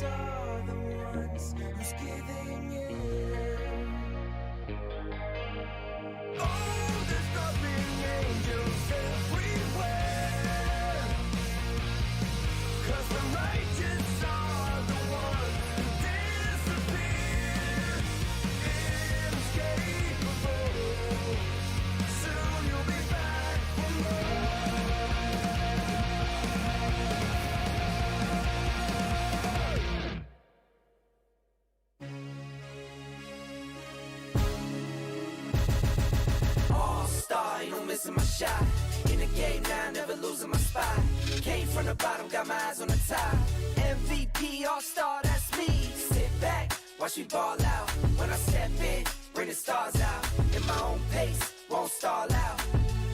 are the ones who's giving in. Oh, there's nothing angels everywhere, 'cause the righteous are the ones who disappear. Inescapable, soon you'll be back for more. All-star, ain't no missing my shot. In the game now, never losing my spot. Came from the bottom, got my eyes on the top. MVP, all-star, that's me. Sit back, watch me ball out. When I step in, bring the stars out. In my own pace, won't stall out.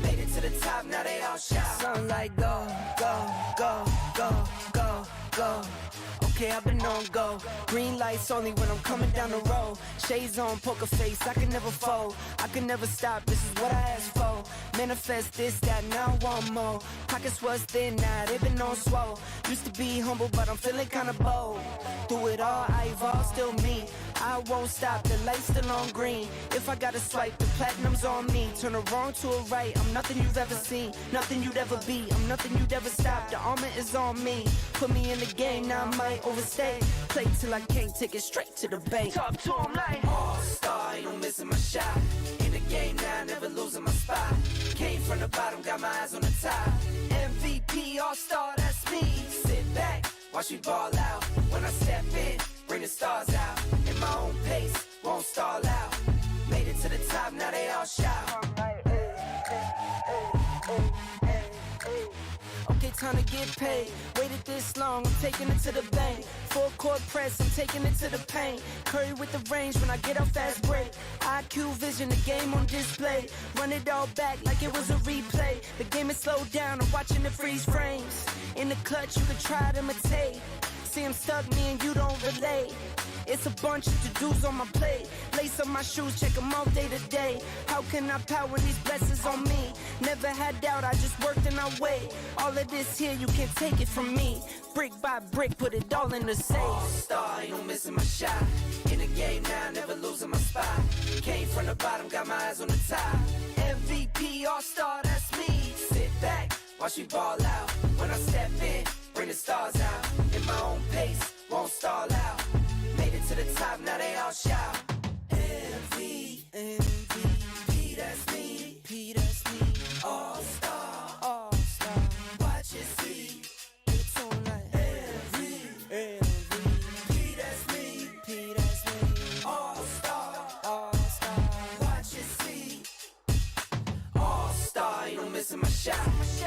Made it to the top, now they all shout. Sunlight, go, go, go, go, go, go. Okay, I've been on go. Green lights only when I'm coming down the road. Shades on, poker face, I can never fold. I can never stop, this is what I asked for. Manifest this, that, now I want more. Pockets was thin, now they been on swole. Used to be humble, but I'm feeling kinda bold. Through it all, I evolve, still me. I won't stop, the light's still on green. If I gotta swipe, the platinum's on me. Turn a wrong to a right, I'm nothing you've ever seen. Nothing you'd ever be, I'm nothing you'd ever stop. The armor is on me. Put me in the game, now I might overstay. Play till I can't, take it straight to the bank. Talk to him like all-star, ain't no missing my shot. In the game now, never losing my spot. Came from the bottom, got my eyes on the top. MVP, all-star, that's me. Sit back, watch me ball out. When I step in, bring the stars out. In my own pace, won't stall out. Made it to the top, now they all shout. Okay, time to get paid. Waited this long, I'm taking it to the bank. Full court press, I'm taking it to the paint. Curry with the range when I get off fast break. IQ vision, the game on display. Run it all back like it was a replay. The game is slowed down, I'm watching the freeze frames. In the clutch, you can try to imitate. See I'm stuck, me and you don't relate. It's a bunch of to-dos on my plate. Lace up my shoes, check them out day to day. How can I power when these blessings on me? Never had doubt, I just worked and I wait. All of this here, you can't take it from me. Brick by brick, put it all in the safe. All-star, ain't no missing my shot. In the game now, never losing my spot. Came from the bottom, got my eyes on the top. MVP, all-star, that's me. Sit back, watch me ball out. When I step in, bring the stars out. In my own pace, won't stall out. Made it to the top, now they all shout. MVP, that's me. P, that's me. All-star, all-star. Watch it see. It's on like MVP, that's me. P, that's me. All-star, all-star. Watch it see. All-star, ain't no missing my shot.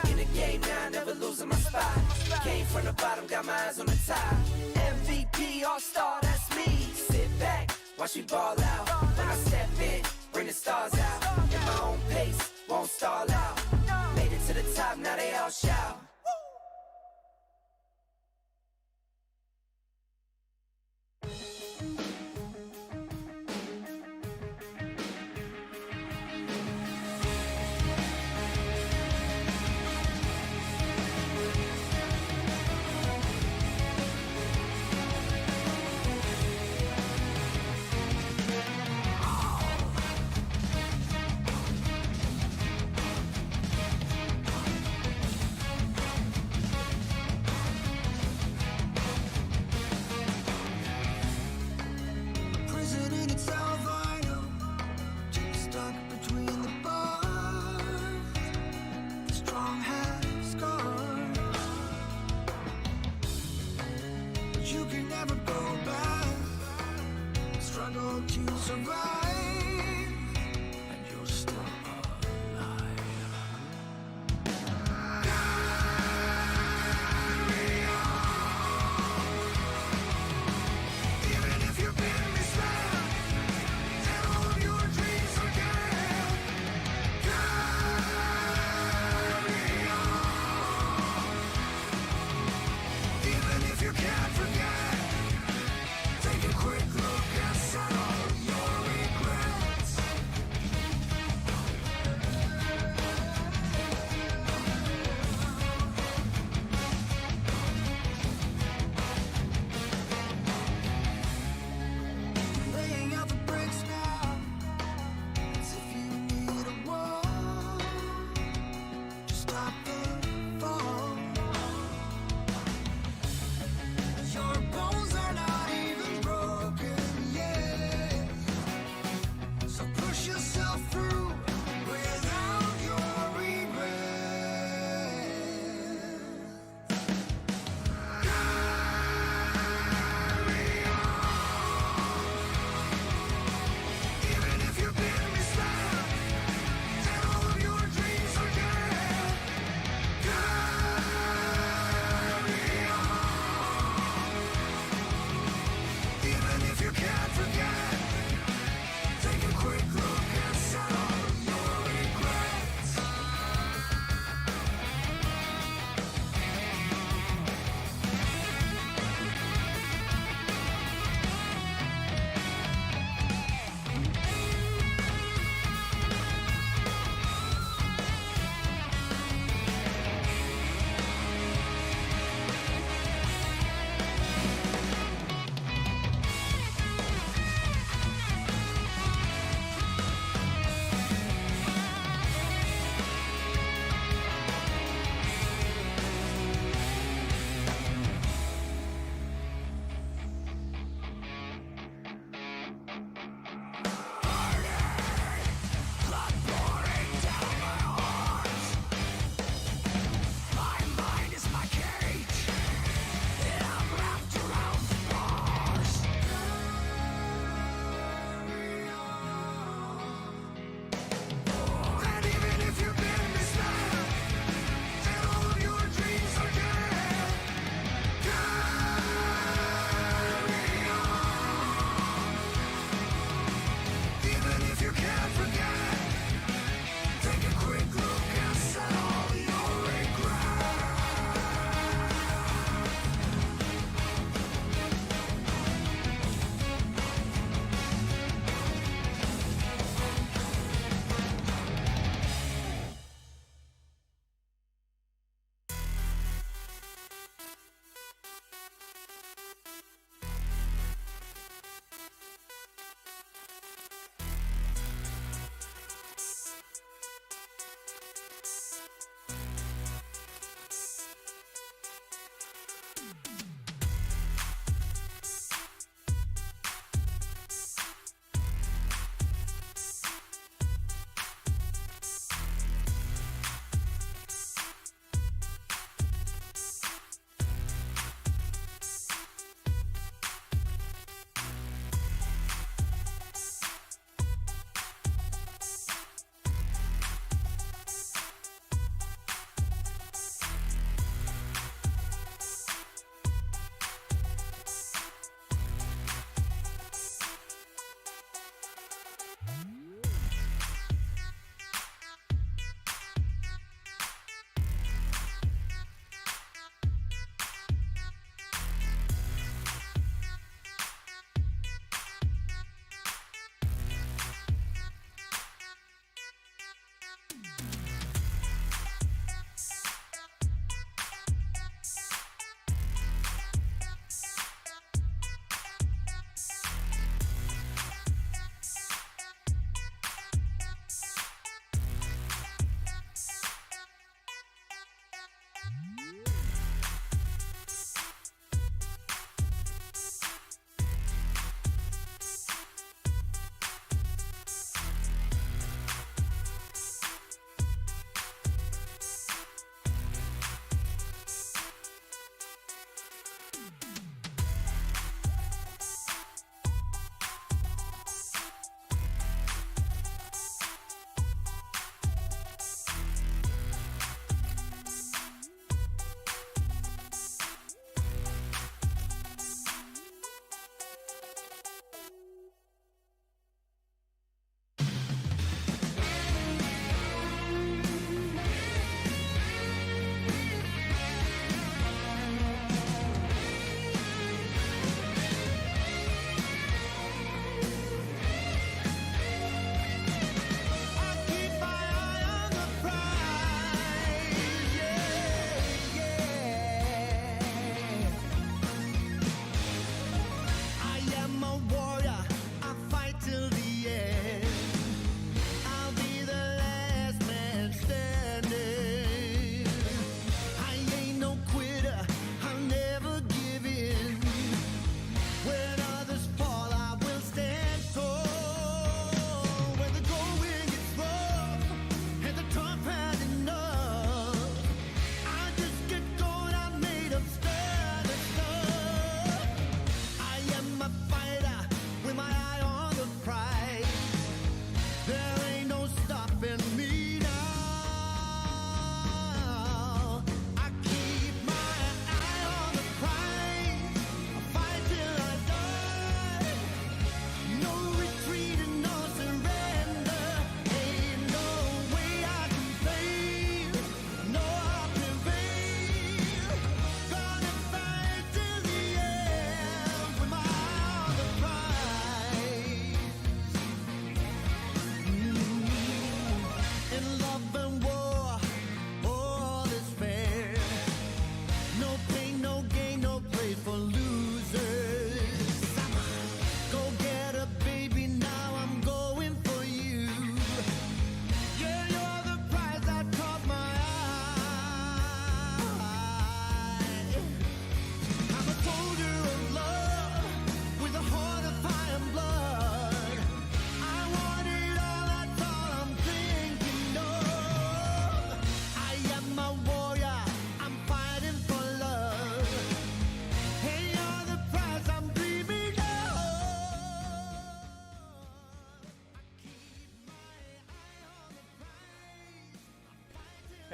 In the game now, never losing my spot. Came from the bottom, got my eyes on the top. MVP, all-star, that's me. Sit back, watch me ball out. When I step in, bring the stars out. In my own pace, won't stall out. Made it to the top, now they all shout.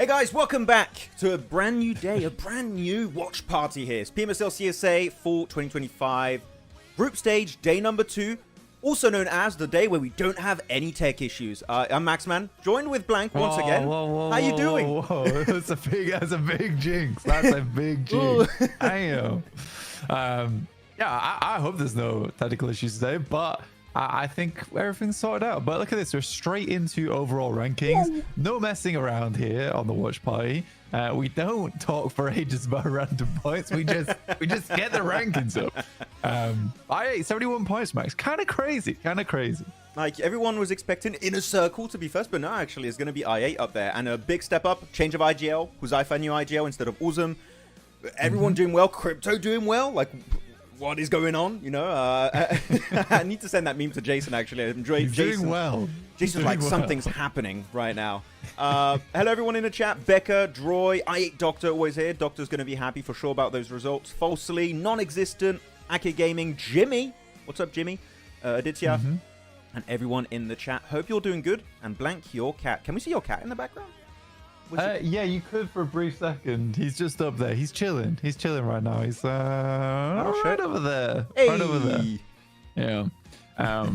guys, welcome back to a brand new day, a brand new watch party here. It's PMSL CSA Fall 2025 Group Stage, day number 2, also known as the day where we don't have any tech issues. I'm Maxman, joined with Blank once again. How you doing? Whoa. That's a big jinx. That's a big jinx. Damn. Yeah, I hope there's no technical issues today, but I think everything's sorted out. But look at this, we're straight into overall rankings. No messing around here on the watch party. We don't talk for ages about random points. We just get the rankings up. I 71 points, Max. Kind of crazy. Like, everyone was expecting Inner Circle to be first, but no, actually, it's going to be I8 up there. And a big step up, change of IGL. Huzaifa new IGL instead of Uzum. Everyone doing well. Crypto doing well. Like, what is going on? You know, I need to send that meme to Jason, actually. I'm enjoying Jason. Doing well. Jason's like, something's happening right now. Hello, everyone in the chat. Becca, Droy, I8 Doctor always here. Doctor's going to be happy for sure about those results. Falsely, non-existent, Ake Gaming, Jimmy. What's up, Jimmy? Aditya, and everyone in the chat. Hope you're doing good. And Blank, your cat. Can we see your cat in the background? Yeah, you could for a brief second. He's just up there. He's chilling. He's chilling right now. He's right over there. Hey. Right over there. Yeah.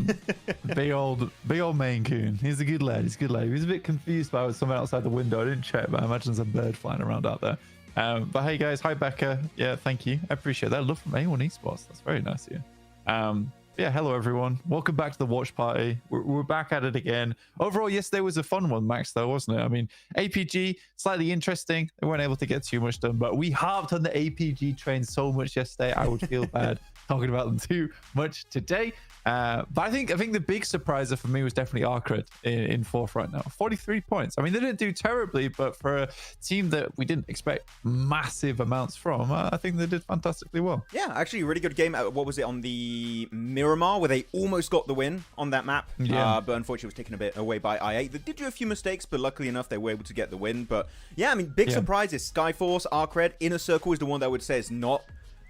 Big old Maine Coon. He's a good lad. He's a good lad. He was a bit confused by something outside the window. I didn't check, but I imagine there's a bird flying around out there. But hey guys, hi Becca. Yeah, thank you. I appreciate that. Love from A1 Esports. That's very nice of you. Yeah, hello everyone. Welcome back to the watch party. We're back at it again. Overall, yesterday was a fun one, Max, though, wasn't it? I mean, APG, slightly interesting. They weren't able to get too much done, but we harped on the APG train so much yesterday. I would feel bad talking about them too much today. But I think the big surpriser for me was definitely ARCRED in fourth right now. 43 points. I mean, they didn't do terribly, but for a team that we didn't expect massive amounts from, I think they did fantastically well. Yeah, actually, a really good game. What was it, on the Miramar, where they almost got the win on that map? Yeah. But unfortunately, it was taken a bit away by I8. They did do a few mistakes, but luckily enough, they were able to get the win. But yeah, I mean, big surprises. Skyforce, ARCRED, Inner Circle is the one that I would say is not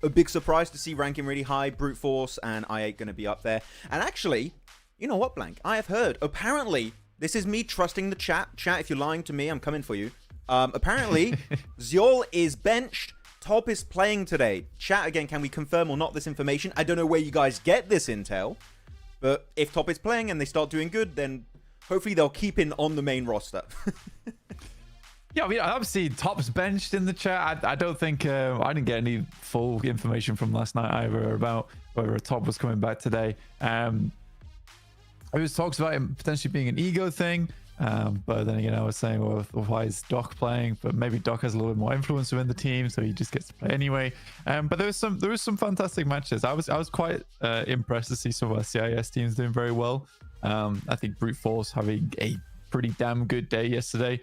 a big surprise to see ranking really high. Brute Force and I8 going to be up there. And actually, you know what, Blank? I have heard, apparently, this is me trusting the chat. Chat, if you're lying to me, I'm coming for you. Apparently, Xiol is benched. Top is playing today. Chat, again, can we confirm or not this information? I don't know where you guys get this intel. But if Top is playing and they start doing good, then hopefully they'll keep in on the main roster. Yeah, I mean, obviously, Top's benched in the chat. I don't think I didn't get any full information from last night either about whether Top was coming back today. There was talks about it potentially being an ego thing, but then again, I was saying, well, why is Doc playing? But maybe Doc has a little bit more influence within the team, so he just gets to play anyway. But there was some fantastic matches. I was quite impressed to see some of our CIS teams doing very well. I think Brute Force having a pretty damn good day yesterday.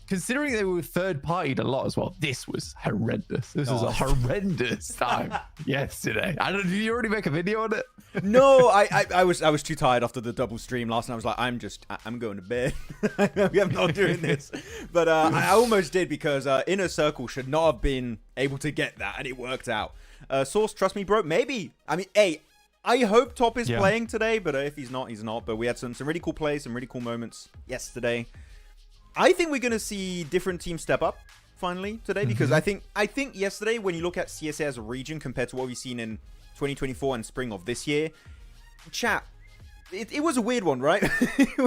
Considering they were third-partied a lot as well, this was horrendous. This was a horrendous time yesterday. I don't know, did you already make a video on it? No, I was too tired after the double stream last night. I was like, I'm going to bed. I'm not doing this. But I almost did, because Inner Circle should not have been able to get that, and it worked out. Source, trust me, bro. Maybe. I mean, hey, I hope Top is playing today, but if he's not, he's not. But we had some really cool plays, some really cool moments yesterday. I think we're going to see different teams step up finally today, because I think yesterday, when you look at CSA as a region compared to what we've seen in 2024 and spring of this year, chat, it was a weird one, right?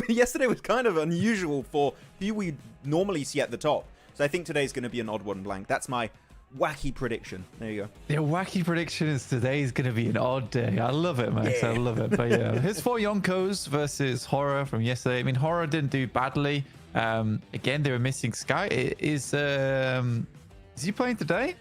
Yesterday was kind of unusual for who we normally see at the top. So I think today's going to be an odd one, Blank. That's my wacky prediction. There you go. The wacky prediction is today's going to be an odd day. I love it, Max. Yeah. I love it. But yeah, here's 4 Yonkos versus HORAA from yesterday. I mean, HORAA didn't do badly. Again, they were missing Sky. Is he playing today?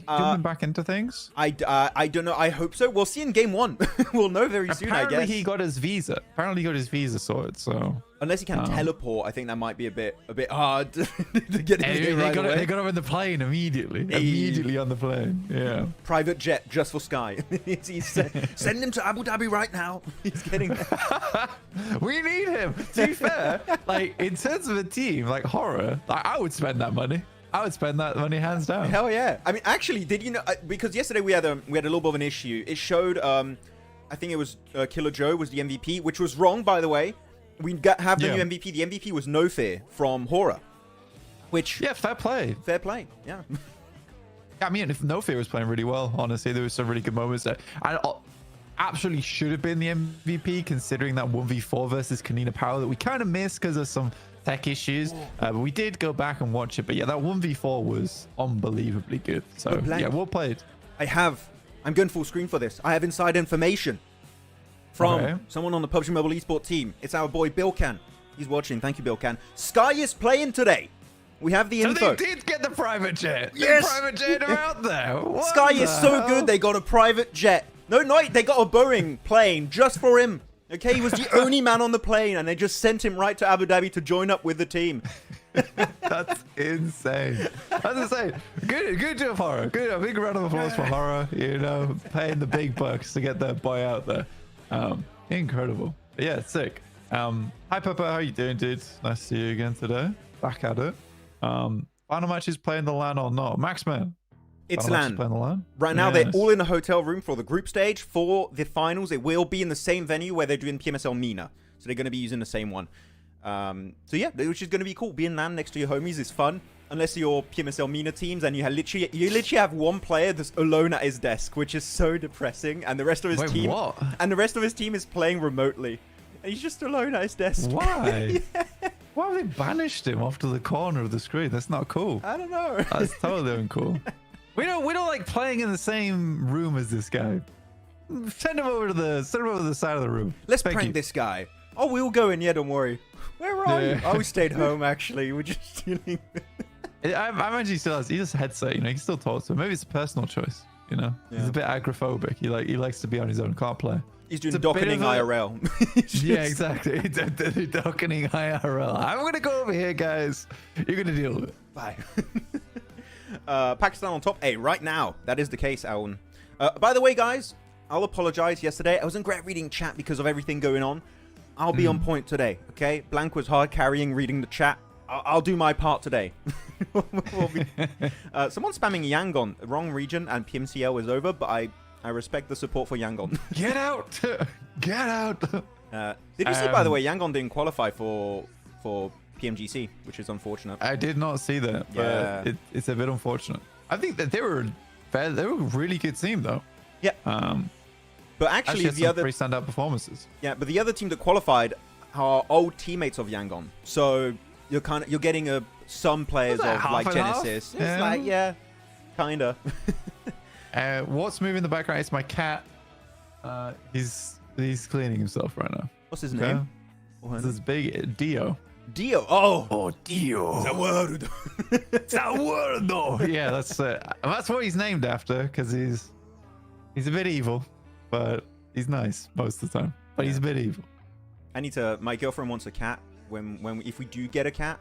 Coming back into things? I don't know. I hope so. We'll see in game 1. We'll know very soon, I guess. Apparently, he got his visa. Sorted. So unless he can teleport, I think that might be a bit hard to get in right away. They got him in the plane immediately. Immediately on the plane. Yeah. Private jet just for Sky. Send him to Abu Dhabi right now. He's getting. We need him. To be fair, like in terms of a team like HORAA, I would spend that money. I would spend that money hands down. Hell yeah. I mean, actually, did you know, because yesterday we had a little bit of an issue. It showed, I think it was Killer Joe was the MVP, which was wrong, by the way. We have the new MVP. The MVP was No Fear from HORAA. Which, yeah, fair play. fair play. Yeah. I mean, if No Fear was playing really well, honestly, there was some really good moments there. And absolutely should have been the MVP, considering that 1v4 versus Konina Power that we kind of missed because of some tech issues. But we did go back and watch it. But yeah, that 1v4 was unbelievably good. So yeah, well played. I'm going full screen for this. I have inside information from someone on the PUBG Mobile Esports team. It's our boy Bilkan. He's watching. Thank you, Bilkan. Sky is playing today. We have the info. So they did get the private jet. Yes. The private jet are out there. What Sky is so hell? good. They got a private jet. No, they got a Boeing plane just for him. Okay, he was the only man on the plane, and they just sent him right to Abu Dhabi to join up with the team. That's insane. That's insane. Good job, HORAA. Good. A big round of applause for HORAA. You know, paying the big bucks to get that boy out there. Incredible. But yeah, sick. Hi, Pepper. How you doing, dude? Nice to see you again today. Back at it. Final match is playing the LAN or not? Maxman. It's Final match LAN. is playing the LAN? Right now, Yes. they're all in a hotel room for the group stage. For the finals, it will be in the same venue where they're doing PMSL MENA. So they're going to be using the same one. So yeah, which is going to be cool. Being LAN next to your homies is fun. Unless you're PMSL MENA teams and you literally have one player that's alone at his desk, which is so depressing. And the rest of his team... What? And the rest of his team is playing remotely. And he's just alone at his desk. Why? Yeah. Why have they banished him off to the corner of the screen? That's not cool. I don't know. That's totally uncool. We don't like playing in the same room as this guy. Send him over to the side of the room. Let's Thank prank you. this guy. Oh, we'll go in. Yeah, don't worry. Where are you? Yeah. Oh, we stayed home, actually. We're just chilling. I imagine he still has a headset, you know, he can still talk to him. Maybe it's a personal choice, you know. Yeah. He's a bit agoraphobic. He likes to be on his own, can't play. He's doing It's a bit docketing of a- IRL. Yeah, exactly. Docketing IRL. I'm gonna go over here, guys. You're gonna deal with it. Bye. Pakistan on top. Hey, right now. That is the case, Alan. By the way, guys, I'll apologize. Yesterday, I wasn't great reading chat because of everything going on. I'll be on point today, okay? Blank was hard carrying reading the chat. I'll do my part today. Someone spamming Yangon. Wrong region and PMCL is over, but I respect the support for Yangon. Get out! Get out! Did you see, by the way, Yangon didn't qualify for PMGC, which is unfortunate. I did not see that, but Yeah. it's a bit unfortunate. I think that they were a really good team, though. Yeah. But Actually, actually, had the some other pretty standout performances. Yeah, but the other team that qualified are old teammates of Yangon. So you're getting some players Was that of half like and half? Genesis. It's Yeah. like, yeah, kinda. What's moving in the background? It's my cat. He's cleaning himself right now. What's his Okay. name? This is big Dio. Dio. Oh, Dio. Zawardo. Zawardo. Yeah, that's what he's named after, because he's a bit evil, but he's nice most of the time. But he's a bit evil. My girlfriend wants a cat. If we do get a cat,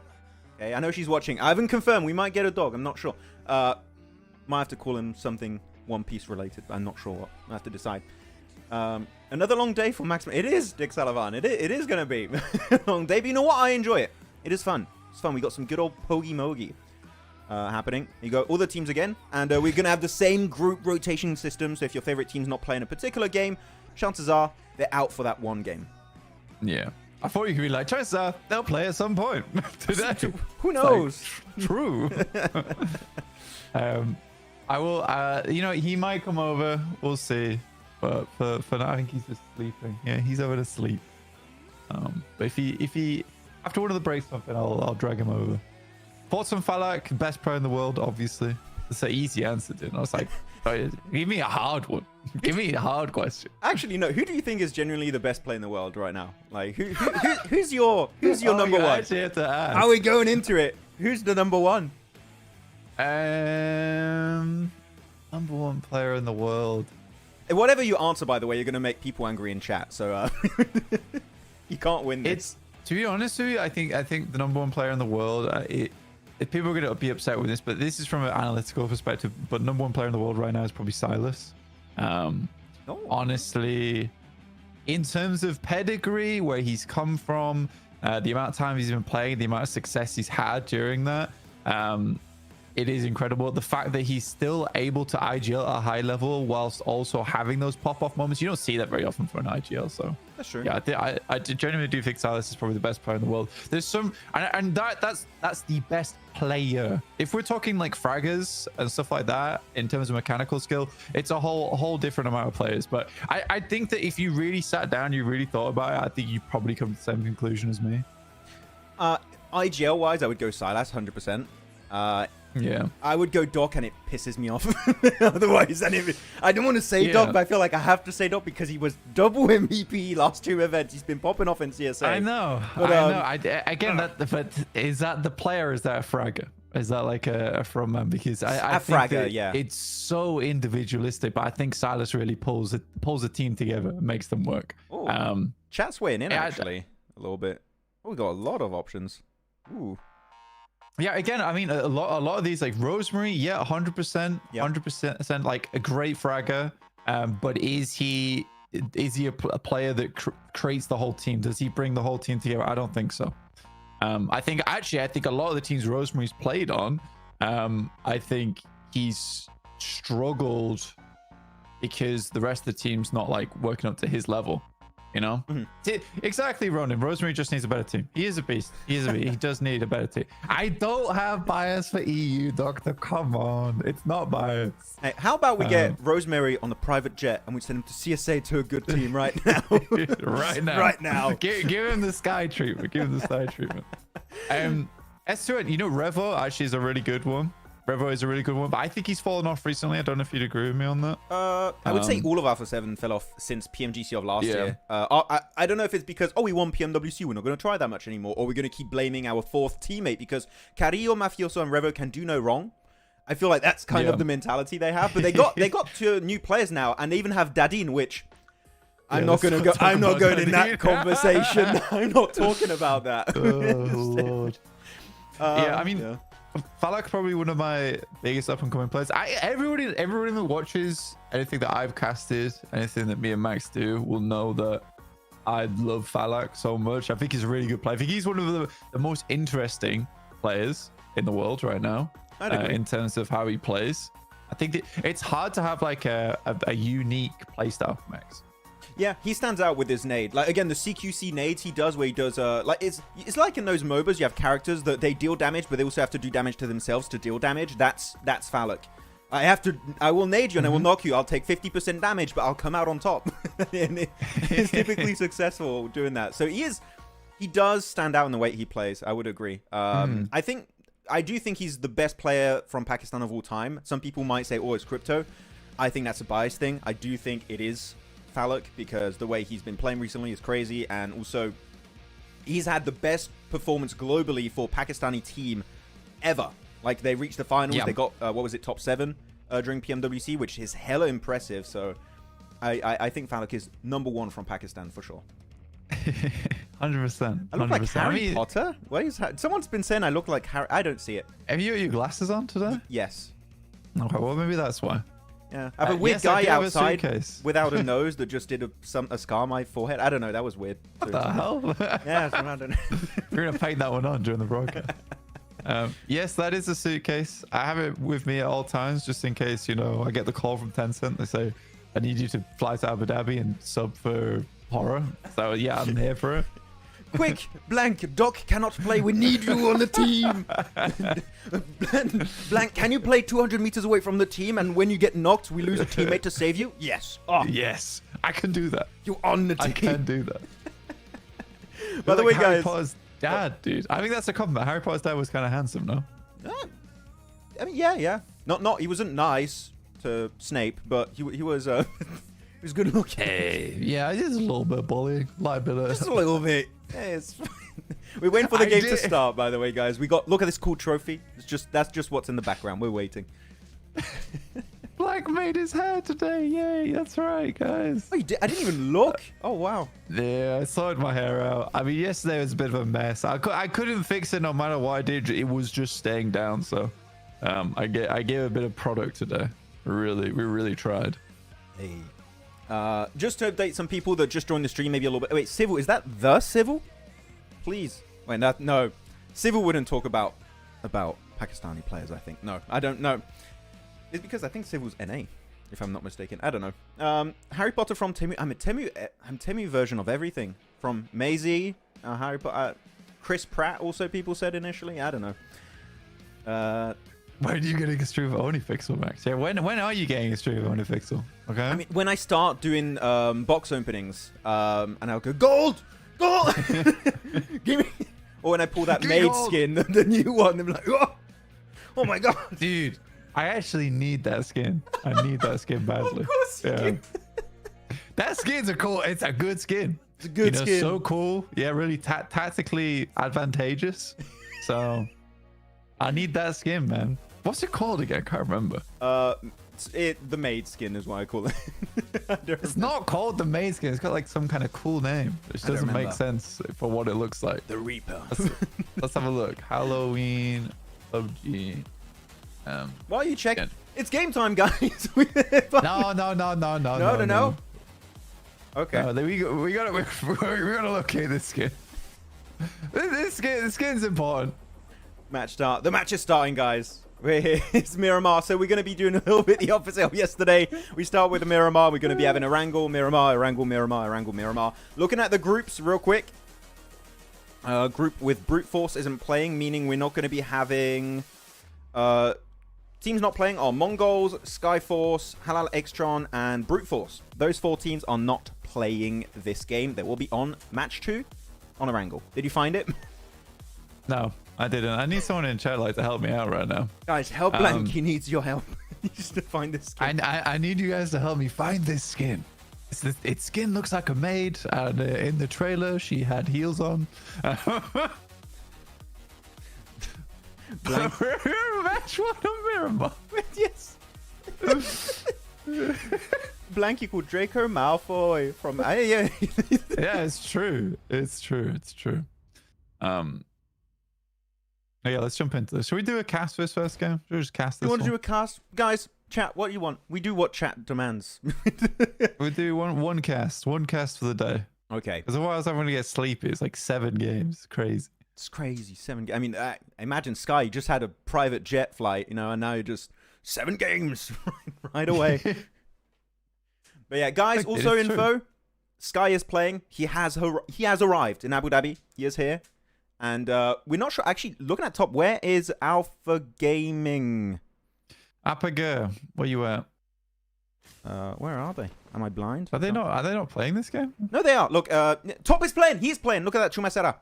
okay, I know she's watching. I haven't confirmed. We might get a dog. I'm not sure. Might have to call him something One Piece related. But I'm not sure what. I have to decide. Another long day for Maxman. It is, Dick Sullivan. It is going to be a long day. But you know what? I enjoy it. It is fun. It's fun. We got some good old Pogi Mogi happening. You go all the teams again. And we're going to have the same group rotation system. So if your favorite team's not playing a particular game, chances are they're out for that one game. Yeah. I thought you could be like, chances are they'll play at some point today. Who knows? Like, true. I will, you know, he might come over. We'll see. But for now, I think he's just sleeping. Yeah, he's over to sleep. But if he after one of the breaks something, I'll drag him over. Thoughts on Falak, best pro in the world, obviously. It's an easy answer, dude. I was like, give me a hard one. Give me a hard question. Actually, no. Who do you think is genuinely the best player in the world right now? Like, who's your number one? I actually have to ask. How are we going into it? Who's the number one? Number one player in the world. Whatever you answer, by the way, you're gonna make people angry in chat. So you can't win this. It's, to be honest with you, I think the number one player in the world. If people are gonna be upset with this, but this is from an analytical perspective. But number one player in the world right now is probably Silas. Honestly, in terms of pedigree, where he's come from, the amount of time he's been playing, the amount of success he's had during that, it is incredible. The fact that he's still able to IGL at a high level whilst also having those pop-off moments. You don't see that very often for an IGL, so That's true. yeah, I genuinely do think Silas is probably the best player in the world. There's some, and that's the best player. If we're talking like fraggers and stuff like that in terms of mechanical skill, it's a whole different amount of players. But I think that if you really sat down, you really thought about it, I think you probably come to the same conclusion as me. IGL wise, I would go Silas 100%. Yeah, I would go Doc, and it pisses me off. Otherwise, I don't want to say Doc, but I feel like I have to say Doc because he was double MVP last 2 events. He's been popping off in CSA. I know. But, again, but is that the player? Or is that a fragger? Is that like a from man? Because I think fragger, that yeah. It's so individualistic, but I think Silas really pulls a team together, and makes them work. Ooh. Chat's weighing in yeah, actually a little bit. Oh, we got a lot of options. Ooh. Yeah, again, I mean, a lot of these, like Rosemary, yeah, 100%, 100%, like a great fragger. But is he a player that creates the whole team? Does he bring the whole team together? I don't think so. I think a lot of the teams Rosemary's played on, I think he's struggled because the rest of the team's not like working up to his level. You know, exactly, Ronan. Rosemary just needs a better team. He is a beast. He does need a better team. I don't have bias for EU, Doctor. Come on, it's not bias. Hey, how about we get Rosemary on the private jet and we send him to CSA to a good team right now? Right now. Give him the sky treatment. Give him the sky treatment. As to it, you know, Revo actually is a really good one. Revo is a really good one, but I think he's fallen off recently. I don't know if you'd agree with me on that. I would say all of Alpha 7 fell off since PMGC of last year. I don't know if it's because, we won PMWC, we're not going to try that much anymore, or we're going to keep blaming our 4th teammate because Carrillo, Mafioso, and Revo can do no wrong. I feel like that's kind of the mentality they have, but they got 2 new players now, and they even have Dadin, which I'm not going to go. I'm not going in that conversation. I'm not talking about that. Oh Lord. Yeah, I mean. Falak probably one of my biggest up and coming players. Everybody that watches anything that I've casted, anything that me and Max do, will know that I love Falak so much. I think he's a really good player. I think he's one of the most interesting players in the world right now in terms of how he plays. I think that it's hard to have like a unique playstyle, Max. Yeah, he stands out with his nade. Like, again, the CQC nades he does where he does, like, it's like in those MOBAs, you have characters that they deal damage, but they also have to do damage to themselves to deal damage. That's Falak. I will nade you and I will knock you. I'll take 50% damage, but I'll come out on top. And he's typically successful doing that. So he does stand out in the way he plays. I would agree. I do think he's the best player from Pakistan of all time. Some people might say, it's Crypto. I think that's a bias thing. I do think it is Falak because the way he's been playing recently is crazy, and also he's had the best performance globally for Pakistani team ever. Like, they reached the finals, they got top 7 during PMWC, which is hella impressive. So I think Falak is #1 from Pakistan for sure. 100%. I look like Harry Potter. Someone's been saying I look like Harry. I don't see it. Have you got your glasses on today? Yes. Okay, well maybe that's why. Yeah, I have a weird guy outside without a nose that just did a scar on my forehead. I don't know. That was weird. What the hell? Yeah, I don't know. You're gonna paint that one on during the broadcast. Yes, that is a suitcase. I have it with me at all times, just in case, you know, I get the call from Tencent. They say, I need you to fly to Abu Dhabi and sub for HORAA. So yeah, I'm here for it. Quick, blank, Doc cannot play. We need you on the team. Blank, can you play 200 meters away from the team? And when you get knocked, we lose a teammate to save you? Yes. Oh, yes. I can do that. You're on the team. I can do that. By the way, Harry guys. Potter's dad, dude. I think that's a compliment. Harry Potter's dad was kind of handsome, no? I mean, yeah. Not. He wasn't nice to Snape, but he was. He was good looking. Hey, yeah, just a little bit of bullying, like just a little bit. Hey, we're waiting for the game to start. By the way, guys, look at this cool trophy. That's just what's in the background. We're waiting. Black made his hair today. Yay, that's right, guys. Oh, you did? I didn't even look. Oh, wow. Yeah, I sorted my hair out. I mean, yesterday was a bit of a mess. I couldn't fix it no matter what I did. It was just staying down. So I gave a bit of product today. We really tried. Hey. Just to update some people that just joined the stream maybe a little bit. Wait, Civil, is that the Civil? Please. Wait, no. Civil wouldn't talk about Pakistani players, I think. No, I don't know. It's because I think Civ was NA, if I'm not mistaken. I don't know. Harry Potter from Temu. I'm Temu version of everything. From Maisie, Harry Potter, Chris Pratt. Also, people said initially. I don't know. When are you getting a stream of Onifixel, Max? Yeah, when are you getting a stream of Onifixel? Okay. I mean, when I start doing box openings, and I'll go gold, give me. Or when I pull that maid skin, the new one, I'm like, oh my god, dude. I actually need that skin. I need that skin badly. Of course you do. That skin's a cool. It's a good skin. It's a good skin. So cool. Yeah, really tactically advantageous. So I need that skin, man. What's it called again? I can't remember. The maid skin is what I call it. It's not called the maid skin. It's got like some kind of cool name, which doesn't make sense for what it looks like. The Reaper. Let's have a look. Halloween PUBG. Why are you checking? It's game time, guys. No. Okay. No, we gotta locate this skin. This skin's important. Match start. The match is starting, guys. We're here. It's Miramar, so we're going to be doing a little bit the opposite of yesterday. We start with the Miramar. We're going to be having Erangel, Miramar, Erangel, Miramar, Erangel, Miramar. Looking at the groups real quick. Group with Brute Force isn't playing, meaning we're not going to be having... teams not playing are MongolZ, Skyforce, HALAL, AXETRON, and Brute Force. Those 4 teams are not playing this game. They will be on match 2 on Erangel. Did you find it? No, I didn't. I need someone in chat like to help me out right now. Guys, help Blank. He needs your help. He needs to find this skin. I need you guys to help me find this skin. Its skin looks like a maid, and in the trailer she had heels on. Match 1 on Miramar. Yes. Blank equal Draco Malfoy from yeah. Yeah, it's true. It's true. Yeah, let's jump into this. Should we do a cast for this first game? Should we just cast this? You want to do a cast? Guys, chat, what do you want? We do what chat demands. We do one cast for the day. Okay. Because otherwise I'm going to get sleepy. It's like 7 games. Crazy. It's crazy. 7 games. I mean, imagine Sky, you just had a private jet flight, you know, and now you're just 7 games right away. But yeah, guys, also info. Sky is playing. He has arrived in Abu Dhabi. He is here. And we're not sure. Actually, looking at top, where is Alpha Gaming? Apaga, where you at? Where are they? Am I blind? Are they not playing this game? No, they are. Look, top is playing. He's playing. Look at that. Chumasera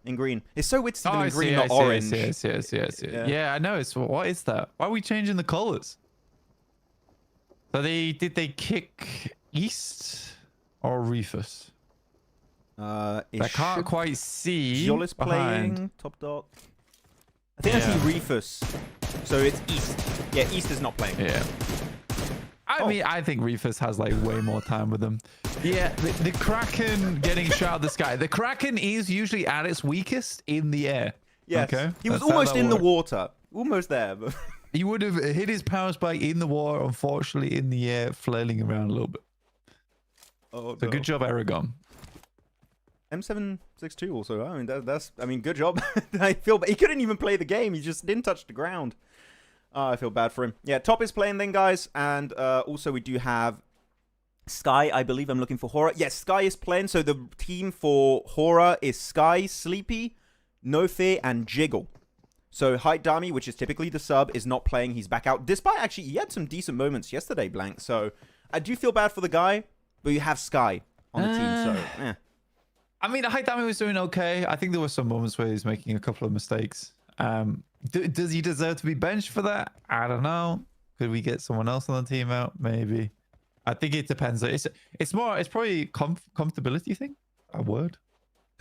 in green. It's so weird to see them in green, not orange. Yes. Yeah, I know. What is that? Why are we changing the colors? So did they kick East or Reefus? I can't quite see. Jol playing top dot. I think I see Reefus. So it's East. Yeah, East is not playing. Yeah. I mean, I think Reefus has like way more time with them. Yeah, the Kraken getting shot out of the sky. The Kraken is usually at its weakest in the air. Yes. Okay. He was almost in the water. Almost there. But... He would have hit his power spike in the water, unfortunately in the air, flailing around a little bit. Oh, so good job, Aragon. M762 also. I mean, I mean, good job. I feel he couldn't even play the game. He just didn't touch the ground. I feel bad for him. Yeah, top is playing then, guys. And also we do have Sky. I believe I'm looking for HORAA. Yes, Sky is playing. So the team for HORAA is Sky, Sleepy, No Fear, and Jiggle. So Height Dami, which is typically the sub, is not playing. He's back out. Despite actually, he had some decent moments yesterday, Blank. So I do feel bad for the guy, but you have Sky on the team. So, yeah. I mean, Height Dami was doing okay. I think there were some moments where he's making a couple of mistakes. Does he deserve to be benched for that? I don't know. Could we get someone else on the team out? Maybe. I think it depends. It's probably comfortability thing. A word.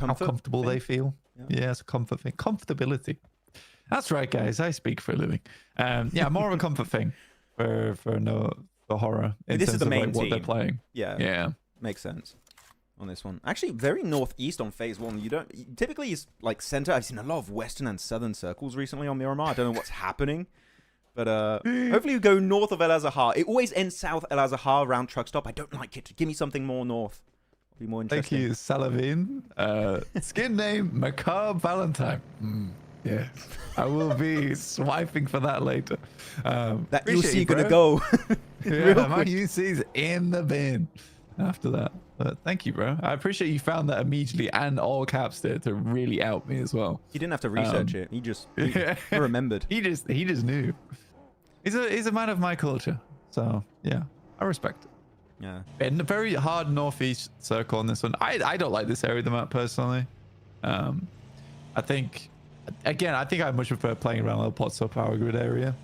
How comfortable they feel. Yeah, it's a comfort thing. Comfortability. That's right, guys. I speak for a living. Yeah, more of a comfort thing for HORAA. This is the main team. What they're playing. Yeah. Makes sense. On this one, actually very northeast on phase 1. You don't typically is like center. I've seen a lot of western and southern circles recently on Miramar. I don't know what's happening, but hopefully you go north of El Azahar. It always ends south El Azahar around truck stop. I don't like it. Give me something more north. It'll be more interesting. Thank you, Salavin. Skin name Macabre Valentine. Yeah, I will be swiping for that later. That Appreciate UC you, gonna bro. go. Yeah, my UC's in the bin after that. But thank you, bro. I appreciate you found that immediately and all caps there to really out me as well. He didn't have to research it. He just he remembered. He just knew. He's a man of my culture. So yeah, I respect it. Yeah. In a very hard northeast circle on this one. I don't like this area of the map personally. I think I much prefer playing around the pots or power grid area.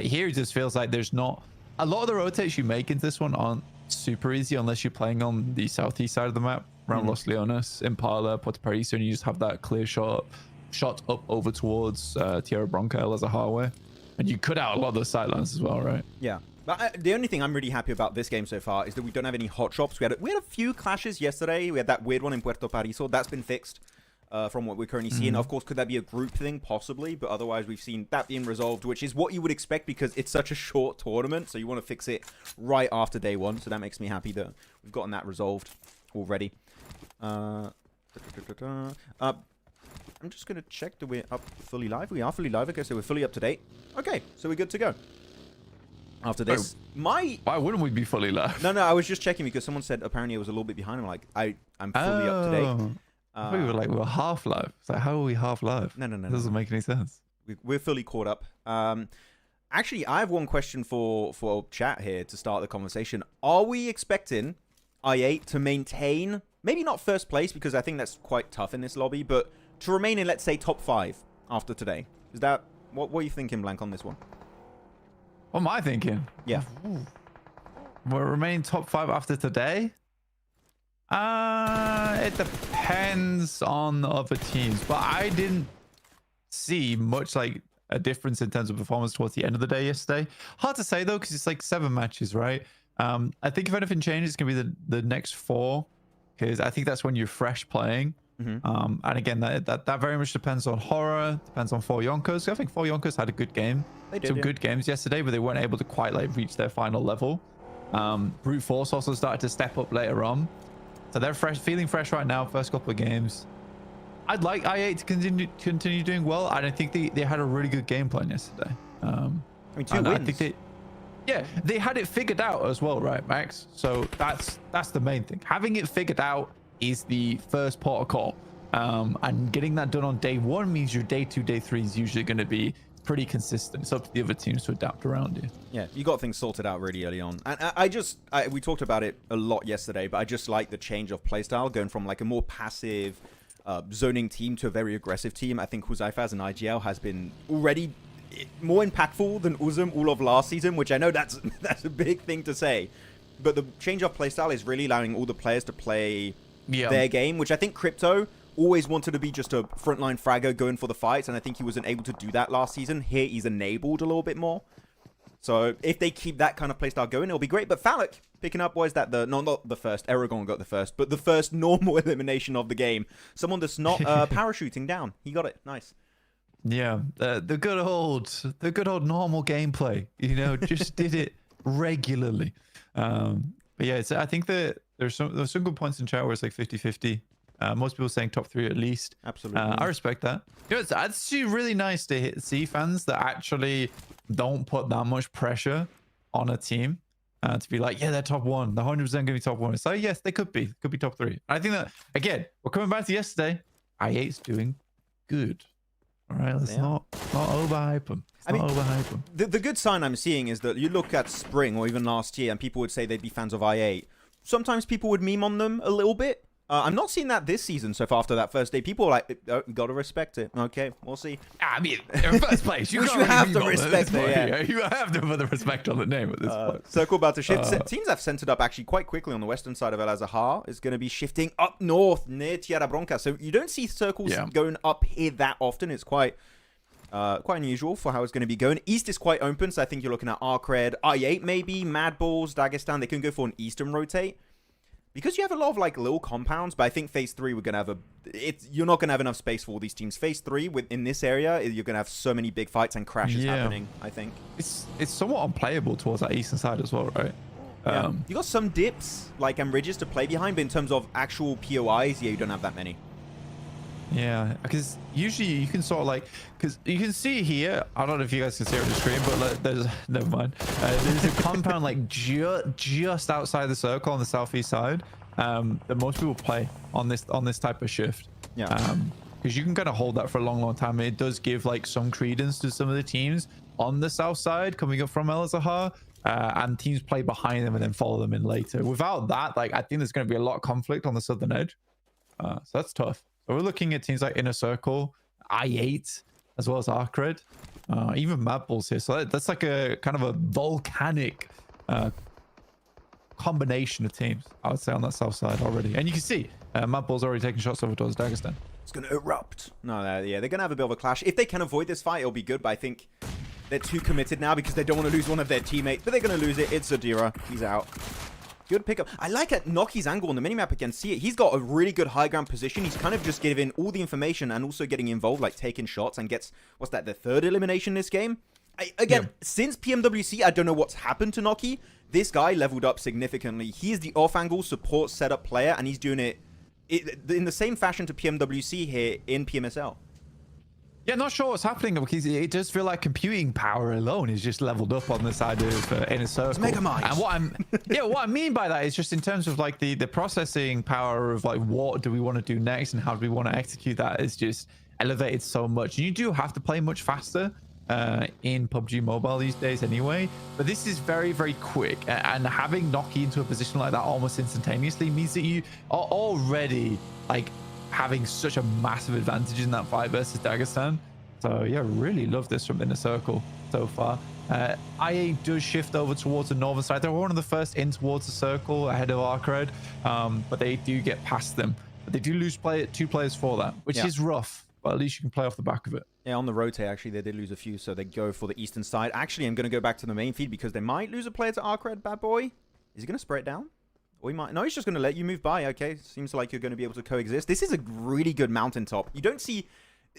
Here it just feels like there's not a lot of the rotates you make into this one aren't super easy unless you're playing on the southeast side of the map around Los Leones, Impala, Puerto Paraíso, and you just have that clear shot up over towards Tierra Bronca, El Azahar, and you cut out a lot of those sidelines as well, right? Yeah. But the only thing I'm really happy about this game so far is that we don't have any hot shops. We had a few clashes yesterday. We had that weird one in Puerto Paraíso. That's been fixed from what we're currently seeing. Of course, could that be a group thing? Possibly. But otherwise, we've seen that being resolved, which is what you would expect because it's such a short tournament. So you want to fix it right after day one. So that makes me happy that we've gotten that resolved already. I'm just going to check that we're up fully live. We are fully live. Okay, so we're fully up to date. Okay, so we're good to go. After this, why wouldn't we be fully live? No, I was just checking because someone said apparently it was a little bit behind. I'm like, I'm fully up to date. I thought we were half live. It's like, how are we half live? No. It doesn't make any sense. We're fully caught up. Actually, I have one question for chat here to start the conversation. Are we expecting i8 to maintain, maybe not first place because I think that's quite tough in this lobby, but to remain in, let's say, top 5 after today? Is that what are you thinking, Blank, on this one? What am I thinking? Yeah. We'll remain top 5 after today? It depends on the other teams, but I didn't see much like a difference in terms of performance towards the end of the day yesterday. Hard to say though, because it's like 7 matches, right? I think if anything changes, it's gonna be the next 4, because I think that's when you're fresh playing. And again, that very much depends on HORAA, depends on 4 Yonkers. I think 4 Yonkers had a good game. They did, Some good games yesterday, but they weren't able to quite like reach their final level. Brute Force also started to step up later on. So they're feeling fresh right now, first couple of games. I'd like i8 to continue doing well. And I think they had a really good game plan yesterday. I mean, 2 wins. I think they had it figured out as well, right, Max? So that's the main thing. Having it figured out is the first port of call. And getting that done on day 1 means your day 2, day 3 is usually going to be pretty consistent. It's up to the other teams to adapt around you. Yeah, you got things sorted out really early on. And we talked about it a lot yesterday, but I just like the change of playstyle, going from like a more passive zoning team to a very aggressive team. I think Huzaifaz and IGL has been already more impactful than Uzum all of last season, which I know that's a big thing to say. But the change of playstyle is really allowing all the players to play their game, which I think Crypto always wanted to be just a frontline fragger going for the fights, and I think he wasn't able to do that last season. Here, he's enabled a little bit more. So if they keep that kind of playstyle going, it'll be great. But Phallic picking up, was that not the first, Eragon got the first, but the first normal elimination of the game. Someone that's not parachuting down. He got it. Nice. Yeah, the good old normal gameplay. You know, just did it regularly. But yeah, I think that there's some good points in chat where it's like 50-50. Most people saying top 3 at least. Absolutely. I respect that. You know, it's actually really nice to see fans that actually don't put that much pressure on a team to be like, yeah, they're top 1. They're 100% going to be top 1. It's like, yes, they could be. Could be top 3. I think that, again, we're coming back to yesterday. i8's doing good. All right, let's not overhype them. Overhype them. The good sign I'm seeing is that you look at spring or even last year and people would say they'd be fans of i8. Sometimes people would meme on them a little bit. I'm not seeing that this season so far after that first day. People are like, oh, you got to respect it. Okay, we'll see. I mean, in first place, you have to respect it. Yeah. You have to put the respect on the name at this point. Circle about to shift. Teams have centered up actually quite quickly on the western side of El Azahar. Is going to be shifting up north near Tierra Bronca. So you don't see circles going up here that often. It's quite unusual for how it's going to be going. East is quite open, so I think you're looking at ARCRED, i8 maybe, MadBulls, Dagestan. They can go for an eastern rotate. Because you have a lot of like little compounds, but I think phase 3 we're gonna have you're not gonna have enough space for all these teams. Phase 3 in this area, you're gonna have so many big fights and crashes happening. I think it's somewhat unplayable towards that eastern side as well, right? You got some dips like and ridges to play behind, but in terms of actual POIs, yeah, you don't have that many. Yeah, because usually you can sort of like, because you can see here, I don't know if you guys can see it on the screen, but like, there's, never mind. There's a compound like just outside the circle on the southeast side that most people play on this type of shift. Yeah. Because you can kind of hold that for a long time. It does give like some credence to some of the teams on the south side coming up from El Azhar, and teams play behind them and then follow them in later. Without that, like I think there's going to be a lot of conflict on the southern edge. So that's tough. So we're looking at teams like Inner Circle, I8, as well as ARCRED, even MadBulls here. So that's like a kind of a volcanic combination of teams, I would say, on that south side already. And you can see MadBulls already taking shots over towards Dagestan. It's going to erupt. No, yeah, they're going to have a bit of a clash. If they can avoid this fight, it'll be good. But I think they're too committed now because they don't want to lose one of their teammates. But they're going to lose it. It's Zadira. He's out. Good pickup. I like at Noki's angle on the minimap again. See it. He's got a really good high ground position. He's kind of just giving all the information and also getting involved, like taking shots, and gets, what's that, the third elimination this game? Since PMWC, I don't know what's happened to Noki. This guy leveled up significantly. He is the off-angle support setup player, and he's doing it in the same fashion to PMWC here in PMSL. Yeah, not sure what's happening because it does feel like computing power alone is just leveled up on the side of Inner Circle. It's Mega Mind. And what I mean by that is just in terms of like the processing power of like what do we want to do next and how do we want to execute that is just elevated so much. And you do have to play much faster in PUBG Mobile these days anyway. But this is very, very quick. And having Noki into a position like that almost instantaneously means that you are already like having such a massive advantage in that fight versus Dagestan. So yeah, really love this from Inner Circle so far. IA does shift over towards the northern side. They're one of the first in towards the circle ahead of ARCRED, but they do get past them. But they do lose two players for that, which is rough, but at least you can play off the back of it. Yeah, on the rotate, actually, they did lose a few, so they go for the eastern side. Actually, I'm going to go back to the main feed because they might lose a player to ARCRED, bad boy. Is he going to spray it down? Or he might. No, he's just going to let you move by. Okay, seems like you're going to be able to coexist. This is a really good mountaintop. You don't see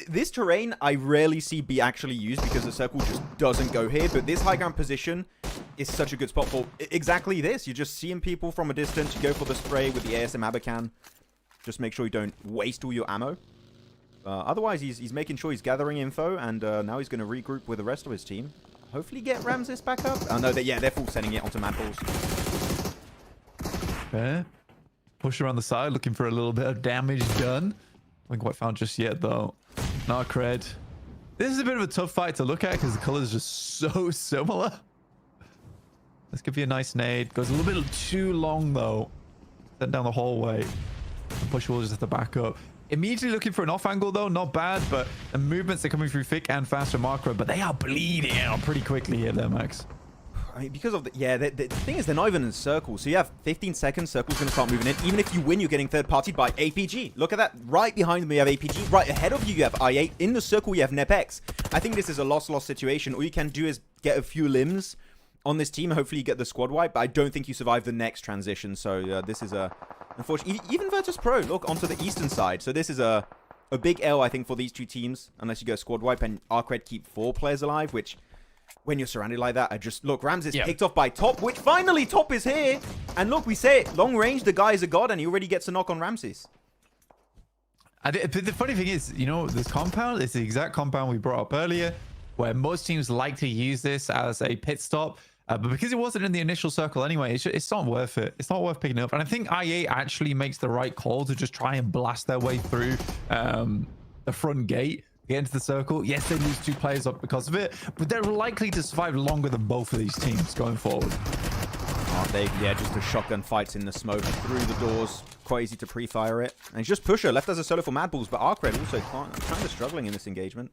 this terrain. I rarely see be actually used because the circle just doesn't go here. But this high ground position is such a good spot for exactly this. You're just seeing people from a distance. You go for the spray with the ASM Abacan. Just make sure you don't waste all your ammo. Otherwise, he's making sure he's gathering info, and now he's going to regroup with the rest of his team. Hopefully, get Ramses back up. Oh no, they're full sending it onto MadBulls. Fair. Push around the side, looking for a little bit of damage done. Haven't quite found just yet, though. ARCRED. This is a bit of a tough fight to look at because the colors are just so similar. Let's give you a nice nade. Goes a little bit too long, though. Sent down the hallway. And push will just have to back up. Immediately looking for an off angle, though. Not bad, but the movements are coming through thick and fast from ARCRED, but they are bleeding out pretty quickly here, there, Max. I mean, because of the thing is, they're not even in circles. So you have 15 seconds. Circle's going to start moving in. Even if you win, you're getting third-partied by APG. Look at that. Right behind them, you have APG. Right ahead of you, you have I8. In the circle, you have NEPX. I think this is a loss-loss situation. All you can do is get a few limbs on this team. Hopefully, you get the squad wipe. But I don't think you survive the next transition. So this is a... Unfortunately, even VIRTUS.PRO, look, onto the eastern side. So this is a big L, I think, for these two teams. Unless you go squad wipe and ARCRED keep 4 players alive, which... When you're surrounded like that, I just... Look, Ramses picked off by Top, which finally Top is here. And look, we say it. Long range, the guy is a god, and he already gets a knock on Ramses. But the funny thing is, you know, this compound is the exact compound we brought up earlier, where most teams like to use this as a pit stop. But because it wasn't in the initial circle anyway, it's not worth it. It's not worth picking up. And I think IA actually makes the right call to just try and blast their way through the front gate. Get into the circle. Yes, they lose 2 players up because of it, but they're likely to survive longer than both of these teams going forward. Aren't they? Yeah, just the shotgun fights in the smoke through the doors. Quite easy to pre-fire it. And it's just Pusher left as a solo for MadBulls, but ARCRED also kind of struggling in this engagement.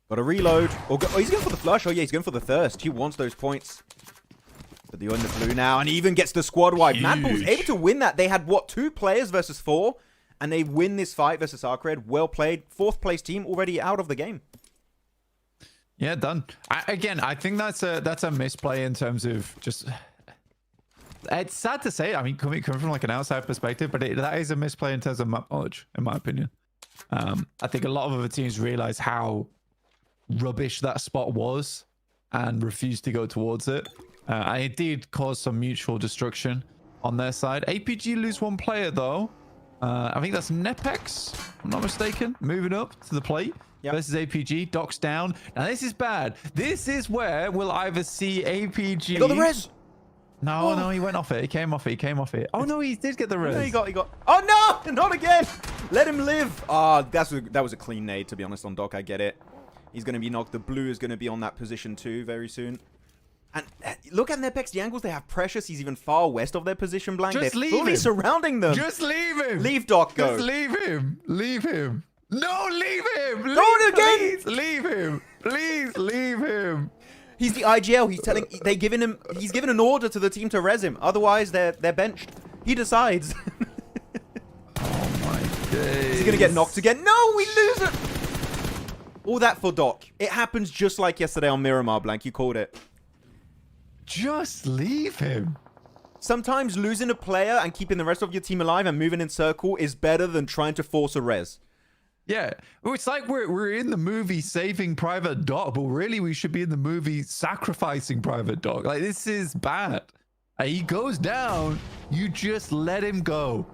Got a reload. Oh, he's going for the flush. Oh, yeah, he's going for the thirst. He wants those points. But they're in the blue now, and he even gets the squad wipe. MadBulls able to win that. They had, what, 2 players versus 4? And they win this fight versus ARCRED. Well played. 4th place team already out of the game. Yeah, done. I think that's a misplay in terms of just... It's sad to say. I mean, coming from like an outside perspective, but that is a misplay in terms of map knowledge, in my opinion. I think a lot of other teams realize how rubbish that spot was and refused to go towards it. And it did cause some mutual destruction on their side. APG lose 1 player, though. I think that's NEPX, if I'm not mistaken. Moving up to the plate. Yep. Versus APG. Doc's down. Now, this is bad. This is where we'll either see APG... He got the res! No, no, he went off it. He came off it. He came off it. Oh, no, he did get the res. No, he got... Oh, no! Not again! Let him live! Ah, that was a clean nade, to be honest, on Doc. I get it. He's going to be knocked. The blue is going to be on that position, too, very soon. And look at NEPX, the angles they have. Precious, he's even far west of their position blank. Just They're fully surrounding them. Just leave him. Leave Doc go. Just leave him. Leave him. No, leave him. Don't again. Please, leave him. Please leave him. He's the IGL. He's given an order to the team to res him. Otherwise, they're benched. He decides. Oh my days. He's gonna get knocked again. No, we lose it. All that for Doc. It happens just like yesterday on Miramar, Blank. You called it. Just leave him. Sometimes losing a player and keeping the rest of your team alive and moving in circle is better than trying to force a res. Yeah, it's like we're in the movie saving Private Doc, but really we should be in the movie sacrificing Private Doc. Like, this is bad. He goes down, you just let him go.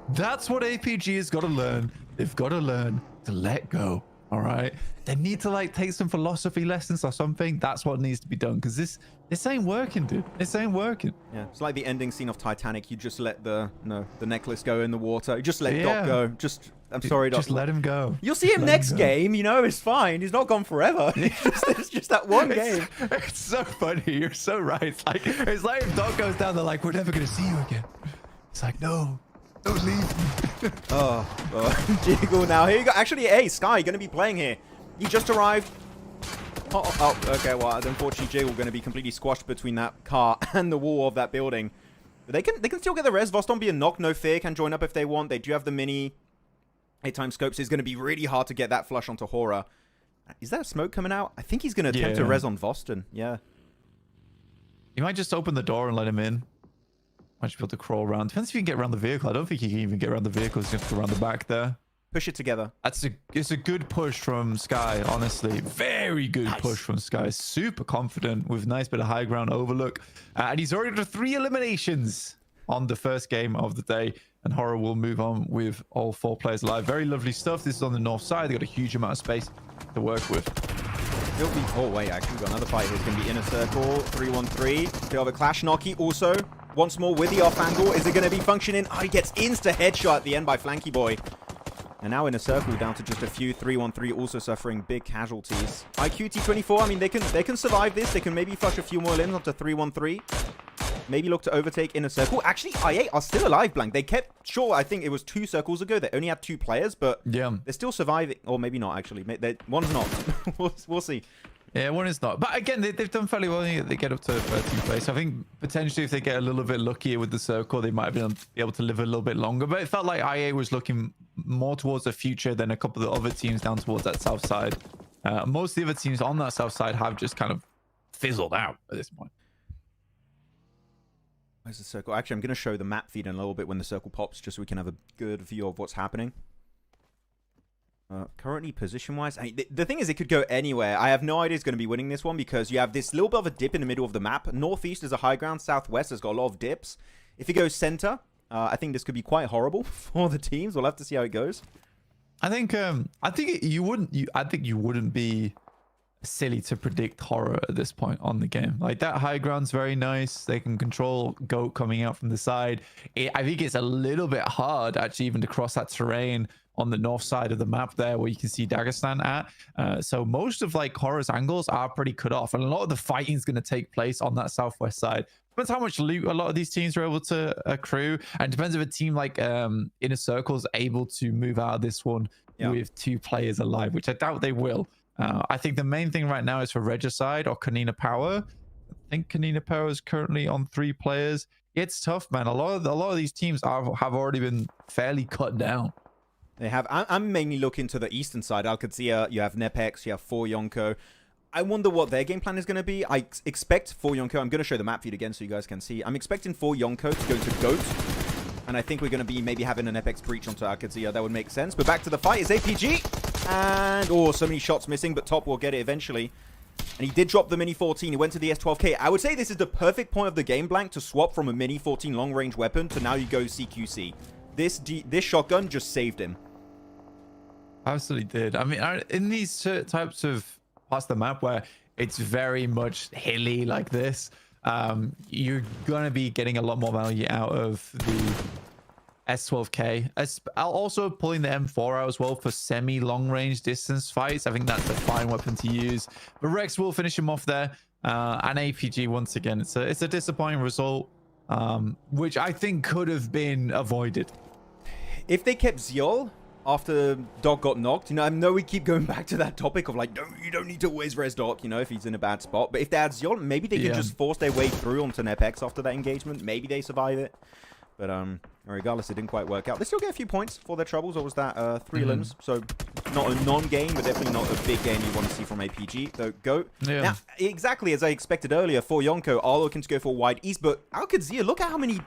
That's what APG has got to learn. They've got to learn to let go. All right, they need to like take some philosophy lessons or something. That's what needs to be done, because this ain't working, dude. This ain't working. Yeah, it's like the ending scene of Titanic. You just let the necklace go in the water. You just let Doc go. I'm sorry, Doc. Just let him go. You'll see him next game. You know, it's fine. He's not gone forever. It's just that one game. It's so funny. You're so right. It's like if Doc goes down, they're like, we're never gonna see you again. It's like, no. Don't leave me. Oh, Jiggle now. Here you go. Actually, hey, Sky, going to be playing here. He just arrived. Oh, okay. Well, unfortunately, Jiggle going to be completely squashed between that car and the wall of that building. But they can still get the res. Voston being knocked. No fear. Can join up if they want. They do have the mini 8x scopes. It's going to be really hard to get that flush onto HORAA. Is that smoke coming out? I think he's going to attempt to res on Voston. Yeah. You might just open the door and let him in. Might just be able to crawl around. Depends if you can get around the vehicle. I don't think you can even get around the vehicle. You have to go around the back there. Push it together. It's a good push from Sky, honestly. Very good push from Sky. Super confident with nice bit of high ground overlook. And he's already got 3 eliminations on the first game of the day. And HORAA will move on with all 4 players alive. Very lovely stuff. This is on the north side. They've got a huge amount of space to work with. Oh, wait. Actually, we've got another fight here. It's going to be inner circle. 3-1-3. They have a clash. Noki also. Once more with the off angle. Is it going to be functioning? Oh, he gets insta headshot at the end by Flanky Boy. And now in a circle down to just a few. 3-1-3 also suffering big casualties. IQ T24, I mean, they can survive this. They can maybe flush a few more limbs onto 3-1-3. Maybe look to overtake inner circle. Actually, IA are still alive, Blank. They kept, sure, I think it was 2 circles ago. They only had 2 players, but they're still surviving. Or maybe not, actually. One's not. We'll see. Yeah, one is not. But again, they've done fairly well. They get up to 13th place. I think potentially if they get a little bit luckier with the circle, they might be able to live a little bit longer. But it felt like IA was looking more towards the future than a couple of the other teams down towards that south side. Most of the other teams on that south side have just kind of fizzled out at this point. Where's the circle? Actually, I'm going to show the map feed in a little bit when the circle pops, just so we can have a good view of what's happening. Currently, position-wise, the thing is, it could go anywhere. I have no idea who's going to be winning this one because you have this little bit of a dip in the middle of the map. Northeast is a high ground. Southwest has got a lot of dips. If it goes center, I think this could be quite horrible for the teams. We'll have to see how it goes. I think you wouldn't be silly to predict HORAA at this point on the game. Like, that high ground's very nice. They can control GOAT coming out from the side. I think it's a little bit hard actually even to cross that terrain on the north side of the map there where you can see Dagestan at. So most of like HORAA's angles are pretty cut off, and a lot of the fighting is going to take place on that southwest side. Depends how much loot a lot of these teams are able to accrue, and depends if a team like Inner Circle is able to move out of this one with 2 players alive, which I doubt they will. I think the main thing right now is for Regicide or Konina Power. I think Konina Power is currently on 3 players. It's tough, man. A lot of these teams have already been fairly cut down. They have. I'm mainly looking to the eastern side. Qadsiah, you have NEPX, you have 4Yonko. I wonder what their game plan is going to be. I expect 4Yonko. I'm going to show the map feed again so you guys can see. I'm expecting 4Yonko to go into GOAT. And I think we're going to be maybe having an NEPX breach onto Qadsiah. That would make sense. But back to the fight is APG. And, oh, so many shots missing. But Top will get it eventually. And he did drop the Mini 14. He went to the S12K. I would say this is the perfect point of the game, Blank, to swap from a Mini 14 long-range weapon to now you go CQC. this shotgun just saved him. Absolutely did. I mean, in these types of parts of the map where it's very much hilly like this, you're gonna be getting a lot more value out of the S12K. Also pulling the M4 out as well for semi-long range distance fights. I think that's a fine weapon to use. But Rex will finish him off there. And APG once again. It's a disappointing result, which I think could have been avoided. If they kept Ziol after Doc got knocked, you know, I know we keep going back to that topic of like, you don't need to always res Doc, you know, if he's in a bad spot. But if they had Ziol, maybe they can just force their way through onto NEPX after that engagement. Maybe they survive it. But regardless, it didn't quite work out. They still get a few points for their troubles. Or was that 3 limbs? So not a non-game, but definitely not a big game you want to see from APG. So GOAT. Yeah. Now, exactly as I expected earlier, for Yonko are looking to go for wide east. But Qadsiah, look at how many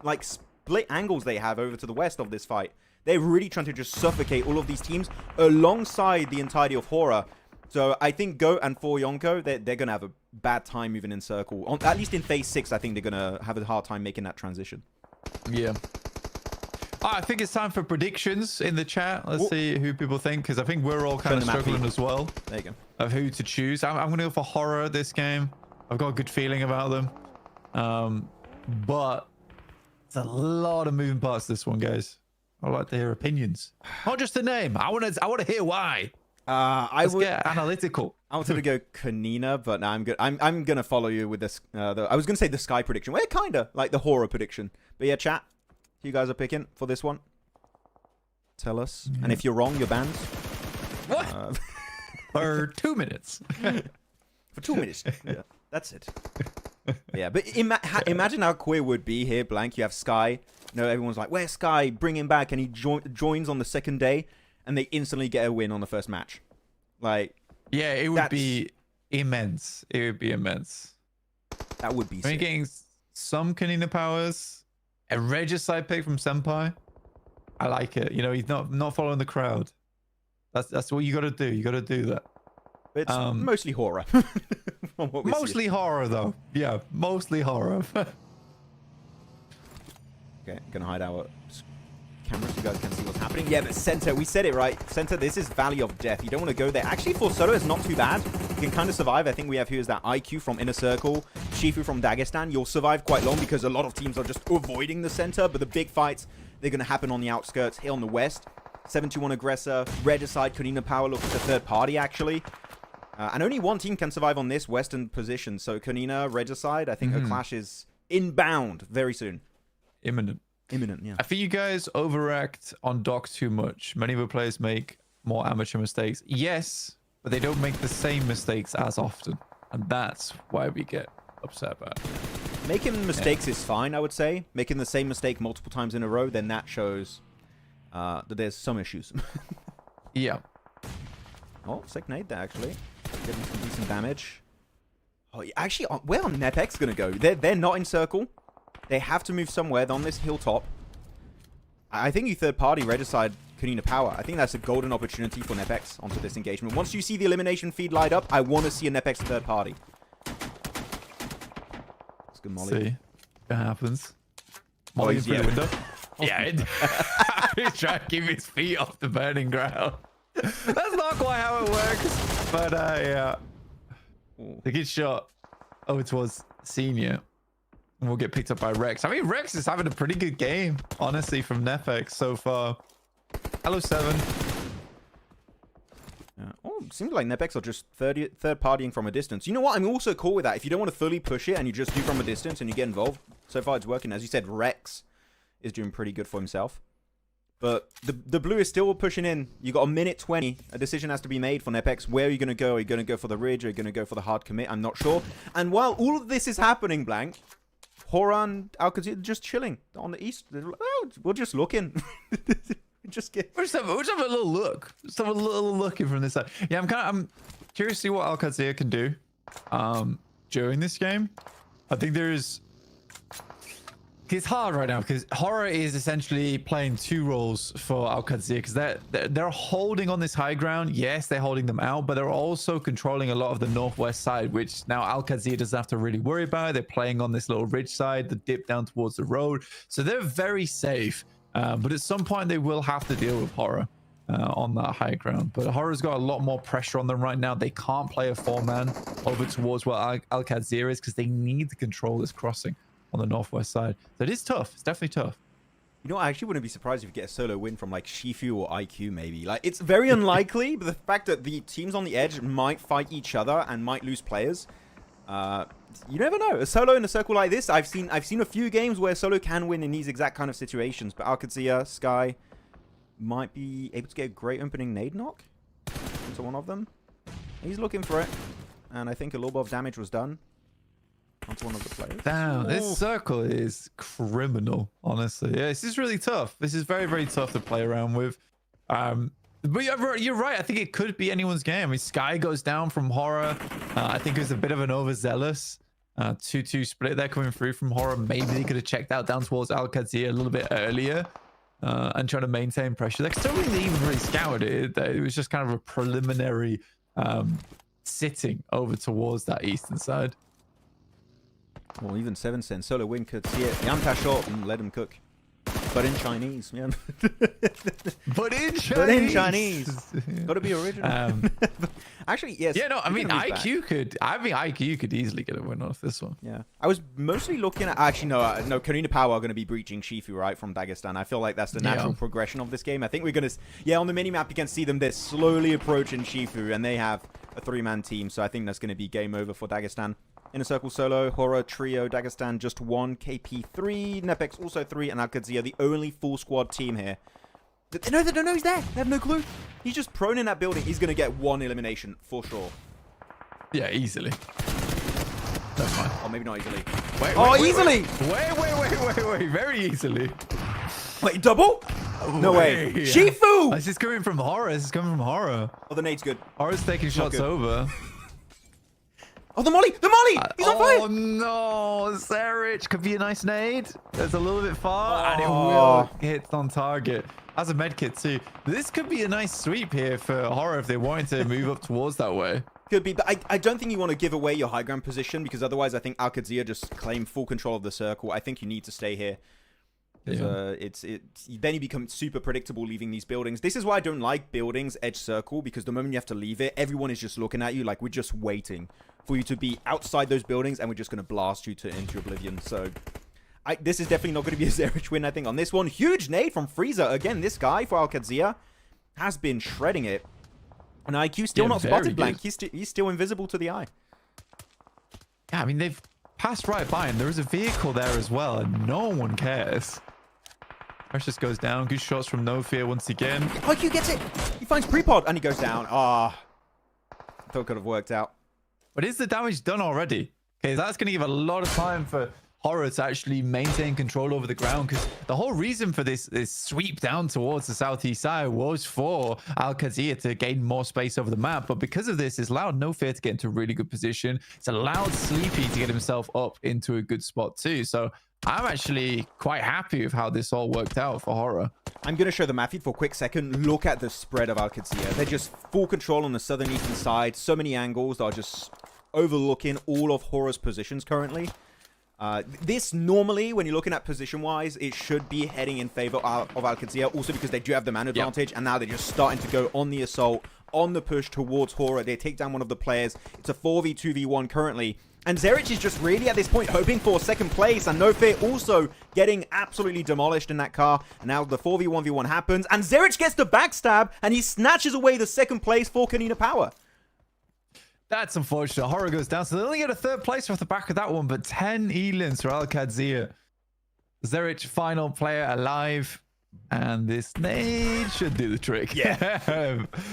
like split angles they have over to the west of this fight. They're really trying to just suffocate all of these teams alongside the entirety of HORAA. So I think GOAT and for Yonko, they're going to have a bad time moving in circle. At least in phase 6, I think they're going to have a hard time making that transition. Yeah. I think it's time for predictions in the chat. Let's see who people think, because I think we're all kind of struggling as well. There you go. Of who to choose. I'm going to go for HORAA this game. I've got a good feeling about them. But it's a lot of moving parts this one, guys. I'd like to hear opinions. Not just the name. I want to hear why. Let's get analytical. I wanted to go Konina, but now I'm good. I'm gonna follow you with this. I was gonna say the Sky prediction. Well, kinda like the HORAA prediction. But yeah, chat. You guys are picking for this one. Tell us. And if you're wrong, you're banned. What? For 2 minutes. For 2 minutes. Yeah, that's it. Yeah, but imagine how queer would be here, Blank. You have Sky. You know, everyone's like, "Where's Sky? Bring him back." And he joins on the second day, and they instantly get a win on the first match. Like, yeah, it would be immense. It would be immense. That would be sick. Getting some Konina powers, a Regicide pick from Senpai. I like it. You know, he's not following the crowd. That's what you got to do. You got to do that. It's mostly HORAA. Mostly HORAA, though. Yeah, mostly HORAA. Okay, gonna hide our cameras so you guys can see what's happening. Yeah, but center, we said it right. Center, this is Valley of Death. You don't want to go there. Actually, for Solo, it's not too bad. You can kind of survive. I think we have here's that IQ from Inner Circle, Shifu from Dagestan. You'll survive quite long because a lot of teams are just avoiding the center, but the big fights, they're going to happen on the outskirts here on the west. 721 Aggressor, Regicide, Konina Power looks at third party, actually. And only one team can survive on this western position. So Konina, Regicide, I think a clash is inbound very soon. Imminent, yeah. I think you guys overact on Doc too much. Many of the players make more amateur mistakes. Yes, but they don't make the same mistakes as often. And that's why we get upset about it. Making mistakes is fine, I would say. Making the same mistake multiple times in a row, then that shows that there's some issues. Yeah. Oh, sick nade there, actually. Getting some decent damage. Oh, actually, where are NEPX going to go? They're not in circle. They have to move somewhere. They're on this hilltop. I think you third party Regicide Konina Power. I think that's a golden opportunity for NEPX onto this engagement. Once you see the elimination feed light up, I want to see a NEPX third party. That's good, Molly. See what happens. Molly through the window. Yeah, he's trying to keep his feet off the burning ground. That's not quite how it works. But yeah. The good shot over towards Senior. And we'll get picked up by Rex. I mean, Rex is having a pretty good game, honestly, from NEPX so far. Hello, 7. Yeah. Oh, seems like NEPX are just third partying from a distance. You know what? I'm also cool with that. If you don't want to fully push it and you just do from a distance and you get involved, so far it's working. As you said, Rex is doing pretty good for himself. But the blue is still pushing in. You got a minute 20. A decision has to be made for NEPX. Where are you going to go? Are you going to go for the ridge? Are you going to go for the hard commit? I'm not sure. And while all of this is happening, Blank, HORAA and Qadsiah just chilling on the east. Oh, we're just looking. Just have a little look. Just have a little looking from this side. Yeah, I'm curious to see what Qadsiah can do during this game. I think it's hard right now because HORAA is essentially playing 2 roles for Qadsiah because they're holding on this high ground. Yes, they're holding them out, but they're also controlling a lot of the northwest side, which now Qadsiah doesn't have to really worry about. They're playing on this little ridge side, the dip down towards the road, so they're very safe. But at some point, they will have to deal with HORAA on that high ground. But HORAA's got a lot more pressure on them right now. They can't play a 4-man over towards where Qadsiah is because they need to control this crossing on the northwest side. So it is tough. It's definitely tough. You know, I actually wouldn't be surprised if you get a solo win from like Shifu or IQ maybe. Like, it's very unlikely, but the fact that the teams on the edge might fight each other and might lose players, you never know. A solo in a circle like this, I've seen a few games where solo can win in these exact kind of situations. But Qadsiah, Sky might be able to get a great opening nade knock into one of them. He's looking for it, and I think a little bit of damage was done onto one of the players. Damn, this circle is criminal, honestly. Yeah, this is really tough. This is very, very tough to play around with. But you're right. I think it could be anyone's game. I mean, Sky goes down from HORAA. I think it was a bit of an overzealous 2-2 split there coming through from HORAA. Maybe they could have checked out down towards Qadsiah a little bit earlier and trying to maintain pressure. Like, still really even really scoured it. It was just kind of a preliminary sitting over towards that eastern side. Well, even 7 cents. Solo win Qadsiah. Yamta short and let him cook. But in Chinese, yeah. But in Chinese. But in Chinese. Got to be original. Actually, yes. Yeah, no, I mean, IQ could easily get a win off this one. Yeah. I was mostly looking at, actually, no, Konina Power are going to be breaching Shifu, right, from Dagestan. I feel like that's the natural progression of this game. I think we're going to, on the minimap, you can see them. They're slowly approaching Shifu, and they have a 3-man team. So I think that's going to be game over for Dagestan. Inner Circle solo, HORAA, Trio, Dagestan just 1, KP 3, NEPX also 3, and Qadsiah the only full squad team here. They don't know he's there. They have no clue. He's just prone in that building. He's going to get 1 elimination for sure. Yeah, easily. That's fine. Or maybe not easily. Easily. Wait. Very easily. Wait, double? No way. Yeah. Shifu! This is coming from HORAA. Oh, the nade's good. HORAA's taking shots over. Oh, the molly! The molly! He's on fire! Oh, no. Zarich could be a nice nade. That's a little bit far, and it will hit on target. As a medkit, too. This could be a nice sweep here for HORAA if they wanted to move up towards that way. Could be, but I don't think you want to give away your high ground position, because otherwise I think Qadsiah just claim full control of the circle. I think you need to stay here. Then you become super predictable leaving these buildings. This is why I don't like buildings edge circle, because the moment you have to leave it, everyone is just looking at you like we're just waiting for you to be outside those buildings, and we're just going to blast you into oblivion. So this is definitely not going to be a Zarich win, I think, on this one. Huge nade from Frieza. Again, this guy for Qadsiah has been shredding it. And IQ still not spotted blank. He's still invisible to the eye. Yeah, I mean, they've passed right by him. There is a vehicle there as well, and no one cares. Precious goes down. Good shots from No Fear once again. IQ gets it. He finds pre-pod, and he goes down. Thought it could have worked out. But is the damage done already? Okay, that's going to give a lot of time for HORAA to actually maintain control over the ground, because the whole reason for this sweep down towards the southeast side was for Qadsiah to gain more space over the map. But because of this, it's allowed No Fear to get into a really good position. It's allowed Sleepy to get himself up into a good spot too. So I'm actually quite happy with how this all worked out for HORAA. I'm going to show the map feed for a quick second. Look at the spread of Qadsiah. They're just full control on the southern eastern side. So many angles that are just overlooking all of HORAA's positions currently. This normally, when you're looking at position-wise, it should be heading in favor of Qadsiah, also because they do have the man advantage, and now they're just starting to go on the assault, on the push towards HORAA. They take down one of the players. It's a 4v2v1 currently. And Zarich is just really at this point hoping for second place, and No Fear also getting absolutely demolished in that car. And now the 4v1v1 happens, and Zarich gets the backstab, and he snatches away the second place for Konina Power. That's unfortunate. HORAA goes down, so they only get a third place off the back of that one, but 10 elins for Qadsiah. Zarich, final player alive. And this nade should do the trick. Yeah.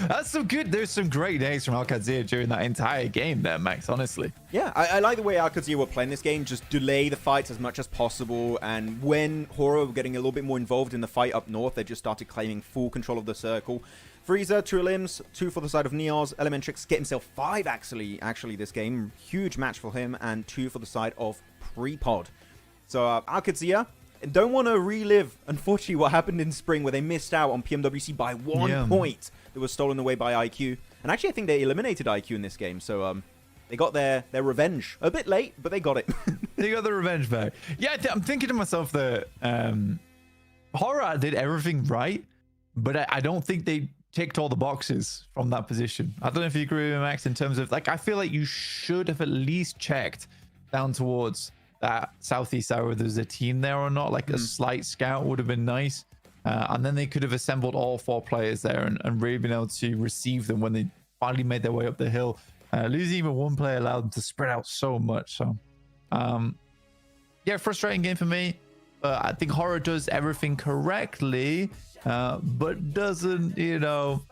That's some good. There's some great nades from Qadsiah during that entire game there, Max, honestly. Yeah, I like the way Qadsiah were playing this game. Just delay the fights as much as possible. And when HORAA were getting a little bit more involved in the fight up north, they just started claiming full control of the circle. Frieza, 2 limbs, 2 for the side of Neos. Elementrix get himself 5 actually this game. Huge match for him. And 2 for the side of Prepod. So Qadsiah don't want to relive, unfortunately, what happened in spring where they missed out on PMWC by 1 point that was stolen away by IQ. And actually, I think they eliminated IQ in this game. So they got their revenge. A bit late, but they got it. They got the revenge back. Yeah, I'm thinking to myself that HORAA did everything right, but I don't think they ticked all the boxes from that position. I don't know if you agree with me, Max, in terms of like, I feel like you should have at least checked down towards that southeast area whether there's a team there or not. Like a slight scout would have been nice. And then they could have assembled all 4 players there and really been able to receive them when they finally made their way up the hill. Losing even 1 player allowed them to spread out so much. So, yeah, frustrating game for me. I think HORAA does everything correctly, but doesn't, you know,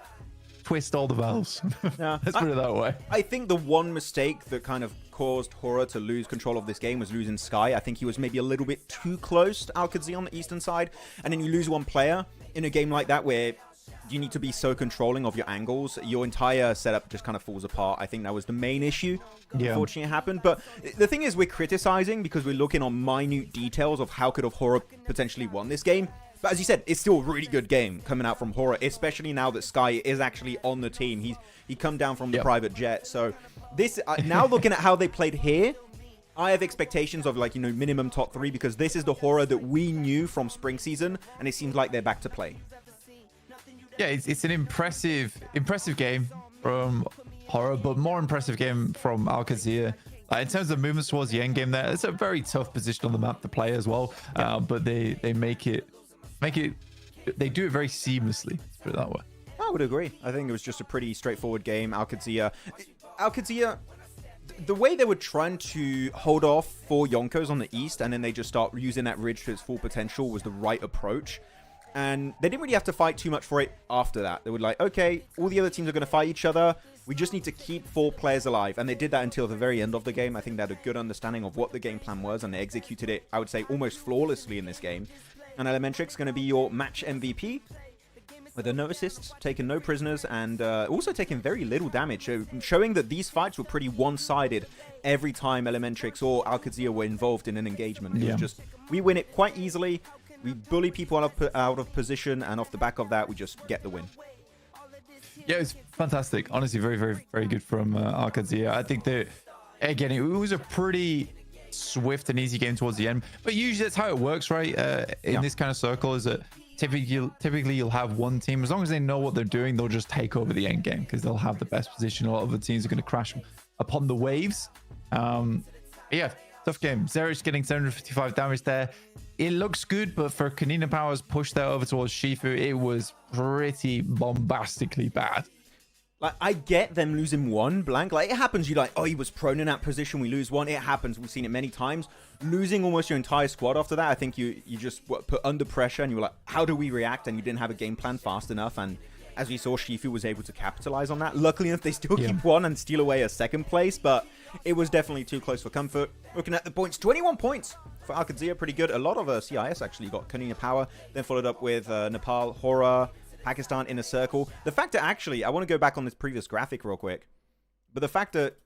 twist all the valves. Yeah. Let's put it that way. I think the one mistake that kind of caused HORAA to lose control of this game was losing Sky. I think he was maybe a little bit too close to ARCRED on the eastern side, and then you lose 1 player in a game like that where you need to be so controlling of your angles. Your entire setup just kind of falls apart. I think that was the main issue. Yeah. Unfortunately, it happened. But the thing is, we're criticizing because we're looking on minute details of how could have HORAA potentially won this game. But as you said, it's still a really good game coming out from HORAA, especially now that Sky is actually on the team. He come down from the private jet. So this now looking at how they played here, I have expectations of, like, you know, minimum top 3, because this is the HORAA that we knew from spring season, and it seems like they're back to play. Yeah, it's an impressive game from HORAA, but more impressive game from Qadsiah. In terms of movements towards the end game there, it's a very tough position on the map to play as well. But they they do it very seamlessly, let's put it that way. I would agree. I think it was just a pretty straightforward game. Qadsiah, the way they were trying to hold off 4 Yonkos on the east, and then they just start using that ridge to its full potential, was the right approach. And they didn't really have to fight too much for it after that. They were like, okay, all the other teams are going to fight each other. We just need to keep 4 players alive. And they did that until the very end of the game. I think they had a good understanding of what the game plan was, and they executed it, I would say, almost flawlessly in this game. And Elementrix going to be your match MVP, with no assists, taking no prisoners, and also taking very little damage, showing that these fights were pretty one-sided every time Elementrix or Qadsiah were involved in an engagement. It was just, we win it quite easily. We bully people out of position, and off the back of that, we just get the win. Yeah, it's fantastic. Honestly, very, very, very good from Qadsiah. I think that, again, it was a pretty swift and easy game towards the end. But usually that's how it works, right? In this kind of circle, is that typically you'll have one team, as long as they know what they're doing, they'll just take over the end game because they'll have the best position. A lot of the teams are going to crash upon the waves. Yeah, tough game. Zerich getting 755 damage there. It looks good, but for Konina Power's push there over towards Shifu, it was pretty bombastically bad. Like, I get them losing 1 blank. Like, it happens. You're like, oh, he was prone in that position. We lose 1. It happens. We've seen it many times. Losing almost your entire squad after that, I think you just put under pressure, and you were like, how do we react? And you didn't have a game plan fast enough. And as we saw, Shifu was able to capitalize on that. Luckily enough, they still keep 1 and steal away a 2nd place, but it was definitely too close for comfort. Looking at the points, 21 points for Qadsiah, pretty good. A lot of CIS actually got Konina Power, then followed up with Nepal, HORAA, Pakistan, Inner Circle. The fact that actually, I want to go back on this previous graphic real quick, but the fact that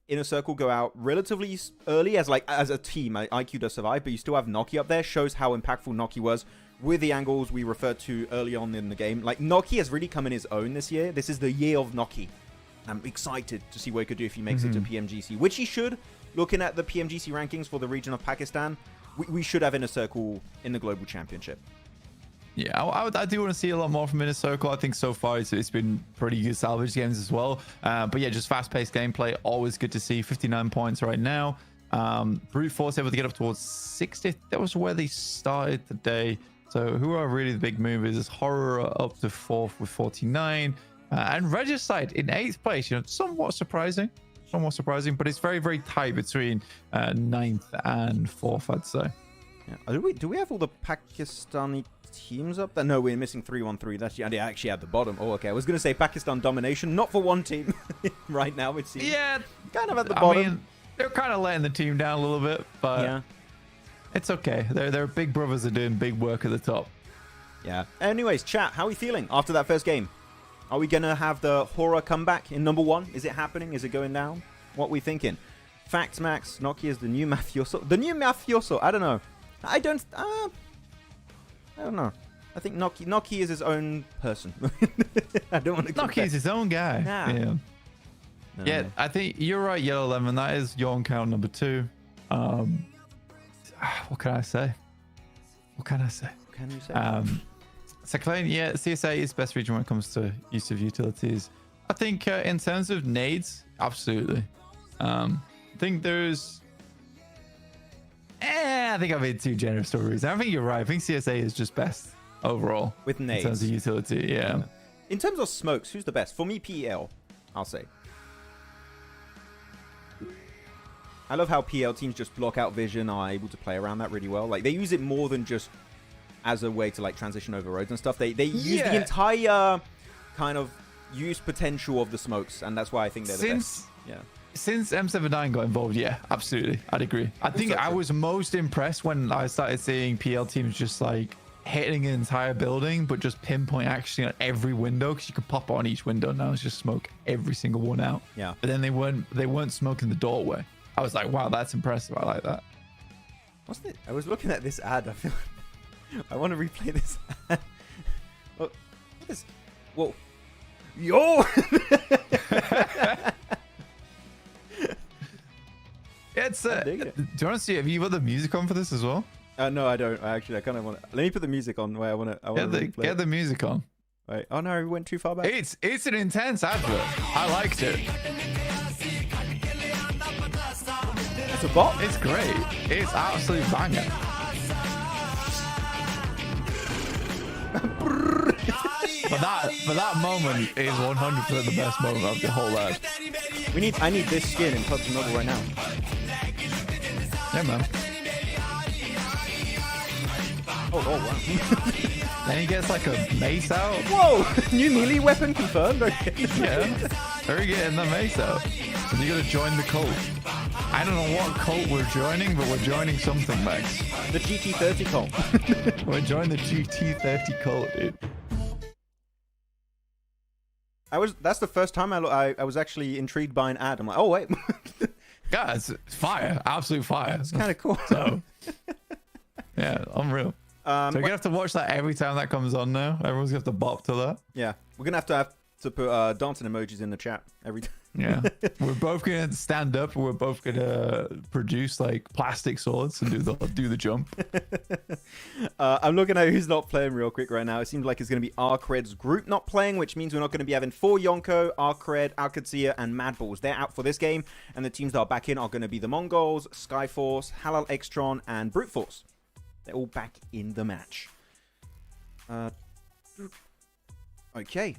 Inner Circle go out relatively early as a team, IQ does survive, but you still have Noki up there, shows how impactful Noki was with the angles we referred to early on in the game. Like, Noki has really come in his own this year. This is the year of Noki. I'm excited to see what he could do if he makes it to PMGC, which he should. Looking at the PMGC rankings for the region of Pakistan, we should have Inner Circle in the Global Championship. Yeah, I do want to see a lot more from Inner Circle. I think so far it's been pretty good salvage games as well. But yeah, just fast-paced gameplay, always good to see. 59 points right now. Brute Force able to get up towards 60. That was where they started the day. So who are really the big movers? Is HORAA up to 4th with 49. And Regicide in 8th place. You know, somewhat surprising, but it's very, very tight between 9th and 4th, I'd say. Yeah. Do we have all the Pakistani teams up there? No, we're missing 313. That's actually at the bottom. Oh, okay. I was going to say Pakistan domination, not for one team right now, it seems. Yeah, kind of at the bottom. I mean, they're kind of letting the team down a little bit, but yeah, it's okay. Their big brothers are doing big work at the top. Yeah. Anyways, chat, how are we feeling after that first game? Are we going to have the HORAA comeback in number 1? Is it happening? Is it going down? What are we thinking? Facts, Max. Noki is the new mafioso. The new mafioso. I don't know. I don't know. I think Noki is his own person. I don't want to. Noki's his own guy. Yeah. No, yeah, I think you're right, Yellow Lemon. That is your own count number 2. What can I say? can you say? So Klein, yeah, CSA is best region when it comes to use of utilities. I think in terms of nades, absolutely. I think there's... I think I've made too generous stories. I think you're right. I think CSA is just best overall. With nades. In terms of utility, yeah. In terms of smokes, who's the best? For me, PEL, I'll say. I love how PL teams just block out vision, are able to play around that really well. Like, they use it more than just as a way to, like, transition over roads and stuff. They use the entire kind of use potential of the smokes, and that's why I think they're the best. Yeah. Since M79 got involved, yeah, absolutely. I'd agree. I think I was most impressed when I started seeing PL teams just, like, hitting an entire building, but just pinpoint actually on every window, because you could pop on each window. Now it's just smoke every single one out. Yeah. But then they weren't smoking the doorway. I was like, wow, that's impressive. I like that. What's the... I was looking at this ad. I feel like I want to replay this ad. What is... Whoa. Yo! It's do you want to see? Have you got the music on for this as well? No, I don't. I kind of want to... Let me put the music on where I want to get the music on. Wait. Oh, no, we went too far back. It's an intense advert. I liked it. It's a bot? It's great. It's absolute banger. but that moment is 100% the best moment of the whole ad. I need this skin in PUBG Mobile right now. Yeah, man. Oh wow. Then he gets like a mace out. Whoa! New melee weapon confirmed. Okay. Yeah. They're getting the mace out. And you gotta join the cult. I don't know what cult we're joining, but we're joining something, Max. The GT30 cult. We're joining the GT30 cult, dude. That's the first time I was actually intrigued by an ad. I'm like, oh wait. Yeah, it's fire. Absolute fire. It's kind of cool. So, yeah, unreal. So we're gonna have to watch that every time that comes on now. Everyone's gonna have to bop to that. Yeah, we're gonna have to put dancing emojis in the chat every time. Yeah, we're both gonna stand up. We're both gonna produce like plastic swords and do the jump. I'm looking at who's not playing real quick right now. It seems like it's gonna be ARCRED's group not playing, which means we're not gonna be having 4Yonko, ARCRED, Qadsiah, and MadBulls. They're out for this game, and the teams that are back in are gonna be the MongolZ, Skyforce, HALAL, AXETRON, and Brute Force. They're all back in the match. Okay,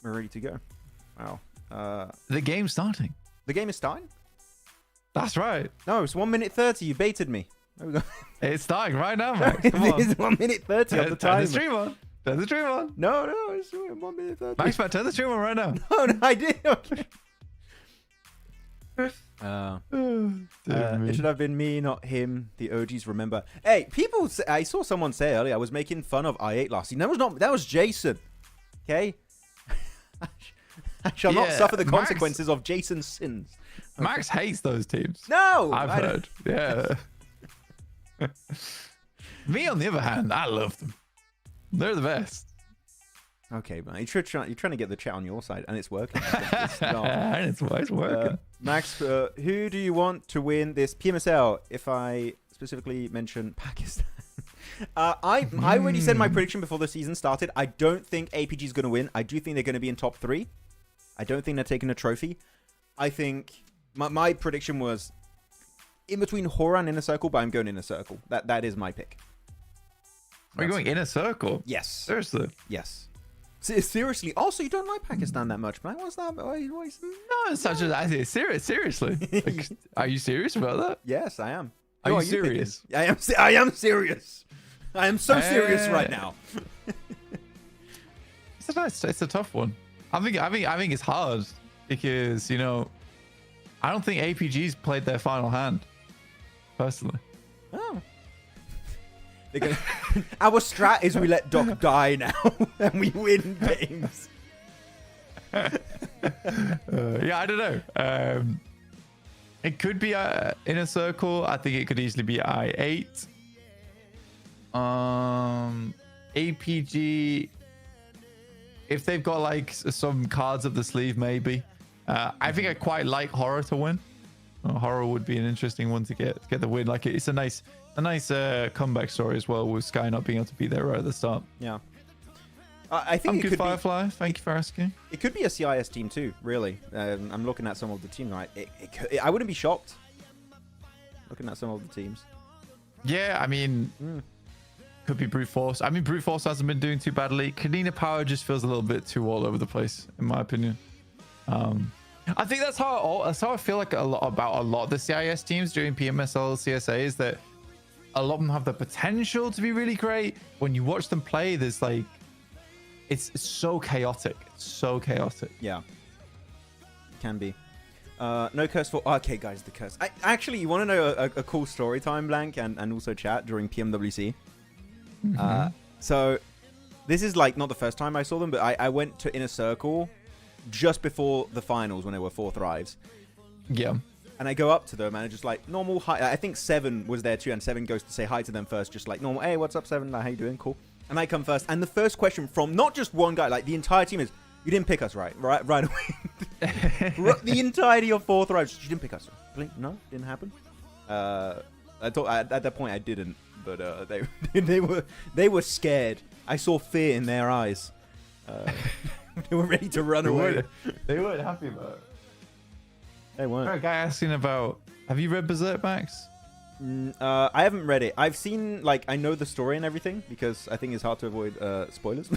we're ready to go. Wow. The game's starting. The game is starting? That's right. No, it's 1 minute 30. You baited me. There we go. It's starting right now, Max. Come on. It's 1 minute 30 of the time. Turn the stream on. Turn the stream on. No, it's 1 minute 30. Max, turn the stream on right now. No, I did. Okay. It should have been me, not him. The OGs remember. Hey, people! I saw someone say earlier I was making fun of I8 last season. That was Jason. Okay. I shall not suffer the consequences of Jason's sins. Okay. Max hates those teams. No, I've heard. Yeah. Me, on the other hand, I love them. They're the best. Okay, man. You're trying to get the chat on your side, and it's working. It's working. Max, who do you want to win this PMSL? If I specifically mention Pakistan. I already said my prediction before the season started. I don't think APG is going to win. I do think they're going to be in top 3. I don't think they're taking a trophy. I think my prediction was in between HORAA and Inner Circle, but I'm going Inner Circle. That is my pick. Are you going Inner Circle? Yes. Seriously? Yes. Seriously. Also, you don't like Pakistan that much, man. What's that? No, it's such a seriously. Like, are you serious about that? Yes, I am. Are you serious? I am serious. I am so serious right now. It's a tough one. I think it's hard because, you know, I don't think APG's played their final hand, personally. Oh. Our strat is we let Doc die now and we win games. Yeah, I don't know. It could be Inner Circle. I think it could easily be I8. APG, if they've got like some cards up the sleeve, maybe. I think I quite like HORAA to win. HORAA would be an interesting one to get the win. Like, it's a nice a nice comeback story as well, with Sky not being able to be there right at the start. Yeah. I think I'm it good, could Firefly. Thank you for asking. It could be a CIS team too, really. I'm looking at some of the teams. Right, I wouldn't be shocked. Looking at some of the teams. Yeah, I mean, could be Brute Force. I mean, Brute Force hasn't been doing too badly. Konina Power just feels a little bit too all over the place, in my opinion. I think that's how I feel like a lot of the CIS teams doing PMSL CSA, is that a lot of them have the potential to be really great. When you watch them play, there's like, it's so chaotic. It's so chaotic. Yeah. It can be. No curse for... Okay, guys, the curse. Actually, you want to know a cool story time, Blank, and also chat during PMWC? So, this is like not the first time I saw them, but I went to Inner Circle just before the finals when there were 4 thrives. Yeah. And I go up to them and I just like normal hi. I think 7 was there too, and 7 goes to say hi to them first, just like normal. Hey, what's up, 7? Like, how you doing? Cool. And I come first, and the first question from not just one guy, like the entire team is, "You didn't pick us right away." The entirety of 4 thrives. You didn't pick us. Blink? No, didn't happen. I thought at that point I didn't, but they were scared. I saw fear in their eyes. They were ready to run away. They weren't happy about it. They weren't. A guy asking about, have you read Berserk, Max? I haven't read it. I've seen, like, I know the story and everything, because I think it's hard to avoid spoilers.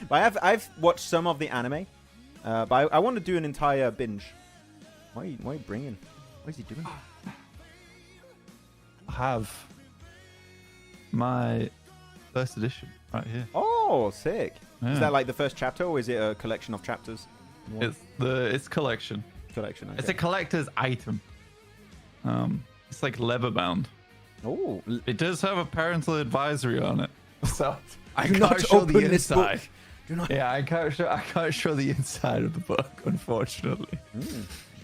But I've watched some of the anime, but I want to do an entire binge. Why are you bringing? What is he doing? I have my first edition right here. Oh, sick. Yeah. Is that like the first chapter, or is it a collection of chapters? It's collection. Collection. Okay. It's a collector's item. It's like leather bound. Oh, It does have a parental advisory on it, so I Do can't not show the open this book. inside. do not. Yeah, I can't show the inside of the book, unfortunately.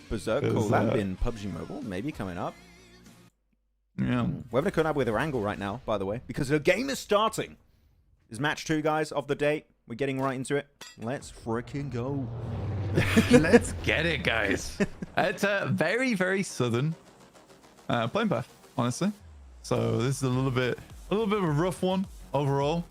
Berserk collab in PUBG Mobile, maybe coming up. Yeah. We're having a collab with Erangel right now, by the way, because the game is starting. Is match 2, guys, of the day. We're getting right into it. Let's freaking go. Let's get it, guys. It's a very, very southern playing path, honestly. So this is a little bit of a rough one overall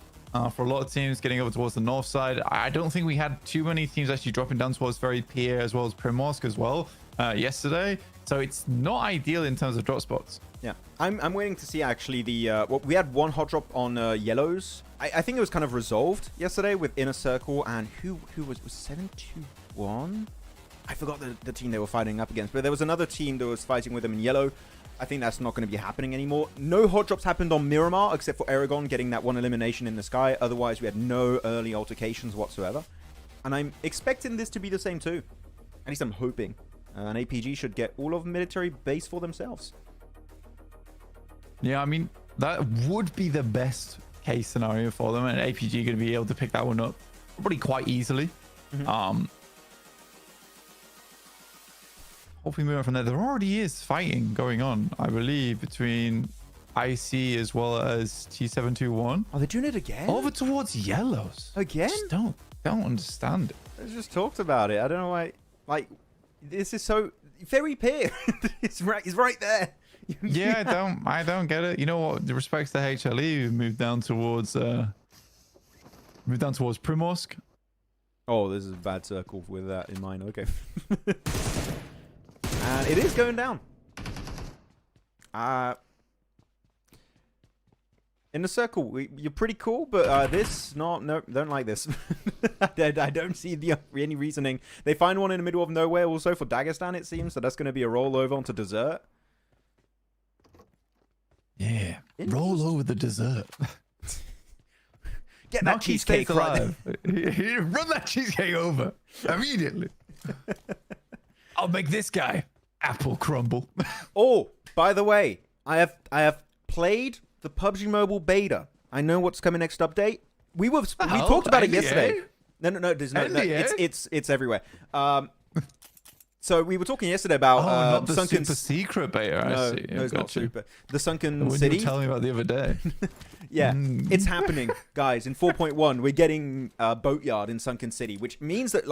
for a lot of teams getting over towards the north side. I don't think we had too many teams actually dropping down towards very Pierre as well as Primorsk as well yesterday. So it's not ideal in terms of drop spots. Yeah, I'm waiting to see actually the well, we had one hot drop on yellows. I think it was kind of resolved yesterday with Inner Circle and who was 721. I forgot the team they were fighting up against, but there was another team that was fighting with them in yellow. I think that's not going to be happening anymore. No hot drops happened on Miramar except for Aragon getting that one elimination in the sky. Otherwise, we had no early altercations whatsoever. And I'm expecting this to be the same too. At least I'm hoping. And APG should get all of military base for themselves. Yeah, I mean, that would be the best case scenario for them, and APG going to be able to pick that one up probably quite easily. Hopefully moving on from there. There already is fighting going on, I believe, between IC as well as T721. Are they doing it again? Over towards yellows. Again? Just don't understand it. I just talked about it. I don't know why. Like, this is so very Pierre. It's right there. Yeah, I don't get it. You know what? The respects to HLE, moved down towards Primorsk. Oh, this is a bad circle with that in mind. Okay. And it is going down. In the circle, you're pretty cool, but no, don't like this. I don't see any reasoning. They find one in the middle of nowhere also for Dagestan, it seems, so that's going to be a rollover onto dessert. Yeah, roll over the dessert. Get that cheesecake alive. Run that cheesecake over immediately. I'll make this guy apple crumble. Oh, by the way, I have played the PUBG Mobile beta. I know what's coming next update. We talked about it yesterday. No, there's no. It's everywhere. So we were talking yesterday about not the sunken super secret beta. No, I see. no, it's not super. The sunken What city. you were telling me about the other day. Yeah, it's happening, guys. In 4.1, we're getting Boatyard in Sunken City, which means that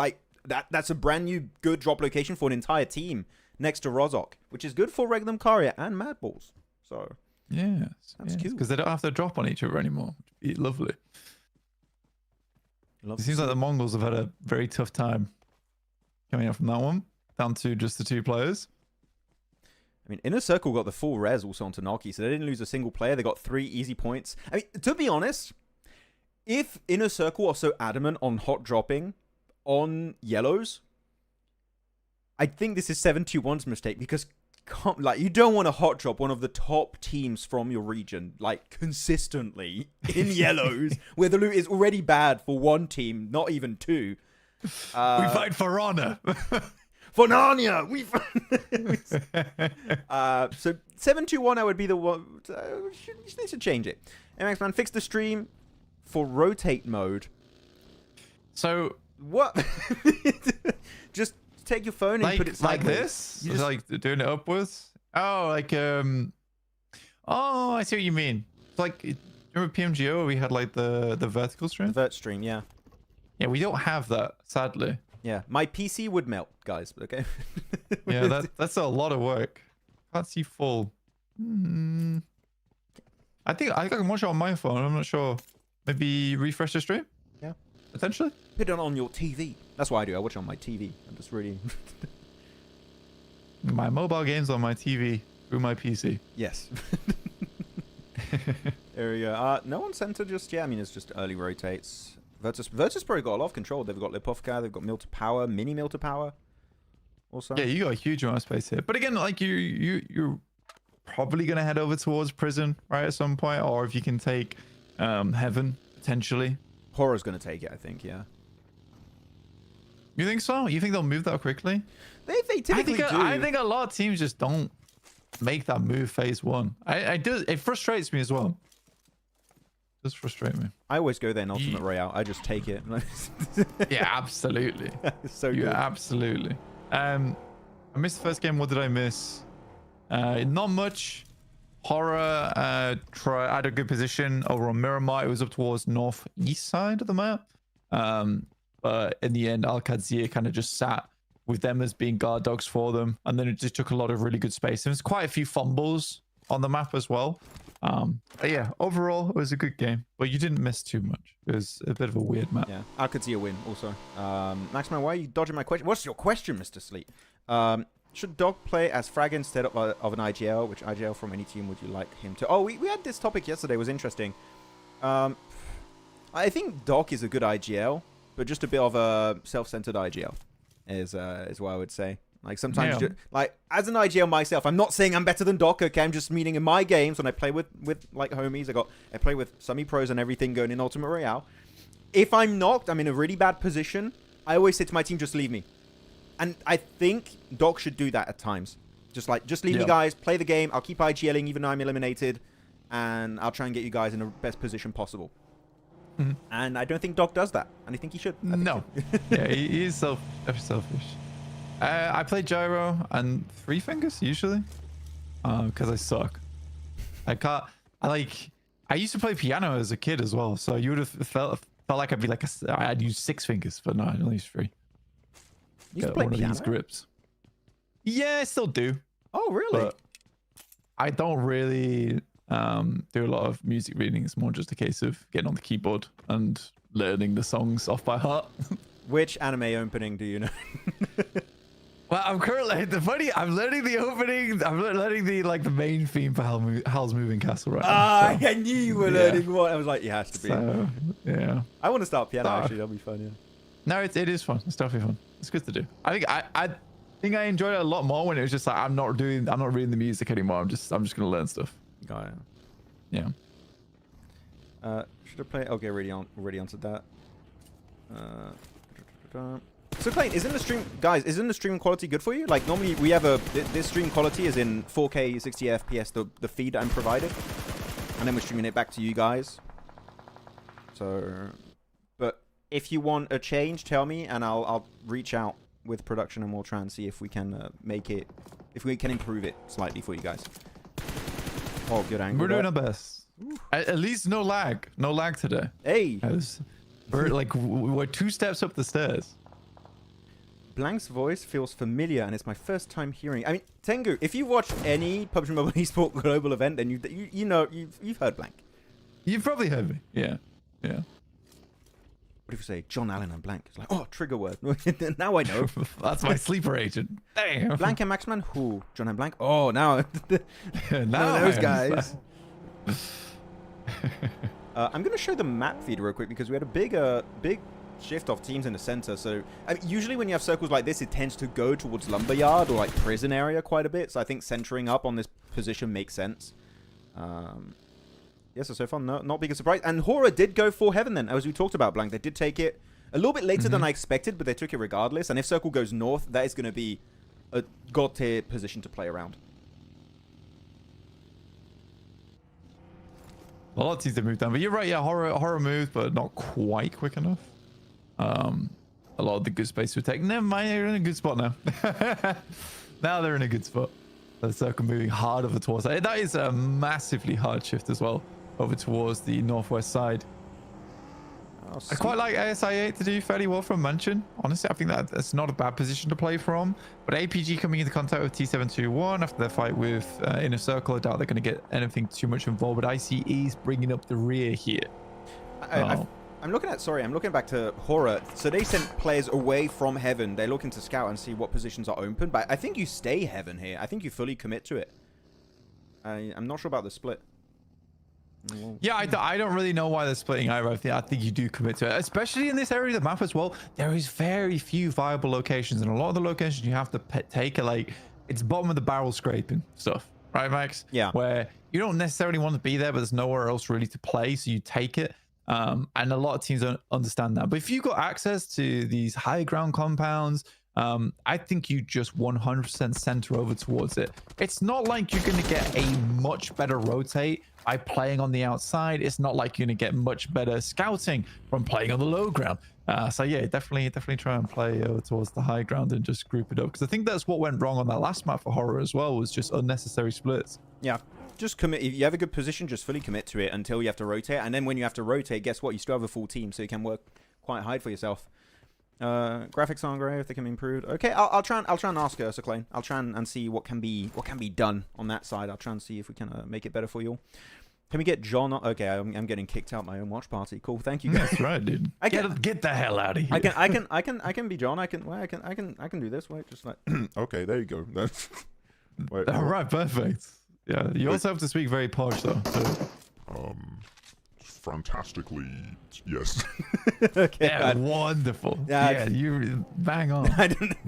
that's a brand new good drop location for an entire team next to Rozok, which is good for Regnum Karia and MadBulls. So Yeah, That's cute. because they don't have to drop on each other anymore. It'd be lovely. Love It to seems see like the Mongols have had a very tough time coming up from that one, down to just the 2 players. I mean, Inner Circle got the full res also on Tanaki, so they didn't lose a single player. They got 3 easy points. I mean, to be honest, if Inner Circle are so adamant on hot dropping on yellows, I think this is 721's mistake, because like, you don't want to hot drop one of the top teams from your region, like, consistently in yellows, where the loot is already bad for one team, not even 2. We fight for honor. For Narnia, so 721, I would be the one. They should change it. Maxman, fix the stream for rotate mode. So what? Just take your phone and like, put it sideways. like this, just like doing it upwards. Oh, like oh, I see what you mean. It's like, remember PMGO? We had like the vertical stream. The vert stream, yeah. Yeah, we don't have that, sadly. Yeah, my PC would melt, guys. Okay. Yeah, that's a lot of work. Can't see full. I think I can watch it on my phone. I'm not sure. Maybe refresh the stream. Yeah, potentially. Put it on your TV. That's what I do. I watch it on my TV. I'm just really. My mobile games on my TV through my PC. Yes. There we go. No one centered just yet. I mean, it's just early rotates. VIRTUS.PRO got a lot of control. They've got Lipovka, they've got Mill to Power, Mini Mill to Power. Also. Yeah, you got a huge amount of space here. But again, like you're probably gonna head over towards prison, right, at some point, or if you can take heaven potentially. HORAA's gonna take it, I think. Yeah. You think so? You think they'll move that quickly? They typically do. I think a lot of teams just don't make that move phase 1. I do. It frustrates me as well. It does frustrate me. I always go there in Ultimate Royale. I just take it. Yeah, absolutely. It's so yeah, good. Absolutely. I missed the first game. What did I miss? Not much. HORAA had a good position over on Miramar. It was up towards northeast side of the map. But in the end, Qadsiah kind of just sat with them as being guard dogs for them. And then it just took a lot of really good space. There was quite a few fumbles on the map as well. But yeah, overall, it was a good game. But you didn't miss too much. It was a bit of a weird map. Yeah, Qadsiah win also. Maxman, why are you dodging my question? What's your question, Mr. Sleep? Should Dog play as Frag instead of an IGL? Which IGL from any team would you like him to? Oh, we had this topic yesterday. It was interesting. I think Doc is a good IGL, but just a bit of a self-centered IGL is what I would say. Like sometimes, like as an IGL myself, I'm not saying I'm better than Doc. Okay, I'm just meaning in my games when I play with like homies. I play with semi-pros and everything going in Ultimate Royale. If I'm knocked, I'm in a really bad position. I always say to my team, just leave me. And I think Doc should do that at times. Just leave me, guys. Play the game. I'll keep IGLing even though I'm eliminated, and I'll try and get you guys in the best position possible. Mm-hmm. And I don't think Doc does that, and I think he should. No. Yeah, he is selfish. I play Gyro and 3 fingers usually, because I suck. I used to play piano as a kid as well, so you would have felt like I'd be like I'd use 6 fingers, but no, I only use 3. You used to play piano? These grips. Yeah, I still do. Oh, really? But I don't really do a lot of music reading. It's more just a case of getting on the keyboard and learning the songs off by heart. Which anime opening do you know? Well, I'm currently I'm learning the opening. I'm learning the main theme for Hal's Moving Castle right now. So. I knew you were learning one. I was like, it has to be. So, yeah. I want to start piano actually. That'll be fun. Yeah. No, it is fun. It's definitely fun. It's good to do. I think I enjoyed it a lot more when it was just like I'm not reading the music anymore. I'm just gonna learn stuff. Got it. Yeah. Should I play? Okay, already answered that. So Clayton, isn't the stream quality good for you? Like normally we have this stream quality is in 4K 60 FPS, the feed I'm provided, and then we're streaming it back to you guys. So, but if you want a change, tell me, and I'll reach out with production, and we'll try and see if we can make it, if we can improve it slightly for you guys. Oh, good angle. We're doing our best. At least no lag today. Hey, we're 2 steps up the stairs. Blank's voice feels familiar, and it's my first time hearing. I mean, Tengu, if you watch any PUBG Mobile Esports global event, then you know you've heard Blank. You've probably heard me. Yeah. Yeah. What if you say John Allen and Blank? It's like, oh, trigger word. Now I know. That's my sleeper agent. Damn. Blank and Maxman? Who? John and Blank? Oh, now. Now those guys. I'm going to show the map feed real quick because we had a big shift of teams in the center. So I mean, usually when you have circles like this, it tends to go towards lumberyard or like prison area quite a bit. So I think centering up on this position makes sense. Yeah, so far, not big a surprise. And HORAA did go for heaven then, as we talked about, Blank. They did take it a little bit later than I expected, but they took it regardless. And if circle goes north, that is going to be a god tier position to play around. A lot of teams have moved down, but you're right. Yeah, HORAA moved, but not quite quick enough. A lot of the good space were taken. Never mind, they're in a good spot now. Now they're in a good spot. The circle moving hard over towards that. That is a massively hard shift as well over towards the northwest side. I quite like ASI8 to do fairly well from Mansion. Honestly, I think that's not a bad position to play from. But APG coming into contact with T721 after their fight with Inner Circle, I doubt they're going to get anything too much involved. But ICE is bringing up the rear here. I'm looking back to HORAA. So they sent players away from heaven. They're looking to scout and see what positions are open. But I think you stay heaven here. I think you fully commit to it. I'm not sure about the split. Yeah, I don't really know why they're splitting either. I think you do commit to it, especially in this area of the map as well. There is very few viable locations, and a lot of the locations you have to take are like, it's bottom of the barrel scraping stuff, right, Max? Yeah. Where you don't necessarily want to be there, but there's nowhere else really to play, so you take it. And a lot of teams don't understand that. But if you've got access to these high ground compounds, I think you just 100% center over towards it. It's not like you're going to get a much better rotate by playing on the outside. It's not like you're going to get much better scouting from playing on the low ground. So yeah, definitely try and play towards the high ground and just group it up. Because I think that's what went wrong on that last map for HORAA as well, was just unnecessary splits. Yeah. Just commit. If you have a good position, just fully commit to it until you have to rotate. And then when you have to rotate, guess what? You still have a full team, so you can work quite hard for yourself. Graphics aren't great if they can be improved. Okay, I'll try and ask Ursaclane. I'll try and see what can be done on that side. I'll try and see if we can make it better for you all. Can we get John? Okay, I'm getting kicked out my own watch party. Cool, thank you guys. That's right, dude. Get the hell out of here. I can be John. I can do this. Wait, just like okay, there you go. That's wait, all right, perfect. Yeah, you also have to speak very posh though. So. Fantastically, yes. Okay. Yeah, wonderful. Yeah, you bang on.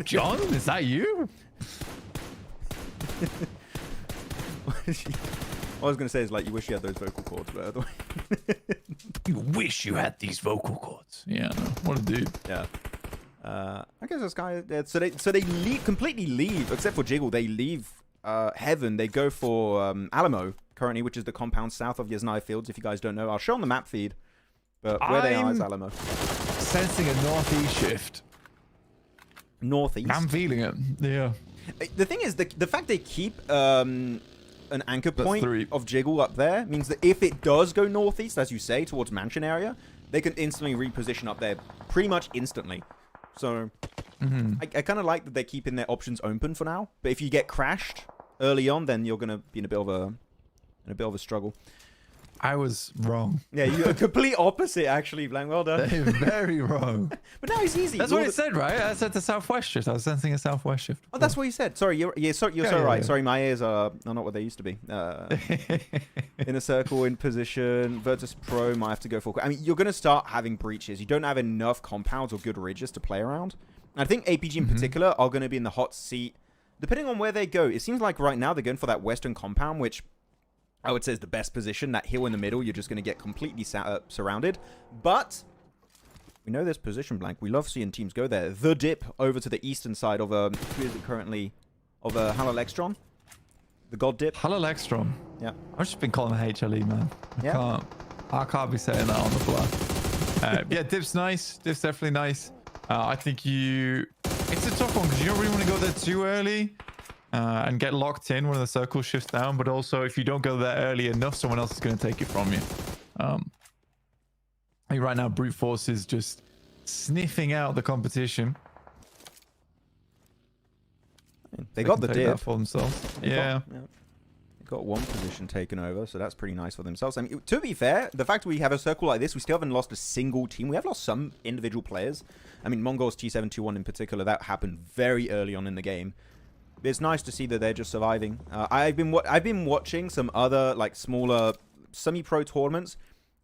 John, is that you? All I was going to say is, like, you wish you had those vocal cords, but otherwise... You wish you had these vocal cords. Yeah, no, what a dude. Yeah. I guess this guy... So they completely leave, except for Jiggle, they leave Heaven. They go for Alamo, currently, which is the compound south of Yasnaya Fields, if you guys don't know. I'll show on the map feed, but where they are is Alamo. Sensing a northeast shift. Northeast? I'm feeling it, yeah. The thing is, the fact they keep... an anchor point of Jiggle up there means that if it does go northeast, as you say, towards Mansion area, they can instantly reposition up there pretty much instantly. So I kind of like that they're keeping their options open for now. But if you get crashed early on, then you're gonna be in a bit of a struggle. I was wrong. Yeah, you're complete opposite, actually, Blank. Well done. They're very wrong. But now it's easy. That's what it said, right? I said the southwest shift. I was sensing a southwest shift. Oh, that's what you said. Sorry, you're so right. Yeah. Sorry, my ears are not what they used to be. In a circle, in position. VIRTUS.PRO might have to go for... I mean, you're going to start having breaches. You don't have enough compounds or good ridges to play around. And I think APG in particular are going to be in the hot seat. Depending on where they go, it seems like right now they're going for that western compound, which... I would say is the best position. That hill in the middle, you're just going to get completely surrounded. But we know this position, Blank. We love seeing teams go there. The dip over to the eastern side of who is it currently? Of HALAL AXETRON. The God dip. HALAL AXETRON. Yeah. I've just been calling him HLE, man. I can't be saying that on the fly. Yeah, dip's nice. Dip's definitely nice. I think it's a tough one because you don't really want to go there too early. And get locked in when the circle shifts down, but also if you don't go there early enough, someone else is going to take it from you. I think right now Brute Force is just sniffing out the competition. They got can the take dip that for themselves. Yeah. They got one position taken over, so that's pretty nice for themselves. I mean, to be fair, the fact we have a circle like this, we still haven't lost a single team. We have lost some individual players. I mean, MongolZ T721 in particular, that happened very early on in the game. It's nice to see that they're just surviving. I've been watching some other like smaller semi-pro tournaments,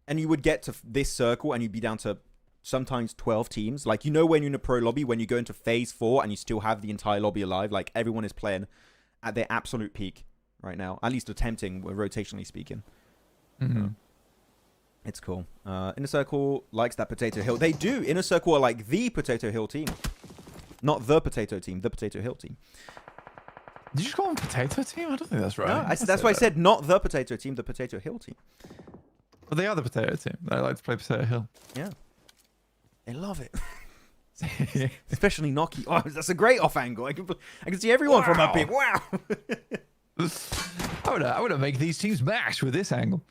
and you would get to this circle and you'd be down to sometimes 12 teams. Like, you know, when you're in a pro lobby, when you go into phase 4 and you still have the entire lobby alive, like everyone is playing at their absolute peak right now, at least attempting, rotationally speaking. It's cool. Inner Circle likes that Potato Hill. They do. Inner Circle are like the Potato Hill team, not the Potato team, the Potato Hill team. Did you just call them Potato Team? I don't think that's right. No, that's why I said not the Potato team, the Potato Hill team. But they are the Potato Team. They like to play Potato Hill. Yeah. They love it. Especially Noki. Oh, that's a great off angle. I can see everyone from up here. Wow. I would make these teams match with this angle.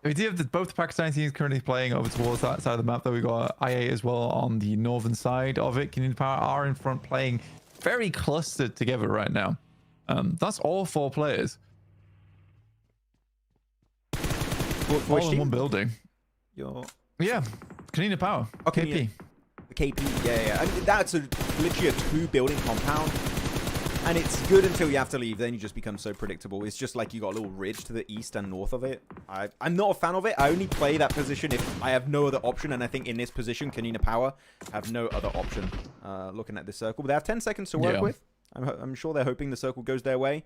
We do have both the Pakistani teams currently playing over towards that side of the map, though. We got I8 as well on the northern side of it. Konina Power are in front playing very clustered together right now. That's all 4 players. All in one building. Yeah, Konina Power. Okay, KP. Yeah. I mean, that's literally a 2-building compound. And it's good until you have to leave. Then you just become so predictable. It's just like you got a little ridge to the east and north of it. I'm not a fan of it. I only play that position if I have no other option. And I think in this position, Konina Power have no other option. Looking at this circle. But they have 10 seconds to work with. I'm sure they're hoping the circle goes their way.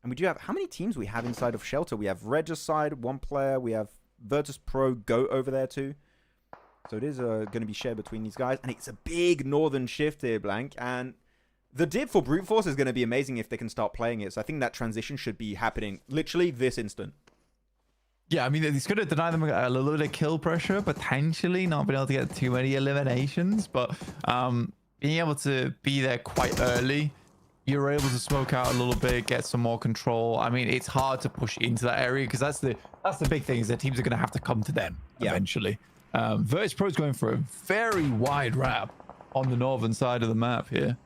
And we do have... How many teams we have inside of Shelter? We have Regicide, 1 player. We have VIRTUS.PRO Goat over there too. So it is going to be shared between these guys. And it's a big northern shift here, Blank. And... the dip for Brute Force is going to be amazing if they can start playing it. So I think that transition should be happening literally this instant. Yeah, I mean, it's going to deny them a little bit of kill pressure, potentially not being able to get too many eliminations. But being able to be there quite early, you're able to smoke out a little bit, get some more control. I mean, it's hard to push into that area because that's the big thing, is that teams are going to have to come to them eventually. VIRTUS.PRO is going for a very wide wrap on the northern side of the map here.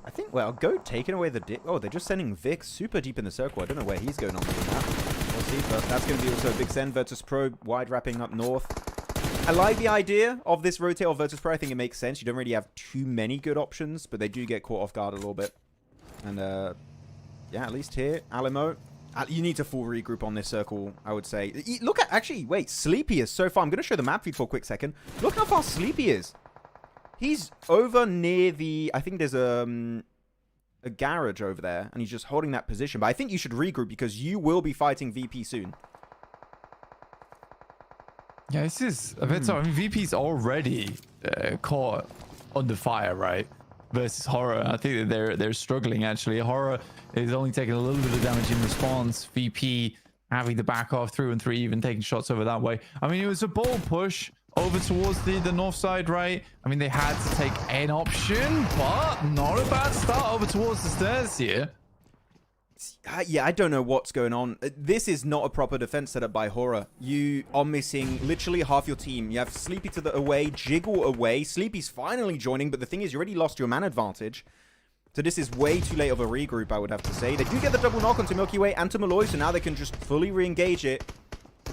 I think, well, Goat taking away the dip. Oh, they're just sending Vic super deep in the circle. I don't know where he's going on with that. We'll see, but that's going to be also a big send. VIRTUS.PRO wide wrapping up north. I like the idea of this rotate of VIRTUS.PRO. I think it makes sense. You don't really have too many good options, but they do get caught off guard a little bit. And, yeah, at least here, Alamo. You need to full regroup on this circle, I would say. Look at, actually, wait, Sleepy is so far. I'm going to show the map feed for a quick second. Look how far Sleepy is. He's over near the... I think there's a garage over there, and he's just holding that position. But I think you should regroup because you will be fighting VP soon. Yeah, this is a bit so. I mean, VP's already caught under fire, right? Versus HORAA. I think that they're struggling, actually. HORAA is only taking a little bit of damage in response. VP having to back off through and through, even taking shots over that way. I mean, it was a bold push over towards the north side, right? I mean, they had to take an option, but not a bad start over towards the stairs here. Yeah, I don't know what's going on. This is not a proper defense setup by HORAA. You are missing literally half your team. You have Sleepy to the away, Jiggle away. Sleepy's finally joining, but the thing is, you already lost your man advantage. So this is way too late of a regroup, I would have to say. They do get the double knock onto Milky Way and to Malloy, so now they can just fully re-engage it.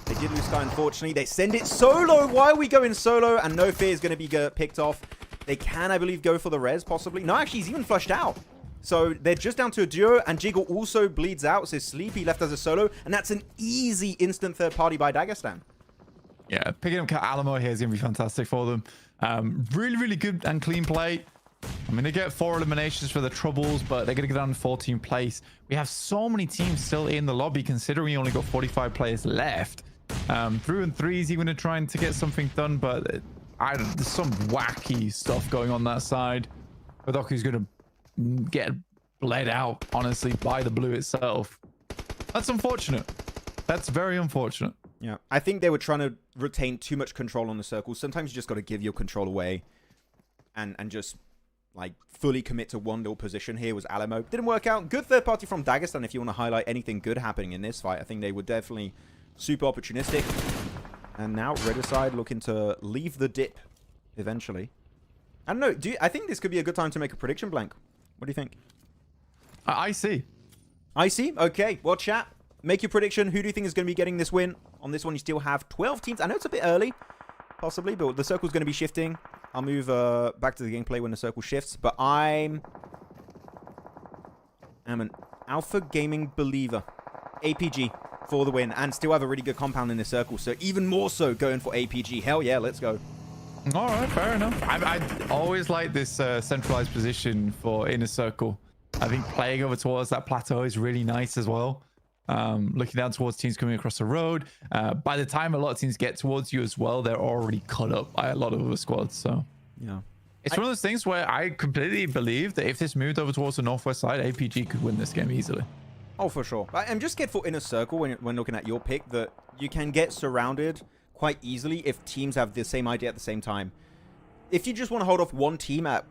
They did lose Sky, unfortunately. They send it solo. Why are we going solo? And No Fear is going to be picked off. They can, I believe, go for the res, possibly. No, actually, he's even flushed out. So they're just down to a duo, and Jiggle also bleeds out. So Sleepy left as a solo, and that's an easy instant third party by Dagestan. Yeah, picking up Alamo here is going to be fantastic for them. Really, really good and clean play. I mean, they get 4 eliminations for the troubles, but they're going to get down in 14th place. We have so many teams still in the lobby, considering we only got 45 players left. Through and threes, even trying to get something done, but there's some wacky stuff going on that side. Badoku's going to get bled out, honestly, by the blue itself. That's unfortunate. That's very unfortunate. Yeah, I think they were trying to retain too much control on the circle. Sometimes you just got to give your control away and just like fully commit to one little position. Here was Alamo. Didn't work out. Good third party from Dagestan if you want to highlight anything good happening in this fight. I think they were definitely super opportunistic. And now Regicide looking to leave the dip eventually. I don't know. I think this could be a good time to make a prediction, Blank? What do you think? I see. I see. Okay. Well, chat, make your prediction. Who do you think is going to be getting this win? On this one, you still have 12 teams. I know it's a bit early, possibly, but the circle's going to be shifting. I'll move back to the gameplay when the circle shifts. But I'm an Alpha Gaming believer. APG for the win, and still have a really good compound in the circle. So even more so going for APG. Hell yeah, let's go. All right, fair enough. I always like this centralized position for inner circle. I think playing over towards that plateau is really nice as well. Looking down towards teams coming across the road. By the time a lot of teams get towards you as well, they're already cut up by a lot of other squads. So yeah, it's one of those things where I completely believe that if this moved over towards the northwest side, APG could win this game easily. Oh, for sure. I'm just scared for inner circle when looking at your pick that you can get surrounded quite easily if teams have the same idea at the same time. If you just want to hold off one team at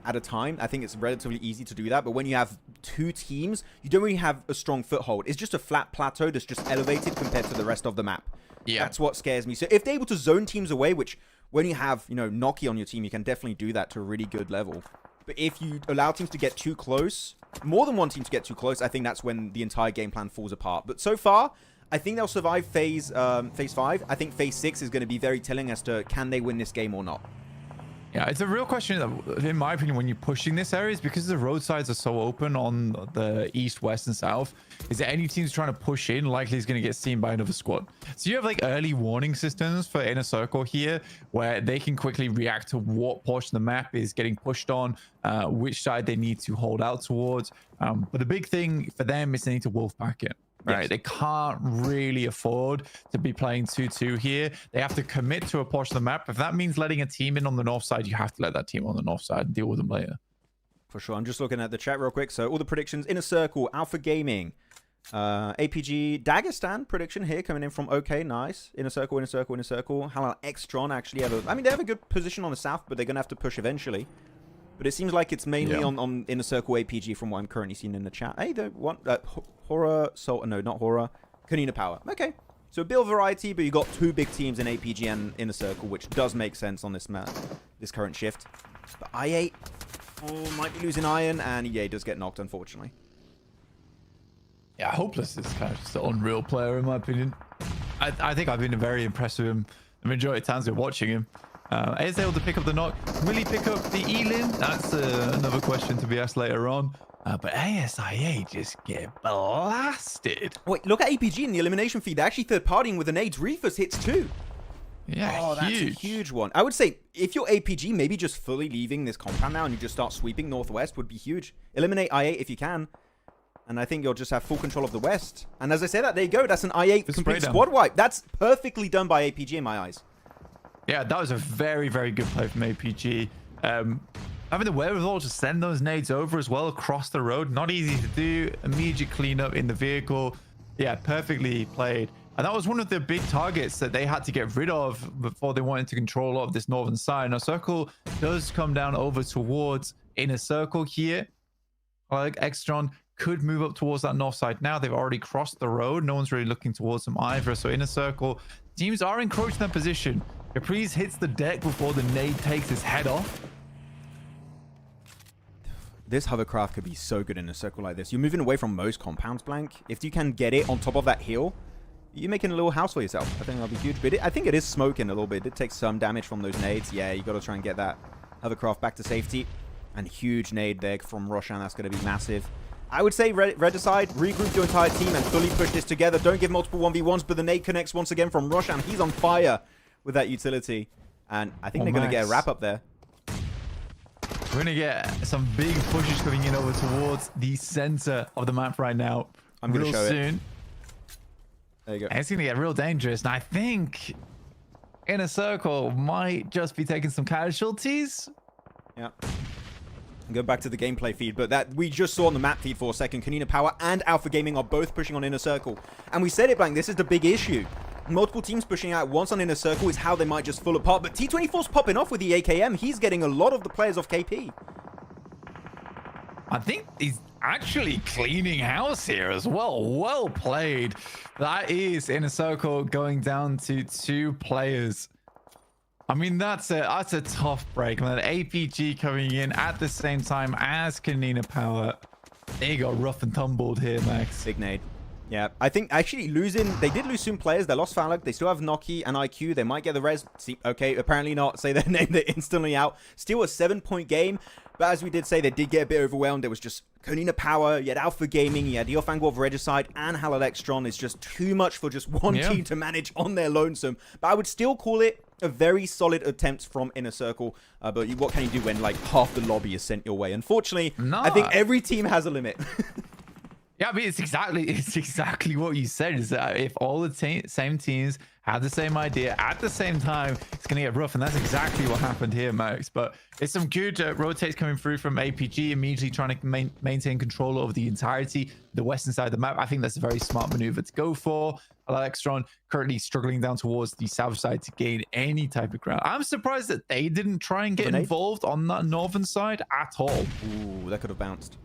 a time, I think it's relatively easy to do that. But when you have two teams, you don't really have a strong foothold. It's just a flat plateau that's just elevated compared to the rest of the map. Yeah, that's what scares me. So if they're able to zone teams away, which when you have, Noki on your team, you can definitely do that to a really good level. But if you allow teams to get too close, more than one team to get too close, I think that's when the entire game plan falls apart. But so far, I think they'll survive phase 5. I think phase 6 is going to be very telling as to can they win this game or not. Yeah, it's a real question, in my opinion, when you're pushing this area, is because the roadsides are so open on the east, west, and south. Is there any teams trying to push in? Likely is going to get seen by another squad. So you have like early warning systems for inner circle here, where they can quickly react to what portion of the map is getting pushed on, which side they need to hold out towards. But the big thing for them is they need to wolf pack it. Right, yes. They can't really afford to be playing 2-2 here. They have to commit to a portion of the map. If that means letting a team in on the north side, you have to let that team on the north side and deal with them later. For sure. I'm just looking at the chat real quick. So all the predictions: Inner Circle, Alpha Gaming, APG, Dagestan prediction here coming in from OK, nice. Inner Circle, Inner Circle, Inner Circle. HALAL, AXETRON actually have they have a good position on the south, but they're gonna have to push eventually. But it seems like it's mainly on Inner Circle APG from what I'm currently seeing in the chat. Hey, the one HORAA, no, not HORAA, Konina Power. Okay, so a bit of variety, but you got two big teams in APG and Inner Circle, which does make sense on this map, this current shift. But I8 might be losing Iron, and EA does get knocked, unfortunately. Yeah, Hopeless is kind of just an unreal player, in my opinion. I think I've been very impressed with him the majority of times we're watching him. Is able to pick up the knock. Will he pick up the Elim? That's another question to be asked later on. But ASI8 just get blasted. Wait, look at APG in the elimination feed. They're actually third-partying with an AIDS. Reefus hits too. Yeah, that's a huge one. I would say if you're APG, maybe just fully leaving this compound now and you just start sweeping northwest would be huge. Eliminate I8 if you can. And I think you'll just have full control of the west. And as I say that, there you go. That's an I8 complete squad wipe. That's perfectly done by APG in my eyes. Yeah, that was a very, very good play from APG. Having the wherewithal to send those nades over as well across the road. Not easy to do. Immediate cleanup in the vehicle. Yeah, perfectly played. And that was one of the big targets that they had to get rid of before they wanted to control a lot of this northern side. Now, Circle does come down over towards Inner Circle here. Like AXETRON could move up towards that north side now. They've already crossed the road. No one's really looking towards them either. So Inner Circle teams are encroaching that position. Caprice hits the deck before the nade takes his head off. This hovercraft could be so good in a circle like this. You're moving away from most compounds, Blank. If you can get it on top of that hill, you're making a little house for yourself. I think that'll be huge. But I think it is smoking a little bit. It takes some damage from those nades. Yeah, you got to try and get that hovercraft back to safety. And huge nade there from Roshan. That's going to be massive. I would say red aside, regroup your entire team and fully push this together. Don't give multiple 1v1s, but the nade connects once again from Roshan. He's on fire with that utility. And I think they're going to get a wrap up there. We're going to get some big pushes coming in over towards the center of the map right now. I'm going to show soon. it. There you go. And it's going to get real dangerous. And I think Inner Circle might just be taking some casualties. Yeah. Go back to the gameplay feed, but that we just saw on the map feed for a second. Konina Power and Alpha Gaming are both pushing on Inner Circle. And we said it, Blank, this is the big issue. Multiple teams pushing out once on Inner Circle is how they might just fall apart. But T24's popping off with the AKM. He's getting a lot of the players off KP. I think he's actually cleaning house here as well. Well played. That is Inner Circle going down to 2 players. I mean, that's a tough break, man. APG coming in at the same time as Konina Power. They got rough and tumbled here, Max. Big nade. Yeah, I think actually they did lose some players. They lost Falak. They still have Noki and IQ. They might get the res. See, okay, apparently not. Say their name, they're instantly out. Still a 7-point game. But as we did say, they did get a bit overwhelmed. There was just Konina Power, you had Alpha Gaming, you had the off-angle of Regicide, and HALAL AXETRON. It's just too much for just one team to manage on their lonesome. But I would still call it a very solid attempt from Inner Circle. But what can you do when like half the lobby is sent your way? Unfortunately, I think every team has a limit. Yeah, I mean, it's exactly what you said. Is that if all the same teams have the same idea at the same time, it's going to get rough. And that's exactly what happened here, Max. But it's some good rotates coming through from APG, immediately trying to maintain control over the entirety, the western side of the map. I think that's a very smart maneuver to go for. AXETRON currently struggling down towards the south side to gain any type of ground. I'm surprised that they didn't try and get involved on that northern side at all. Ooh, that could have bounced.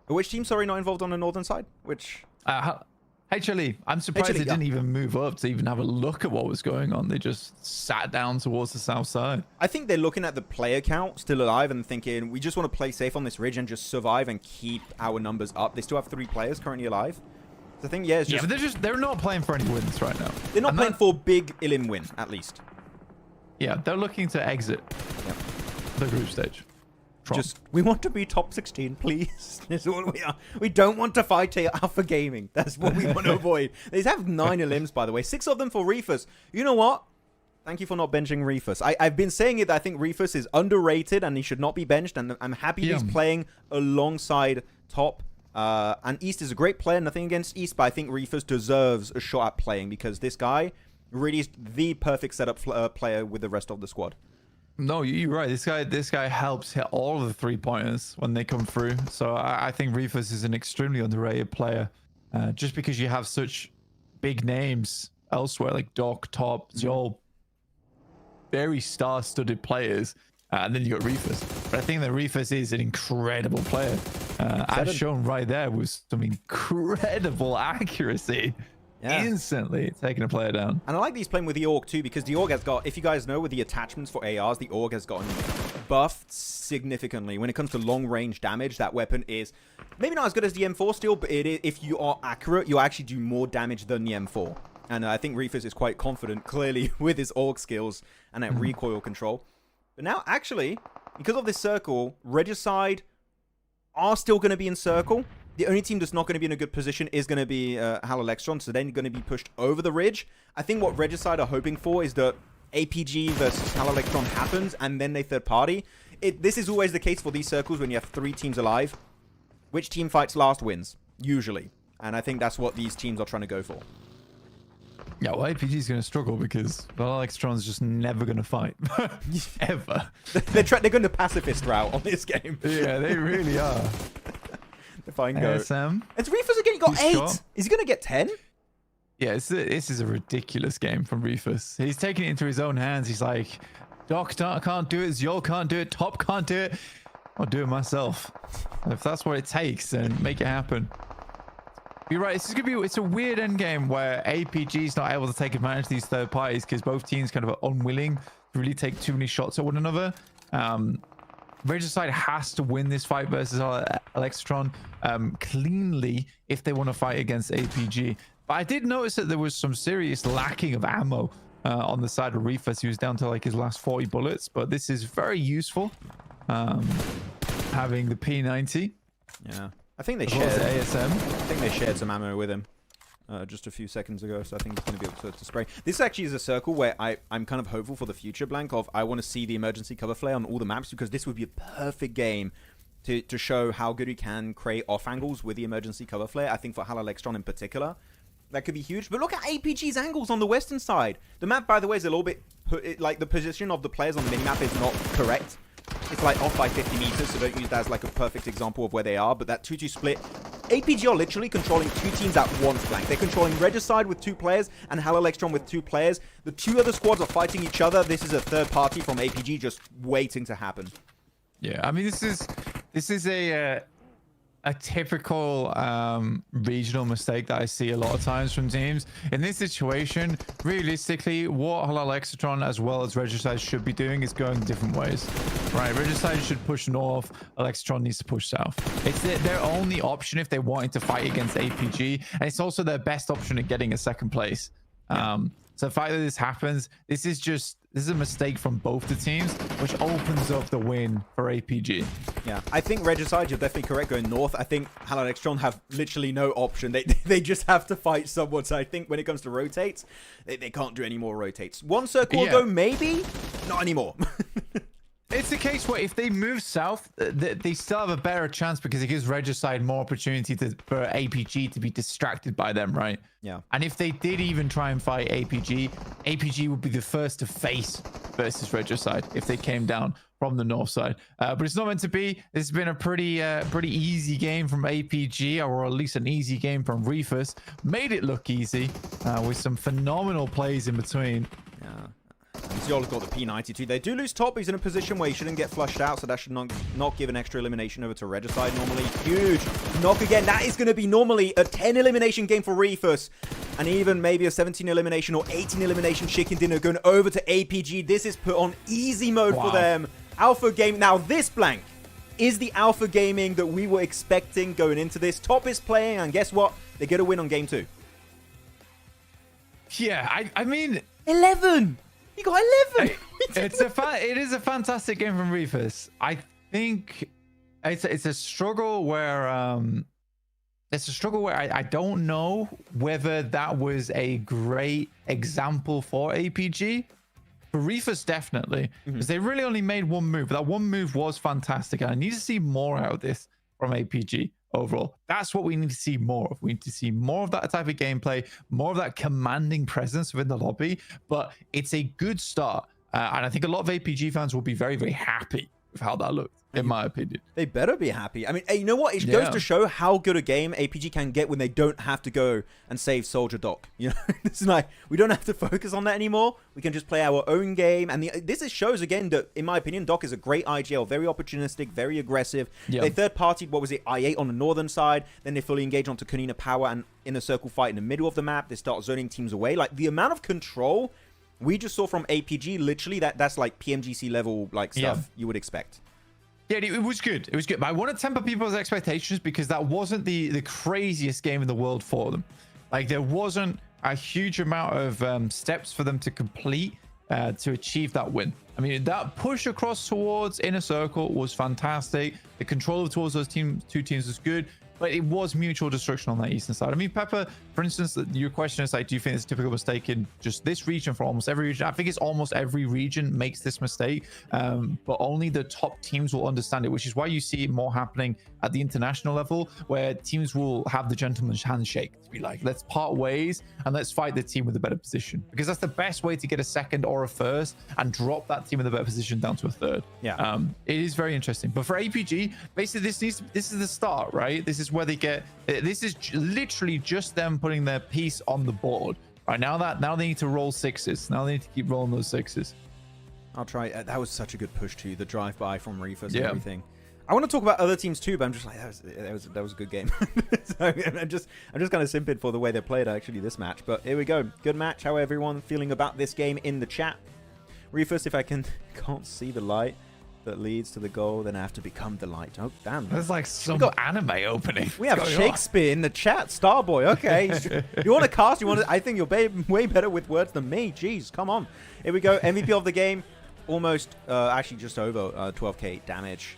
Which team, sorry, not involved on the northern side? Which? HLE. I'm surprised they didn't even move up to even have a look at what was going on. They just sat down towards the south side. I think they're looking at the player count still alive and thinking, we just want to play safe on this ridge and just survive and keep our numbers up. They still have 3 players currently alive. So I think, yeah, it's just... Yeah, but they're not playing for any wins right now. They're not playing for big Ilim win, at least. Yeah, they're looking to exit the group stage. Just, we want to be top 16, please. That's all we are. We don't want to fight Alpha Gaming. That's what we want to avoid. They have 9 elims, by the way. 6 of them for Refus. You know what? Thank you for not benching Refus. I've been saying it that I think Refus is underrated and he should not be benched. And I'm happy he's playing alongside top. And East is a great player. Nothing against East, but I think Refus deserves a shot at playing because this guy really is the perfect setup player with the rest of the squad. No, you're right. This guy helps hit all of the 3-pointers when they come through. So I think Refus is an extremely underrated player. Just because you have such big names elsewhere, like Doc, Top, it's all very star-studded players. And then you got Refus. But I think that Refus is an incredible player. As shown right there with some incredible accuracy. Yeah. Instantly taking a player down. And I like these playing with the AUG too, because the AUG has got, if you guys know, with the attachments for ARs, the AUG has gotten buffed significantly. When it comes to long range damage, that weapon is maybe not as good as the M4 still, but it is, if you are accurate, you actually do more damage than the M4. And I think Refus is quite confident, clearly, with his AUG skills and that recoil control. But now, actually, because of this circle, Regicide are still going to be in circle. The only team that's not going to be in a good position is going to be HALAL AXETRON, so they're going to be pushed over the ridge. I think what Regicide are hoping for is that APG versus HALAL AXETRON happens, and then they third party. This is always the case for these circles when you have 3 teams alive. Which team fights last wins, usually. And I think that's what these teams are trying to go for. Yeah, well, APG is going to struggle because HALAL AXETRON's just never going to fight. Ever. They're going to pacifist route on this game. Yeah, they really are. If I can go. ASM. It's Refus again. He got 8. Shot. Is he going to get 10? Yeah, this is a ridiculous game from Refus. He's taking it into his own hands. He's like, Doc can't do it. Zol can't do it. Top can't do it. I'll do it myself. If that's what it takes, then make it happen. You're right. It's a weird end game where APG is not able to take advantage of these third parties because both teams kind of are unwilling to really take too many shots at one another. Regicide has to win this fight versus AXETRON cleanly if they want to fight against APG. But I did notice that there was some serious lacking of ammo on the side of Refus. He was down to like his last 40 bullets, but this is very useful. Having the P90. Yeah, I think they shared ASM. I think they shared some ammo with him just a few seconds ago, so I think he's going to be able to spray. This actually is a circle where I'm kind of hopeful for the future, Blank, of I want to see the emergency cover flare on all the maps, because this would be a perfect game to show how good we can create off angles with the emergency cover flare. I think for HALAL AXETRON in particular, that could be huge. But look at APG's angles on the western side. The map, by the way, is a little bit like the position of the players on the minimap is not correct. It's like off by 50 meters, so don't use that as like a perfect example of where they are. But that 2-2 split, APG are literally controlling 2 teams at once, Blank. They're controlling Regicide with 2 players and HALAL AXETRON with 2 players. The 2 other squads are fighting each other. This is a third party from APG just waiting to happen. Yeah, I mean, this is a a typical regional mistake that I see a lot of times from teams. In this situation, realistically, what HALAL AXETRON as well as Regicide should be doing is going different ways. Right, Regicide should push north, AXETRON needs to push south. It's their only option if they wanted to fight against APG, and it's also their best option at getting a second place. So the fact that this happens, this is a mistake from both the teams, which opens up the win for APG. Yeah, I think Regicide, you're definitely correct going north. I think HALAL AXETRON have literally no option. They just have to fight someone. So I think when it comes to rotates, they can't do any more rotates. One circle will go maybe, not anymore. It's the case where if they move south, they still have a better chance because it gives Regicide more opportunity for APG to be distracted by them, right? Yeah. And if they did even try and fight APG would be the first to face versus Regicide if they came down from the north side. But it's not meant to be. This has been a pretty easy game from APG, or at least an easy game from VIRTUS. Made it look easy with some phenomenal plays in between. Yeah. Ziola's got the P92. They do lose top. He's in a position where he shouldn't get flushed out, so that should not give an extra elimination over to Regicide normally. Huge knock again. That is going to be normally a 10 elimination game for VIRTUS, and even maybe a 17 elimination or 18 elimination chicken dinner going over to APG. This is put on easy mode for them. Alpha game. Now this blank is the alpha gaming that we were expecting going into this. Top is playing, and guess what? They get a win on game 2. Yeah, I mean... 11! You got 11. It is a fantastic game from VIRTUS. I think it's a struggle where I don't know whether that was a great example for APG. For VIRTUS, definitely, because they really only made one move. That one move was fantastic, and I need to see more out of this from APG. Overall, that's what we need to see more of. We need to see more of that type of gameplay, more of that commanding presence within the lobby. But it's a good start, and I think a lot of APG fans will be very, very happy with how that looked, in my opinion. They better be happy. I mean, you know what? It goes to show how good a game APG can get when they don't have to go and save Soldier Doc. You know, it's like we don't have to focus on that anymore. We can just play our own game. And this shows again that, in my opinion, Doc is a great IGL, very opportunistic, very aggressive. They third-partied, what was it, I8 on the northern side. Then they fully engage onto Konina Power and in a circle fight in the middle of the map. They start zoning teams away. Like the amount of control we just saw from APG, literally, that's like PMGC level like stuff you would expect. Yeah, it was good. It was good. But I want to temper people's expectations because that wasn't the craziest game in the world for them. Like, there wasn't a huge amount of steps for them to complete to achieve that win. I mean, that push across towards inner circle was fantastic. The control towards those two teams was good. But it was mutual destruction on that eastern side. I mean, Pepper, for instance, your question is like, do you think it's a typical mistake in just this region for almost every region? I think it's almost every region makes this mistake, but only the top teams will understand it, which is why you see it more happening at the international level, where teams will have the gentleman's handshake to be like, let's part ways and let's fight the team with a better position, because that's the best way to get a second or a first and drop that team with a better position down to a third. Yeah, it is very interesting. But for APG, basically, this is the start, right? This is where they get, this is literally just them putting their piece on the board right now. Now they need to roll sixes. Now they need to keep rolling those sixes. I'll try. That was such a good push too, the drive by from VIRTUS and everything. I want to talk about other teams too, but I'm just like, that was a good game. So I'm just kind of simping for the way they played actually this match. But here we go, good match. How everyone feeling about this game in the chat? VIRTUS, if I can't see the light that leads to the goal, then I have to become the light. Oh, damn. There's like some anime opening. We have Shakespeare in the chat. Starboy, okay. You want to cast? I think you're way better with words than me. Jeez, come on. Here we go. MVP of the game. Almost, actually just over 12k damage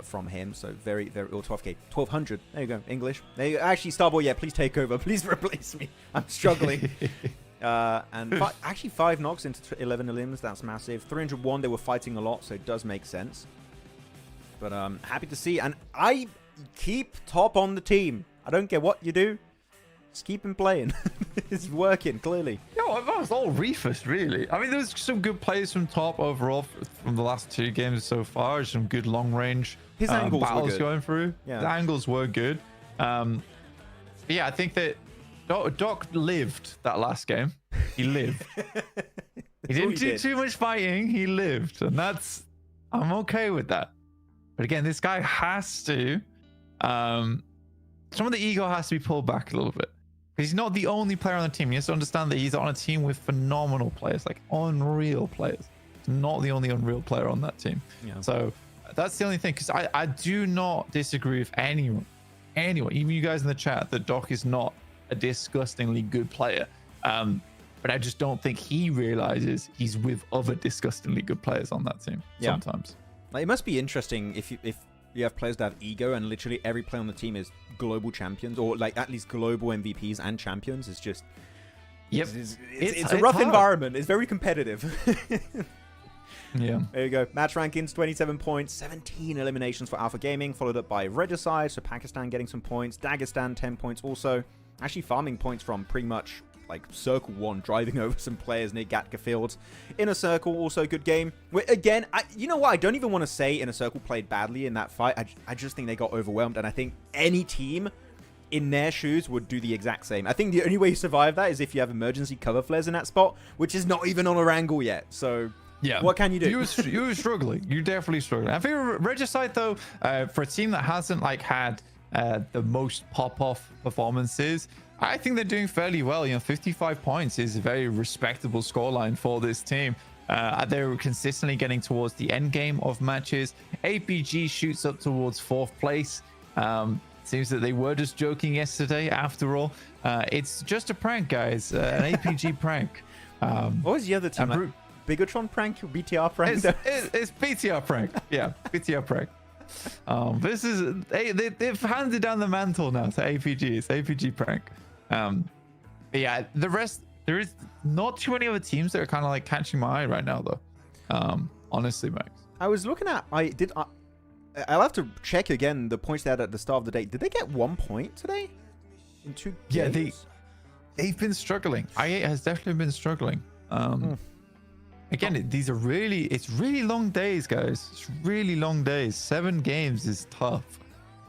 from him. So very, very, or 12k, 1200. There you go. English. Actually, Starboy, yeah, please take over. Please replace me. I'm struggling. And actually 5 knocks into 11 elims. That's massive. 301, they were fighting a lot, so it does make sense. But happy to see. And I keep top on the team. I don't care what you do. Just keep him playing. It's working, clearly. Yeah, that was all VIRTUS, really. I mean, there's some good plays from top overall from the last 2 games so far. Some good long range his angles battles were good. Going through. Yeah. The angles were good. Yeah, I think that Doc lived that last game. He lived. He didn't do too much fighting. He lived. And I'm okay with that. But again, this guy has to some of the ego has to be pulled back a little bit. He's not the only player on the team. You have to understand that he's on a team with phenomenal players, like unreal players. He's not the only unreal player on that team. Yeah. So that's the only thing, because I do not disagree with anyone, even you guys in the chat, that Doc is not a disgustingly good player. But I just don't think he realizes he's with other disgustingly good players on that team sometimes. Like, it must be interesting if you have players that have ego and literally every player on the team is global champions, or like at least global MVPs and champions. It's just, it's a rough hard. environment. It's very competitive. Yeah. There you go. Match rankings, 27 points, 17 eliminations for Alpha Gaming, followed up by Regicide, so Pakistan getting some points, Dagestan 10 points also, actually farming points from pretty much like Circle 1, driving over some players near Gatka Fields. Inner Circle, also good game. Again, you know what? I don't even want to say Inner Circle played badly in that fight. I just think they got overwhelmed, and I think any team in their shoes would do the exact same. I think the only way you survive that is if you have emergency cover flares in that spot, which is not even on Erangel yet. So yeah, what can you do? You were struggling. You definitely struggling. I think Regicide, though, for a team that hasn't like had the most pop-off performances, I think they're doing fairly well. 55 points is a very respectable scoreline for this team. They're consistently getting towards the end game of matches. APG shoots up towards 4th place. Seems that they were just joking yesterday. After all, it's just a prank, guys. An APG prank. What was the other team? Like, Bigatron prank or BTR prank? It's BTR prank. Yeah, BTR prank. This is they've handed down the mantle now to APG. It's APG prank. But yeah, the rest, there is not too many other teams that are kind of like catching my eye right now, though. Honestly, Max. I was looking at. I'll have to check again the points they had at the start of the day. Did they get 1 point today? In 2 games? Yeah, they've been struggling. I8 has definitely been struggling. Again, it's really long days, guys. It's really long days. 7 games is tough.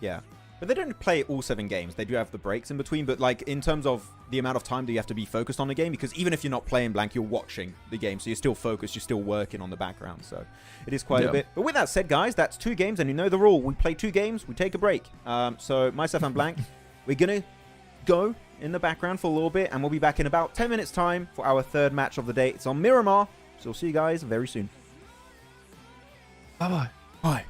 Yeah. But they don't play all 7 games. They do have the breaks in between. But like in terms of the amount of time that you have to be focused on the game, because even if you're not playing blank, you're watching the game. So you're still focused. You're still working on the background. So it is quite a bit. But with that said, guys, that's 2 games. And you know the rule. We play 2 games. We take a break. So myself and Blank, we're going to go in the background for a little bit. And we'll be back in about 10 minutes time for our 3rd match of the day. It's on Miramar. So we'll see you guys very soon. Bye-bye. Bye.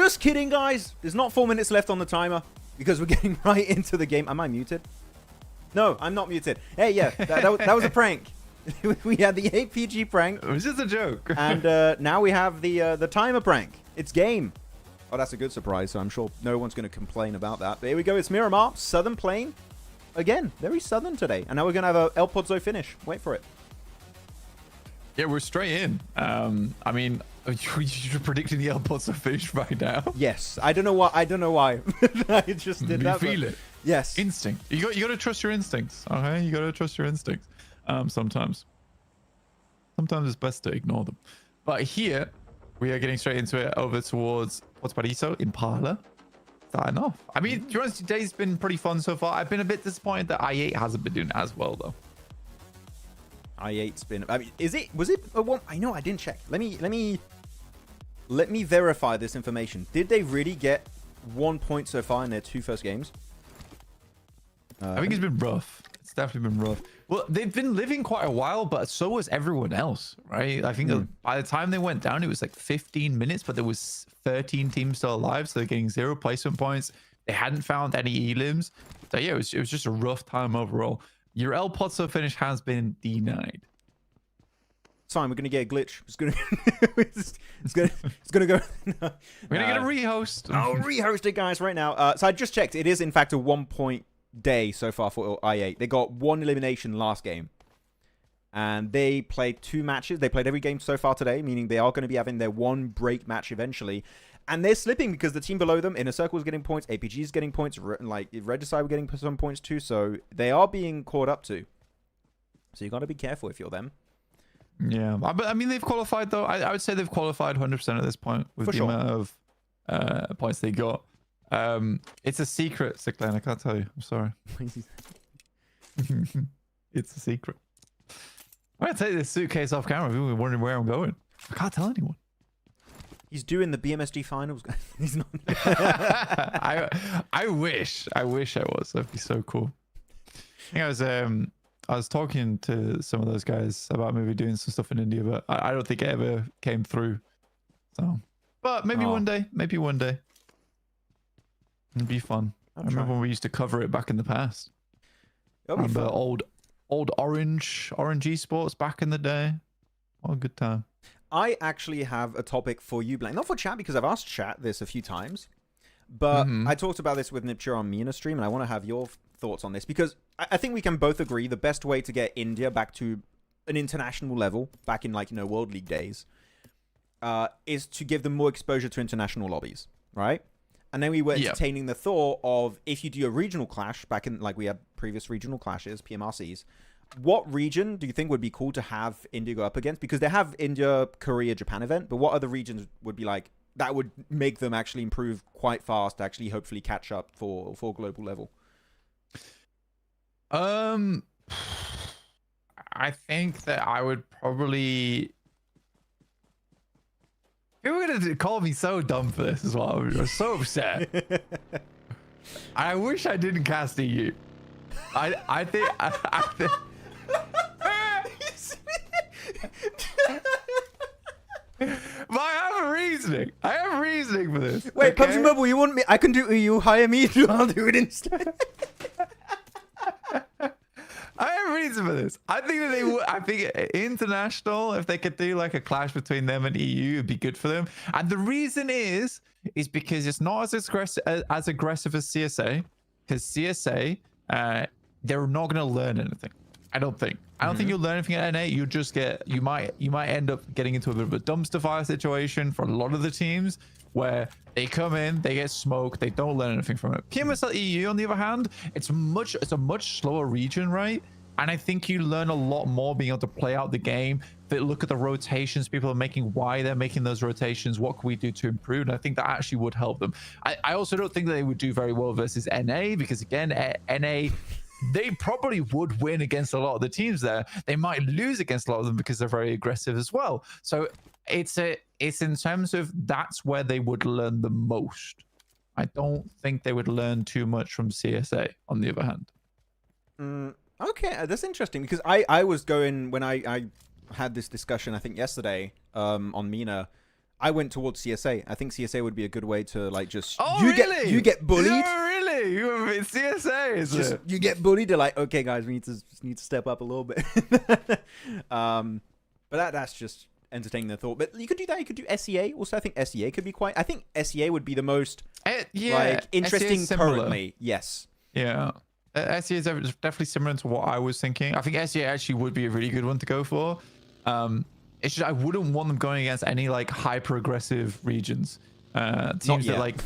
Just kidding, guys. There's not 4 minutes left on the timer because we're getting right into the game. Am I muted? No, I'm not muted. Hey, yeah, that was a prank. We had the APG prank. It was just a joke. And now we have the timer prank. It's game. Oh, that's a good surprise, so I'm sure no one's going to complain about that. But here we go. It's Miramar, Southern Plain. Again, very Southern today. And now we're going to have a El Pozo finish. Wait for it. Yeah, we're straight in. I mean, you're predicting the El Pozo finish right now? Yes. I don't know why. I just did that. You feel it? Yes. Instinct. You got to trust your instincts, okay? You got to trust your instincts. Sometimes it's best to ignore them. But here, we are getting straight into it over towards Watchparty Impala. Starting off. I mean, to be honest, today's been pretty fun so far. I've been a bit disappointed that i8 hasn't been doing as well, though. i8's been. I mean, was it a one? I know I didn't check. Let me verify this information. Did they really get 1 point so far in their 2 first games? I think it's been rough. It's definitely been rough. Well, they've been living quite a while, but so was everyone else, right? I think by the time they went down, it was like 15 minutes, but there was 13 teams still alive, so they're getting 0 placement points. They hadn't found any elims. So yeah, it was just a rough time overall. Your El Pozo finish has been denied. It's fine. We're gonna get a glitch. It's gonna go. We're gonna get a rehost. I'll rehost it, guys, right now. So I just checked. It is in fact a 1 point day so far for i8. They got 1 elimination last game, and they played 2 matches. They played every game so far today, meaning they are going to be having their 1 break match eventually. And they're slipping because the team below them, Inner Circle, is getting points, APG is getting points, like Regicide were getting some points too. So they are being caught up to. So you got to be careful if you're them. Yeah, but I mean they've qualified though. I would say they've qualified 100% at this point with the amount of points they got. It's a secret, Cyclane. I can't tell you. I'm sorry. It's a secret. I'm gonna take this suitcase off camera. People are wondering where I'm going. I can't tell anyone. He's doing the BMSG finals. He's not. I wish I was. That'd be so cool. I think I was talking to some of those guys about maybe doing some stuff in India, but I don't think it ever came through. So, but maybe one day. Maybe one day. It'd be fun. I remember when we used to cover it back in the past. Remember old Orange Esports back in the day. What a good time. I actually have a topic for you, Blaine. Not for chat, because I've asked chat this a few times. But I talked about this with NEPX on Mina stream, and I want to have your thoughts on this. Because I think we can both agree the best way to get India back to an international level, back in, like, World League days, is to give them more exposure to international lobbies, right? And then we were entertaining the thought of, if you do a regional clash, back in, like, we had previous regional clashes, PMRCs, what region do you think would be cool to have India go up against? Because they have India, Korea, Japan event, but what other regions would be like, that would make them actually improve quite fast, actually hopefully catch up for global level? I think that I would probably... People are going to call me so dumb for this as well. I'm so upset. I wish I didn't cast EU. I think... But I have a reasoning. I have reasoning for this. Wait, PUBG Mobile, you want me? I can do it. You hire me, I'll do it instead. I have a reason for this. I think that they would. I think international, if they could do like a clash between them and EU, it'd be good for them. And the reason is because it's not as aggressive as CSA. Because CSA, they're not going to learn anything. I don't think you'll learn anything at NA. You just you might end up getting into a bit of a dumpster fire situation for a lot of the teams where they come in, they get smoked, they don't learn anything from it. PMSL EU, on the other hand, it's a much slower region, right? And I think you learn a lot more being able to play out the game. They look at the rotations people are making, why they're making those rotations, what can we do to improve? And I think that actually would help them. I also don't think that they would do very well versus NA, because again, NA, they probably would win against a lot of the teams there. They might lose against a lot of them because they're very aggressive as well. So it's in terms of that's where they would learn the most. I don't think they would learn too much from CSA, on the other hand. Okay, that's interesting, because I was going, when I had this discussion, I think yesterday, on Mina, I went towards CSA. I think CSA would be a good way to like just really? you get bullied. Oh, really? You were in CSA, is Just it? you get bullied. They're like, okay, guys, we need to step up a little bit. But that's just entertaining the thought. But you could do that. You could do SEA. Also, I think SEA could be quite. I think SEA would be the most interesting SEA similar. currently. Yes. Yeah. SEA is definitely similar to what I was thinking. I think SEA actually would be a really good one to go for. It's just I wouldn't want them going against any like hyper aggressive regions. Teams that like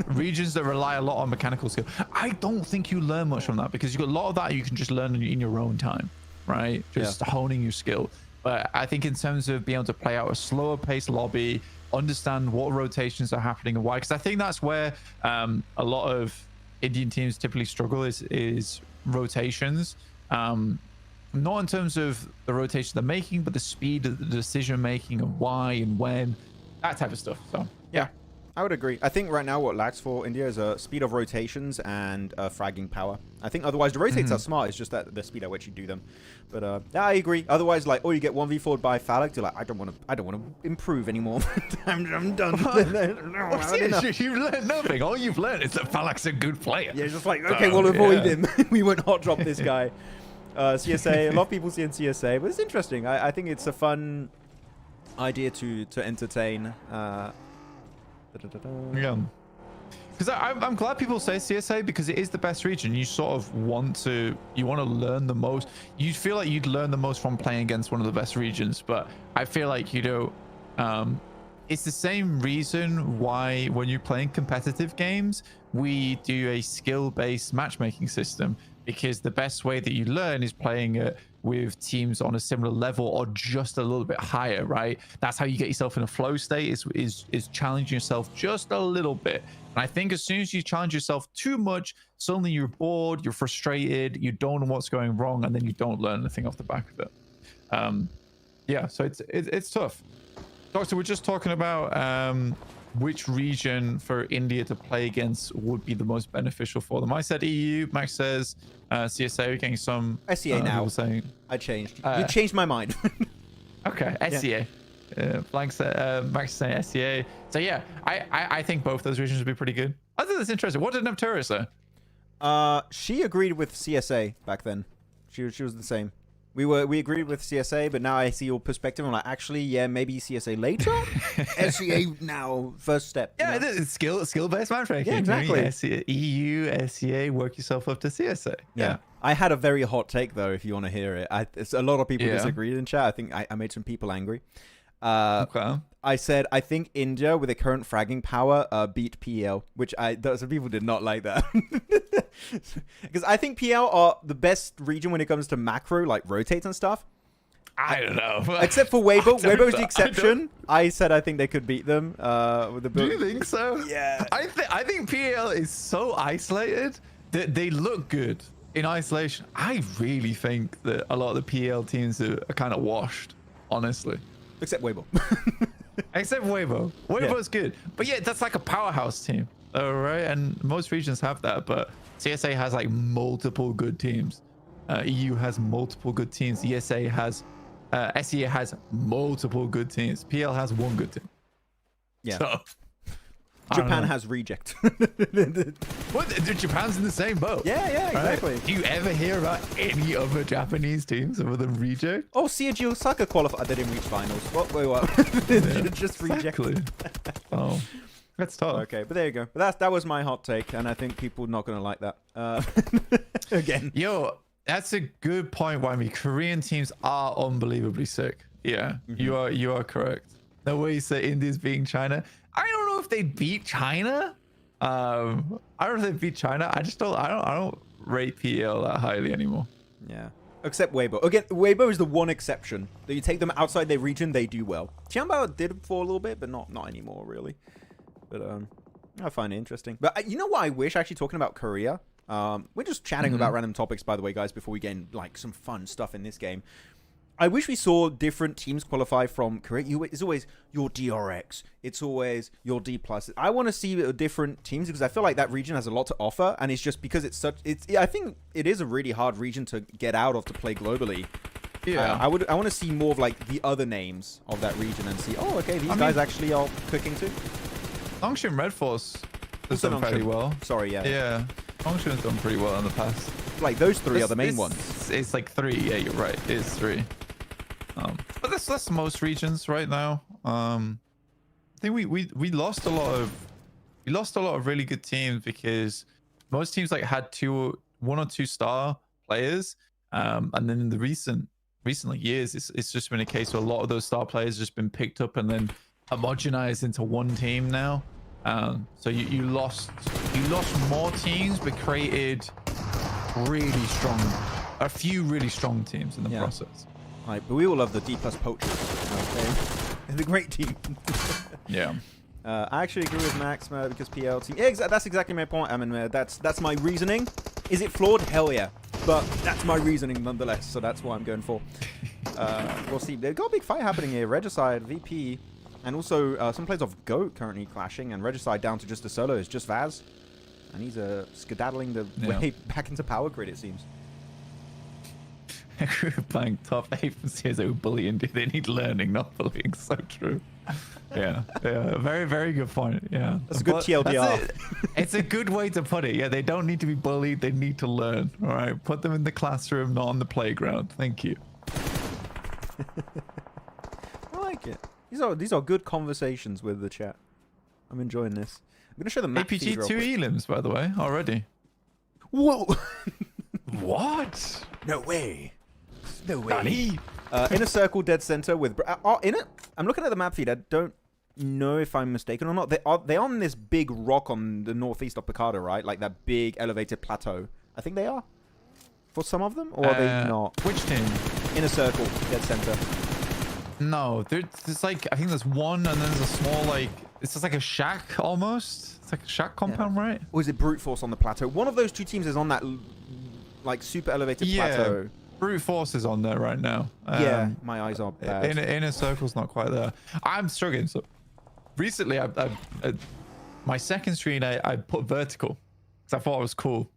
regions that rely a lot on mechanical skill. I don't think you learn much from that because you've got a lot of that you can just learn in your own time, right? Just honing your skill. But I think in terms of being able to play out a slower paced lobby, understand what rotations are happening and why, because I think that's where a lot of Indian teams typically struggle is rotations. Not in terms of the rotation they're making, but the speed of the decision making and why and when, that type of stuff. So yeah, I would agree. I think right now what lacks for India is a speed of rotations and fragging power. I think otherwise the rotates are smart. It's just that the speed at which you do them. But yeah, I agree. Otherwise, like, you get 1v4'd by Falak. You're like, I don't want to improve anymore. I'm done. You've learned nothing. All you've learned is that Falak's a good player. Yeah, just like, okay, we'll avoid him. We won't hot drop this guy. CSA, a lot of people see in CSA, but it's interesting. I think it's a fun idea to entertain. Yeah, because I'm glad people say CSA because it is the best region. You sort of want to learn the most. You feel like you'd learn the most from playing against one of the best regions, but I feel like it's the same reason why when you're playing competitive games we do a skill-based matchmaking system, because the best way that you learn is playing it with teams on a similar level or just a little bit higher, right? That's how you get yourself in a flow state, is challenging yourself just a little bit. And I think as soon as you challenge yourself too much, suddenly you're bored, you're frustrated, you don't know what's going wrong, and then you don't learn anything off the back of it. Yeah, so it's tough. Doctor, we're just talking about which region for India to play against would be the most beneficial for them. I said EU. Max says CSA. We're getting some SEA now. Saying, I changed. You changed my mind. Okay, SEA. Max saying SEA. So yeah, I think both those regions would be pretty good. I think that's interesting. What did Nepturia say? She agreed with CSA back then. She was the same. We agreed with CSA, but now I see your perspective. I'm like, actually, yeah, maybe CSA later. SEA now, first step. Yeah, it's skill-based matchmaking. Yeah, exactly. EU, SEA, work yourself up to CSA. Yeah. I had a very hot take though, if you want to hear it. A lot of people disagreed in chat. I think I made some people angry. Okay. I said I think India with the current fragging power beat PL, which some people did not like that. Because I think PL are the best region when it comes to macro, like rotates and stuff. I don't know. Except for Weibo. Weibo's the exception. I said I think they could beat them with the Do you think so? Yeah. I think PL is so isolated that they look good in isolation. I really think that a lot of the PL teams are kind of washed, honestly. Except Weibo. Except Weibo. Weibo's good. But yeah, that's like a powerhouse team. All right. And most regions have that. But CSA has like multiple good teams. EU has multiple good teams. ESA has, SEA has multiple good teams. PL has one good team. Yeah. So, Japan has reject. What? Japan's in the same boat. Yeah, exactly. Right? Do you ever hear about any other Japanese teams other than reject? Oh, CG Osaka qualified. They didn't reach finals. What? Just rejected. Oh, that's tough. Okay, but there you go. But that was my hot take, and I think people are not going to like that. Again. Yo, that's a good point, Whammy. Korean teams are unbelievably sick. Yeah, you are correct. The way you say India's beating China, I don't know if they beat China. I don't know if they beat China. I don't rate PL that highly anymore. Yeah. Except Weibo. Again, Weibo is the one exception. That you take them outside their region, they do well. Tianbao did for a little bit, but not anymore, really. But I find it interesting. But you know what I wish, actually, talking about Korea? We're just chatting about random topics, by the way, guys, before we get in, like, some fun stuff in this game. I wish we saw different teams qualify from Korea. It's always your DRX. It's always your D+. I want to see different teams because I feel like that region has a lot to offer. And it's just because I think it is a really hard region to get out of to play globally. Yeah. I want to see more of like the other names of that region and see. Oh, okay, these guys actually are cooking too. Longshin Red Force has Also done fairly Longshin. well. Sorry, yeah. Yeah. Longshin's done pretty well in the past. Like those three are the main ones. It's like 3. Yeah, you're right. It's 3. But that's most regions right now. I think we lost a lot of really good teams because most teams like had 1 or 2 star players, and then in the recent years, it's just been a case where a lot of those star players just been picked up and then homogenized into one team now. So you lost more teams, but created a few really strong teams in the process. Right, but we all love the D+ poachers. Okay. They're the great team. Yeah. I actually agree with Maxman because PL team. Yeah, that's exactly my point. I mean, that's my reasoning. Is it flawed? Hell yeah. But that's my reasoning nonetheless. So that's what I'm going for. We'll see. They've got a big fight happening here. Regicide, VP, and also some players of GOAT currently clashing. And Regicide down to just a solo is just Vaz, and he's skedaddling the way back into Power Grid. It seems. Playing top 8 from CSA bullying. Do they need learning, not bullying? So true. Yeah. Very, very good point. Yeah. That's a good TLDR. It's a good way to put it. Yeah, they don't need to be bullied. They need to learn. All right. Put them in the classroom, not on the playground. Thank you. I like it. These are good conversations with the chat. I'm enjoying this. I'm gonna show the map feed real APG 2 quick. elims, by the way, already. Whoa! What? No way. No way. Danny. Inner circle, dead center with. In it. I'm looking at the map feed. I don't know if I'm mistaken or not. They're on this big rock on the northeast of Picardo, right? Like that big elevated plateau. I think they are. For some of them, or are they not? Which team? Inner circle, dead center. No, there's like, I think there's one, and then there's a small, like, it's just like a shack almost. It's like a shack compound, right? Or is it brute force on the plateau? One of those two teams is on that like super elevated plateau. Brute force is on there right now. Yeah, my eyes are bad. Inner circle's not quite there. I'm struggling. So recently, my second screen, I put vertical because I thought it was cool.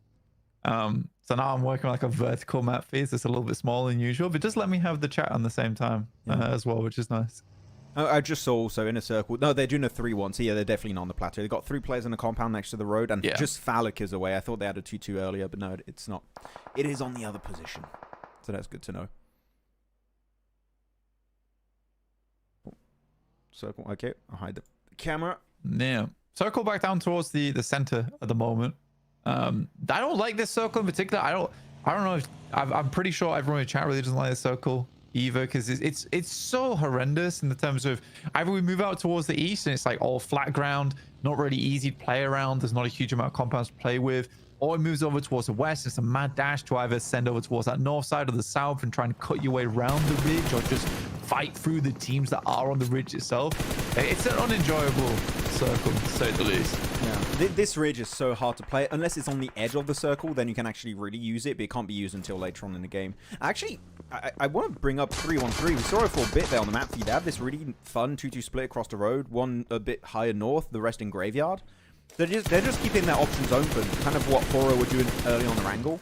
So now I'm working on like a vertical map feed. It's a little bit smaller than usual, but just let me have the chat on the same time as well, which is nice. I just saw also Inner Circle. No, they're doing a 3-1. So yeah, they're definitely not on the plateau. They've got 3 players in the compound next to the road, and just Phallic is away. I thought they had a 2-2 earlier, but no, it's not. It is on the other position. So that's good to know. Circle, okay. I'll hide the camera. Yeah. Circle back down towards the center at the moment. I don't like this circle in particular. I don't know if I'm pretty sure everyone in the chat really doesn't like this circle either, because it's so horrendous in the terms of either we move out towards the east and it's like all flat ground, not really easy to play around, there's not a huge amount of compounds to play with, or it moves over towards the west. It's a mad dash to either send over towards that north side or the south and try and cut your way around the ridge, or just fight through the teams that are on the ridge itself. It's an unenjoyable circle, to say the least. Yeah, this ridge is so hard to play unless it's on the edge of the circle. Then you can actually really use it, but it can't be used until later on in the game. Actually, I want to bring up 3-1-3. We saw it for a bit there on the map feed. They have this really fun 2-2 split across the road. One a bit higher north, the rest in Graveyard. They're just keeping their options open, kind of what HORAA were doing early on Erangel.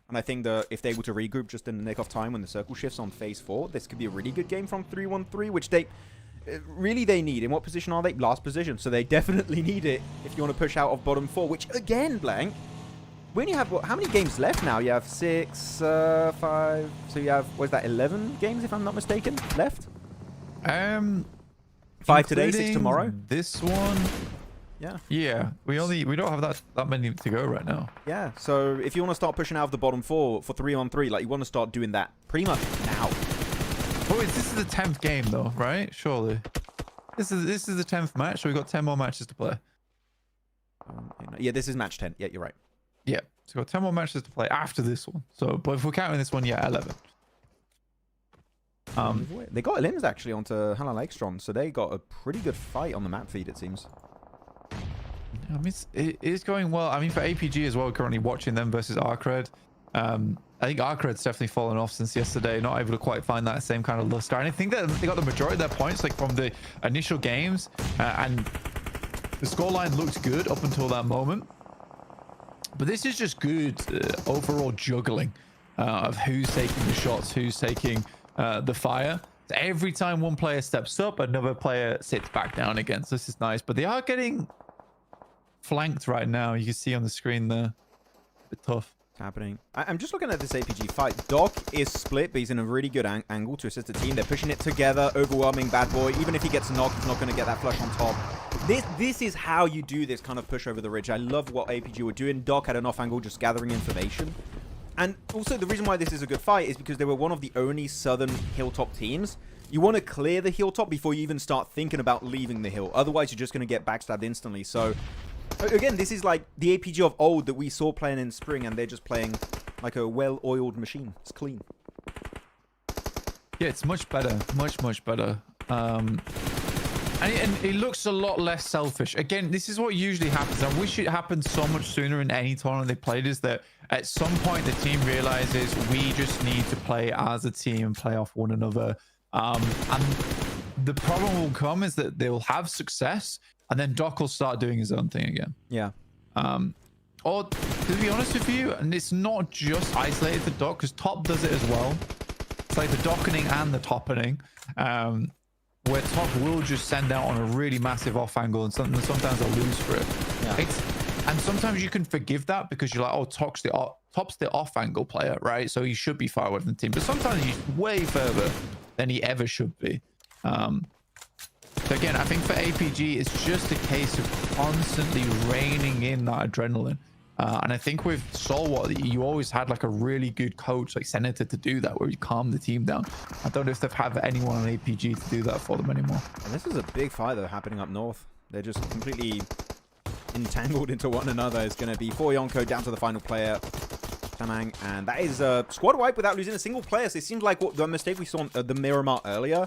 And I think that if they're able to regroup just in the nick of time when the circle shifts on phase 4, this could be a really good game from 3-1-3, which they need. In what position are they? Last position. So they definitely need it if you want to push out of bottom 4, which again, Blank, we only have, how many games left now? You have 6, 5, so you have, what is that, 11 games if I'm not mistaken, left? 5 today, 6 tomorrow? This one? Yeah. We don't have that many to go right now. Yeah, so if you want to start pushing out of the bottom 4 for 3-on-3, like you want to start doing that pretty much now. Oh, this is the 10th game though, right? Surely. This is the 10th match, so we've got 10 more matches to play. Yeah, this is match 10. Yeah, you're right. Yeah, so we've got 10 more matches to play after this one. So, but if we're counting this one, yeah, 11. They got elims actually onto HALAL AXETRON, so they got a pretty good fight on the map feed, it seems. I mean, it is going well. I mean, for APG as well, currently watching them versus ARCRED. I think ARCRED's definitely fallen off since yesterday, not able to quite find that same kind of luster. And I think that they got the majority of their points like from the initial games, and the scoreline looked good up until that moment. But this is just good overall juggling of who's taking the shots, who's taking the fire. So every time one player steps up, another player sits back down again. So this is nice, but they are getting flanked right now. You can see on the screen there. A bit tough. Happening. I'm just looking at this APG fight. Doc is split, but he's in a really good angle to assist the team. They're pushing it together, overwhelming Bad Boy. Even if he gets knocked, he's not going to get that flush on top. This is how you do this kind of push over the ridge. I love what APG were doing. Doc had an off angle just gathering information. And also the reason why this is a good fight is because they were one of the only southern hilltop teams. You want to clear the hilltop before you even start thinking about leaving the hill. Otherwise, you're just going to get backstabbed instantly. So again, this is like the APG of old that we saw playing in spring, and they're just playing like a well-oiled machine. It's clean. Yeah, it's much better. Much better. And it looks a lot less selfish. Again, this is what usually happens. I wish it happened so much sooner in any tournament they played, is that at some point the team realizes we just need to play as a team and play off one another. And the problem will come is that they'll have success, and then Doc will start doing his own thing again. Yeah. Or to be honest with you, and it's not just isolated to Doc, because Top does it as well. It's like the dockening and the toppening, where Top will just send out on a really massive off angle, and sometimes they'll lose for it. Yeah. And sometimes you can forgive that because you're like, oh, Top's the off angle player, right? So he should be far away from the team. But sometimes he's way further than he ever should be. So again, I think for APG, it's just a case of constantly reining in that adrenaline. And I think with Solwat, you always had like a really good coach like Senator to do that, where you calm the team down. I don't know if they've had anyone on APG to do that for them anymore. And this is a big fight though happening up north. They're just completely entangled into one another. It's going to be 4 Yonko down to the final player, Tamang, and that is a squad wipe without losing a single player. So it seems like what the mistake we saw on the Miramar earlier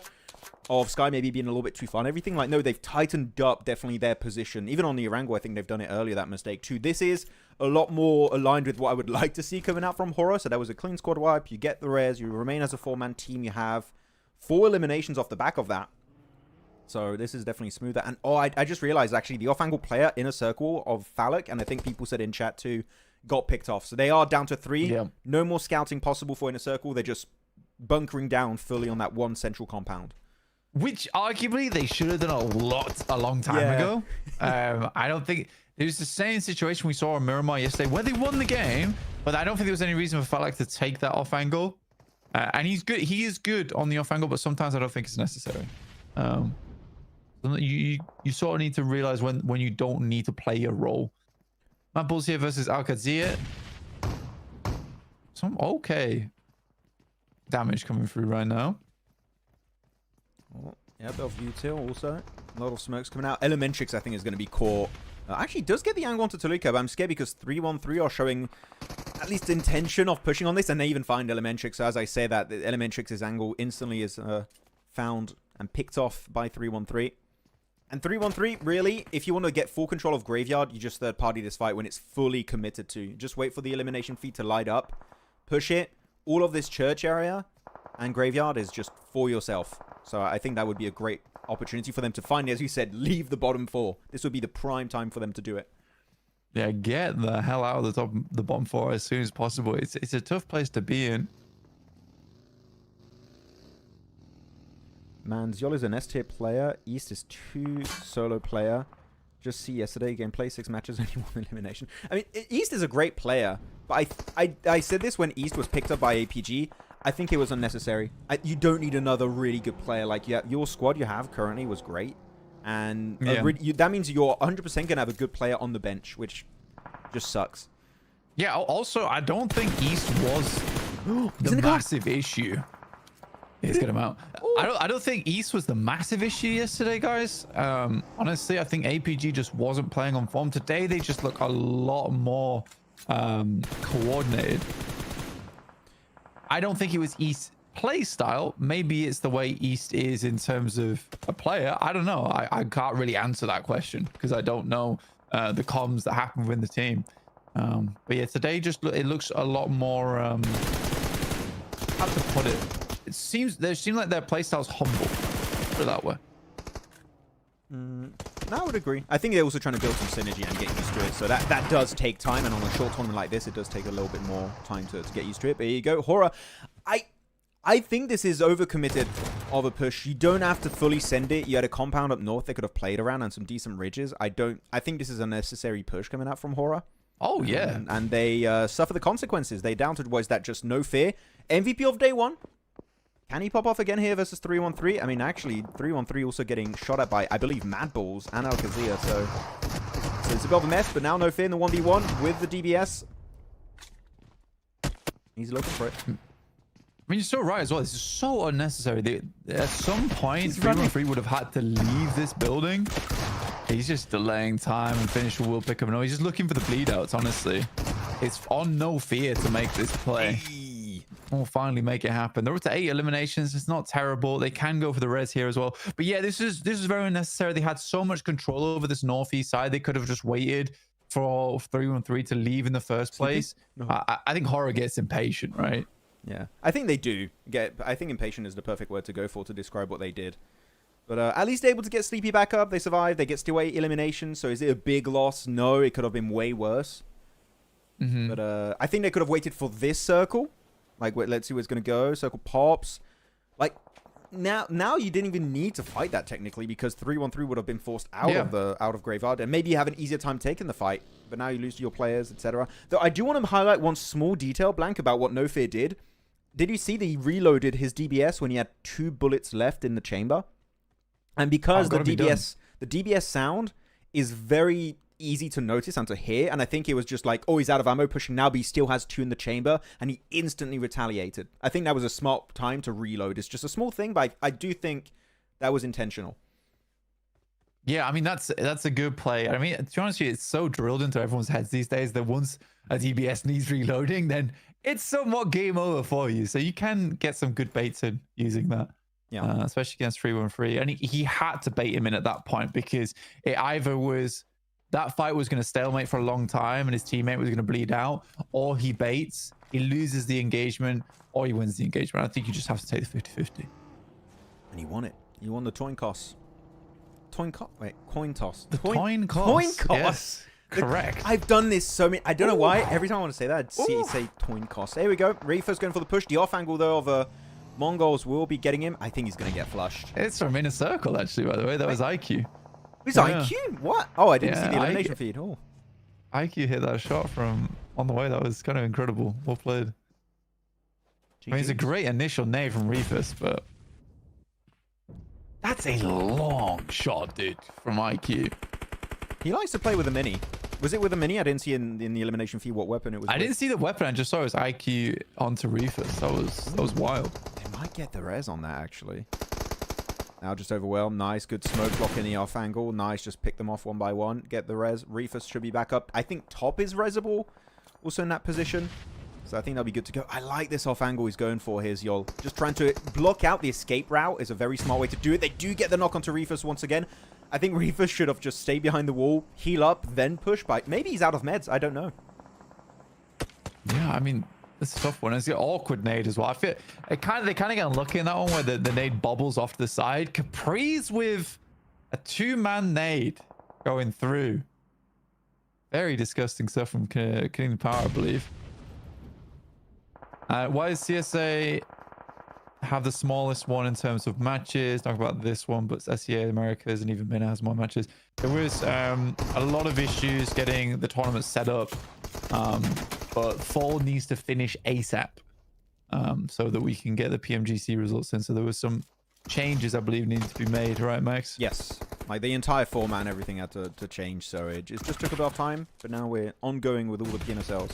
of Sky maybe being a little bit too far and everything. Like, no, they've tightened up definitely their position. Even on the Erangel, I think they've done it earlier, that mistake too. This is a lot more aligned with what I would like to see coming out from HORAA. So that was a clean squad wipe. You get the rares. You remain as a 4-man team. You have 4 eliminations off the back of that. So this is definitely smoother. And oh, I just realized actually the off-angle player in a circle of Phallic, and I think people said in chat too, got picked off. So they are down to 3. Yeah. No more scouting possible for in a circle. They're just bunkering down fully on that one central compound. Which arguably they should have done a long time ago. I don't think it was the same situation we saw on Miramar yesterday where they won the game, but I don't think there was any reason for Phallic to take that off angle. And he's good. He is good on the off angle, but sometimes I don't think it's necessary. You sort of need to realize when you don't need to play your role. MadBulls here versus Qadsiah. Some okay damage coming through right now. Oh, yeah, bit of util also. A lot of smokes coming out. Elementrix, I think, is going to be caught. Actually, does get the angle onto Toluca, but I'm scared because 313 are showing at least intention of pushing on this, and they even find Elementrix. So as I say that, Elementrix's angle instantly is found and picked off by 313. And 313, really, if you want to get full control of Graveyard, you just third-party this fight when it's fully committed to. Just wait for the elimination feed to light up. Push it. All of this church area and Graveyard is just for yourself. So I think that would be a great opportunity for them to finally, as you said, leave the bottom 4. This would be the prime time for them to do it. Yeah, get the hell out of the bottom 4 as soon as possible. It's a tough place to be in. Man, Zyol is an S-tier player. East is 2 solo player. Just see yesterday, gameplay 6 matches, only 1 elimination. I mean, East is a great player, but I said this when East was picked up by APG. I think it was unnecessary. You don't need another really good player. Like, yeah, your squad you have currently was great. And that means you're 100% going to have a good player on the bench, which just sucks. Yeah, also, I don't think East was the massive issue. Let's get him out. I don't think East was the massive issue yesterday, guys. Honestly, I think APG just wasn't playing on form. Today, they just look a lot more coordinated. I don't think it was East's play style. Maybe it's the way East is in terms of a player. I don't know. I can't really answer that question because I don't know the comms that happen within the team. But yeah, today it looks a lot more how to put it. It seems like their playstyle's humble. Put it that way. I would agree. I think they're also trying to build some synergy and get used to it. So that does take time. And on a short tournament like this, it does take a little bit more time to get used to it. But here you go. HORAA. I think this is overcommitted of a push. You don't have to fully send it. You had a compound up north they could have played around and some decent ridges. I think this is a necessary push coming out from HORAA. Oh, yeah. And they suffer the consequences. They doubted, was that just no fear? MVP of day one. Can he pop off again here versus 313? I mean, actually, 313 also getting shot at by, I believe, MadBulls and Qadsiah. So it's a bit of a mess, but now no fear in the 1v1 with the DBS. He's looking for it. I mean, you're so right as well. This is so unnecessary. At some point, 313 would have had to leave this building. He's just delaying time and finisher will pick up. No, he's just looking for the bleed outs, honestly. It's on no fear to make this play. We'll finally make it happen. They're up to 8 eliminations. It's not terrible. They can go for the res here as well. But yeah, this is very unnecessary. They had so much control over this northeast side. They could have just waited for 313 to leave in the first place. No. I think HORAA gets impatient, right? Yeah, I think they do I think impatient is the perfect word to go for to describe what they did. But at least able to get Sleepy back up. They survived. They get still 8 eliminations. So is it a big loss? No, it could have been way worse. But I think they could have waited for this circle. Like, let's see where it's going to go. Circle pops. Like, now you didn't even need to fight that technically because 313 would have been forced out of Graveyard. And maybe you have an easier time taking the fight. But now you lose your players, etc. Though I do want to highlight one small detail, Blank, about what No Fear did. Did you see that he reloaded his DBS when he had 2 bullets left in the chamber? And because the DBS sound is very easy to notice and to hear, and I think it was just like, oh, he's out of ammo, pushing now, but he still has 2 in the chamber, and he instantly retaliated. I think that was a smart time to reload. It's just a small thing, but I do think that was intentional. Yeah, I mean, that's a good play. I mean, to be honest with you, it's so drilled into everyone's heads these days that once a DBS needs reloading, then it's somewhat game over for you. So you can get some good baits in using that. Yeah, especially against 313. And he had to bait him in at that point because it either was that fight was going to stalemate for a long time and his teammate was going to bleed out, or he baits, he loses the engagement, or he wins the engagement. I think you just have to take the 50-50. And he won it. He won the coin toss. Coin toss. The coin toss. Coin toss. Yes, correct. I've done this so many. I don't know why. Every time I want to say that, I'd say coin toss. There we go. Reefer's going for the push. The off angle, though, of MongolZ will be getting him. I think he's going to get flushed. It's from inner circle, actually, by the way. That was IQ. Who's IQ? What? Oh, I didn't see the elimination feed. Oh. IQ hit that shot from on the way. That was kind of incredible. Well played. I mean, it's a great initial nade from Reefus, but that's a long shot, dude, from IQ. He likes to play with a mini. Was it with a mini? I didn't see in the elimination feed what weapon it was. I didn't see the weapon. I just saw his IQ onto Reefus. That was wild. They might get the res on that, actually. Now just overwhelmed. Nice. Good smoke block in the off angle. Nice. Just pick them off one by one. Get the res. Reefus should be back up. I think top is resable also in that position. So I think that'll be good to go. I like this off angle he's going for. Here's Yol. Just trying to block out the escape route is a very smart way to do it. They do get the knock onto Reefus once again. I think Reefus should have just stayed behind the wall, heal up, then push by. Maybe he's out of meds. I don't know. Yeah, I mean, it's a tough one. It's an awkward nade as well. I feel they kind of get unlucky in that one where the nade bobbles off to the side. Capri's with a 2-man nade going through. Very disgusting stuff from Konina Power, I believe. Why does CSA have the smallest one in terms of matches? Talk about this one, but SEA Americas and even Mina has more matches. There was a lot of issues getting the tournament set up, but Fall needs to finish ASAP so that we can get the PMGC results in. So there was some changes I believe needed to be made, right, Max? Yes, like the entire format and everything had to change, so it just took a bit of time, but now we're ongoing with all the PMSLs.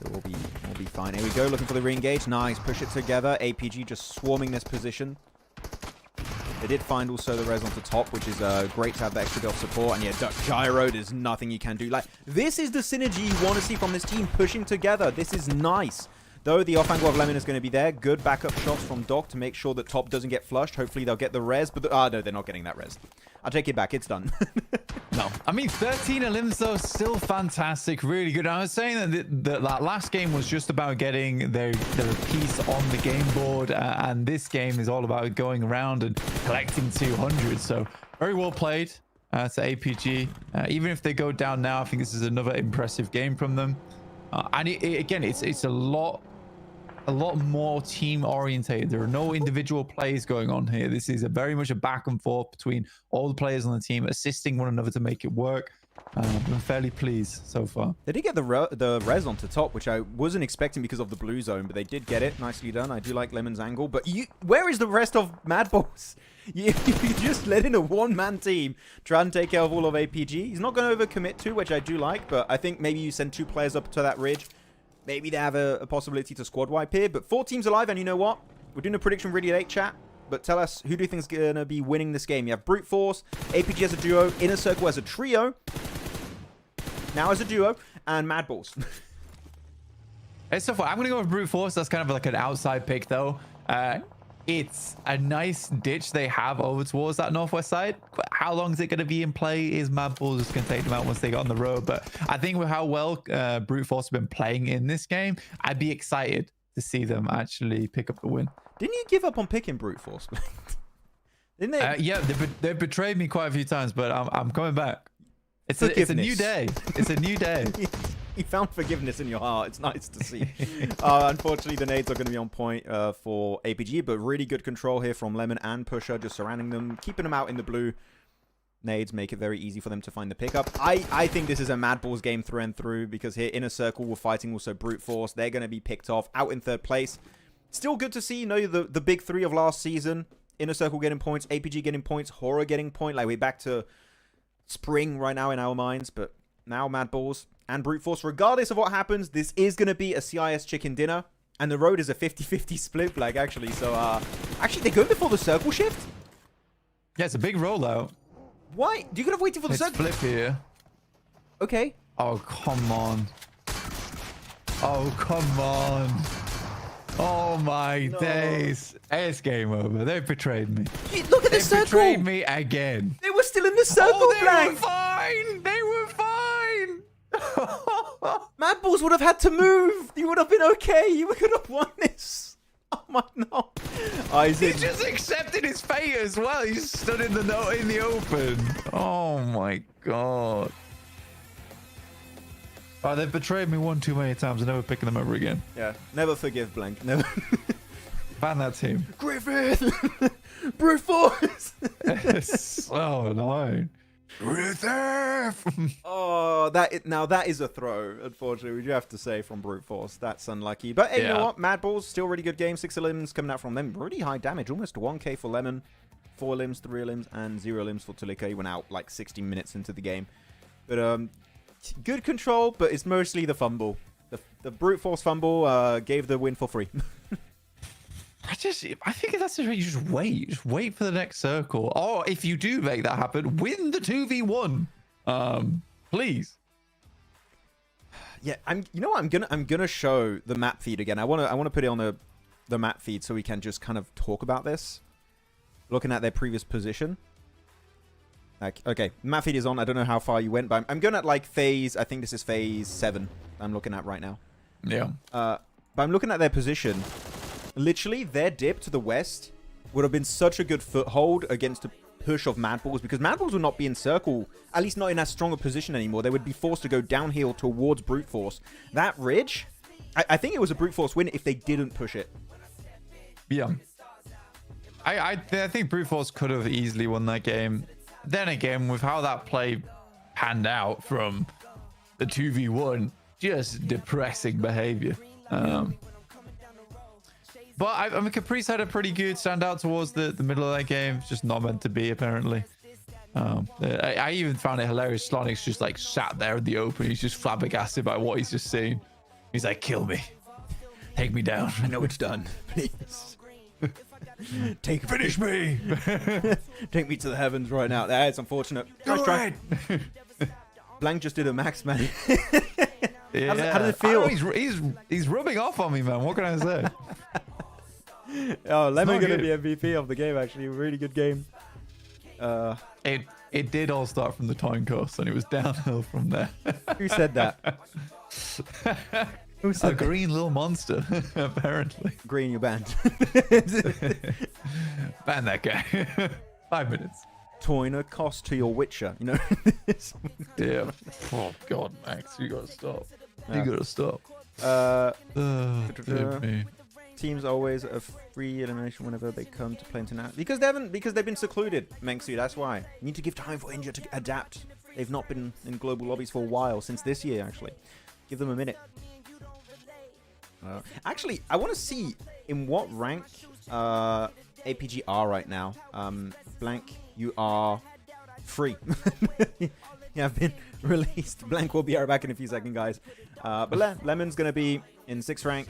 So we'll be fine. Here we go, looking for the re-engage. Nice, push it together. APG just swarming this position. They did find also the res onto top, which is great to have the extra bit of support. And yeah, duck gyro, there's nothing you can do. Like, this is the synergy you want to see from this team pushing together. This is nice. Though the off angle of Lemon is going to be there. Good backup shots from Doc to make sure that top doesn't get flushed. Hopefully they'll get the res, but no, they're not getting that res. I'll take it back. It's done. No, I mean 13 elims though, still fantastic, really good. I was saying that last game was just about getting their piece on the game board, and this game is all about going around and collecting 200. So very well played to APG. Even if they go down now, I think this is another impressive game from them. And again, it's a lot a lot more team orientated. There are no individual plays going on here. This is very much a back and forth between all the players on the team, assisting one another to make it work. I'm fairly pleased so far. They did get the res onto top, which I wasn't expecting because of the blue zone, but they did get it. Nicely done. I do like Lemon's angle, but where is the rest of MadBulls? You just let in a one-man team try and take care of all of APG. He's not going to overcommit to, which I do like, but I think maybe you send 2 players up to that ridge. Maybe they have a possibility to squad wipe here, but 4 teams alive, and you know what? We're doing a prediction really late, chat. But tell us, who do you think is going to be winning this game? You have Brute Force, APG as a duo, Inner Circle as a trio, now as a duo, and MadBulls. It's so far. I'm going to go with Brute Force. That's kind of like an outside pick, though. It's a nice ditch they have over towards that northwest side. How long is it going to be in play? Is MadBulls just going to take them out once they get on the road? But I think with how well Brute Force have been playing in this game, I'd be excited to see them actually pick up the win. Didn't you give up on picking Brute Force? Didn't they? Yeah, they've betrayed me quite a few times, but I'm coming back. It's a new day. It's a new day. You found forgiveness in your heart. It's nice to see. Unfortunately, the nades are going to be on point for APG, but really good control here from Lemon and Pusher, just surrounding them, keeping them out in the blue. Nades make it very easy for them to find the pickup. I think this is a MadBulls game through and through, because here, Inner Circle, we're fighting also Brute Force. They're going to be picked off, out in 3rd place. Still good to see, you know, the big 3 of last season. Inner Circle getting points, APG getting points, HORAA getting point. Like, we're back to spring right now in our minds, but now MadBulls and Brute Force, regardless of what happens, this is going to be a CIS chicken dinner, and the road is a 50-50 split flag, actually. So, actually, they go before the circle shift? Yeah, it's a big rollout. Why? Do you could have waited for the circle? Flip here. Okay. Oh, come on. Oh, come on. Oh, my days. It's game over. They've betrayed me. Look at the circle. They betrayed me again. They were still in the circle, oh, they Blank. were fine. They were fine. MadBulls would have had to move. You would have been okay. You could have won this. Oh my no. He just accepted his fate as well. He stood in the open. Oh my god. Oh, they've betrayed me one too many times. I'm never picking them ever again. Yeah, never forgive Blank. Never. Ban that team. Griffith. Brute Force. It's so annoying. Griffith. Oh, now that is a throw. Unfortunately, we do have to say from Brute Force. That's unlucky. But hey, you know what? MadBulls, still really good game. 6 limbs coming out from them. Really high damage. Almost 1k for Lemon. 4 limbs, 3 limbs, and 0 limbs for Tulika. He went out like 60 minutes into the game. But good control, but it's mostly the fumble. The Brute Force fumble gave the win for free. I think that's just, you just wait. Just wait for the next circle. Or if you do make that happen, win the 2v1. Please. Yeah, you know what? I'm gonna show the map feed again. I wanna put it on the map feed so we can just kind of talk about this. Looking at their previous position. Like, okay, map feed is on. I don't know how far you went, but I'm going at like phase. I think this is phase 7. I'm looking at right now. Yeah. But I'm looking at their position. Literally, their dip to the west would have been such a good foothold against a push of MadBulls, because MadBulls would not be in circle, at least not in as strong a position anymore. They would be forced to go downhill towards Brute Force. That ridge, I think it was a Brute Force win if they didn't push it. Yeah. I think Brute Force could have easily won that game. Then again, with how that play panned out from the 2v1, just depressing behavior. But I mean, Caprice had a pretty good standout towards the middle of that game. It's just not meant to be, apparently. I even found it hilarious. Slonix just like sat there in the open. He's just flabbergasted by what he's just seen. He's like, kill me. Take me down. I know it's done. Please. Finish me. Take me to the heavens right now. That's unfortunate. Nice try. Blank just did a Maxman. Yeah. How did it feel? He's rubbing off on me, man. What can I say? Oh, Lemon gonna be MVP of the game. Actually, really good game. It did all start from the time course, and it was downhill from there. Who said that? Who said a green little monster, apparently. Green, you're banned. Ban that guy. 5 minutes. Toyna cost to your Witcher, you know. Yeah. Oh God, Max, you gotta stop. You gotta stop. Dear me. teams always a free elimination whenever they come to play international? Because they've been secluded, Mengsu, that's why. You need to give time for India to adapt. They've not been in global lobbies for a while, since this year, actually. Give them a minute. Actually, I want to see in what rank APG are right now. Blank, you are free. You have been released. Blank will be right back in a few seconds, guys. But Lemon's going to be in 6th rank.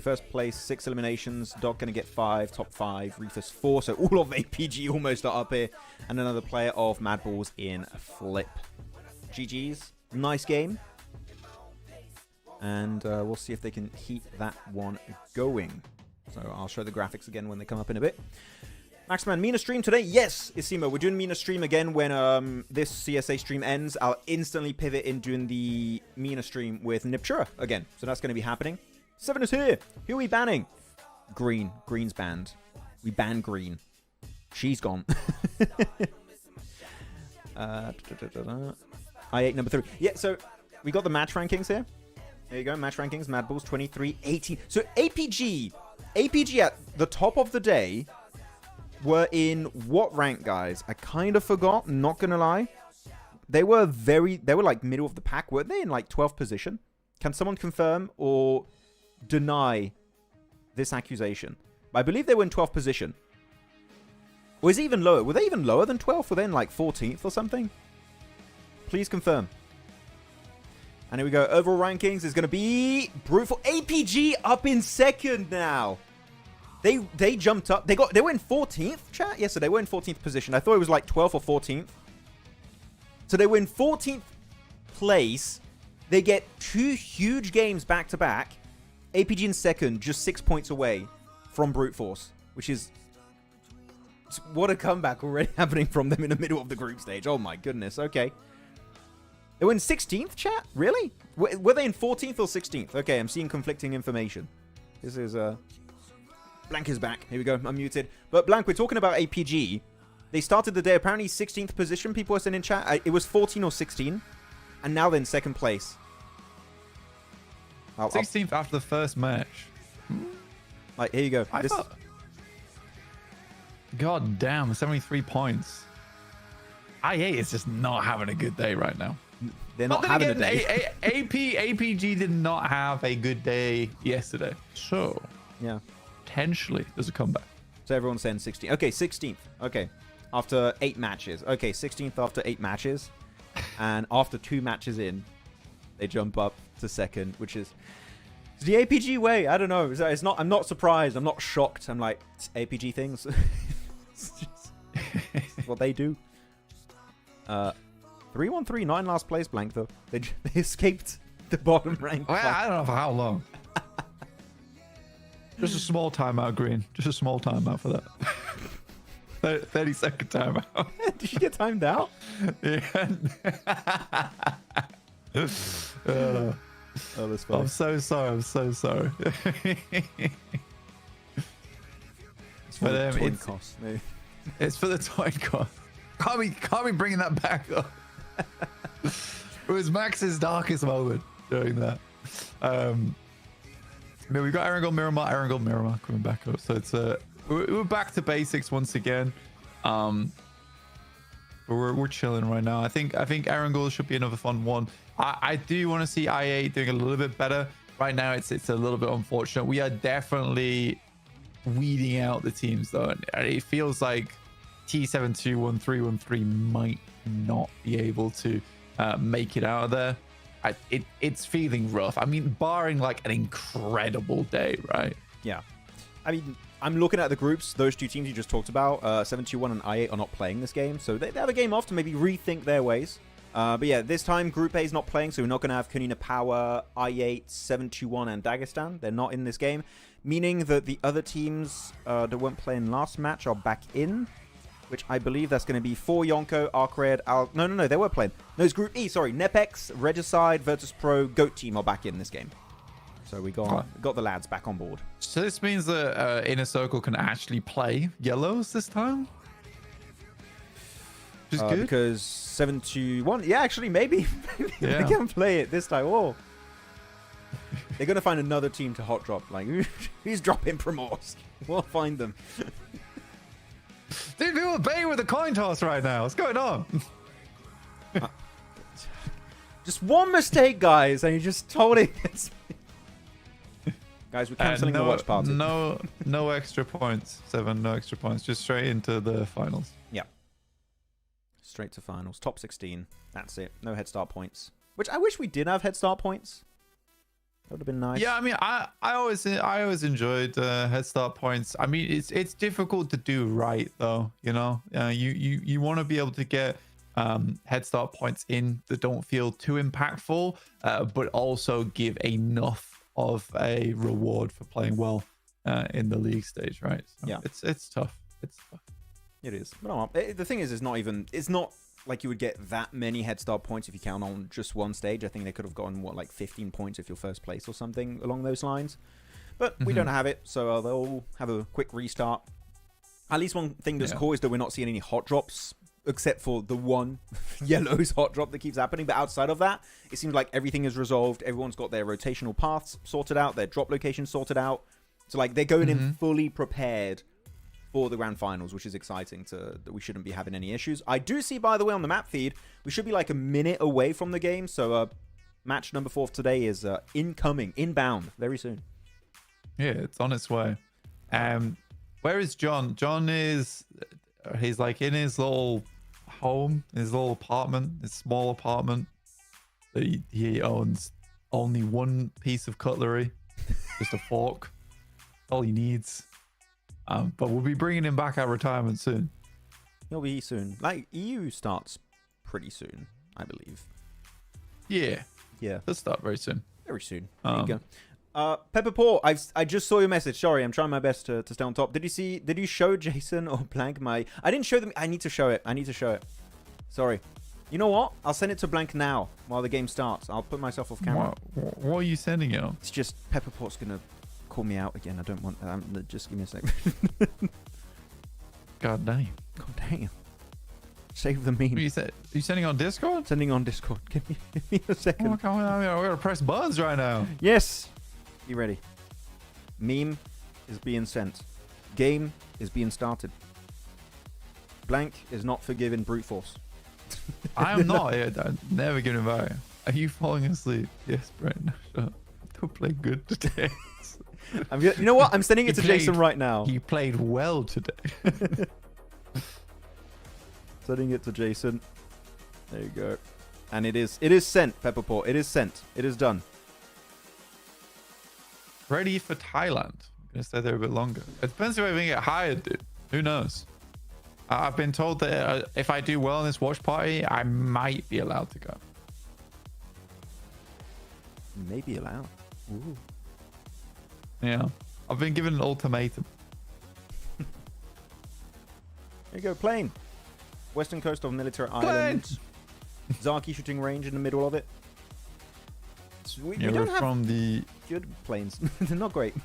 First place, 6 eliminations. Dog going to get 5, top 5. Reefus 4. So all of APG almost are up here. And another player of MadBulls in Flip. GG's. Nice game. And we'll see if they can keep that one going. So I'll show the graphics again when they come up in a bit. Maxman, Mina stream today? Yes, Isimo. We're doing Mina stream again when this CSA stream ends. I'll instantly pivot in doing the Mina stream with NEPX again. So that's going to be happening. 7 is here. Who are we banning? Green. Green's banned. We ban Green. She's gone. I8 number 3. Yeah, so we got the match rankings here. There you go, match rankings, MadBulls 23, 18. So APG at the top of the day were in what rank, guys? I kind of forgot, not gonna lie. They were like middle of the pack. Were they in like 12th position? Can someone confirm or deny this accusation? I believe they were in 12th position. Or is it even lower? Were they even lower than 12th? Were they in like 14th or something? Please confirm. And here we go. Overall rankings is going to be Brute for APG up in 2nd now. They jumped up. They were in 14th, chat? Yes, so they were in 14th position. I thought it was like 12th or 14th. So they were in 14th place. They get 2 huge games back to back. APG in 2nd, just 6 points away from Brute Force, which is... What a comeback already happening from them in the middle of the group stage. Oh my goodness. Okay. They were in 16th, chat? Really? Were they in 14th or 16th? Okay, I'm seeing conflicting information. This is, Blank is back. Here we go. I'm muted. But Blank, we're talking about APG. They started the day apparently 16th position. People are saying in chat. It was 14 or 16. And now they're in 2nd place. 16th after the first match. Like, here you go. God damn, 73 points. I8 is just not having a good day right now. They're not having a day. APG did not have a good day yesterday. So, yeah, potentially there's a comeback. So everyone's saying 16th. Okay, 16th. Okay, after 8 matches. Okay, 16th after 8 matches. And after 2 matches in, they jump up to 2nd, which is the APG way. I don't know. It's not. I'm not surprised. I'm not shocked. I'm like, it's APG things. It's just what they do. 3-1-3, 9 last place, Blank though. They escaped the bottom rank. Well, I don't know for how long. Just a small timeout, Green. Just a small timeout for that. 30-second timeout. Did you get timed out? Yeah. Oh, that's funny. I'm so sorry. I'm so sorry. It's for the toy cost. Maybe. It's for the toy cost. Can't be bringing that back up. It was Max's darkest moment during that. We got Erangel, Miramar coming back up. So it's we're back to basics once again. But we're chilling right now. I think Erangel should be another fun one. I do want to see I8 doing a little bit better. Right now it's a little bit unfortunate. We are definitely weeding out the teams though. And it feels like T721313 might not be able to make it out of there. It's feeling rough. I mean, barring like an incredible day, right? Yeah. I mean, I'm looking at the groups. Those 2 teams you just talked about, 721 and I8 are not playing this game. So they have a game off to maybe rethink their ways. But yeah, this time Group A is not playing. So we're not going to have Konina Power, I8, 721 and Dagestan. They're not in this game. Meaning that the other teams that weren't playing last match are back in. Which I believe that's going to be for Yonko, ARCRED, No, they were playing. No, it's Group E, sorry. NEPX, Regicide, VIRTUS.PRO, GOAT team are back in this game. So we got the lads back on board. So this means that Inner Circle can actually play yellows this time? Which is good. Because 721, yeah, actually, maybe they can play it this time. Oh. They're gonna find another team to hot drop. Like, who's dropping Primorsk? We'll find them. Dude, people are banging with the coin toss right now. What's going on? Just one mistake, guys, and you just told it. Guys, we're cancelling the watch party. No extra points. 7, no extra points. Just straight into the finals. Yeah. Straight to finals. Top 16. That's it. No head start points. Which I wish we did have head start points. That would have been nice. Yeah, I mean, I always enjoyed head start points. I mean, it's difficult to do right though. You know, you want to be able to get head start points in that don't feel too impactful, but also give enough of a reward for playing well in the league stage, right? So yeah, it's tough. It's tough. It is. But no, the thing is, it's not like you would get that many head start points if you count on just one stage. I think they could have gotten like 15 points if you're first place or something along those lines. But we don't have it, so they'll have a quick restart. At least one thing that's cool is that we're not seeing any hot drops, except for the one yellow's hot drop that keeps happening. But outside of that, it seems like everything is resolved. Everyone's got their rotational paths sorted out, their drop locations sorted out. So like they're going in fully prepared for the grand finals, which is exciting that we shouldn't be having any issues. I do see, by the way, on the map feed, we should be like a minute away from the game. So match number 4 of today is inbound very soon. Yeah, it's on its way. Where is John? John he's like in his little home, his little apartment, his small apartment. He owns only one piece of cutlery, just a fork. All he needs. But we'll be bringing him back out of retirement soon. He'll be soon. Like, EU starts pretty soon, I believe. Yeah. Yeah. It'll start very soon. Very soon. There you go. Pepper Paul, I just saw your message. Sorry, I'm trying my best to stay on top. Did you show Jason or Blank I didn't show them. I need to show it. Sorry. You know what? I'll send it to Blank now while the game starts. I'll put myself off camera. What are you sending it on? It's just Pepper Paul's gonna call me out again. I don't want. Just give me a sec. God damn. God damn. Save the meme. Are you sending on Discord? Sending on Discord. Give me a second. Oh, come on. We're gonna press buttons right now. Yes. You ready? Meme is being sent. Game is being started. Blank is not forgiving brute force. I am not. I'm never giving back. Are you falling asleep? Yes, Brent. Shut up. Don't play good today. You know what? I'm sending it to Jason right now. He played well today. Sending it to Jason. There you go. And it is sent, Pepperport. It is sent. It is done. Ready for Thailand. I'm gonna stay there a bit longer. It depends if I can get hired, dude. Who knows? I've been told that if I do well in this watch party, I might be allowed to go. Maybe allowed. Ooh. Yeah. I've been given an ultimatum. There you go, plane. Western coast of military island. Zaki shooting range in the middle of it. We don't have from the good planes. They're not great.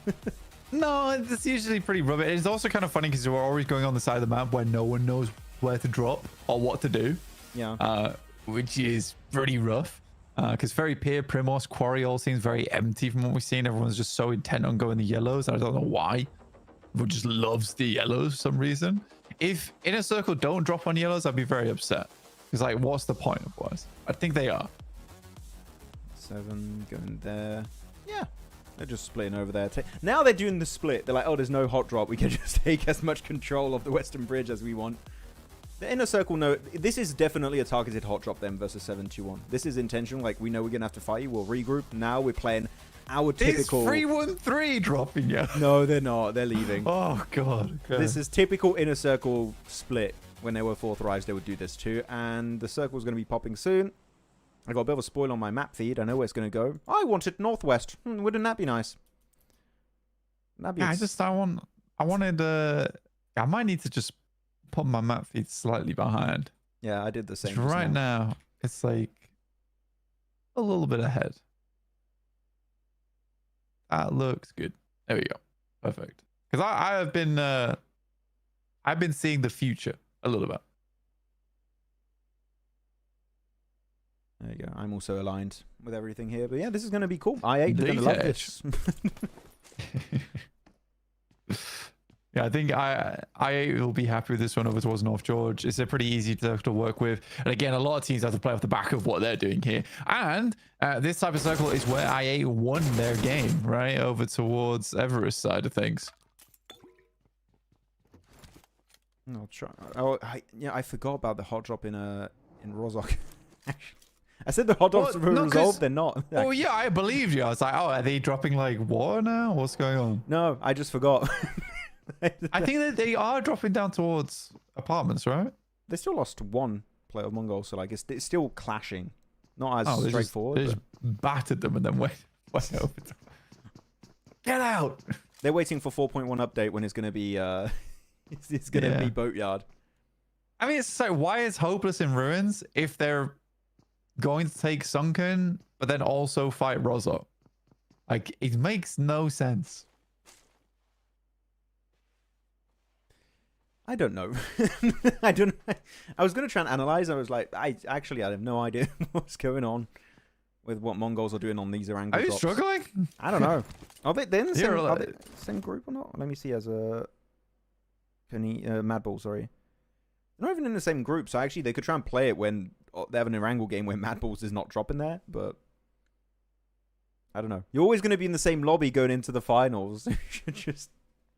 No, it's usually pretty rubbish. It's also kind of funny because we're always going on the side of the map where no one knows where to drop or what to do. Yeah. Which is pretty rough. Because very Pier, Primos, Quarry all seems very empty from what we've seen. Everyone's just so intent on going the yellows. I don't know why. Everyone just loves the yellows for some reason. If Inner Circle don't drop on yellows, I'd be very upset. Because, like, what's the point otherwise? I think they are. 7 going there. Yeah. They're just splitting over there. Now they're doing the split. They're like, oh, there's no hot drop. We can just take as much control of the Western Bridge as we want. The Inner Circle, no. This is definitely a targeted hot drop then versus 7-2-1. This is intentional. Like, we know we're going to have to fight you. We'll regroup. Now we're playing our typical... Is 3-1-3 dropping you? No, they're not. They're leaving. Oh, God. Okay. This is typical Inner Circle split. When they were 4th rise, they would do this too. And the Circle's going to be popping soon. I got a bit of a spoil on my map feed. I know where it's going to go. I want it northwest. Wouldn't that be nice? That'd be I wanted I might need to just put my map feed slightly behind. Yeah, I did the same. Right now, it's like a little bit ahead. That looks good. There we go. Perfect. Because I've been seeing the future a little bit. There you go. I'm also aligned with everything here. But yeah, this is going to be cool. I8 are going to love this. Yeah, I think I will be happy with this one over towards North George. It's a pretty easy circle to work with. And again, a lot of teams have to play off the back of what they're doing here. And this type of circle is where I8 won their game, right? Over towards Everest side of things. I'll try. Oh, I forgot about the hot drop in Rozhok. I said the hot drops were resolved. They're not. Oh yeah, I believed you. I was like, oh, are they dropping like water now? What's going on? No, I just forgot. I think that they are dropping down towards apartments, right? They still lost one player of Mongol, so like it's still clashing. Not as straightforward. They just battered them and then went over. Get out! They're waiting for 4.1 update when it's going to be it's going to be Boatyard. I mean, it's like, why is Hopeless in Ruins if they're going to take Sunken, but then also fight Rozhok? Like, it makes no sense. I don't know. I don't. I was going to try and analyze. I was like, I have no idea what's going on with what Mongols are doing on these Erangel drops. Are you struggling? I don't know. Are they in the same group or not? Let me see. As a MadBulls, sorry. They're not even in the same group, so actually they could try and play it when they have an Erangel game where MadBulls is not dropping there, but I don't know. You're always going to be in the same lobby going into the finals. You should just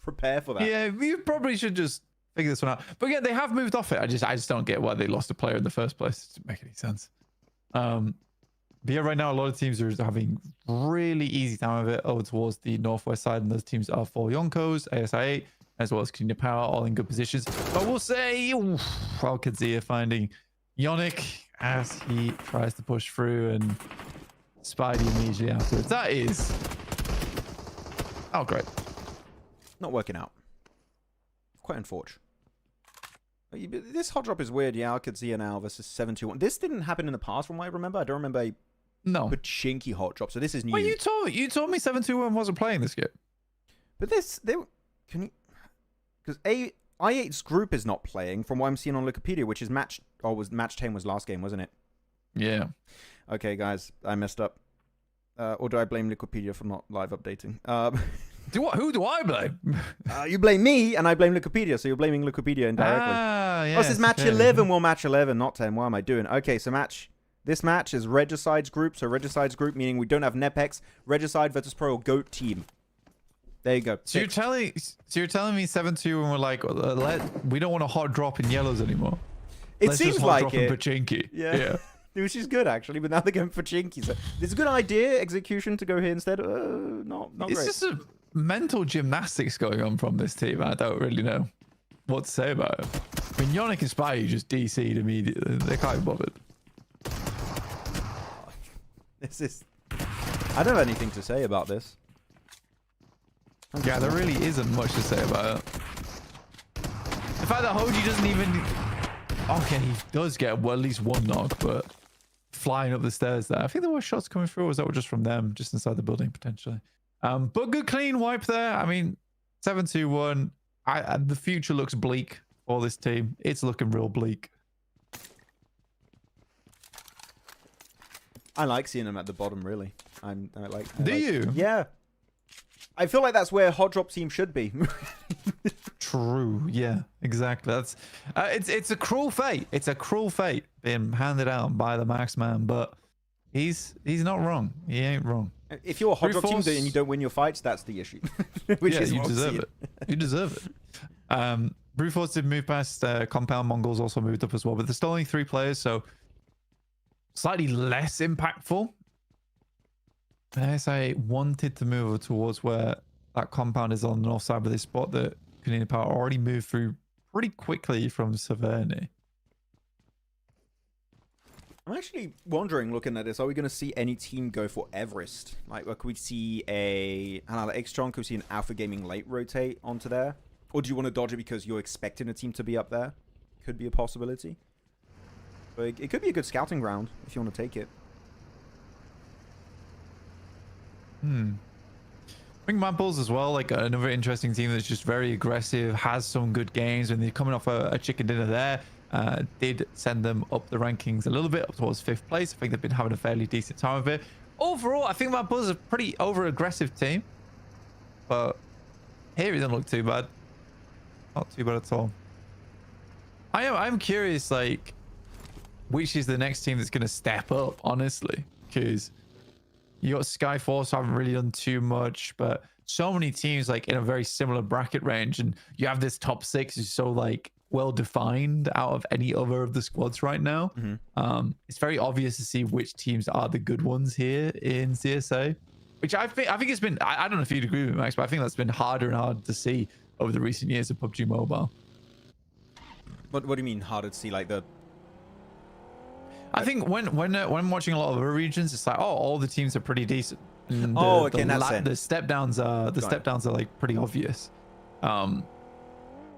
prepare for that. Yeah, you probably should just figure this one out. But yeah, they have moved off it. I just don't get why they lost a player in the first place. It doesn't make any sense. But yeah, right now a lot of teams are having really easy time of it over towards the northwest side, and those teams are 4 Yonkos, ASI8, as well as Konina Power, all in good positions. But we'll say, Qadsiah finding Yonic as he tries to push through, and Spidey immediately afterwards. That is... Oh, great. Not working out. Quite unfortunate. This hot drop is weird. Yeah, Qadsiah now versus 721. This didn't happen in the past from what I remember. I don't remember a Pachinki hot drop, so this is new. Well, you told me 721 wasn't playing this game. But because I8's group is not playing from what I'm seeing on Wikipedia, which is match 10 was last game, wasn't it? Yeah. Okay, guys, I messed up. Or do I blame Wikipedia for not live updating? Who do I blame? You blame me, and I blame Wikipedia, so you're blaming Wikipedia indirectly. Yeah, this is match 11. Well, match 11, not 10. What am I doing? Okay, so this match is Regicide's group. So Regicide's group, meaning we don't have NEPX. Regicide, VIRTUS.PRO, GOAT team. There you go. So you're telling me 7-2 when we're like, we don't want a hot drop in yellows anymore. It seems like it. Pachinki. Yeah. Which is good, actually, but now they're going for Chinky. So it's a good idea, execution, to go here instead. Not great. It's just a mental gymnastics going on from this team. I don't really know what to say about it. I mean, Yonic and Spidey just DC'd immediately. They can't be bothered. I don't have anything to say about this. Yeah, there really isn't much to say about it. The fact that Hoji doesn't even... Okay, he does get at least one knock, but flying up the stairs there. I think there were shots coming through, or was that just from them, just inside the building, potentially? But good clean wipe there. I mean, 7-2-1. The future looks bleak for this team. It's looking real bleak. I like seeing them at the bottom, really. Do you? Yeah. I feel like that's where hot drop team should be. True. Yeah, exactly. That's it's a cruel fate. It's a cruel fate being handed out by the Maxman, but he's not wrong. He ain't wrong. If you're a hot drop team and you don't win your fights, that's the issue. Which is you deserve it. You deserve it. Brute Force did move past Compound. Mongols also moved up as well, but there's still only 3 players, so slightly less impactful. As I wanted to move towards where that Compound is on the north side, but they spot that Konina Power already moved through pretty quickly from Severny. I'm actually wondering, looking at this, are we going to see any team go for Everest? Like, could we see a HALAL AXETRON? Could we see an Alpha Gaming late rotate onto there? Or do you want to dodge it because you're expecting a team to be up there? Could be a possibility. But it could be a good scouting ground if you want to take it. I think MadBulls as well, like another interesting team that's just very aggressive, has some good games, and they're coming off a chicken dinner there. did send them up the rankings a little bit, up towards 5th place. I think they've been having a fairly decent time of it. Overall, I think MadBulls is a pretty over-aggressive team. But here it doesn't look too bad. Not too bad at all. I'm curious, like, which is the next team that's going to step up, honestly. Because you got Skyforce, haven't really done too much, but so many teams, like, in a very similar bracket range. And you have this top 6 is so, like, well defined out of any other of the squads right now. It's very obvious to see which teams are the good ones here in CSA, which I think it's been, I don't know if you'd agree with me, Max, but I think that's been harder and harder to see over the recent years of PUBG Mobile. What do you mean harder to see? Like the... I think when watching a lot of other regions, it's like, oh, all the teams are pretty decent. And okay, in that sense. The step downs are like pretty obvious.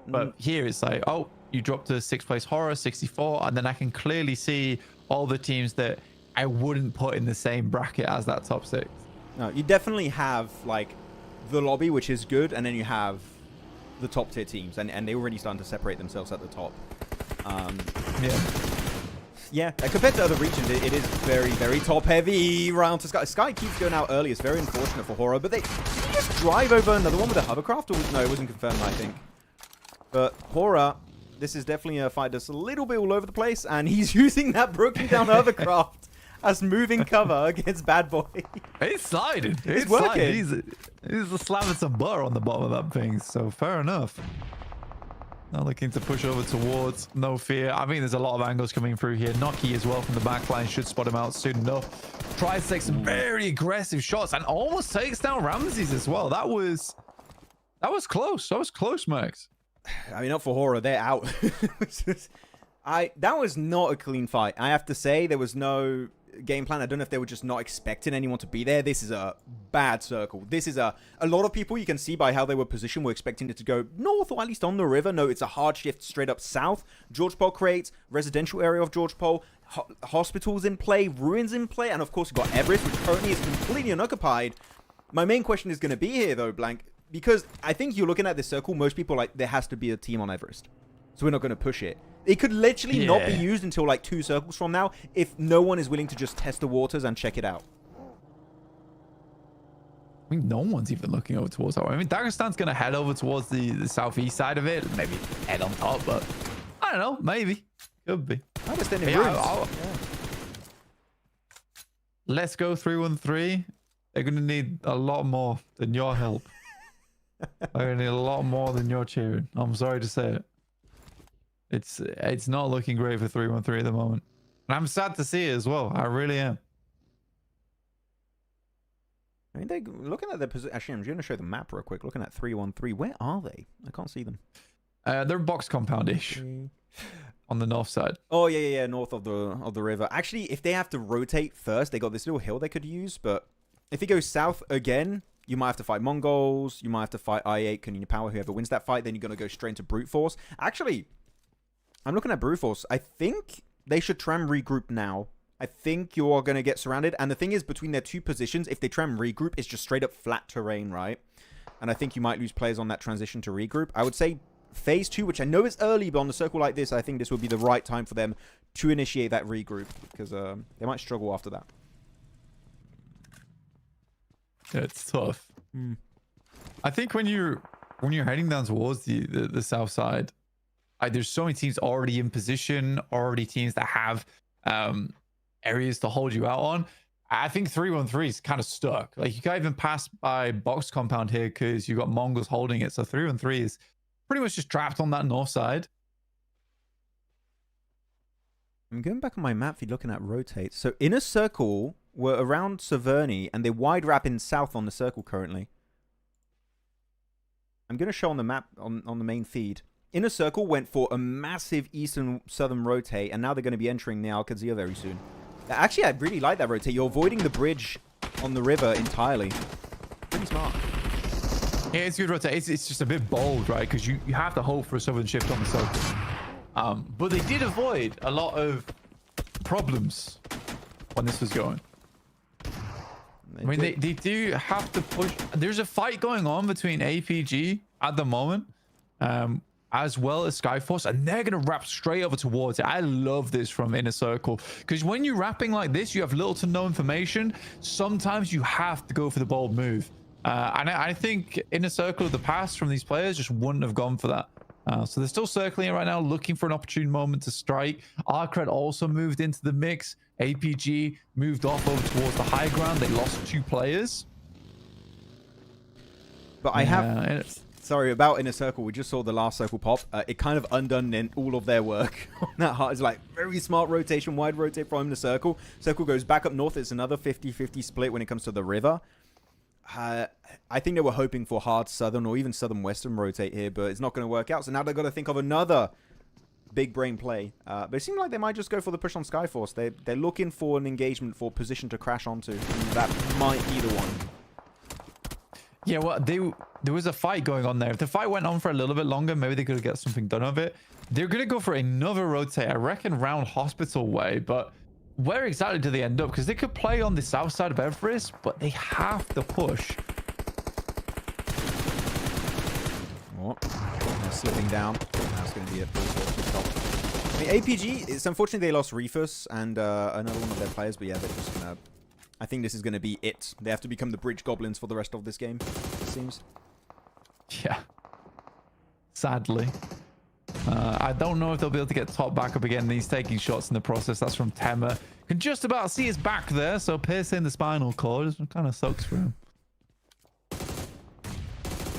But here it's like, oh, you dropped to 6th place HORAA, 64, and then I can clearly see all the teams that I wouldn't put in the same bracket as that top 6. No, you definitely have like the lobby, which is good, and then you have the top tier teams, and they're already starting to separate themselves at the top. Yeah, compared to other regions, it is very, very top heavy round to Sky. Sky keeps going out early. It's very unfortunate for HORAA, but did he just drive over another one with a hovercraft? Or no, it wasn't confirmed, I think. But HORAA, this is definitely a fight that's a little bit all over the place, and he's using that broken down hovercraft as moving cover against Bad Boy. He's sliding. It's working. Sliding. He's slamming some butter on the bottom of that thing, so fair enough. Now looking to push over towards No Fear. I mean, there's a lot of angles coming through here. Noki as well from the back line should spot him out soon enough. Tries to take some very aggressive shots and almost takes down Ramses as well. That was close. That was close, Max. I mean, not for HORAA, they're out. That was not a clean fight. I have to say, there was no game plan. I don't know if they were just not expecting anyone to be there. This is a bad circle. This is a lot of people, you can see by how they were positioned, were expecting it to go north or at least on the river. No, it's a hard shift straight up south. JUTTI creates residential area of JUTTI, hospitals in play, ruins in play, and of course you've got Everest, which currently is completely unoccupied. My main question is going to be here though, Blank, because I think you're looking at this circle, most people are like, there has to be a team on Everest, so we're not going to push it. It could literally not be used until like 2 circles from now if no one is willing to just test the waters and check it out. I mean, no one's even looking over towards that way. I mean, Dagestan's going to head over towards the southeast side of it. Maybe head on top, but I don't know. Maybe. Could be. Let's go 313. They're going to need a lot more than your help. They're going to need a lot more than your cheering. I'm sorry to say it. It's not looking great for 313 at the moment. And I'm sad to see it as well. I really am. I mean, they're looking at their position. Actually, I'm going to show the map real quick. Looking at 313. Where are they? I can't see them. They're box compound-ish. On the north side. Oh, yeah. North of the river. Actually, if they have to rotate first, they got this little hill they could use. But if he goes south again, you might have to fight MongolZ. You might have to fight ASI8, Konina Power, whoever wins that fight. Then you're going to go straight into Brute Force. Actually, I'm looking at Brute Force. I think they should try and regroup now. I think you're going to get surrounded. And the thing is, between their 2 positions, if they try and regroup, it's just straight up flat terrain, right? And I think you might lose players on that transition to regroup. I would say phase 2, which I know is early, but on a circle like this, I think this would be the right time for them to initiate that regroup. Because they might struggle after that. Yeah, it's tough. I think when you're heading down towards the south side, there's so many teams already in position, already teams that have areas to hold you out on. I think 313 is kind of stuck. Like, you can't even pass by box compound here because you've got MongolZ holding it. So 313 is pretty much just trapped on that north side. I'm going back on my map feed looking at rotate. So inner circle were around Severny and they wide wrap in south on the circle currently. I'm going to show on the map on the main feed. Inner Circle went for a massive eastern-southern rotate, and now they're going to be entering the Qadsiah very soon. Actually, I really like that rotate. You're avoiding the bridge on the river entirely. Pretty smart. Yeah, it's a good rotate. It's just a bit bold, right? Because you have to hold for a southern shift on the circle. But they did avoid a lot of problems when this was going. I mean, they do have to push. There's a fight going on between APG at the moment. as well as Skyforce, and they're going to wrap straight over towards it. I love this from Inner Circle, because when you're wrapping like this, you have little to no information. Sometimes you have to go for the bold move. And I think Inner Circle of the past from these players just wouldn't have gone for that. So they're still circling it right now, looking for an opportune moment to strike. ARCRED also moved into the mix. APG moved off over towards the high ground. They lost 2 players. But I have... Sorry, about Inner Circle, we just saw the last circle pop. It kind of undone all of their work on that heart. It's like very smart rotation, wide rotate from Inner Circle. Circle goes back up north. It's another 50-50 split when it comes to the river. I think they were hoping for hard southern or even southern western rotate here, but it's not going to work out. So now they've got to think of another big brain play. But it seems like they might just go for the push on Skyforce. They're looking for an engagement for position to crash onto. That might be the one. Yeah, well, there was a fight going on there. If the fight went on for a little bit longer, maybe they could get something done of it. They're going to go for another rotate, I reckon, round Hospital way. But where exactly do they end up? Because they could play on the south side of Everest, but they have to push. Oh, they're slipping down. That's going to be a full stop. I mean, APG, it's unfortunately they lost Refus and another one of their players, but yeah, they're just going to... I think this is going to be it. They have to become the bridge goblins for the rest of this game, it seems. Yeah. Sadly. I don't know if they'll be able to get top back up again. He's taking shots in the process. That's from Temmer. Can just about see his back there, so piercing the spinal cord kind of sucks for him.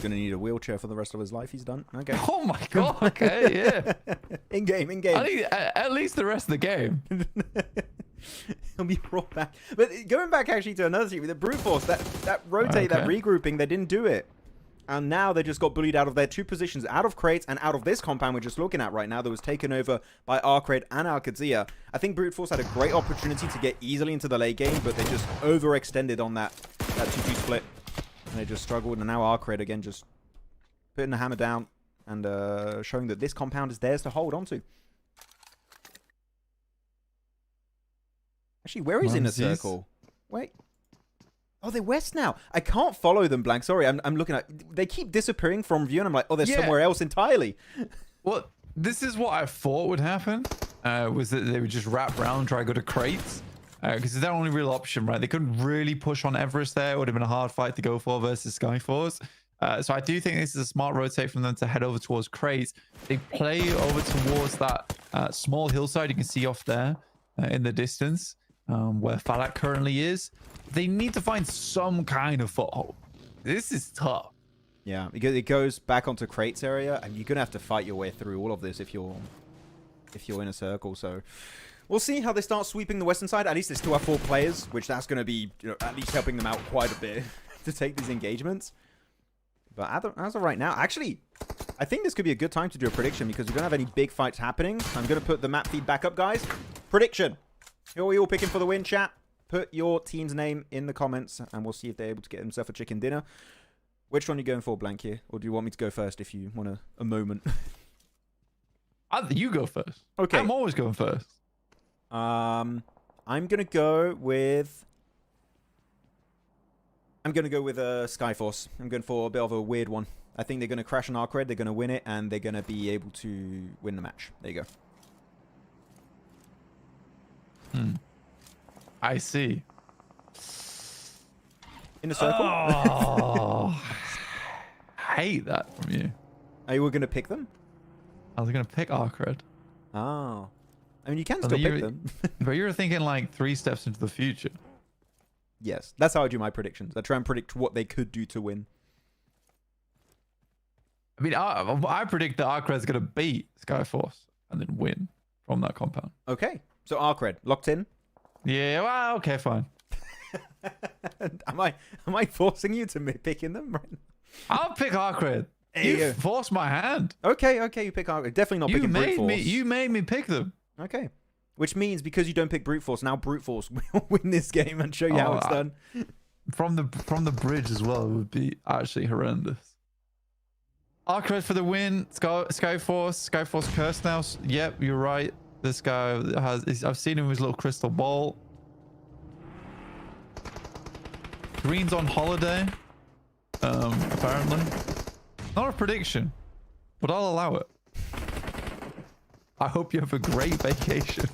Going to need a wheelchair for the rest of his life. He's done. Okay. Oh my god. Okay, yeah. In game. I think at least the rest of the game. He'll be brought back. But going back actually to another team, the Brute Force, that rotate, that regrouping, they didn't do it. And now they just got bullied out of their 2 positions, out of crates and out of this compound we're just looking at right now that was taken over by ARCRED and Qadsiah. I think Brute Force had a great opportunity to get easily into the late game, but they just overextended on that 2-2 split. And they just struggled, and now ARCRED again just putting the hammer down and showing that this compound is theirs to hold onto. Actually, where is Inner Circle? Wait. Oh, they're west now. I can't follow them, Blank. Sorry, I'm looking at... They keep disappearing from view, and I'm like, oh, they're somewhere else entirely. Well, this is what I thought would happen, was that they would just wrap around, try to go to crates. Because it's their only real option, right? They couldn't really push on Everest there. It would have been a hard fight to go for versus Skyforce. So I do think this is a smart rotate from them to head over towards crates. They play over towards that small hillside you can see off there in the distance. Where Falak currently is. They need to find some kind of foothold. This is tough. Yeah, because it goes back onto crates area, and you're gonna have to fight your way through all of this if you're in a circle. So we'll see how they start sweeping the western side. At least they still have 4 players, which that's gonna be, you know, at least helping them out quite a bit to take these engagements. But as of right now, actually, I think this could be a good time to do a prediction because we don't have any big fights happening. I'm gonna put the map feed back up, guys. Prediction. Who are we all picking for the win, chat? Put your team's name in the comments, and we'll see if they're able to get themselves a chicken dinner. Which one are you going for, Blank, here? Or do you want me to go first if you want a moment? You go first. Okay. I'm always going first. I'm going to go with... Skyforce. I'm going for a bit of a weird one. I think they're going to crash on ARCRED, they're going to win it, and they're going to be able to win the match. There you go. I see. In a circle? Oh, I hate that from you. Are you going to pick them? I was going to pick ARCRED. Oh. I mean, you can still pick them. But you were thinking like 3 steps into the future. Yes, that's how I do my predictions. I try and predict what they could do to win. I mean, I predict that ARCRED's going to beat Skyforce and then win from that compound. Okay. So ARCRED, locked in? Yeah, well, okay, fine. Am I forcing you to pick in them right now? I'll pick ARCRED. You forced my hand. Okay, you pick ARCRED. Definitely not picking Brute Force. You made me pick them. Okay. Which means because you don't pick Brute Force, now Brute Force will win this game and show you how it's done. From the bridge as well would be actually horrendous. ARCRED for the win. Skyforce curse now. Yep, you're right. This guy I've seen him with his little crystal ball. Green's on holiday. Apparently. Not a prediction, but I'll allow it. I hope you have a great vacation.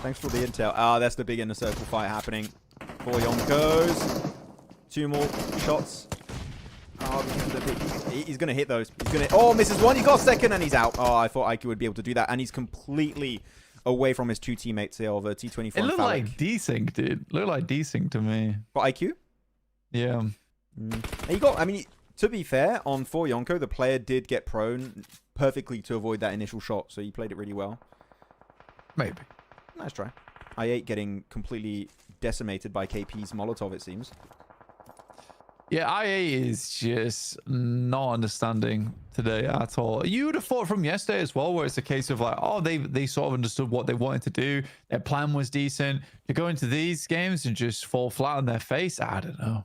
Thanks for the intel. Ah, that's the big inner circle fight happening. 4 Yonkos. 2 more shots. Oh, he's going to hit those. He's going to... Oh, misses one. He got second and he's out. Oh, I thought IQ would be able to do that. And he's completely away from his 2 teammates here of T24. It looked like desync, dude. Looked like desync to me. For IQ? Yeah. He got... I mean, to be fair, on 4 Yonko, the player did get prone perfectly to avoid that initial shot. So he played it really well. Maybe. Nice try. I8 getting completely decimated by KP's Molotov, it seems. Yeah, IA is just not understanding today at all. You would have thought from yesterday as well, where it's a case of like, oh, they sort of understood what they wanted to do. Their plan was decent. To go into these games and just fall flat on their face, I don't know.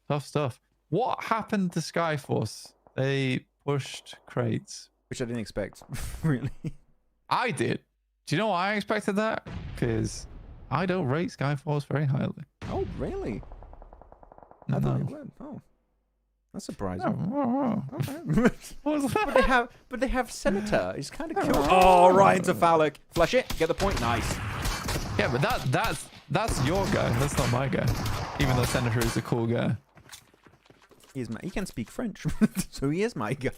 Tough stuff. What happened to Skyforce? They pushed crates. Which I didn't expect, really. I did. Do you know why I expected that? Because I don't rate Skyforce very highly. Oh, really? I thought you would. Oh, that's surprising. Okay. but they have Senator. He's kind of cool. Oh, right into Phallic. Flush it. Get the point. Nice. Yeah, but that's your guy. That's not my guy. Even though Senator is a cool guy. He can speak French, so he is my guy.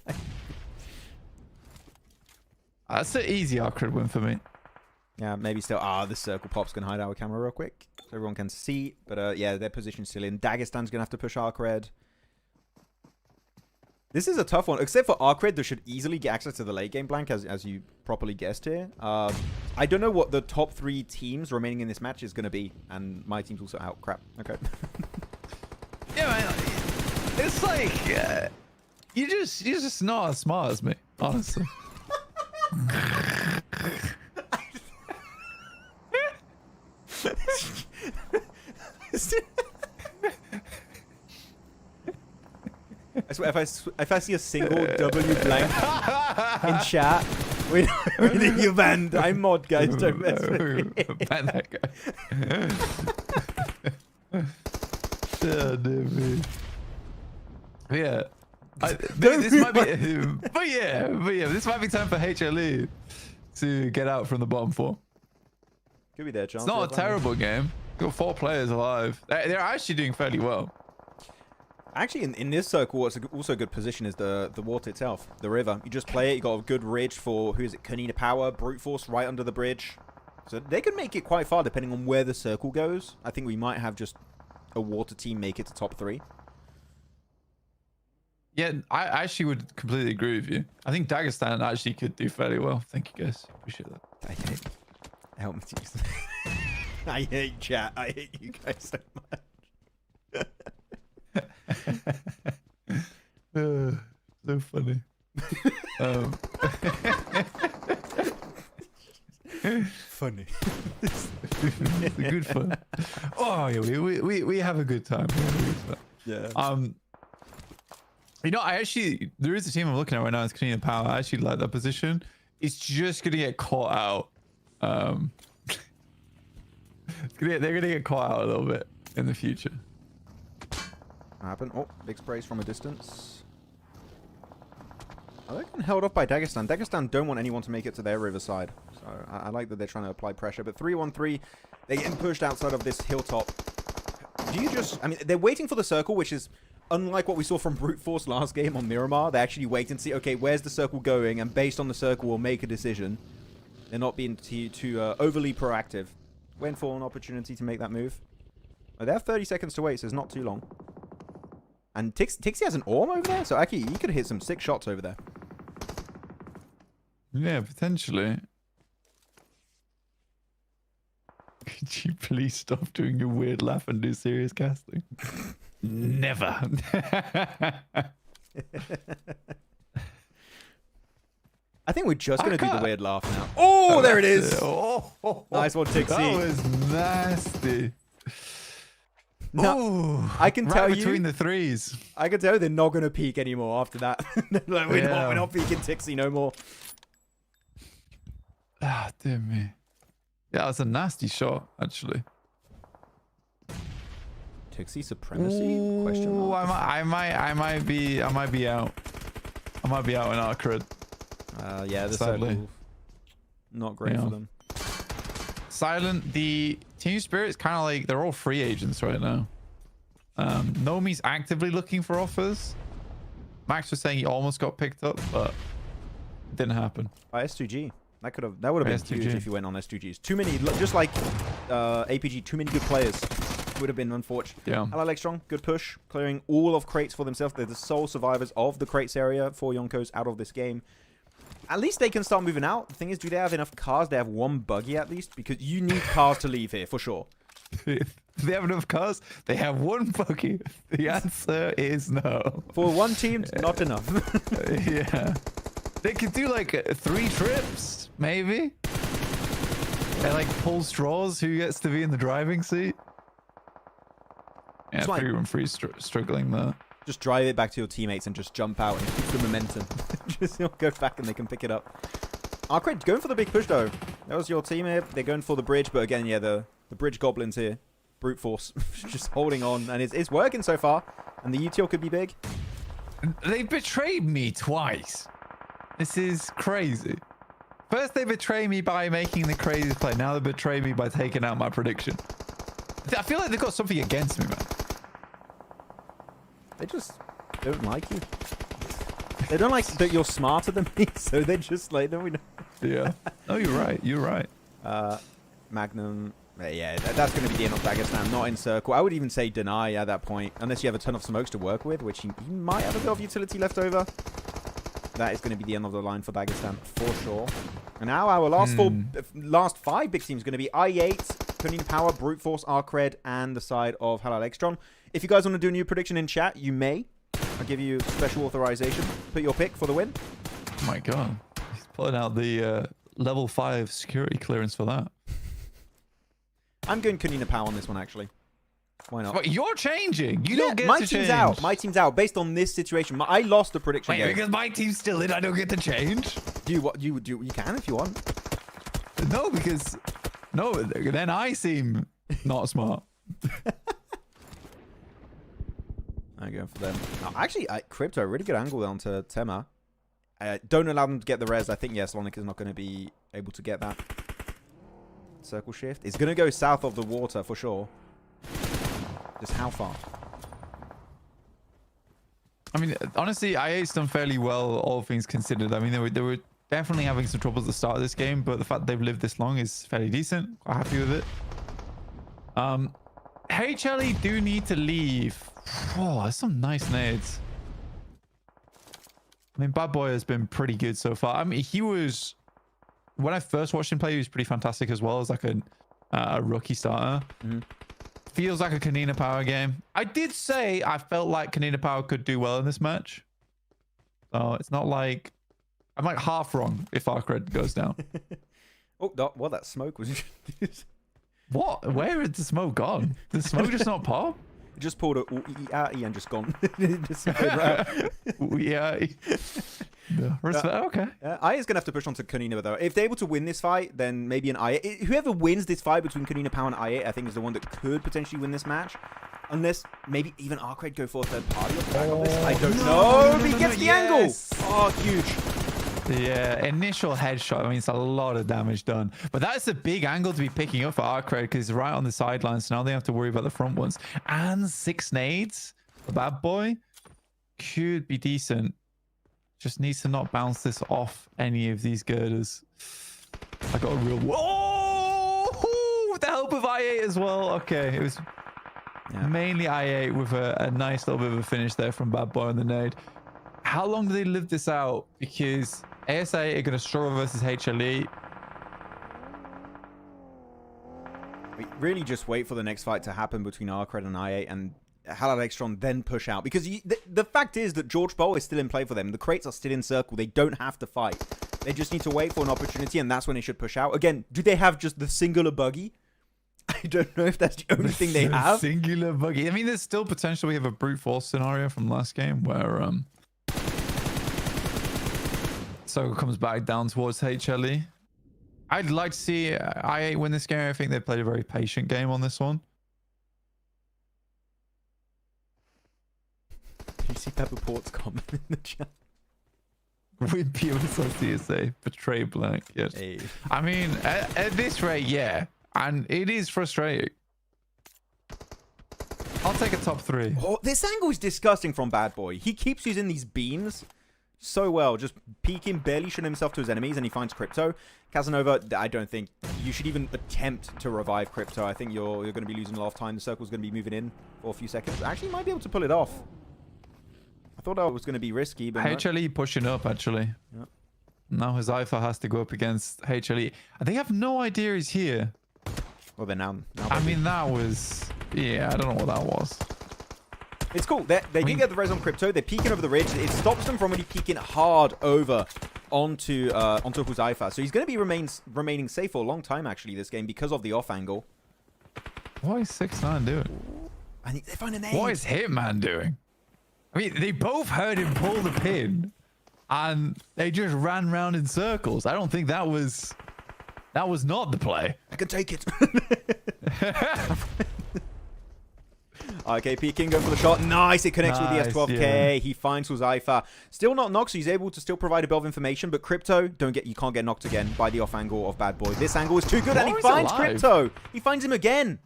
That's an easy ARCRED win for me. Yeah, maybe still. The circle pop's gonna hide our camera real quick, so everyone can see. But yeah, their position's still in. Dagestan's gonna have to push ARCRED. This is a tough one. Except for ARCRED, they should easily get access to the late game blank, as you properly guessed here. I don't know what the top 3 teams remaining in this match is gonna be, and my team's also out. Crap. Okay. Yeah, man. It's like you're just not as smart as me, honestly. I swear, if I see a single W blank in chat, we think you banned. I'm mod, guys. Don't mess with me. Ban that guy. Oh, dear me. Yeah. This might be, but yeah, this might be time for HLE to get out from the bottom 4. Could be their chance. It's not a terrible game. Got 4 players alive. They're actually doing fairly well. Actually, in this circle, what's also a good position is the water itself, the river. You just play it. You got a good ridge for who is it? Konina Power, Brute Force right under the bridge. So they could make it quite far depending on where the circle goes. I think we might have just a water team make it to top 3. Yeah, I actually would completely agree with you. I think Dagestan actually could do fairly well. Thank you, guys. Appreciate that. I hate. Help me to use. I hate chat. I hate you guys so much. So funny. Funny. It's good fun. Oh yeah, we have a good time. Yeah. You know, there is a team I'm looking at right now. It's Konina Power. I actually like that position. It's just gonna get caught out. They're gonna get caught out a little bit in the future. What happened? Oh, big sprays from a distance. Are they getting held off by Dagestan? Dagestan don't want anyone to make it to their riverside. So I like that they're trying to apply pressure. But 3-1-3, they're getting pushed outside of this hilltop. Do you just... I mean, they're waiting for the circle, which is unlike what we saw from Brute Force last game on Miramar. They actually wait and see, okay, where's the circle going? And based on the circle, we'll make a decision. They're not being too overly proactive. Waiting for an opportunity to make that move. Oh, they have 30 seconds to wait, so it's not too long. And Tixie has an orm over there, so actually he could hit some 6 shots over there. Yeah, potentially. Could you please stop doing your weird laugh and do serious casting? Never. I think we're just going to do the weird laugh now. Oh, there it is. Nice one, Tixie. That was nasty. No, I can tell you between the threes. I can tell you they're not going to peek anymore after that. Like, we're not peeking Tixie no more. Ah, dear me. Yeah, that was a nasty shot, actually. Tixie supremacy? Ooh, question mark. I might be out. I might be out in ARCRED. Yeah, the Sadly. circle, not great for them. Silent, the team spirit is kind of like they're all free agents right now. Nomi's actively looking for offers. Max was saying he almost got picked up, but it didn't happen. By S2G. That would have been huge if you went on S2Gs. Too many, just like APG, too many good players. Would have been unfortunate. Yeah. HALAL AXETRON, good push. Clearing all of crates for themselves. They're the sole survivors of the crates area. 4 Yonkos out of this game. At least they can start moving out. The thing is, do they have enough cars? They have 1 buggy at least. Because you need cars to leave here, for sure. Do they have enough cars? They have 1 buggy. The answer is no. For 1 team, not enough. Yeah. They could do like 3 trips, maybe. They like pull straws. Who gets to be in the driving seat? Yeah, It's like- 3-1-3 struggling there. Just drive it back to your teammates and just jump out and keep the momentum. Just go back and they can pick it up. ARCRED going for the big push though. That was your team here. They're going for the bridge, but again, yeah, the bridge goblins here. Brute force. Just holding on, and it's working so far. And the UTL could be big. They betrayed me twice. This is crazy. First they betray me by making the crazy play. Now they betray me by taking out my prediction. I feel like they've got something against me, man. They just don't like you. They don't like that you're smarter than me, so they just like, no, we know. Yeah. No, you're right. You're right. Magnum. Yeah, that's going to be the end of Dagestan, not in circle. I would even say deny at that point, unless you have a ton of smokes to work with, which you might have a bit of utility left over. That is going to be the end of the line for Dagestan, for sure. And now our last 5 big teams are going to be I8, Konina Power, Brute Force, ARCRED, and the side of HALAL AXETRON. If you guys want to do a new prediction in chat, you may. I'll give you special authorization. Put your pick for the win. Oh my god. He's pulling out the level 5 security clearance for that. I'm going Konina Power on this one, actually. Why not? But you're changing. You don't get my to team's change. out. My team's out based on this situation. I lost the prediction Wait, game. because my team's still in, I don't get to change? You can if you want. No, because... No, then I seem not smart. I'm going for them. Actually, Crypto, really good angle down to Tema. Don't allow them to get the res. I think, yes, Lonic is not going to be able to get that. Circle shift. It's going to go south of the water for sure. Just how far? I mean, honestly, IA done fairly well, all things considered. I mean, they were definitely having some trouble at the start of this game, but the fact they've lived this long is fairly decent. Quite happy with it. HLE do need to leave. Oh, that's some nice nades. I mean, Bad Boy has been pretty good so far. I mean, he was... When I first watched him play, he was pretty fantastic as well as like a rookie starter. Mm-hmm. Feels like a Konina Power game. I did say I felt like Konina Power could do well in this match. So it's not like... I'm like half wrong if ARCRED goes down. Oh, what that smoke was... What? Where is the smoke gone? Did the smoke just not pop? It just pulled a and just gone. Just right. Yeah. No, okay. IA is going to have to push on to Konina, though. If they're able to win this fight, then maybe an IA... Whoever wins this fight between Konina Power and IA, I think is the one that could potentially win this match. Unless maybe even ARCRED go for a third party off the back of this. I don't know. He gets the angle. Oh, huge. Yeah, initial headshot. I mean, it's a lot of damage done. But that's a big angle to be picking up for ARCRED because it's right on the sidelines. So now they have to worry about the front ones. And 6 nades. The Bad Boy could be decent. Just needs to not bounce this off any of these girders. I got a real... Whoa! With the help of I8 as well. Okay, it was mainly I8 with a nice little bit of a finish there from Bad Boy on the nade. How long do they live this out? Because ASI are going to struggle versus HLE. We really just wait for the next fight to happen between ARCRED and IA and HALAL AXETRON then push out. Because the fact is that JUTTI is still in play for them. The crates are still in circle. They don't have to fight. They just need to wait for an opportunity, and that's when they should push out. Again, do they have just the singular buggy? I don't know if that's the only thing they have. Singular buggy. I mean, there's still potential. We have a brute force scenario from last game where so it comes back down towards HLE. I'd like to see IA win this game. I think they played a very patient game on this one. You see Pepper Port's comment in the chat? With PMSL CSA, betray blank. Yes. Hey. I mean, at this rate, yeah. And it is frustrating. I'll take a top 3. Oh, this angle is disgusting from Bad Boy. He keeps using these beams so well, just peeking, barely showing himself to his enemies, and he finds Crypto. Casanova, I don't think you should even attempt to revive Crypto. I think you're going to be losing a lot of time. The circle's going to be moving in for a few seconds. Actually, might be able to pull it off. I thought that was going to be risky, but HLE pushing up, actually. Yep. Now his Ifa has to go up against HLE. They have no idea he's here. Well, then now I mean, that was... Yeah, I don't know what that was. it's cool. They did get the res on Crypto. They're peeking over the ridge. It stops them from really peeking hard over onto Qadsiah. So he's going to be remaining safe for a long time, actually, this game, because of the off angle. What is 6ix9ine doing? I think they find an aim. What is Hitman doing? I mean, they both heard him pull the pin, and they just ran round in circles. I don't think that was not the play. I can take it. Okay, peeking, go for the shot. Nice, it connects with the S12K. Yeah. He finds Qadsiah. Still not knocked, so he's able to still provide a bit of information. But Crypto, you can't get knocked again by the off angle of Bad Boy. This angle is too good, and he finds Crypto. He finds him again.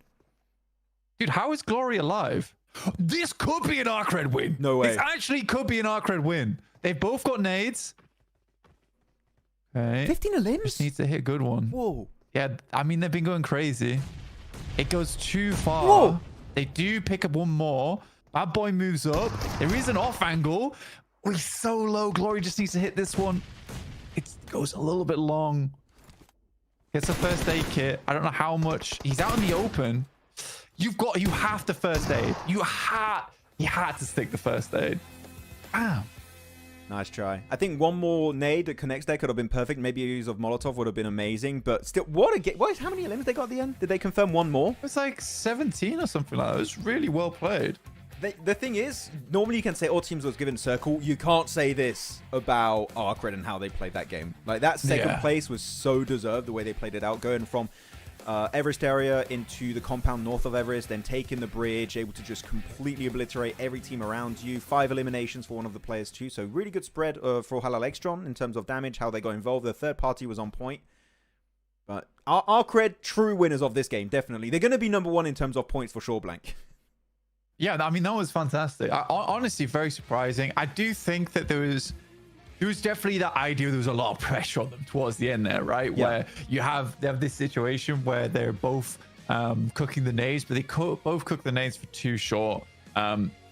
Dude, how is Glory alive? This could be an ARCRED win. No way. This actually could be an ARCRED win. They've both got nades. Okay. 15 of limbs? Just needs to hit a good one. Whoa. Yeah, I mean, they've been going crazy. It goes too far. Whoa. They do pick up one more. Bad Boy moves up. There is an off angle. We're so low. Glory just needs to hit this one. It goes a little bit long. Gets a first aid kit. I don't know how much. He's out in the open. You have to first aid. You had to stick the first aid. Bam. Nice try. I think one more nade that connects there could have been perfect. Maybe a use of Molotov would have been amazing. But still, how many limbs they got at the end? Did they confirm one more? It's like 17 or something like that. It was really well played. The thing is, normally you can say all teams was given circle. You can't say this about ARCRED and how they played that game. Like, that second place was so deserved, the way they played it out, going from Everest area into the compound north of Everest, then taking the bridge, able to just completely obliterate every team around you. 5 eliminations for one of the players too, so really good spread for HALAL AXETRON in terms of damage, how they got involved. The third party was on point. But ARCRED, true winners of this game, definitely. They're going to be number 1 in terms of points for sure, Blank. Yeah, I mean, that was fantastic. Honestly, very surprising. I do think that there was definitely that idea. There was a lot of pressure on them towards the end there, right? Yeah. Where they have this situation where they're both cooking the nades, but they both cook the nades for too short.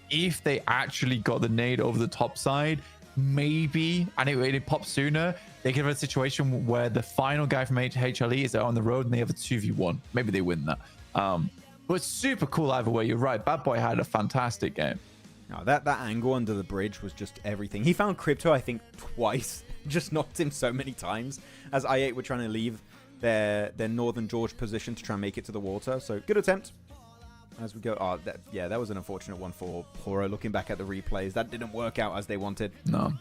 If they actually got the nade over the top side, maybe, and it popped sooner, they could have a situation where the final guy from HLE is out on the road and they have a 2v1. Maybe they win that. But it's super cool either way. You're right. Bad Boy had a fantastic game. No, that angle under the bridge was just everything. He found Crypto, I think, twice. Just knocked him so many times as I8 were trying to leave their Northern George position to try and make it to the water. So, good attempt. As we go... Oh, that was an unfortunate one for HORAA. Looking back at the replays, that didn't work out as they wanted. No.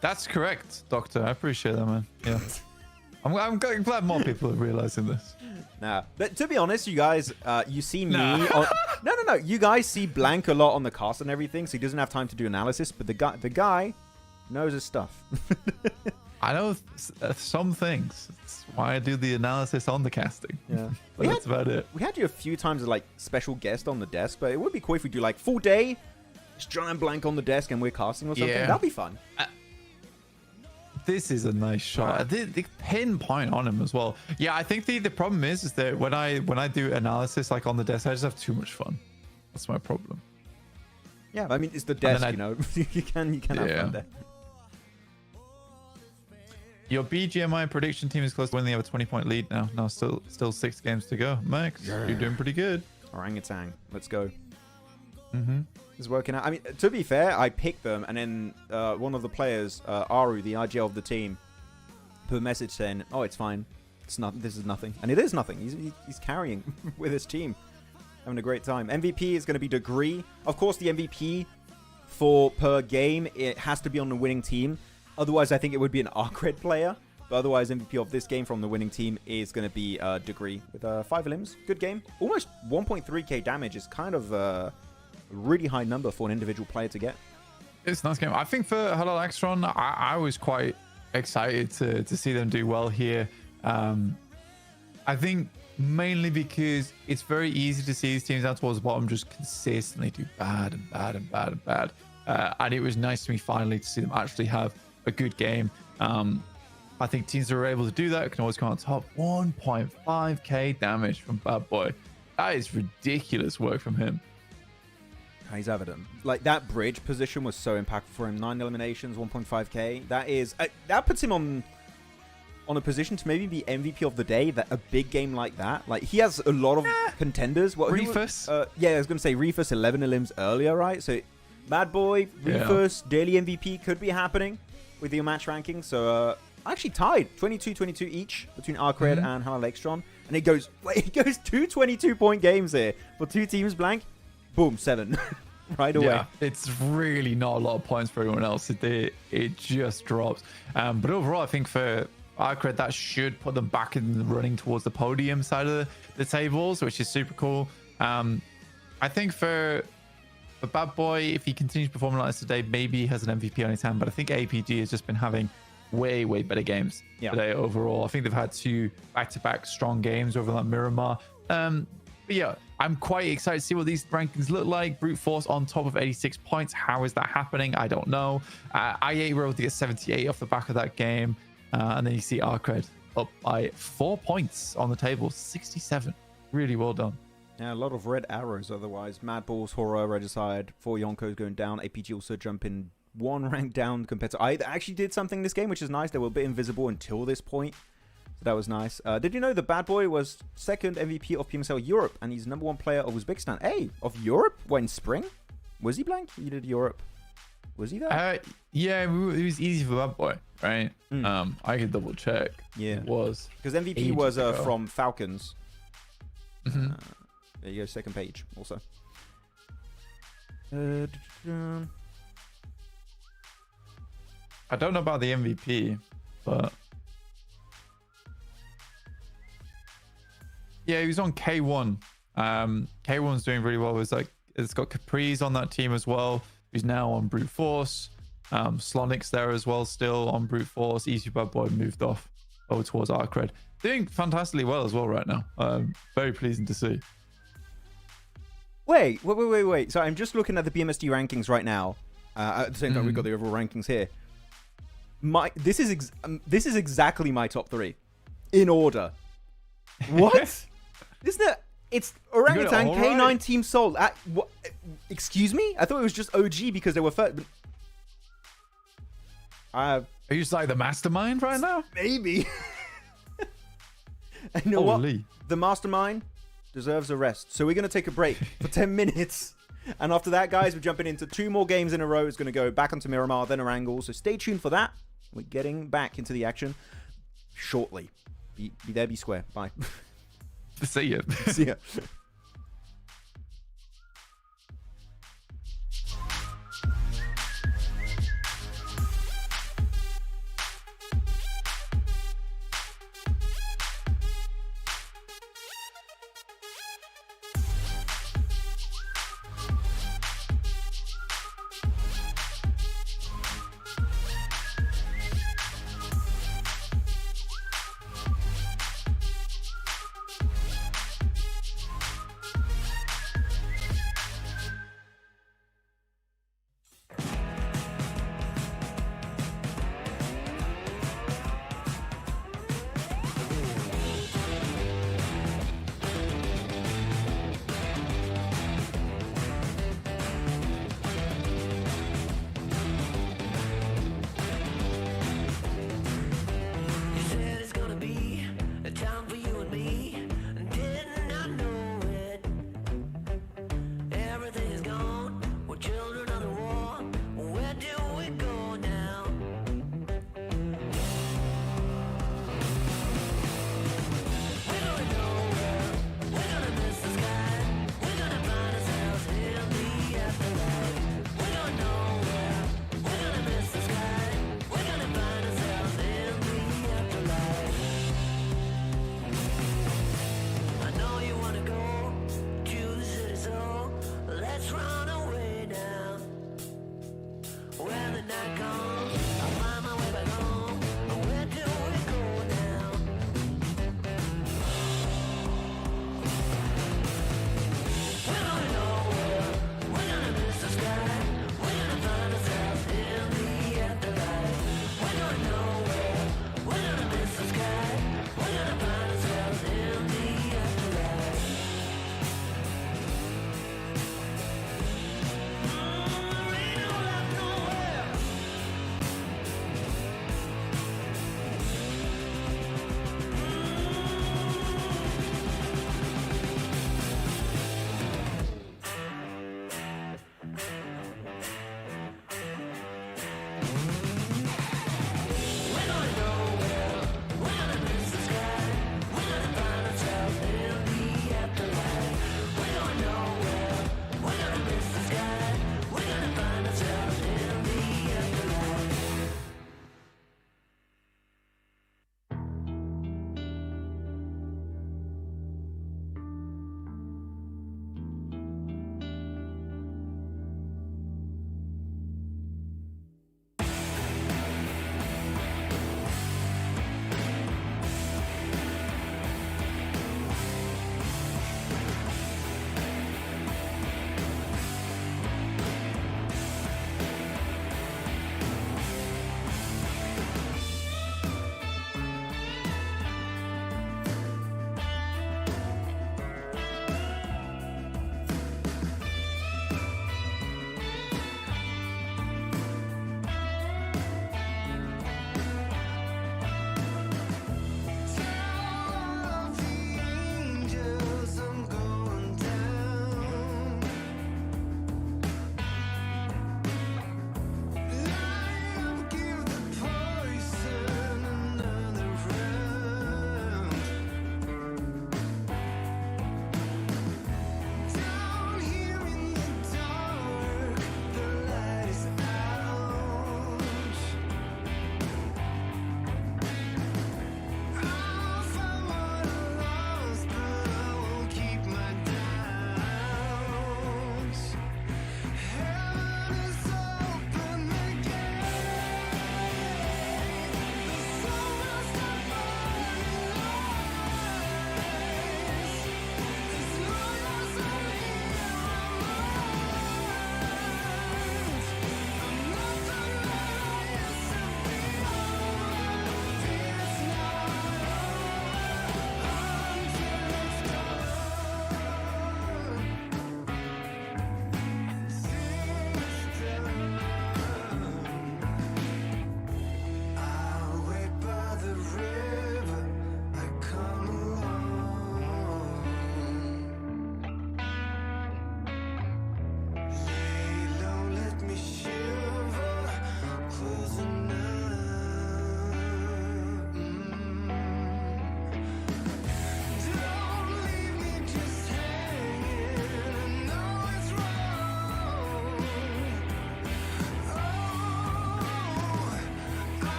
That's correct, Doctor. I appreciate that, man. Yeah. I'm glad more people are realizing this. Nah, but to be honest, you guys, you see me on... No. You guys see Blank a lot on the cast and everything, so he doesn't have time to do analysis, but the guy knows his stuff. I know some things. That's why I do the analysis on the casting. Yeah. But that's about it. We had you a few times as, like, special guest on the desk, but it would be cool if we do, like, full day, just John and Blank on the desk and we're casting or something. Yeah. That'd be fun. This is a nice shot. The pinpoint on him as well. Yeah, I think the problem is that when I do analysis like on the desk, I just have too much fun. That's my problem. Yeah, I mean, it's the desk, you know. you can have fun there. Your BGMI prediction team is close to winning. They have a 20-point lead now. Now still 6 games to go. Max, you're doing pretty good. Orangutan, let's go. Mm-hmm. Is working out. I mean, to be fair, I picked them, and then one of the players, Aru, the RGL of the team, put a message saying, "Oh, it's fine. It's not. This is nothing," and it is nothing. He's carrying with his team, having a great time. MVP is going to be Degree. Of course, the MVP for per game, it has to be on the winning team. Otherwise, I think it would be an ARCRED player. But otherwise, MVP of this game from the winning team is going to be Degree with 5 limbs. Good game. Almost 1.3k damage is kind of really high number for an individual player to get. It's a nice game. I think for HALAL AXETRON, I was quite excited to see them do well here. I think mainly because it's very easy to see these teams down towards the bottom just consistently do bad and bad and bad and bad. And it was nice to me finally to see them actually have a good game. I think teams that are able to do that can always come on top. 1.5k damage from Bad Boy. That is ridiculous work from him. He's evident. Like, that bridge position was so impactful for him. 9 eliminations, 1.5k. That is... that puts him on a position to maybe be MVP of the day. That a big game like that. Like, he has a lot of contenders. What, Refus? Yeah, I was going to say Refus 11 elims earlier, right? So, Mad Boy, Refus, daily MVP could be happening with your match ranking. So, actually tied 22-22 each between ARCRED and HALAL AXETRON. And it goes... Wait, it goes 2 22-point games here for 2 teams blank. Boom, 7 right away. Yeah, it's really not a lot of points for everyone else. It just drops. But overall, I think for ARCRED, that should put them back in the running towards the podium side of the tables, which is super cool. I think for Bad Boy, if he continues performing like this today, maybe he has an MVP on his hand. But I think APG has just been having way better games today overall. I think they've had 2 back-to-back strong games over that Miramar. But yeah, I'm quite excited to see what these rankings look like. Brute Force on top of 86 points. How is that happening? I don't know. I8 were able to get 78 off the back of that game. And then you see ARCRED up by 4 points on the table. 67. Really well done. Yeah, a lot of red arrows otherwise. MadBulls, HORAA, Regicide, 4 Yonkos going down. APG also jumping 1 rank down compared to... I actually did something this game, which is nice. They were a bit invisible until this point. So that was nice. Did you know the Bad Boy was 2nd MVP of PMSL Europe, and he's #1 player of Uzbekistan? Hey, of Europe? When spring? Was he blank? He did Europe. Was he there? Yeah, it was easy for Bad Boy, right? I could double check. Yeah, it was. Because MVP was from Falcons. There you go, 2nd page also. I don't know about the MVP, but... Yeah, he was on K1. K1's doing really well. It's got Capri's on that team as well, who's now on Brute Force. Slonix there as well, still on Brute Force. Easy Bad Boy moved off over towards ARCRED. Doing fantastically well as well right now. Very pleasing to see. Wait. So I'm just looking at the BMSD rankings right now. At the same time, we've got the overall rankings here. This is exactly my top 3 in order. What? Isn't it? It's Orangutan, K9, Team Soul. What? Excuse me? I thought it was just OG because they were first. Are you just like the mastermind right now? Maybe. And you know what? The mastermind deserves a rest. So we're going to take a break for 10 minutes. And after that, guys, we're jumping into 2 more games in a row. It's going to go back onto Miramar, then Erangel. So stay tuned for that. We're getting back into the action shortly. Be there, be square. Bye. See ya. See ya.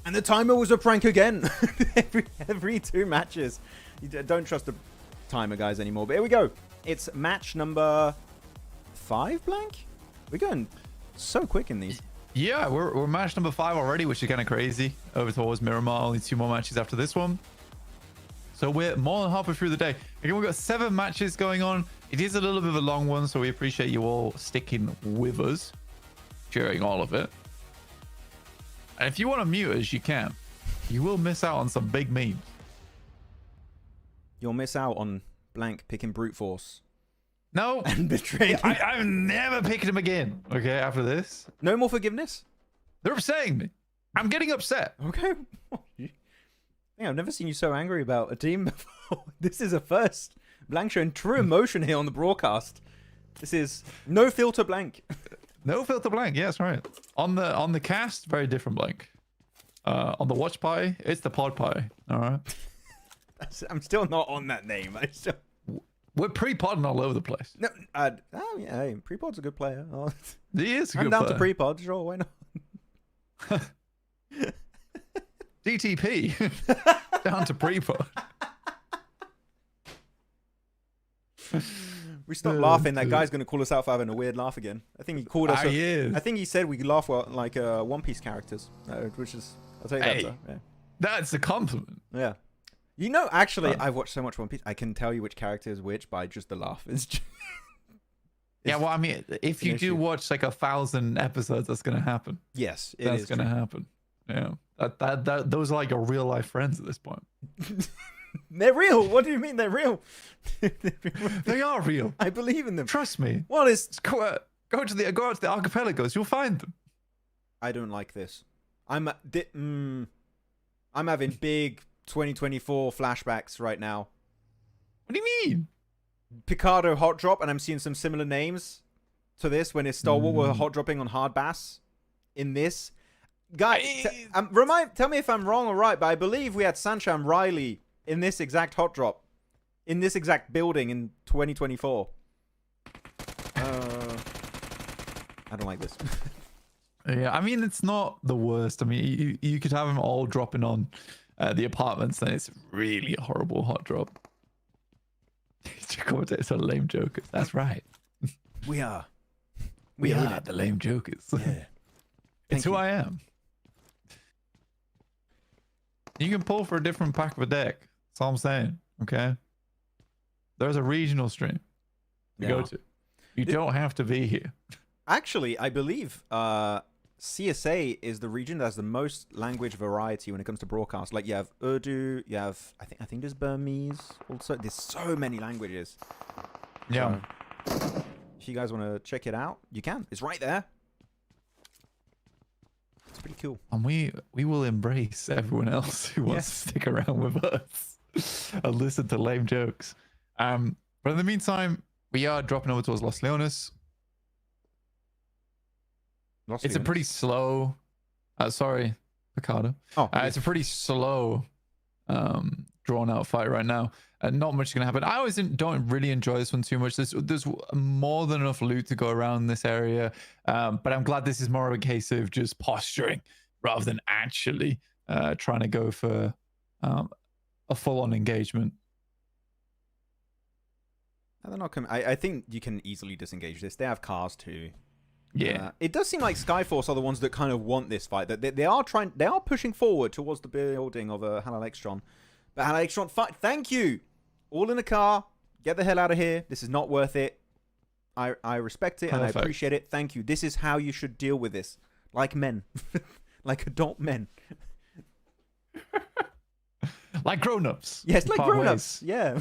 And the timer was a prank again. every 2 matches. You don't trust the timer guys anymore. But here we go. It's match number 5, blank? We're going so quick in these. Yeah, we're match number 5 already, which is kind of crazy. Over towards Miramar, only 2 more matches after this one. So we're more than halfway through the day. Again, we've got 7 matches going on. It is a little bit of a long one, so we appreciate you all sticking with us during all of it. And if you want to mute us, you can. You will miss out on some big memes. You'll miss out on blank picking brute force. No. And betraying. I'm never picking him again. Okay, after this. No more forgiveness? They're upsetting me. I'm getting upset. Okay. Yeah, I've never seen you so angry about a team before. This is a first. Blank showing true emotion here on the broadcast. This is no filter blank. No filter blank. Yes, right. On the cast, very different blank. On the watch pie, it's the pod pie. All right. I'm still not on that name. We're pre-podding all over the place. No. Oh yeah. Hey, Prepod's a good player. Oh, He is a I'm good down player. to Prepod. Sure, why not? DTP. Down to pre-pod. We stop laughing. That guy's going to call us out for having a weird laugh again. I think he called us. He is. I think he said we could laugh like One Piece characters, which is. I'll tell you Hey. that. Yeah. That's a compliment. Yeah. You know, actually, I've watched so much One Piece. I can tell you which character is which by just the laugh. It's just, Yeah, well, I mean, if you do issue. watch like 1,000 episodes, that's going to happen. yes, it That's is going to happen. Yeah. Those are like your real life friends at this point. They're real. What do you mean they're real? They are real. I believe in them. Trust me. Well, it's. Just go out to the archipelagos. You'll find them. I don't like this. I'm having big 2024 flashbacks right now. What do you mean? Picardo hot drop, and I'm seeing some similar names to this when his Stalwart were hot dropping on hard bass. In this, guy, tell me if I'm wrong or right, but I believe we had Sancho and Riley in this exact hot drop, in this exact building in 2024. I don't like this. Yeah, I mean, it's not the worst. I mean, you could have them all dropping on the apartments, then it's really a horrible hot drop. It's a lame jokers. That's right. We are. We own are it. the lame jokers. Yeah. It's Thank who you. I am. You can pull for a different pack of a deck. That's all I'm saying. Okay. There's a regional stream to go to. You don't have to be here. Actually, I believe CSA is the region that has the most language variety when it comes to broadcast. Like you have Urdu, you have I think there's Burmese also. There's so many languages. Yeah. So, if you guys want to check it out, you can. It's right there. It's pretty cool. And we will embrace everyone else who wants to stick around with us and listen to lame jokes. But in the meantime, we are dropping over towards Los Leones. It's a pretty slow. Sorry, Picardo. Oh, It's a pretty slow, drawn out fight right now. Not much is gonna happen. I always don't really enjoy this one too much. There's more than enough loot to go around this area, but I'm glad this is more of a case of just posturing rather than actually trying to go for a full-on engagement. they're not coming. I think you can easily disengage this. They have cars too. Yeah. It does seem like Skyforce are the ones that kind of want this fight. That they are pushing forward towards the building of a HALAL AXETRON. But HALAL AXETRON fight. Thank you. All in a car. Get the hell out of here. This is not worth it. I respect it and I appreciate it. Thank you. This is how you should deal with this, like men, like adult men. Like grown-ups. Yes, like Part grown-ups. ways. Yeah.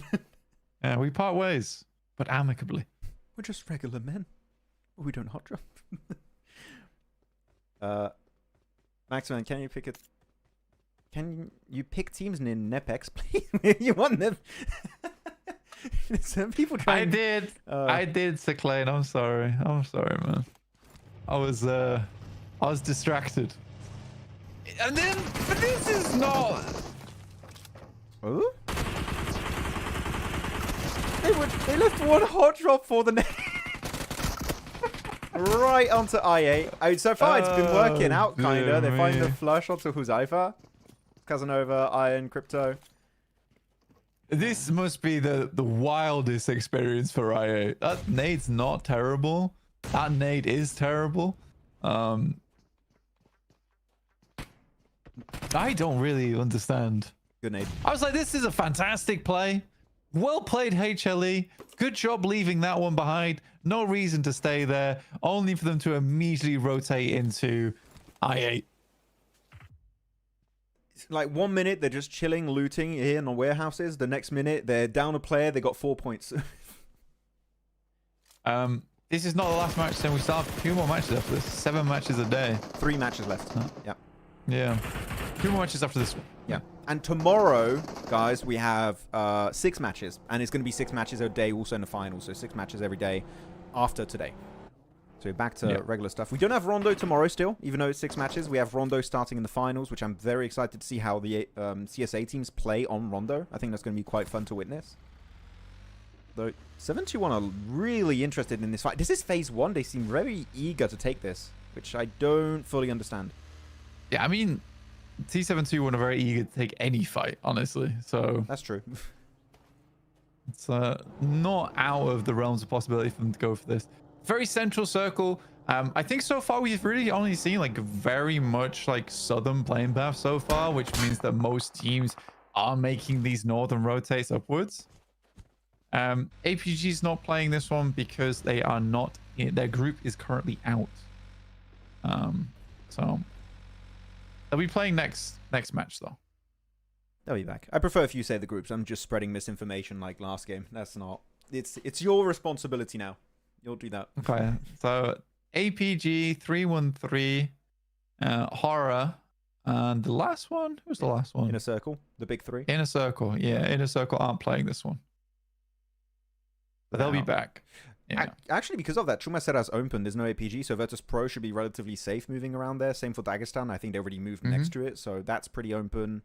Yeah, we part ways, but amicably. We're just regular men. We don't hot drop. Maxman, can you pick teams in NEPX, please? You want them? Some people trying. I did, Seclane. I'm sorry, man. I was distracted. And then, but this is not. Oh? They left one hot drop for the net. right onto I8. I mean, so far it's been working out, kind of. They're finding the me. flush onto Qadsiah, Casanova, Iron, Crypto. This must be the wildest experience for IA. That nade's not terrible. That nade is terrible. I don't really understand. Good nade. I was like, this is a fantastic play. Well played, HLE. Good job leaving that one behind. No reason to stay there. Only for them to immediately rotate into I8. Like 1 minute, they're just chilling, looting here in the warehouses. The next minute, they're down a player. They got 4 points. This is not the last match. Then we still have a few more matches after this. 7 matches a day. 3 matches left. Yeah. Yeah. 2 more matches after this one. Yeah. And tomorrow, guys, we have 6 matches. And it's going to be 6 matches a day also in the final. So 6 matches every day after today. So back to regular stuff. We don't have Rondo tomorrow still, even though it's 6 matches. We have Rondo starting in the finals, which I'm very excited to see how the CSA teams play on Rondo. I think that's going to be quite fun to witness. Though 721 are really interested in this fight. This is phase 1. They seem very eager to take this, which I don't fully understand. Yeah, I mean, T721 are very eager to take any fight, honestly. So that's true. It's not out of the realms of possibility for them to go for this. Very central circle. I think so far we've really only seen like very much like southern playing path so far, which means that most teams are making these northern rotates upwards. APG's not playing this one because they are not in, their group is currently out. So they'll be playing next match though. They'll be back. I prefer if you say the groups. I'm just spreading misinformation like last game. That's not. It's your responsibility now. You'll do that. Okay. So APG 313, HORAA, and the last one. Who's the last one? Inner Circle, the big 3. Inner Circle. Yeah, Inner Circle aren't playing this one. But they'll be back. Yeah. Actually, because of that, Chuma said has opened. There's no APG, so VIRTUS.PRO should be relatively safe moving around there. Same for Dagestan. I think they already moved next to it, so that's pretty open.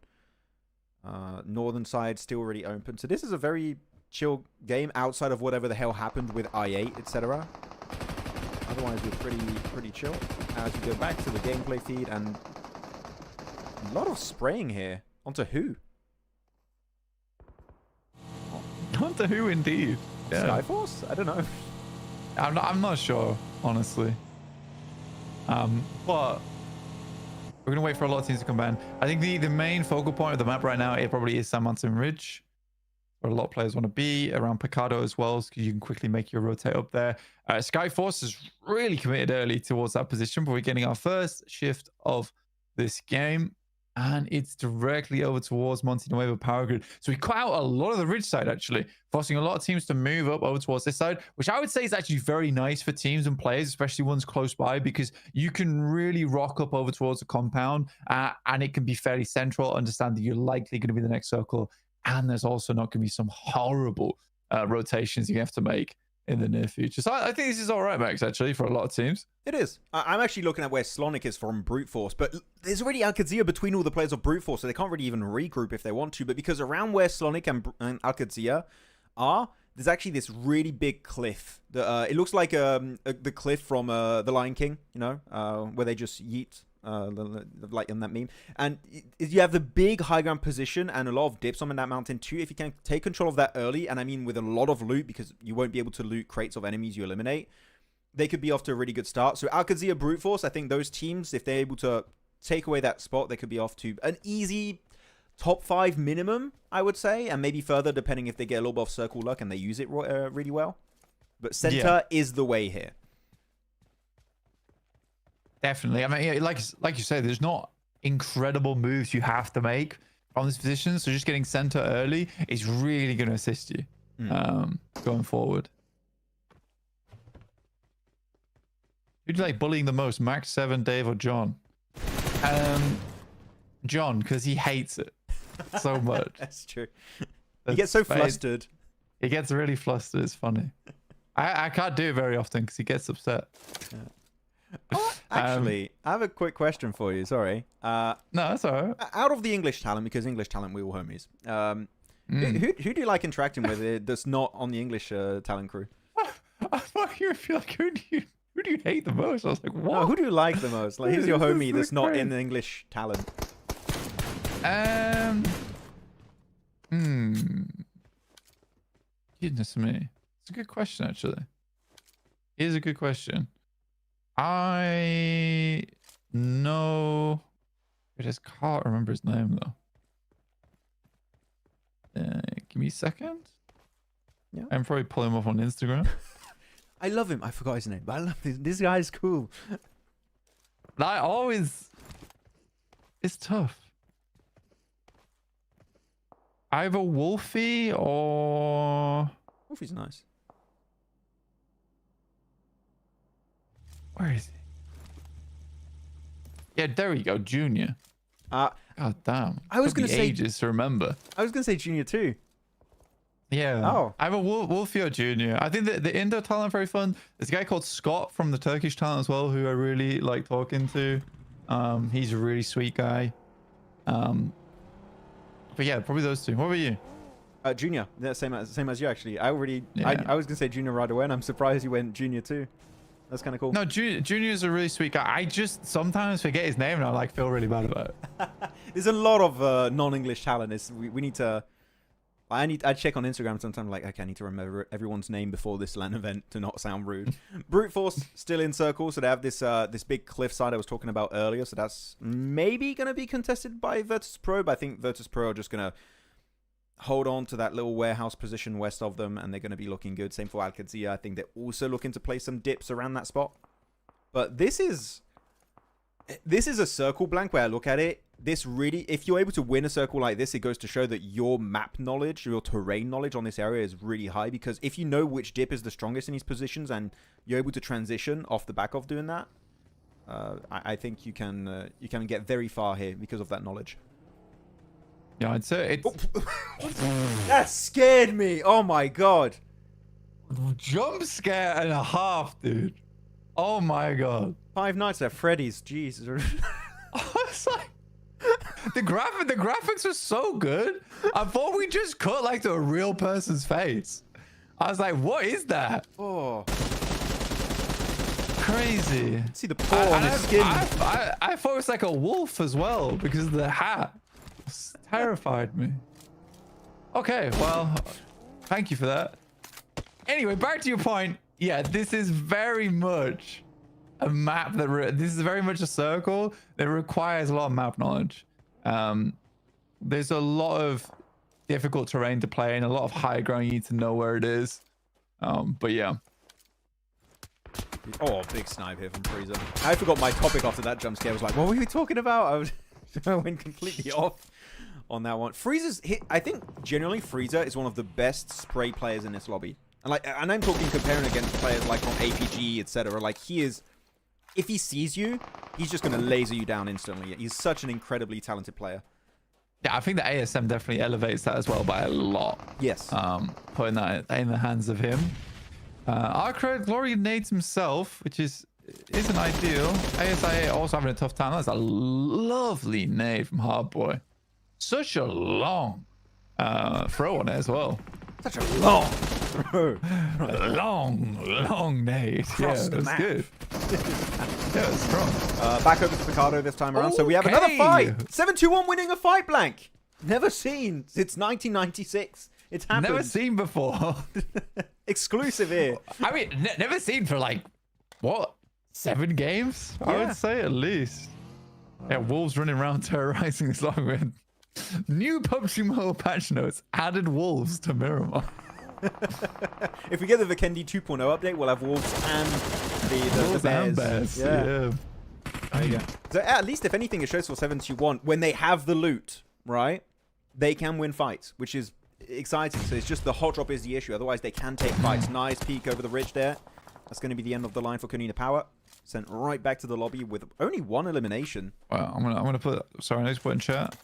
Northern side still already open. So this is a very chill game outside of whatever the hell happened with I8, etc. Otherwise, we're pretty chill. As we go back to the gameplay feed, and a lot of spraying here. Onto who? Onto who indeed? Yeah. Skyforce? I don't know. I'm not sure, honestly. But we're gonna wait for a lot of teams to come back. I think the main focal point of the map right now, it probably is San Martin Ridge, where a lot of players want to be, around Picado as well, because you can quickly make your rotate up there. Skyforce is really committed early towards that position, but we're getting our first shift of this game, and it's directly over towards Monte Nuevo Power Grid. So we cut out a lot of the ridge side, actually, forcing a lot of teams to move up over towards this side, which I would say is actually very nice for teams and players, especially ones close by, because you can really rock up over towards the compound, and it can be fairly central. Understand that you're likely going to be the next circle, and there's also not going to be some horrible rotations you have to make in the near future. So I think this is all right, Max, actually, for a lot of teams. It is. I'm actually looking at where Slonic is from Brute Force, but there's already Qadsiah between all the players of Brute Force, so they can't really even regroup if they want to. But because around where Slonic and Qadsiah are, there's actually this really big cliff. It looks like the cliff from The Lion King, you know, where they just yeet. Like in that meme, and you have the big high ground position and a lot of dips on that mountain too. If you can take control of that early, and I mean with a lot of loot, because you won't be able to loot crates of enemies you eliminate, they could be off to a really good start. So Qadsiah Brute Force, I think those teams, if they're able to take away that spot, they could be off to an easy top 5 minimum, I would say, and maybe further depending if they get a little bit of circle luck and they use it really well. But center is the way here. Definitely. I mean, like you say, there's not incredible moves you have to make from this position. So just getting center early is really going to assist you going forward. Who do you like bullying the most, Max, 7, Dave, or John? John, because he hates it so much. That's true. He gets so flustered. He gets really flustered. It's funny. I can't do it very often because he gets upset. Yeah. Oh, actually, I have a quick question for you. Sorry. No, that's all right. Out of the English talent, because English talent, we all homies. Who do you like interacting with that's not on the English talent crew? I fucking feel like who do you... who do you hate the most? I was like, what? No, who do you like the most? Like, who's your This is homie so that's not in great. the English talent? Goodness me. It's a good question, actually. It is a good question. I know. I just can't remember his name, though. Give me a second. Yeah. I'm probably pulling him up on Instagram. I love him. I forgot his name, but I love this. This guy's cool. I always. It's tough. Either Wolfie or. Wolfie's nice. Where is he? Yeah, there we go, Junior. Uh, God damn. I was Took me gonna say- ages to remember. I was gonna say Junior too. Yeah. Oh. I have a Wolfie or Junior. I think the Indo talent very fun. There's a guy called Scott from the Turkish talent as well, who I really like talking to. He's a really sweet guy. But yeah, probably those two. What about you? Junior. Yeah, same as you actually. I already. Yeah. I was gonna say Junior right away, and I'm surprised you went Junior too. That's kind of cool. No, Junior is a really sweet guy. I just sometimes forget his name and I like feel really bad about it. There's a lot of non-English talent. We need to. I check on Instagram sometimes. Like, okay, I need to remember everyone's name before this LAN event to not sound rude. Brute Force still in circle, so they have this this big cliffside I was talking about earlier. So that's maybe gonna be contested by VIRTUS.PRO, but I think VIRTUS.PRO are just gonna hold on to that little warehouse position west of them, and they're going to be looking good. Same for Qadsiah. I think they're also looking to play some dips around that spot. But this is a circle blank where I look at it. This really, if you're able to win a circle like this, it goes to show that your map knowledge, your terrain knowledge on this area is really high. Because if you know which dip is the strongest in these positions and you're able to transition off the back of doing that, I think you can get very far here because of that knowledge. Yeah, I'd say it's That scared me. Oh my god. jump scare and a half, dude. Oh my god. 5 Nights at Freddy's. Jeez. It's like the graphics were so good. I thought we just cut like to a real person's face. I was like, what is that? Oh. Crazy. See the paw on his skin. I thought it was like a wolf as well because of the hat. It terrified me. Okay, well, thank you for that. Anyway, back to your point. Yeah, this is very much a map this is very much a circle that requires a lot of map knowledge. There's a lot of difficult terrain to play in, a lot of high ground you need to know where it is. But yeah. Oh, big snipe here from Freezer. I forgot my topic after that jump scare. I was like, what were we talking about? I went completely off on that one. Freezer's hit. I think generally Freezer is one of the best spray players in this lobby. And I'm talking comparing against players like on APG, etc. Like, he is, if he sees you, he's just going to laser you down instantly. He's such an incredibly talented player. Yeah, I think the ASM definitely elevates that as well by a lot. Yes. Putting that in the hands of him. ARCRED Glory nades himself, which isn't ideal. ASI8 also having a tough time. That's a lovely nade from Hardboy. Such a long throw on it as well. Such a long throw. Long nade. Across yeah, the it was map. good. Yeah, it was strong. Back over to Picardo this time around. So we have another Okay. fight. 7-2-1 winning a fight blank. Never seen since 1996. It's happened. Never seen before. Exclusive here. I mean, never seen for like, what, 7 games? I Yeah. would say at least. Yeah, Wolves running around terrorizing this long with new PUBG Mobile patch notes added Wolves to Miramar. If we get the Vikendi 2.0 update, we'll have Wolves and the Wolves and Bears. Bears. Yeah. There you go. So at least, if anything, it shows for 7-2-1, when they have the loot, right, they can win fights, which is exciting. So it's just the hot drop is the issue. Otherwise, they can take fights. Nice peek over the ridge there. That's going to be the end of the line for Konina Power. Sent right back to the lobby with only 1 elimination. Well, I'm gonna put. Sorry, I need to put in chat.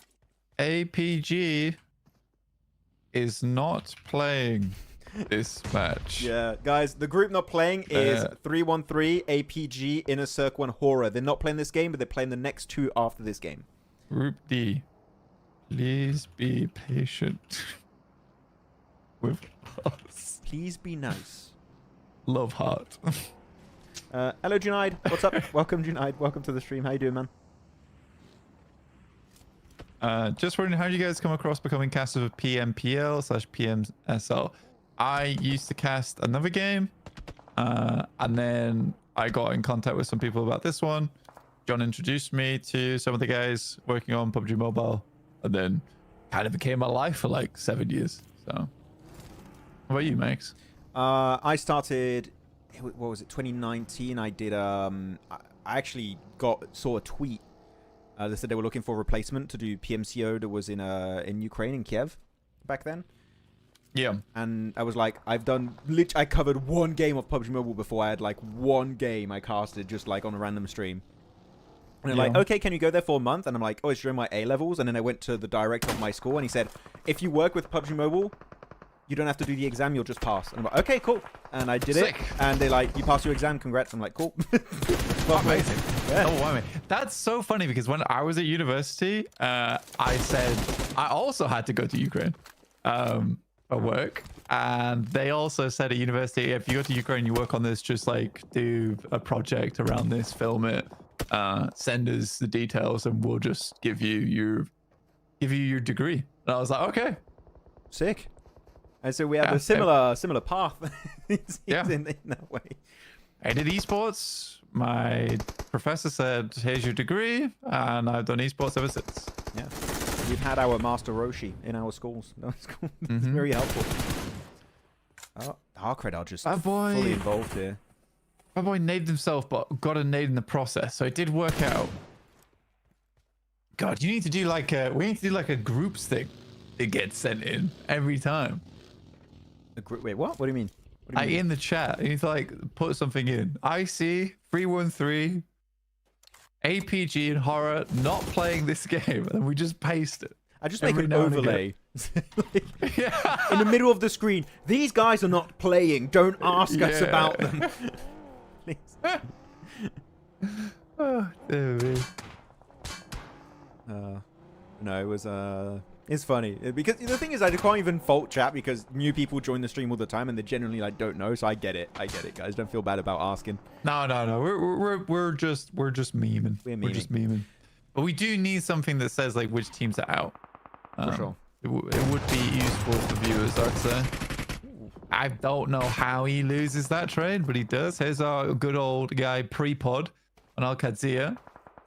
APG is not playing this match. Yeah, guys, the group not playing is 313, APG, Inner Circle, and HORAA. They're not playing this game, but they're playing the next 2 after this game. Group D, please be patient with us. Please be nice. Love heart. Hello, Junaid. What's up? Welcome, Junaid. Welcome to the stream. How you doing, man? Just wondering, how did you guys come across becoming casters of PMPL/PMSL? I used to cast another game, and then I got in contact with some people about this one. John introduced me to some of the guys working on PUBG Mobile, and then kind of became my life for like 7 years. So, how about you, Max? I started, what was it, 2019? I did, I actually saw a tweet. They said they were looking for a replacement to do PMCO that was in Ukraine, in Kiev, back then. Yeah. And I was like, I covered one game of PUBG Mobile before. I had like one game I casted just like on a random stream. And they're like, okay, can you go there for a month? And I'm like, oh, it's during my A levels. And then I went to the director of my school and he said, if you work with PUBG Mobile, you don't have to do the exam, you'll just pass. And I'm like, okay, cool. And I did it. And they're like, you passed your exam, congrats. I'm like, cool. Amazing. Yeah. Oh, wow. That's so funny because when I was at university, I said I also had to go to Ukraine for work. And they also said at university, if you go to Ukraine, you work on this, just like do a project around this, film it, send us the details, and we'll just give you your degree. And I was like, okay, sick. And so we have a similar path. Yeah. in that way. I did esports. My professor said, here's your degree, and I've done esports ever since. Yeah. We've had our Master Roshi in our schools. That's cool. It's very helpful. ARCRED are just fully involved here. My boy naded himself, but got a nade in the process, so it did work out. God, we need to do like a groups thing. It gets sent in every time. Wait, what? What do you mean? In the chat, you need to like put something in. IC 313 APG and HORAA not playing this game, and we just paste it. I just make an overlay in the middle of the screen. These guys are not playing. Don't ask us about them. Oh, no, it was it's funny because the thing is I can't even fault chat because new people join the stream all the time and they generally like don't know. So I get it, guys. Don't feel bad about asking. No. We're just memeing. We're just memeing. But we do need something that says like which teams are out. For sure. It would be useful for viewers, I'd say. I don't know how he loses that trade, but he does. Here's our good old guy pre-pod on Qadsiah.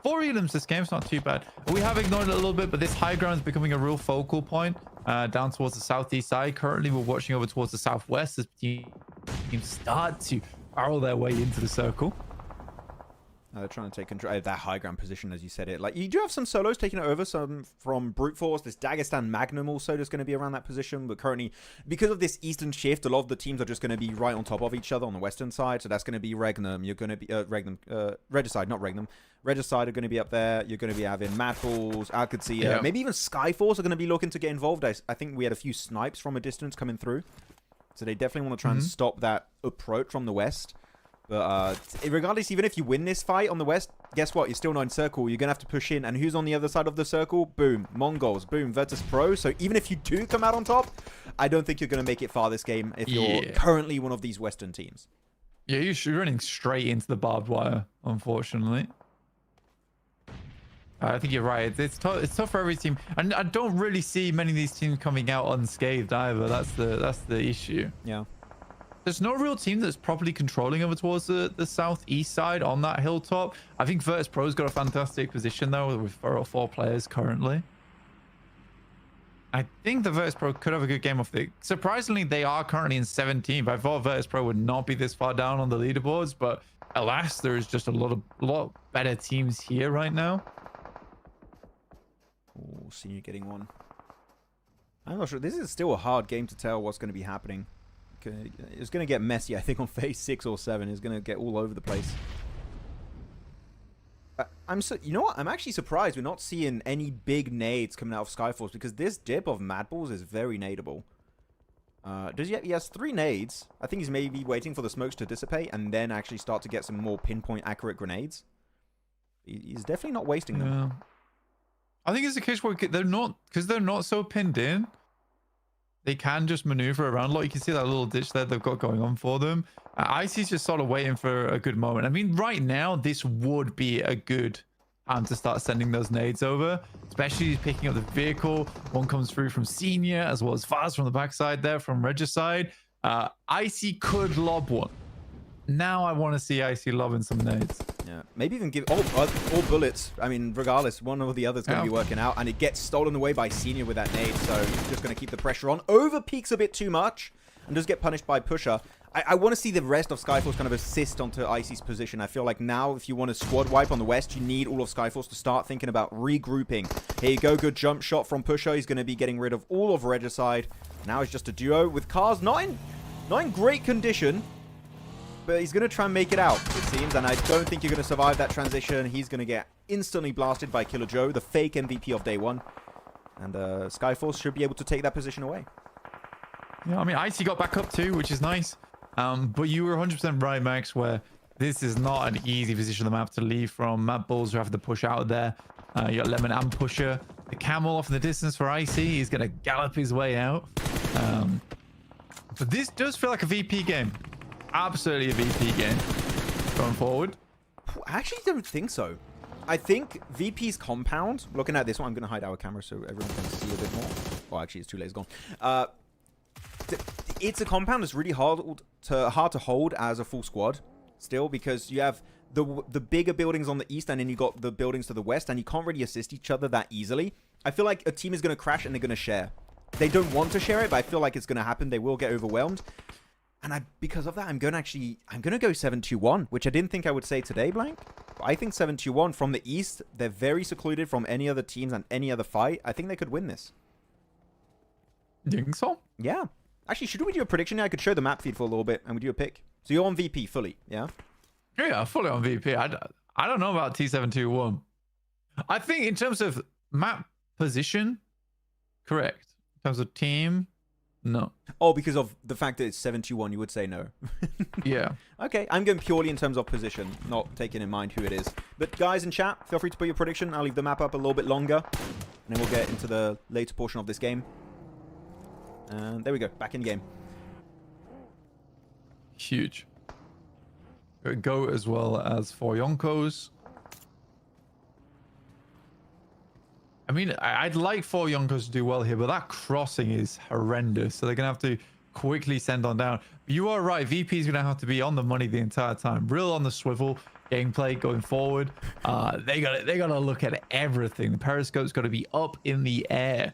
4 items this game, it's not too bad. We have ignored it a little bit, but this high ground is becoming a real focal point down towards the southeast side. Currently, we're watching over towards the southwest as teams start to barrel their way into the circle. They're trying to take control of that high ground position, as you said it. Like, you do have some solos taking it over, some from Brute Force. This Dagestan Magnum also just going to be around that position. But currently, because of this eastern shift, a lot of the teams are just going to be right on top of each other on the western side. So that's going to be Regnum. You're going to be Regicide, not Regnum. Regicide are going to be up there. You're going to be having MadBulls, Qadsiah, maybe even Skyforce are going to be looking to get involved. I think we had a few snipes from a distance coming through. So they definitely want to try and stop that approach from the west. But regardless, even if you win this fight on the west, guess what? You're still not in circle. You're going to have to push in. And who's on the other side of the circle? Boom. MongolZ. Boom. VIRTUS.PRO. So even if you do come out on top, I don't think you're going to make it far this game if you're currently one of these western teams. Yeah, you're running straight into the barbed wire, unfortunately. I think you're right. It's tough for every team. And I don't really see many of these teams coming out unscathed either. That's the issue. Yeah. There's no real team that's properly controlling over towards the southeast side on that hilltop. I think VIRTUS.PRO's got a fantastic position though with 4 players currently. I think the VIRTUS.PRO could have a good game of it. Surprisingly, they are currently in 17th. I thought VIRTUS.PRO would not be this far down on the leaderboards, but alas, there's just a lot better teams here right now. Oh, Senior getting one. I'm not sure. This is still a hard game to tell what's going to be happening. It's going to get messy, I think, on phase 6 or 7. It's going to get all over the place. You know what? I'm actually surprised we're not seeing any big nades coming out of Skyforce because this dip of MadBulls is very nadeable. He has 3 nades. I think he's maybe waiting for the smokes to dissipate and then actually start to get some more pinpoint accurate grenades. He's definitely not wasting them. Yeah. I think it's a case where they're not so pinned in. they can just maneuver around. Like you can see that little ditch there they've got going on for them. Icy's just sort of waiting for a good moment. I mean, right now, this would be a good time to start sending those nades over, especially picking up the vehicle. One comes through from Senior, as well as Faz from the backside there from Regicide. Icy could lob one. Now I want to see Icy lobbing some nades. Yeah, maybe even give all bullets. I mean, regardless, one or the other's going to be working out, and it gets stolen away by Senior with that nade, so he's just going to keep the pressure on. Over peaks a bit too much, and does get punished by Pusher. I want to see the rest of Skyforce kind of assist onto Icy's position. I feel like now, if you want a squad wipe on the West, you need all of Skyforce to start thinking about regrouping. Here you go, good jump shot from Pusher. He's going to be getting rid of all of Regicide. Now it's just a duo with cars not in great condition, but he's going to try and make it out, it seems, and I don't think you're going to survive that transition. He's going to get instantly blasted by Killer Joe, the fake MVP of day one, and Skyforce should be able to take that position away. Yeah, I mean, Icy got back up too, which is nice. But you were 100% right, Max, where this is not an easy position on the map to leave from. MadBulls who have to push out of there. You got Lemon and Pusher. The camel off in the distance for Icy. He's going to gallop his way out. But this does feel like a VP game. Absolutely a VP game going forward. I actually don't think so. I think VP's compound, looking at this one, I'm going to hide our camera so everyone can see a bit more. Oh, actually, it's too late. It's gone. It's a compound that's really hard to hold as a full squad still, because you have the bigger buildings on the east and then you got the buildings to the west, and you can't really assist each other that easily. I feel like a team is going to crash and they're going to share. They don't want to share it, but I feel like it's going to happen. They will get overwhelmed. And because of that, I'm going to go 7-2-1, which I didn't think I would say today, Blank. But I think 7-2-1 from the east. They're very secluded from any other teams and any other fight. I think they could win this. You think so? Yeah. Actually, should we do a prediction? I could show the map feed for a little bit and we do a pick. So you're on VP fully, yeah? Yeah, fully on VP. I don't know about T721. I think in terms of map position, correct. In terms of team, no. Oh, because of the fact that it's 7-2-1, you would say no. Yeah. Okay, I'm going purely in terms of position, not taking in mind who it is. But guys in chat, feel free to put your prediction. I'll leave the map up a little bit longer, and then we'll get into the later portion of this game. And there we go, back in the game. Huge. Go as well as for Yonkos. I mean, I'd like for Yonkos to do well here, but that crossing is horrendous. So they're going to have to quickly send on down. But you are right. VP is going to have to be on the money the entire time. Real on the swivel. Gameplay going forward. They got to look at everything. The periscope's got to be up in the air.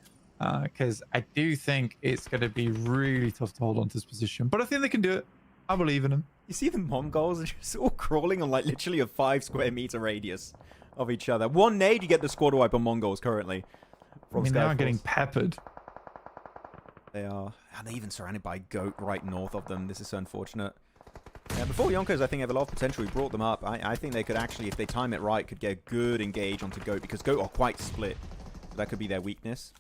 Because I do think it's going to be really tough to hold on to this position. But I think they can do it. I believe in them. You see the Mongols are just all crawling on like literally a 5 square meter radius of each other. One nade, you get the squad wipe on Mongols currently. I mean, they are getting peppered. They are. And they're even surrounded by Goat right north of them. This is so unfortunate. Yeah, before Yonkers, I think have a lot of potential. We brought them up. I think they could actually, if they time it right, could get a good engage onto Goat, because Goat are quite split. That could be their weakness.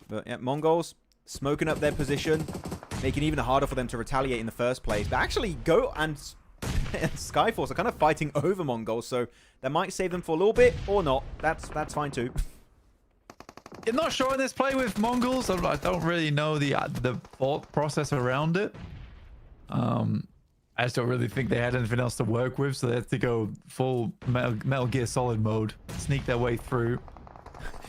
But yeah, Mongols smoking up their position, making it even harder for them to retaliate in the first place. But actually, Goat and Skyforce are kind of fighting over Mongols, so that might save them for a little bit, or not. That's fine too. I'm not sure in this play with Mongols. I don't really know the thought process around it. I just don't really think they had anything else to work with, so they had to go full Metal Gear Solid mode, sneak their way through.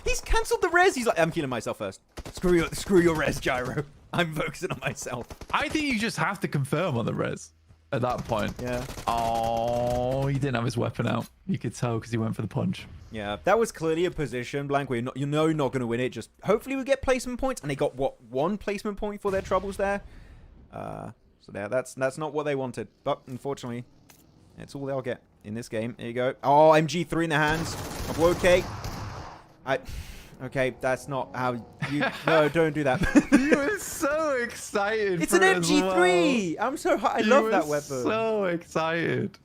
He's cancelled the res. He's like, I'm healing myself first. Screw your res, Gyro. I'm focusing on myself. I think you just have to confirm on the res at that point. Yeah. Oh, he didn't have his weapon out. You could tell because he went for the punch. Yeah, that was clearly a position, Blank, where you're not going to win it. Just hopefully we get placement points. And they got, what, 1 placement point for their troubles there? So yeah, that's not what they wanted. But unfortunately, it's all they'll get in this game. There you go. Oh, MG3 in the hands of Woke. Okay, that's not how you... No, don't do that. You were so excited. It's an MG3! Well. I'm so high. I love that weapon. So excited.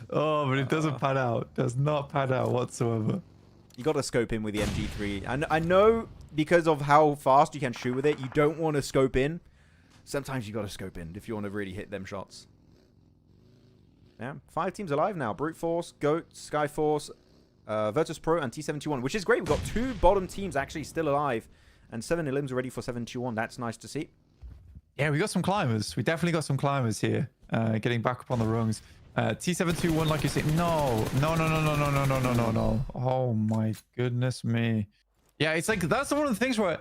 Oh, but it doesn't pan out. Does not pan out whatsoever. You got to scope in with the MG3. And I know because of how fast you can shoot with it, you don't want to scope in. Sometimes you got to scope in if you want to really hit them shots. Yeah, 5 teams alive now. Brute Force, Goat, Skyforce, VIRTUS.PRO and T721, which is great. We've got 2 bottom teams actually still alive, and 7 elims ready for 721. That's nice to see. Yeah, we got some climbers. We definitely got some climbers here. Getting back up on the rungs. T721, like you said. No. Oh my goodness me. Yeah, it's like that's one of the things where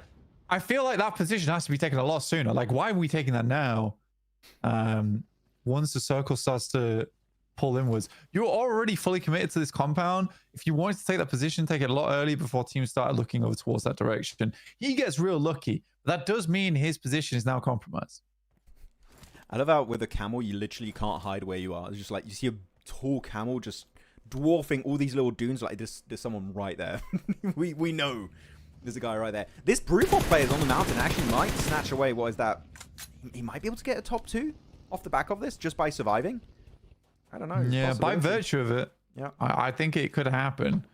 I feel like that position has to be taken a lot sooner. Like, why are we taking that now? Once the circle starts to pull inwards, you're already fully committed to this compound. If you wanted to take that position, take it a lot early before teams started looking over towards that direction. He gets real lucky. That does mean his position is now compromised. I love how with a camel, you literally can't hide where you are. It's just like you see a tall camel just dwarfing all these little dunes. Like there's someone right there. we know there's a guy right there. This Brewpop player is on the mountain. Actually might snatch away. What is that? He might be able to get a top 2 off the back of this just by surviving. I don't know. Yeah, by virtue of it. Yeah, I think it could happen.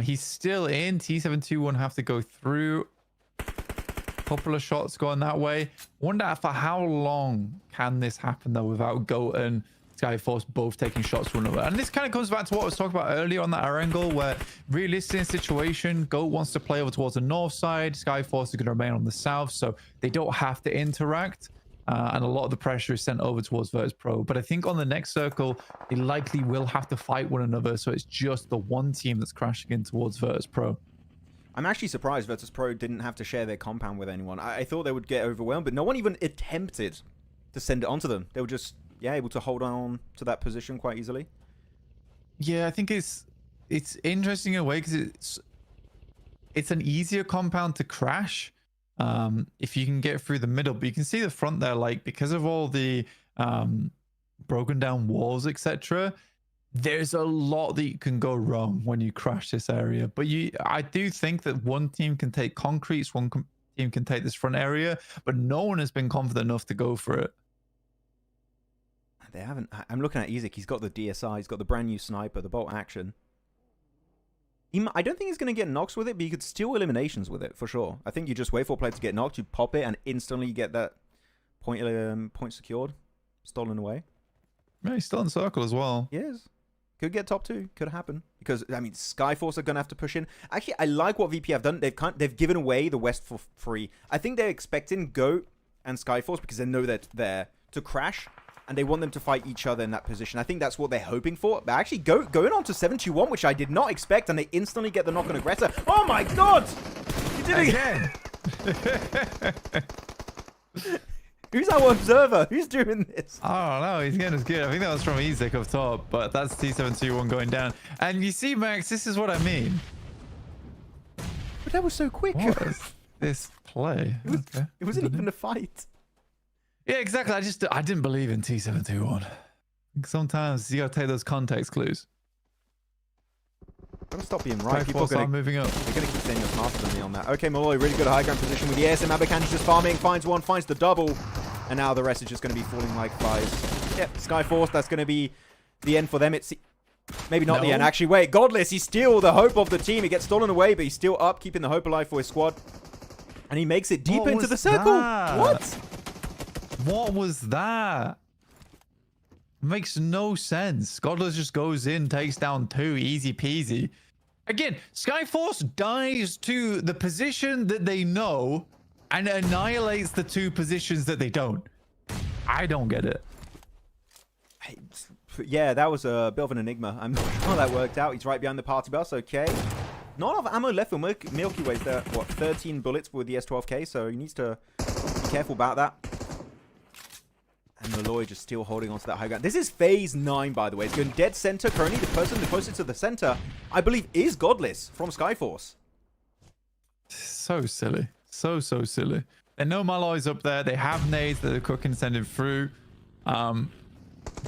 He's still in. T721 have to go through. Couple of shots going that way. Wonder for how long can this happen though without Goat and Skyforce both taking shots from another. And this kind of comes back to what I was talking about earlier on that Erangel, where realistic in situation, Goat wants to play over towards the north side, Skyforce is going to remain on the south, so they don't have to interact. And a lot of the pressure is sent over towards VIRTUS.PRO. But I think on the next circle, they likely will have to fight one another, so it's just the one team that's crashing in towards VIRTUS.PRO. I'm actually surprised VIRTUS.PRO didn't have to share their compound with anyone. I thought they would get overwhelmed, but no one even attempted to send it onto them. They were just, yeah, able to hold on to that position quite easily. Yeah, I think it's interesting in a way because it's an easier compound to crash if you can get through the middle. But you can see the front there, like because of all the broken down walls, etc. There's a lot that can go wrong when you crash this area. But I do think that one team can take concretes, one team can take this front area, but no one has been confident enough to go for it. They haven't. I'm looking at Isaac. He's got the DSI. He's got the brand new sniper, the bolt action. I don't think he's going to get knocks with it, but you could steal eliminations with it for sure. I think you just wait for a player to get knocked, you pop it, and instantly you get that point secured, stolen away. Yeah, he's still in circle as well. He is. Could get top 2. Could happen. Because, I mean, Skyforce are going to have to push in. Actually, I like what VP have done. They've given away the West for free. I think they're expecting Goat and Skyforce because they know that they're to crash. And they want them to fight each other in that position. I think that's what they're hoping for. But actually, going on to 721, which I did not expect. And they instantly get the knock on Aggressor. Oh my god! You did it again! Who's our observer? Who's doing this? I don't know. He's getting us good. I think that was from Isaac up top, but that's T721 going down. And you see, Max, this is what I mean. But that was so quick. What is this play? It wasn't even a fight. Yeah, exactly. I didn't believe in T721. Sometimes you gotta take those context clues. Gotta stop being right. People are moving up. They're gonna keep saying you're smarter than me on that. Okay, Malloy, really good high ground position with the ASM. Abakan just farming, finds one, finds the double, and now the rest is just gonna be falling like flies. Yep, Skyforce, that's gonna be the end for them. It's maybe not the end. Actually, wait, Godless, he's still the hope of the team. He gets stolen away, but he's still up, keeping the hope alive for his squad. And he makes it deep into the circle. What? What was that? Makes no sense. Godless just goes in, takes down 2, easy peasy. Again, Skyforce dies to the position that they know and annihilates the 2 positions that they don't. I don't get it. Yeah, that was a bit of an enigma. I'm not sure how that worked out. He's right behind the party bus. Okay. Not a lot of ammo left for Milky Way's there. What, 13 bullets with the S12K, so he needs to be careful about that. And Malloy just still holding on to that high ground. This is phase 9, by the way. It's going dead center. Currently, the person the closest to the center, I believe, is Godless from Skyforce. So silly. So silly. They know Malloy's up there. They have nades that they're cooking, sending through.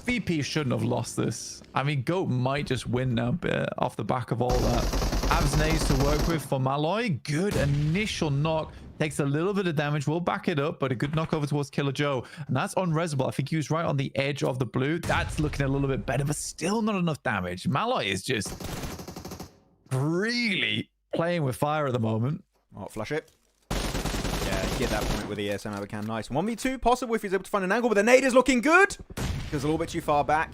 VP shouldn't have lost this. I mean, Goat might just win now off the back of all that. Abs nades to work with for Malloy. Good initial knock. Takes a little bit of damage. We'll back it up, but a good knock over towards Killer Joe. And that's unresable. I think he was right on the edge of the blue. That's looking a little bit better, but still not enough damage. Malloy is just really playing with fire at the moment. Oh, flush it. Yeah, get that point with the ASM Abakan. Nice. 1v2 possible if he's able to find an angle, but the nade is looking good. Goes a little bit too far back.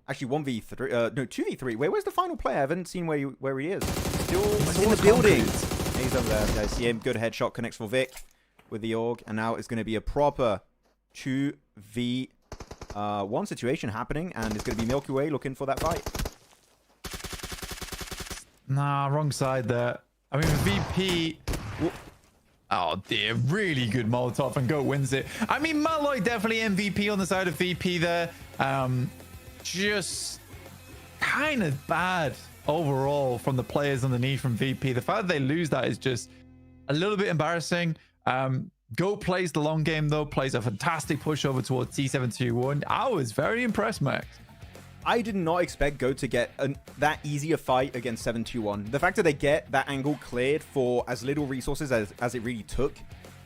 Actually, 1v3. No, 2v3. Where's the final player? I haven't seen where he is. Still in the building. He's over there. Okay, see him. Good headshot. Connects for Vic with the AUG. And now it's going to be a proper 2v1 situation happening, and it's going to be Milky Way looking for that fight. Nah, wrong side there. I mean, VP... Oh dear, really good Molotov, and Goat wins it. I mean, Malloy definitely MVP on the side of VP there. Just kind of bad overall from the players underneath from VP. The fact that they lose that is just a little bit embarrassing. Goat plays the long game though, plays a fantastic pushover towards T721. I was very impressed, Max. I did not expect Go to get that easy a fight against 721. The fact that they get that angle cleared for as little resources as it really took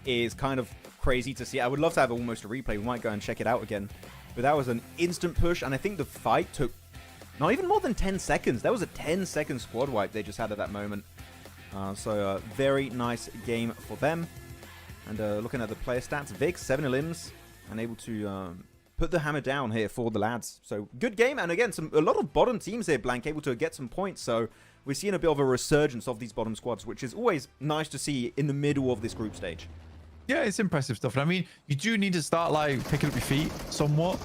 is kind of crazy to see. I would love to have almost a replay. We might go and check it out again. But that was an instant push, and I think the fight took not even more than 10 seconds. That was a 10-second squad wipe they just had at that moment. So very nice game for them. And looking at the player stats, Vic, 7 elims, and able to... put the hammer down here for the lads. So good game, and again, a lot of bottom teams here, Blank, able to get some points. So we're seeing a bit of a resurgence of these bottom squads, which is always nice to see in the middle of this group stage. Yeah, it's impressive stuff. And I mean, you do need to start like picking up your feet somewhat,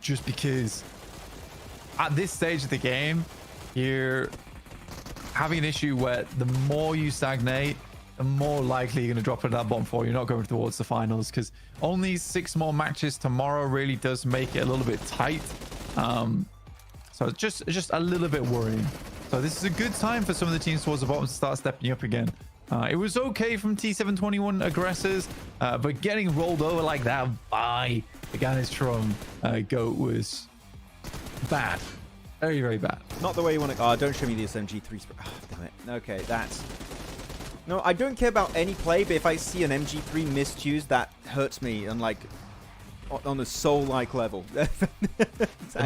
just because at this stage of the game, you're having an issue where the more you stagnate, the more likely you're going to drop into that bottom four. You're not going towards the finals, because only 6 more matches tomorrow really does make it a little bit tight. So it's just a little bit worrying. So this is a good time for some of the teams towards the bottom to start stepping up again. It was okay from T721 aggressors, but getting rolled over like that by the AXETRON Goat was bad. Very, very bad. Not the way you want to... Oh, don't show me the SMG3. Oh, damn it. Okay, that's... No, I don't care about any play, but if I see an MG3 misused, that hurts me on like on a soul-like level. The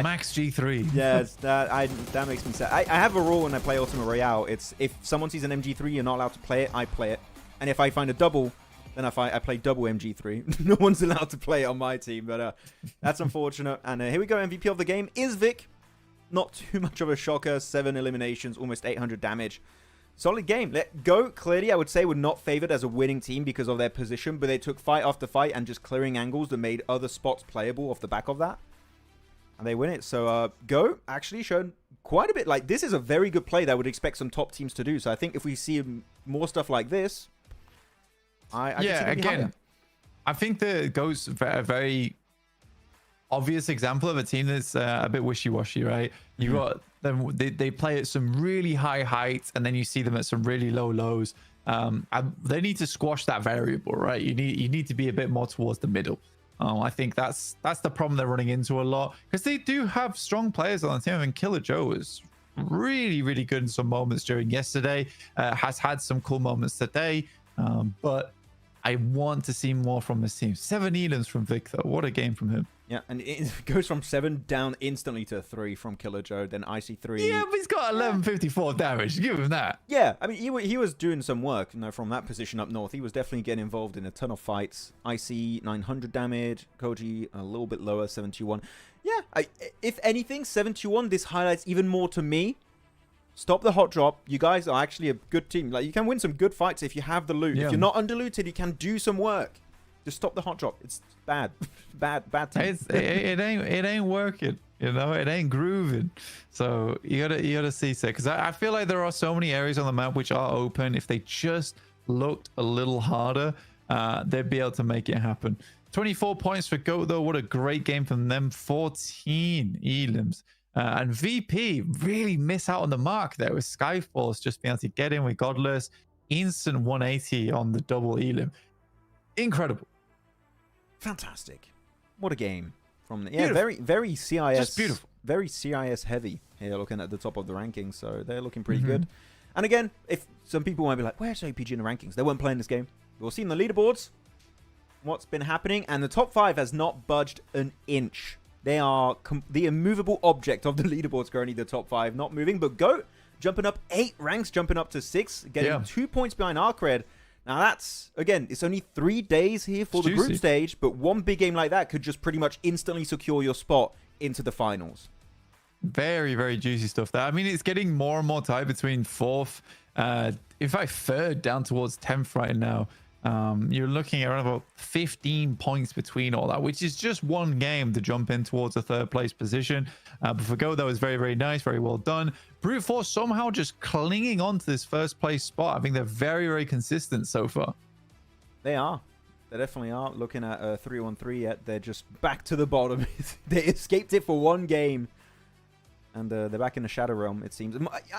Max G3. Yes, that makes me sad. I have a rule when I play Ultimate Royale. It's if someone sees an MG3, you're not allowed to play it. I play it, and if I find a double, then I play double MG3. No one's allowed to play it on my team, but that's unfortunate. And here we go. MVP of the game is Vic. Not too much of a shocker. 7 eliminations, almost 800 damage. Solid game. Let Go, clearly, I would say, were not favored as a winning team because of their position, but they took fight after fight and just clearing angles that made other spots playable off the back of that. And they win it. So, Go actually showed quite a bit. Like, this is a very good play that I would expect some top teams to do. So, I think if we see more stuff like this, I can see again, I think the Go's a very obvious example of a team that's a bit wishy-washy, right? You got them, they play at some really high heights, and then you see them at some really low lows. And they need to squash that variable, right? You need to be a bit more towards the middle. I think that's the problem they're running into a lot, because they do have strong players on the team. I mean, Killer Joe was really, really good in some moments during yesterday. Has had some cool moments today, but I want to see more from this team. 7 elims from Victor. What a game from him. Yeah, and it goes from 7 down instantly to 3 from Killer Joe, then IC3. Yeah, but he's got 1154 damage. Give him that. Yeah, I mean, he was doing some work, from that position up north. He was definitely getting involved in a ton of fights. IC 900 damage, Koji a little bit lower, 721. Yeah, if anything, 721, this highlights even more to me. Stop the hot drop. You guys are actually a good team. Like, you can win some good fights if you have the loot. Yeah. If you're not underlooted, you can do some work. Just stop the hot drop. It's bad. bad team. It ain't working. It ain't grooving. So you gotta see that, because I feel like there are so many areas on the map which are open. If they just looked a little harder, they'd be able to make it happen. 24 points for Goat though. What a great game from them. 14 elims. And VP really miss out on the mark there with Skyfalls just being able to get in with Godless. Instant 180 on the double elim. Incredible. Fantastic. What a game. From the, yeah, very CIS. Just beautiful. Very CIS heavy here, looking at the top of the rankings. So they're looking pretty good. And again, if some people might be like, where's APG in the rankings? They weren't playing this game. We'll see in the leaderboards what's been happening. And the top 5 has not budged an inch. They are the immovable object of the leaderboards currently, the top 5, not moving. But Goat jumping up 8 ranks, jumping up to 6, getting 2 points behind ARCRED. Now that's, again, it's only 3 days here for the group stage, but one big game like that could just pretty much instantly secure your spot into the finals. Very, very juicy stuff there. I mean, it's getting more and more tight between 4th, in fact 3rd down towards 10th right now. You're looking at around about 15 points between all that, which is just one game to jump in towards a third place position. But for Go, that was very, very nice. Very well done. Brute Force somehow just clinging on to this first place spot. I think they're very, very consistent so far. They are. They definitely are. Looking at 3-1-3 yet. They're just back to the bottom. They escaped it for one game. And they're back in the Shadow Realm, it seems.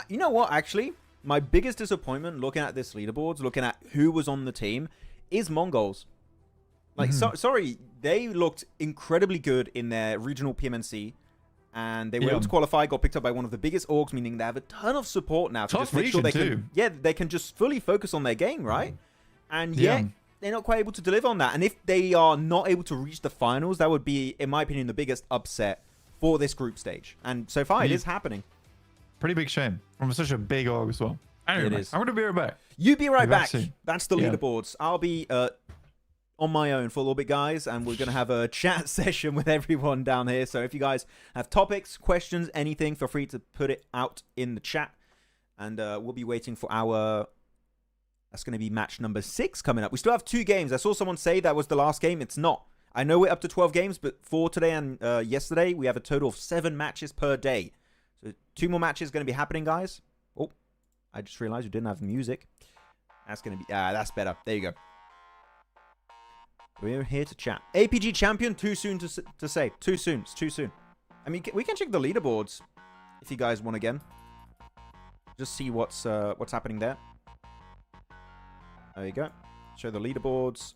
You know what, actually? My biggest disappointment looking at this leaderboards, looking at who was on the team, is MongolZ. Like, sorry, they looked incredibly good in their regional PMNC. And they were able to qualify, got picked up by one of the biggest orgs, meaning they have a ton of support now to just make sure they can, they can just fully focus on their game, right? And yet, they're not quite able to deliver on that. And if they are not able to reach the finals, that would be, in my opinion, the biggest upset for this group stage. And so far, it is happening. Pretty big shame from such a big org as well. Anyway, It is. I'm going to be right back. You be right back. Soon. That's the leaderboards. I'll be on my own for a little bit, guys, and we're going to have a chat session with everyone down here. So if you guys have topics, questions, anything, feel free to put it out in the chat. And we'll be waiting for our... That's going to be match number 6 coming up. We still have 2 games. I saw someone say that was the last game. It's not. I know we're up to 12 games, but for today and yesterday, we have a total of 7 matches per day. So 2 more matches going to be happening, guys. Oh, I just realized we didn't have music. That's going to be... that's better. There you go. We're here to chat. APG champion, too soon to say. Too soon. It's too soon. I mean, we can check the leaderboards if you guys want again. Just see what's happening there. There you go. Show the leaderboards.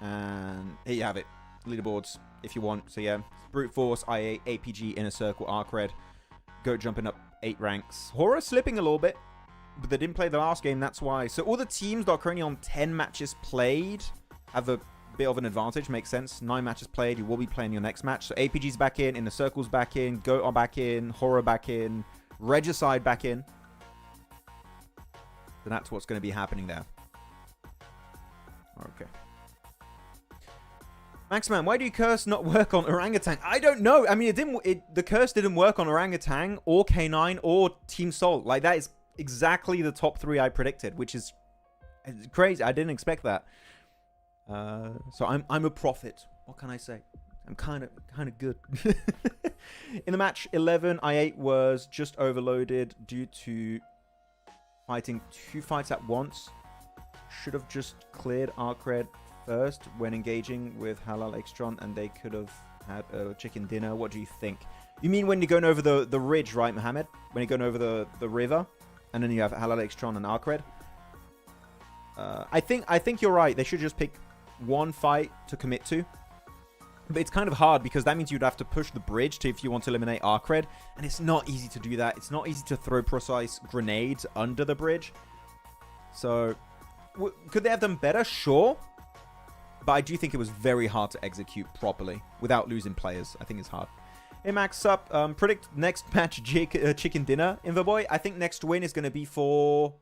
And here you have it. Leaderboards, if you want. So yeah, Brute Force, IA, APG, Inner Circle, ARCRED. Goat jumping up 8 ranks. HORAA slipping a little bit, but they didn't play the last game, that's why. So all the teams that are currently on 10 matches played have a bit of an advantage, makes sense. 9 matches played, you will be playing your next match. So APG's back in, Inner Circle's back in, Goat are back in, HORAA back in, Regicide back in. So that's what's going to be happening there. Okay. Maxman, why do you curse not work on Orangutan? I don't know. I mean, the curse didn't work on Orangutan or K9 or Team Soul. Like, that is exactly the top 3 I predicted, which is crazy. I didn't expect that. So I'm a prophet. What can I say? I'm kind of good. In the match 11, I8 was just overloaded due to fighting 2 fights at once. Should have just cleared ARCRED first when engaging with HALAL AXETRON, and they could have had a chicken dinner. What do you think? You mean when you're going over the ridge, right, Mohammed? When you're going over the river, and then you have HALAL AXETRON and ARCRED? I think you're right. They should just pick one fight to commit to. But it's kind of hard because that means you'd have to push the bridge to if you want to eliminate ARCRED, and it's not easy to do that. It's not easy to throw precise grenades under the bridge. So could they have done better? Sure. But I do think it was very hard to execute properly without losing players. I think it's hard. Hey, Max, up. Predict next match chicken dinner, Inverboy. I think next win is going to be for...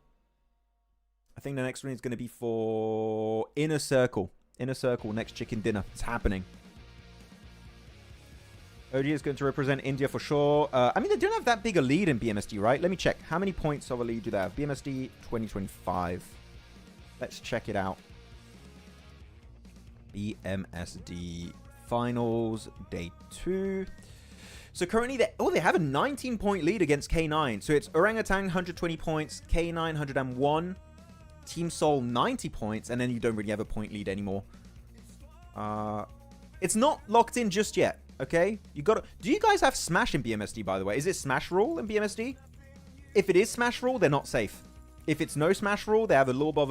I think the next win is going to be for Inner Circle. Inner Circle, next chicken dinner. It's happening. OG is going to represent India for sure. I mean, they don't have that big a lead in BMSD, right? Let me check. How many points of a lead do they have? BMSD 2025. Let's check it out. BMSD Finals, Day 2. So currently, they have a 19-point lead against K9. So it's Orangutan, 120 points, K9, 101, Team Soul, 90 points, and then you don't really have a point lead anymore. It's not locked in just yet, okay? You got to... Do you guys have Smash in BMSD, by the way? Is it Smash Rule in BMSD? If it is Smash Rule, they're not safe. If it's no Smash Rule, they have a little bit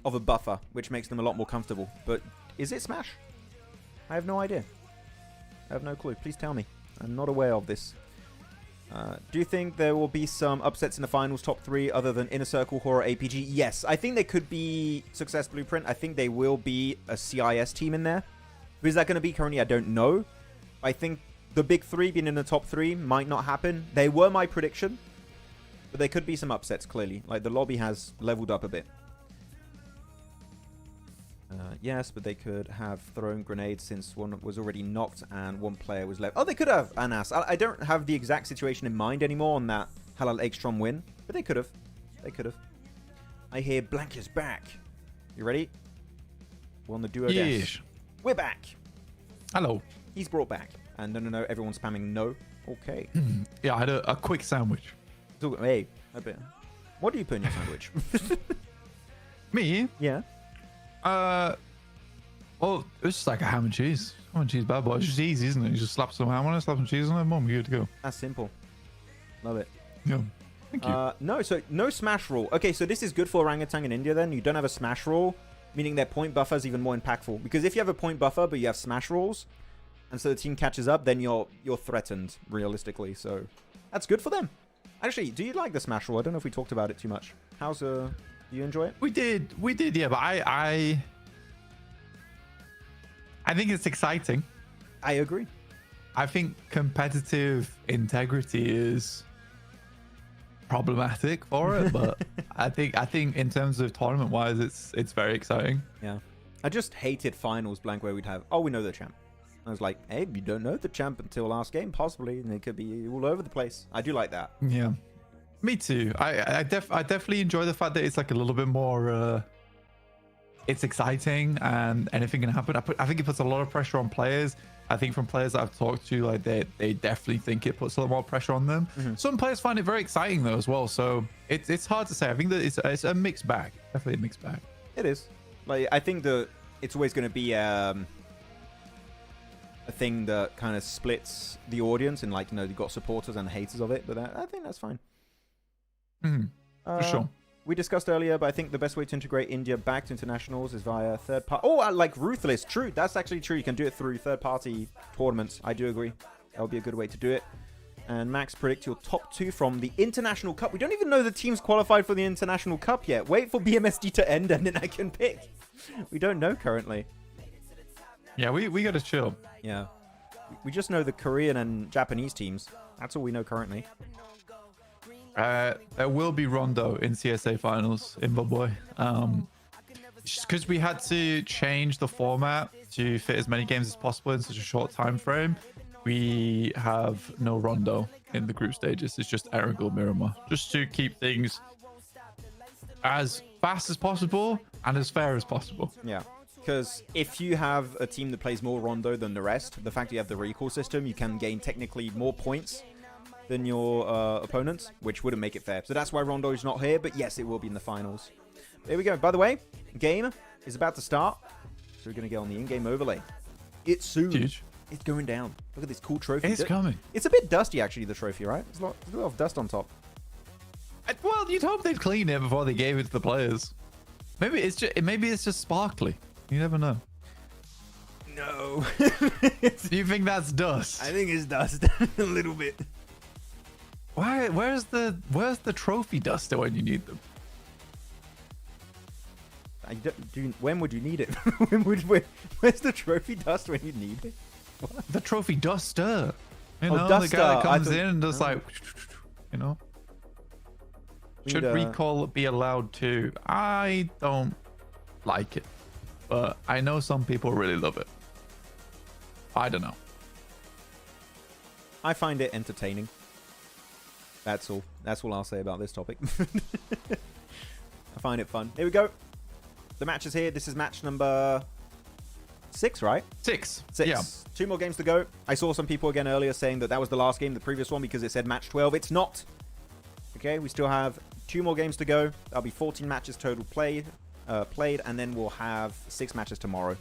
of a buffer, which makes them a lot more comfortable. But is it Smash? I have no idea. I have no clue. Please tell me. I'm not aware of this. Do you think there will be some upsets in the finals, top 3, other than Inner Circle, HORAA, APG? Yes. I think they could be Success Blueprint. I think they will be a CIS team in there. Who is that going to be currently? I don't know. I think the big 3 being in the top 3 might not happen. They were my prediction. But there could be some upsets, clearly. Like, the lobby has leveled up a bit. Yes, but they could have thrown grenades since one was already knocked and one player was left. Oh, they could have, Anas. I don't have the exact situation in mind anymore on that HALAL AXETRON win, but they could have. They could have. I hear Blank is back. You ready? We're on the duo Yes. desk. We're back. Hello. He's brought back. And no, everyone's spamming no. Okay. Yeah, I had a quick sandwich. So, hey, a bit. What do you put in your sandwich? Me? Yeah. Well, it's just like a ham and cheese. Ham and cheese bad boy. It's just easy, isn't it? You just slap some ham on it, slap some cheese on it, boom, you're good to go. That's simple. Love it. Yeah. Thank you. No, so no smash rule. Okay, so this is good for orangutan in India then. You don't have a smash rule, meaning their point buffer is even more impactful. Because if you have a point buffer, but you have smash rules, and so the team catches up, then you're threatened, realistically. So that's good for them. Actually, do you like the smash rule? I don't know if we talked about it too much. How's, do you enjoy it? We did, yeah, but I think it's exciting. I agree. I think competitive integrity is problematic for it, but I think in terms of tournament wise, it's very exciting. Yeah. I just hated finals blank where we'd have, oh, we know the champ. I was like, hey, you don't know the champ until last game, possibly, and it could be all over the place. I do like that. Yeah, me too. I definitely enjoy the fact that it's like a little bit more. It's exciting and anything can happen. I think it puts a lot of pressure on players. I think from players that I've talked to, like they definitely think it puts a lot more pressure on them. Some players find it very exciting though as well. So it's hard to say. I think that it's a mixed bag. Definitely a mixed bag. It is. Like, I think that it's always going to be a thing that kind of splits the audience, and like, you know, you've got supporters and haters of it, but I think that's fine. For sure. We discussed earlier, but I think the best way to integrate India back to internationals is via third party. Oh, I like Ruthless. True. That's actually true. You can do it through third party tournaments. I do agree. That would be a good way to do it. And Max, predict your top 2 from the International Cup. We don't even know the teams qualified for the International Cup yet. Wait for BMSD to end and then I can pick. We don't know currently. Yeah, we got to chill. Yeah. We just know the Korean and Japanese teams. That's all we know currently. There will be Rondo in CSA finals in Zimbabwe. Because we had to change the format to fit as many games as possible in such a short time frame. We have no Rondo in the group stages. It's just Erangel, Miramar, just to keep things as fast as possible and as fair as possible. Yeah. Because if you have a team that plays more Rondo than the rest, the fact that you have the recall system, you can gain technically more points than your opponents, which wouldn't make it fair. So that's why Rondo is not here, but yes, it will be in the finals. There we go. By the way, game is about to start, so we're going to get on the in-game overlay. It's soon. Huge. It's going down. Look at this cool trophy. It's coming. It's a bit dusty, actually, the trophy, right? There's a lot of dust on top. Well, you'd hope they'd clean it before they gave it to the players. Maybe it's just sparkly. You never know. No. Do you think that's dust? I think it's dust a little bit. Where's the trophy duster when you need them? When would you need it? Where's the trophy dust when you need it? What? The trophy duster. You know, duster. The guy that comes in and just like, you know. Should recall be allowed to? I don't like it, but I know some people really love it. I don't know. I find it entertaining. That's all. That's all I'll say about this topic. I find it fun. Here we go. The match is here. This is match number 6, right? 6. 6. Yeah. 2 more games to go. I saw some people again earlier saying that was the last game, the previous one, because it said match 12. It's not. Okay, we still have 2 more games to go. That'll be 14 matches total played, and then we'll have 6 matches tomorrow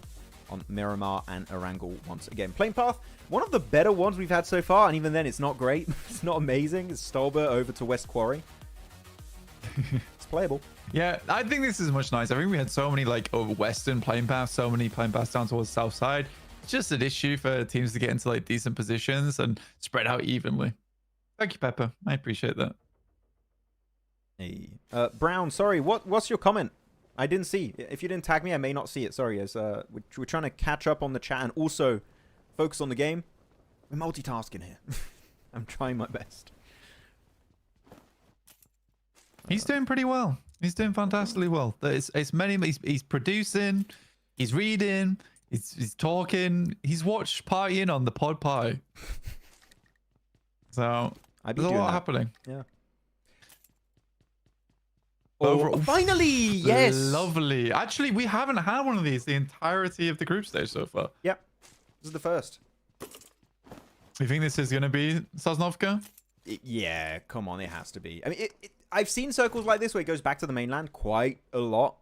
on Miramar and Erangel once again. Playing path, one of the better ones we've had so far, and even then it's not great. It's not amazing. It's Stolber over to West Quarry. It's playable. Yeah, I think this is much nicer. I think we had so many like Western playing paths, so many playing paths down towards the south side. It's just an issue for teams to get into like decent positions and spread out evenly. Thank you, Pepper. I appreciate that. Hey. Brown, sorry, what's your comment? I didn't see. If you didn't tag me, I may not see it. Sorry, as we're trying to catch up on the chat and also focus on the game. We're multitasking here. I'm trying my best. He's doing pretty well. He's doing fantastically well. He's producing, he's reading, he's talking, he's watched partying on the pod pie. So there's a lot happening. Yeah. Oh, finally, yes. Lovely. Actually, we haven't had one of these the entirety of the group stage so far. Yep. This is the first. You think this is going to be Sosnovka? Yeah, come on, it has to be. I mean, I've seen circles like this where it goes back to the mainland quite a lot.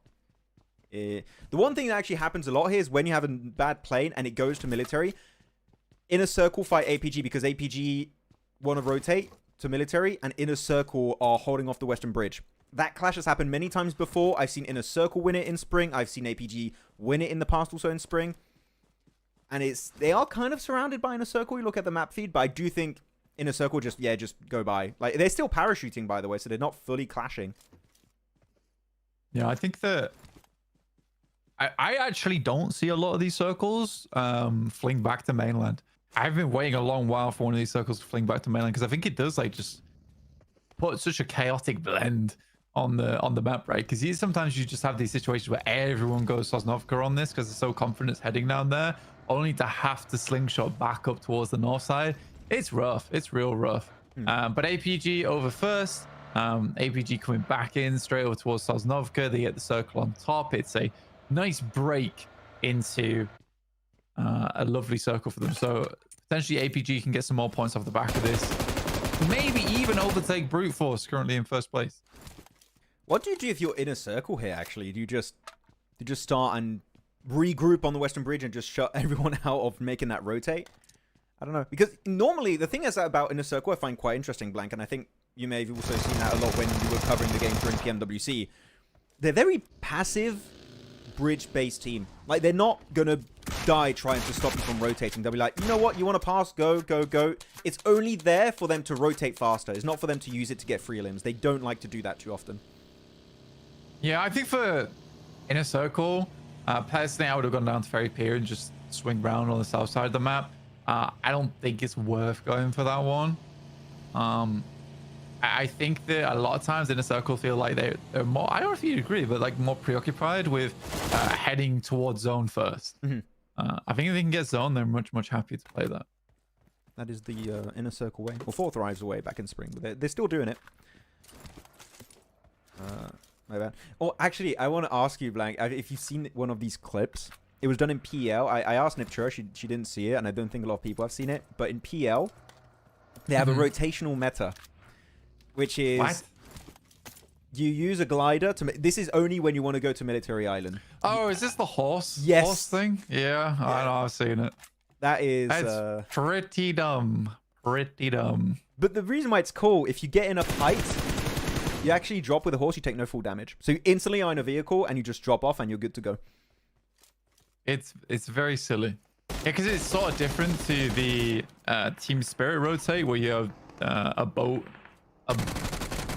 The one thing that actually happens a lot here is when you have a bad plane and it goes to military, Inner Circle fight APG because APG want to rotate to military and Inner Circle are holding off the Western Bridge. That clash has happened many times before. I've seen Inner Circle win it in spring. I've seen APG win it in the past also in spring. And they are kind of surrounded by Inner Circle. You look at the map feed, but I do think Inner Circle just go by. Like, they're still parachuting, by the way, so they're not fully clashing. Yeah, I think that I actually don't see a lot of these circles fling back to mainland. I've been waiting a long while for one of these circles to fling back to mainland because I think it does like just put such a chaotic blend on the map, right? Because sometimes you just have these situations where everyone goes Sosnovka on this because they're so confident it's heading down there, only to have to slingshot back up towards the north side. It's rough. It's real rough. But APG over first. APG coming back in straight over towards Sosnovka. They get the circle on top. It's a nice break into a lovely circle for them. So potentially APG can get some more points off the back of this. Maybe even overtake Brute Force, currently in first place. What do you do if you're Inner Circle here, actually? Do you just start and regroup on the Western Bridge and just shut everyone out of making that rotate? I don't know. Because normally, the thing is about Inner Circle I find quite interesting, Blank, and I think you may have also seen that a lot when you were covering the game during PMWC. They're very passive, bridge-based team. Like, they're not going to die trying to stop you from rotating. They'll be like, you know what? You want to pass? Go, go, go. It's only there for them to rotate faster. It's not for them to use it to get free limbs. They don't like to do that too often. Yeah, I think for Inner Circle, personally, I would have gone down to Ferry Pier and just swing round on the south side of the map. I don't think it's worth going for that one. I think that a lot of times Inner Circle feel like they're more, I don't know if you agree, but like more preoccupied with heading towards zone first. I think if they can get zone, they're much, much happier to play that. That is the Inner Circle way. Or Fourth Rise way back in spring, but they're still doing it. My bad. Oh, actually, I want to ask you, Blank, if you've seen one of these clips. It was done in PL. I asked NEPX, she didn't see it, and I don't think a lot of people have seen it. But in PL, they have a rotational meta, which is What? you use a glider to. This is only when you want to go to Military Island. Oh, is this the horse? Yes. Horse thing? Yeah, I know. I've seen it. That is That's pretty dumb. Pretty dumb. But the reason why it's cool, if you get enough height, you actually drop with a horse. You take no full damage, so you instantly are in a vehicle and you just drop off and you're good to go. It's very silly. Yeah, because it's sort of different to the Team Spirit rotate where you have a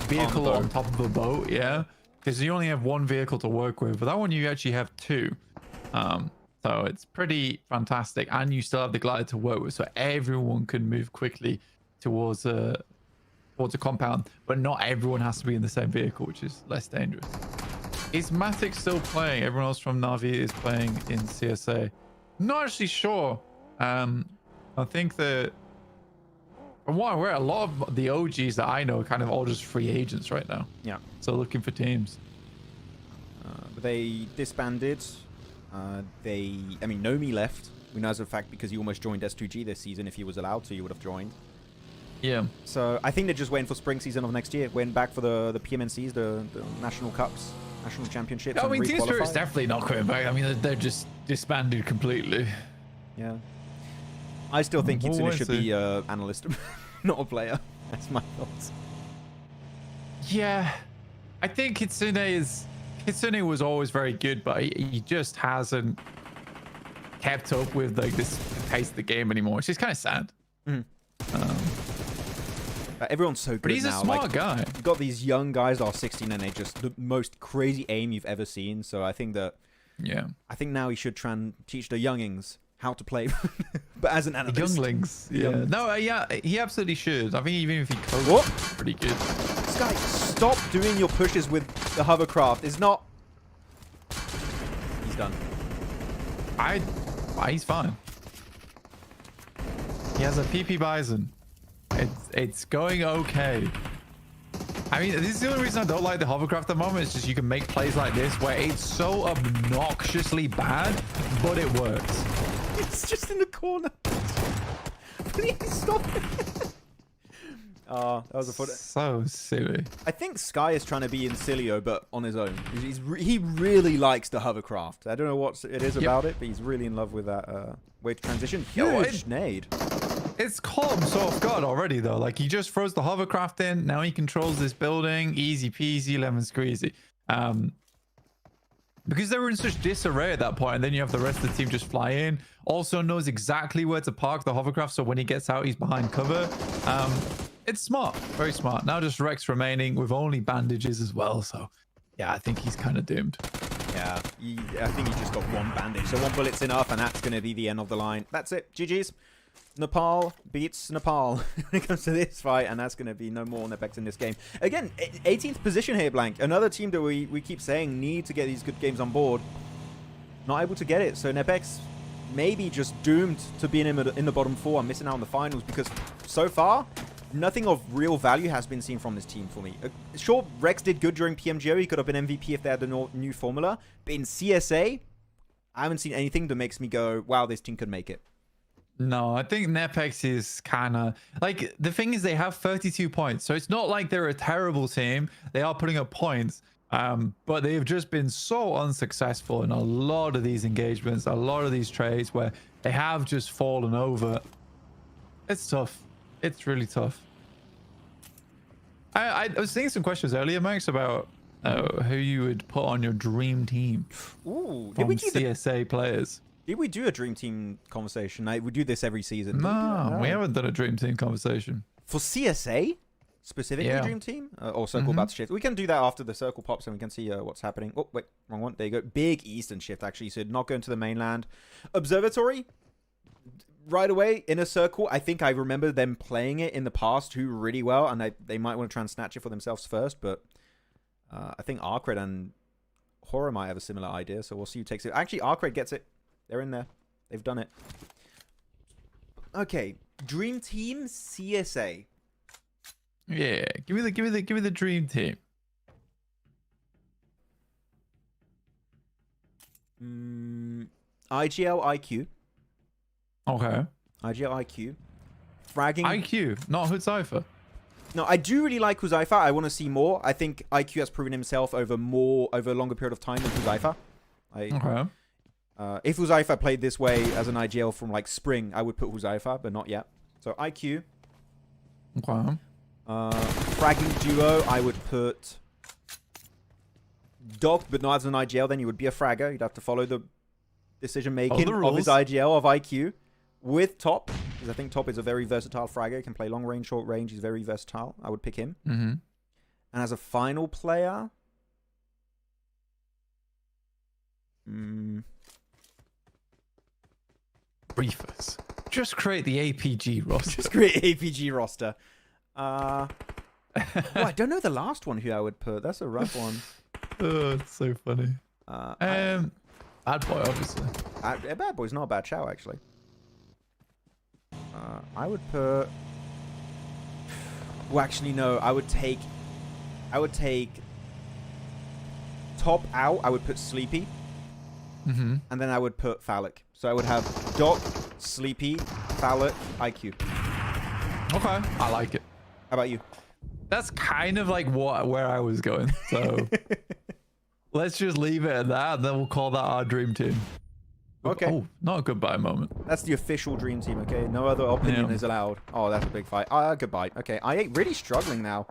vehicle on top of a boat. Yeah, because you only have one vehicle to work with, but that one you actually have two. So it's pretty fantastic, and you still have the glider to work with, so everyone can move quickly towards a compound, but not everyone has to be in the same vehicle, which is less dangerous. Is Matic still playing? Everyone else from Navi is playing in CSA. Not actually sure. I think that from what I'm aware, a lot of the OGs that I know are kind of all just free agents right now. Yeah. So looking for teams. But they disbanded. I mean, Nomi left. We know as a fact because he almost joined S2G this season. If he was allowed to, he would have joined. Yeah. So I think they're just waiting for spring season of next year. Waiting back for the PMNCs, the National Cups. National Championships. I mean, Team Spirit's re-qualify. definitely not coming back. I mean, they're just disbanded completely. Yeah. I still think Well, Kitsune we'll should see. be analyst, not a player. That's my thoughts. Yeah. I think Kitsune was always very good, but he just hasn't kept up with like this pace of the game anymore, which is kind of sad. Everyone's so good But he's now. a smart like, guy. You've got these young guys that are 16 and they just the most crazy aim you've ever seen. So I think now he should try and teach the youngings how to play, but as an analyst. Younglings. Yeah. Younglings. No, yeah, he absolutely should. I think even if he coaches, it's pretty good. This guy, stop doing your pushes with the hovercraft. It's not. He's done. He's fine. He has a PP Bison. It's going okay. I mean, this is the only reason I don't like the hovercraft at the moment. It's just you can make plays like this where it's so obnoxiously bad, but it works. It's just in the corner. Please stop it. Oh, that was a fun. So silly. I think Sky is trying to be in Cilio, but on his own. He really likes the hovercraft. I don't know what it is about it, but he's really in love with that way to transition. Huge nade. It's caught him so off guard already, though. Like, he just throws the hovercraft in. Now he controls this building. Easy peasy, lemon squeezy. Because they were in such disarray at that point, and then you have the rest of the team just fly in. Also knows exactly where to park the hovercraft, so when he gets out, he's behind cover. It's smart. Very smart. Now just Rex remaining with only bandages as well. So, yeah, I think he's kind of doomed. Yeah, I think he just got one bandage. So one bullet's enough, and that's going to be the end of the line. That's it. GG's. Nepal beats Nepal when it comes to this fight, and that's going to be no more NEPX in this game. Again, 18th position here, Blank. Another team that we keep saying need to get these good games on board. Not able to get it. So NEPX maybe just doomed to being in the bottom four and missing out on the finals, because so far, nothing of real value has been seen from this team for me. Sure, Rex did good during PMGO. He could have been MVP if they had the new formula. But in CSA, I haven't seen anything that makes me go, wow, this team could make it. No, I think NEPX is kind of like, the thing is they have 32 points. So it's not like they're a terrible team. They are putting up points. But they've just been so unsuccessful in a lot of these engagements, a lot of these trades where they have just fallen over. It's tough. It's really tough. I was seeing some questions earlier, Max, about who you would put on your dream team. Ooh, from CSA players. Did we do a dream team conversation? We do this every season. No, we haven't done a dream team conversation. For CSA? Specifically dream team? Or circle about to shift? We can do that after the circle pops and we can see what's happening. Oh, wait, wrong one. There you go. Big eastern shift, actually. So not going to the mainland. Observatory? Right away, Inner Circle, I think I remember them playing it in the past too really well, and they might want to try and snatch it for themselves first, but I think ARCRED and HORAA might have a similar idea, so we'll see who takes it. Actually, ARCRED gets it. They're in there. They've done it. Okay, Dream Team CSA. Yeah, give me the dream team. IGL IQ. Okay. IGL IQ. Fragging. IQ, not Qadsiah. No, I do really like Qadsiah. I want to see more. I think IQ has proven himself over a longer period of time than Qadsiah. Okay. If Qadsiah played this way as an IGL from like spring, I would put Qadsiah, but not yet. So IQ. Okay. Fragging duo, I would put Doc, but not as an IGL. Then you would be a fragger. You'd have to follow the decision making of his IGL of IQ with Top, because I think Top is a very versatile fragger. He can play long range, short range. He's very versatile. I would pick him. Mm-hmm. And as a final player, Briefers. Just create the APG roster. Just create APG roster. I don't know the last one who I would put. That's a rough one. Oh, it's so funny. Bad Boy, obviously. Bad Boy's not a bad shout, actually. I would put... Well, actually, no. I would take Top out. I would put Sleepy. Mm-hmm. And then I would put Phallic. So I would have Doc, Sleepy, Phallic, IQ. Okay, I like it. How about you? That's kind of like where I was going. So let's just leave it at that, and then we'll call that our dream team. Okay. Oh, not a goodbye moment. That's the official dream team, okay? No other opinion is allowed. Oh, that's a big fight. Goodbye. Okay, I8 really struggling now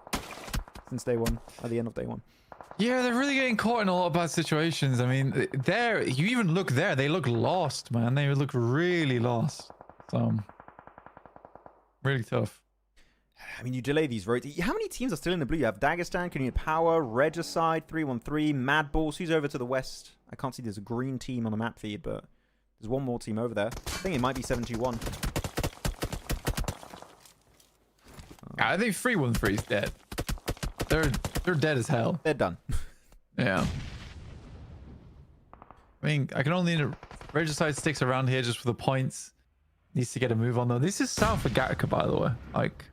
since day one, at the end of day one. Yeah, they're really getting caught in a lot of bad situations. I mean, you even look there, they look lost, man. They look really lost. So, really tough. I mean, you delay these roads. How many teams are still in the blue? You have Dagestan, Konina Power, Regicide, 313, MadBulls. Who's over to the west? I can't see there's a green team on the map feed, but there's one more team over there. I think it might be 721. I think 313 is dead. They're dead as hell. They're done. Yeah. I mean, I can only... Regicide sticks around here just for the points. Needs to get a move on, though. This is south of Gattaca, by the way. Like...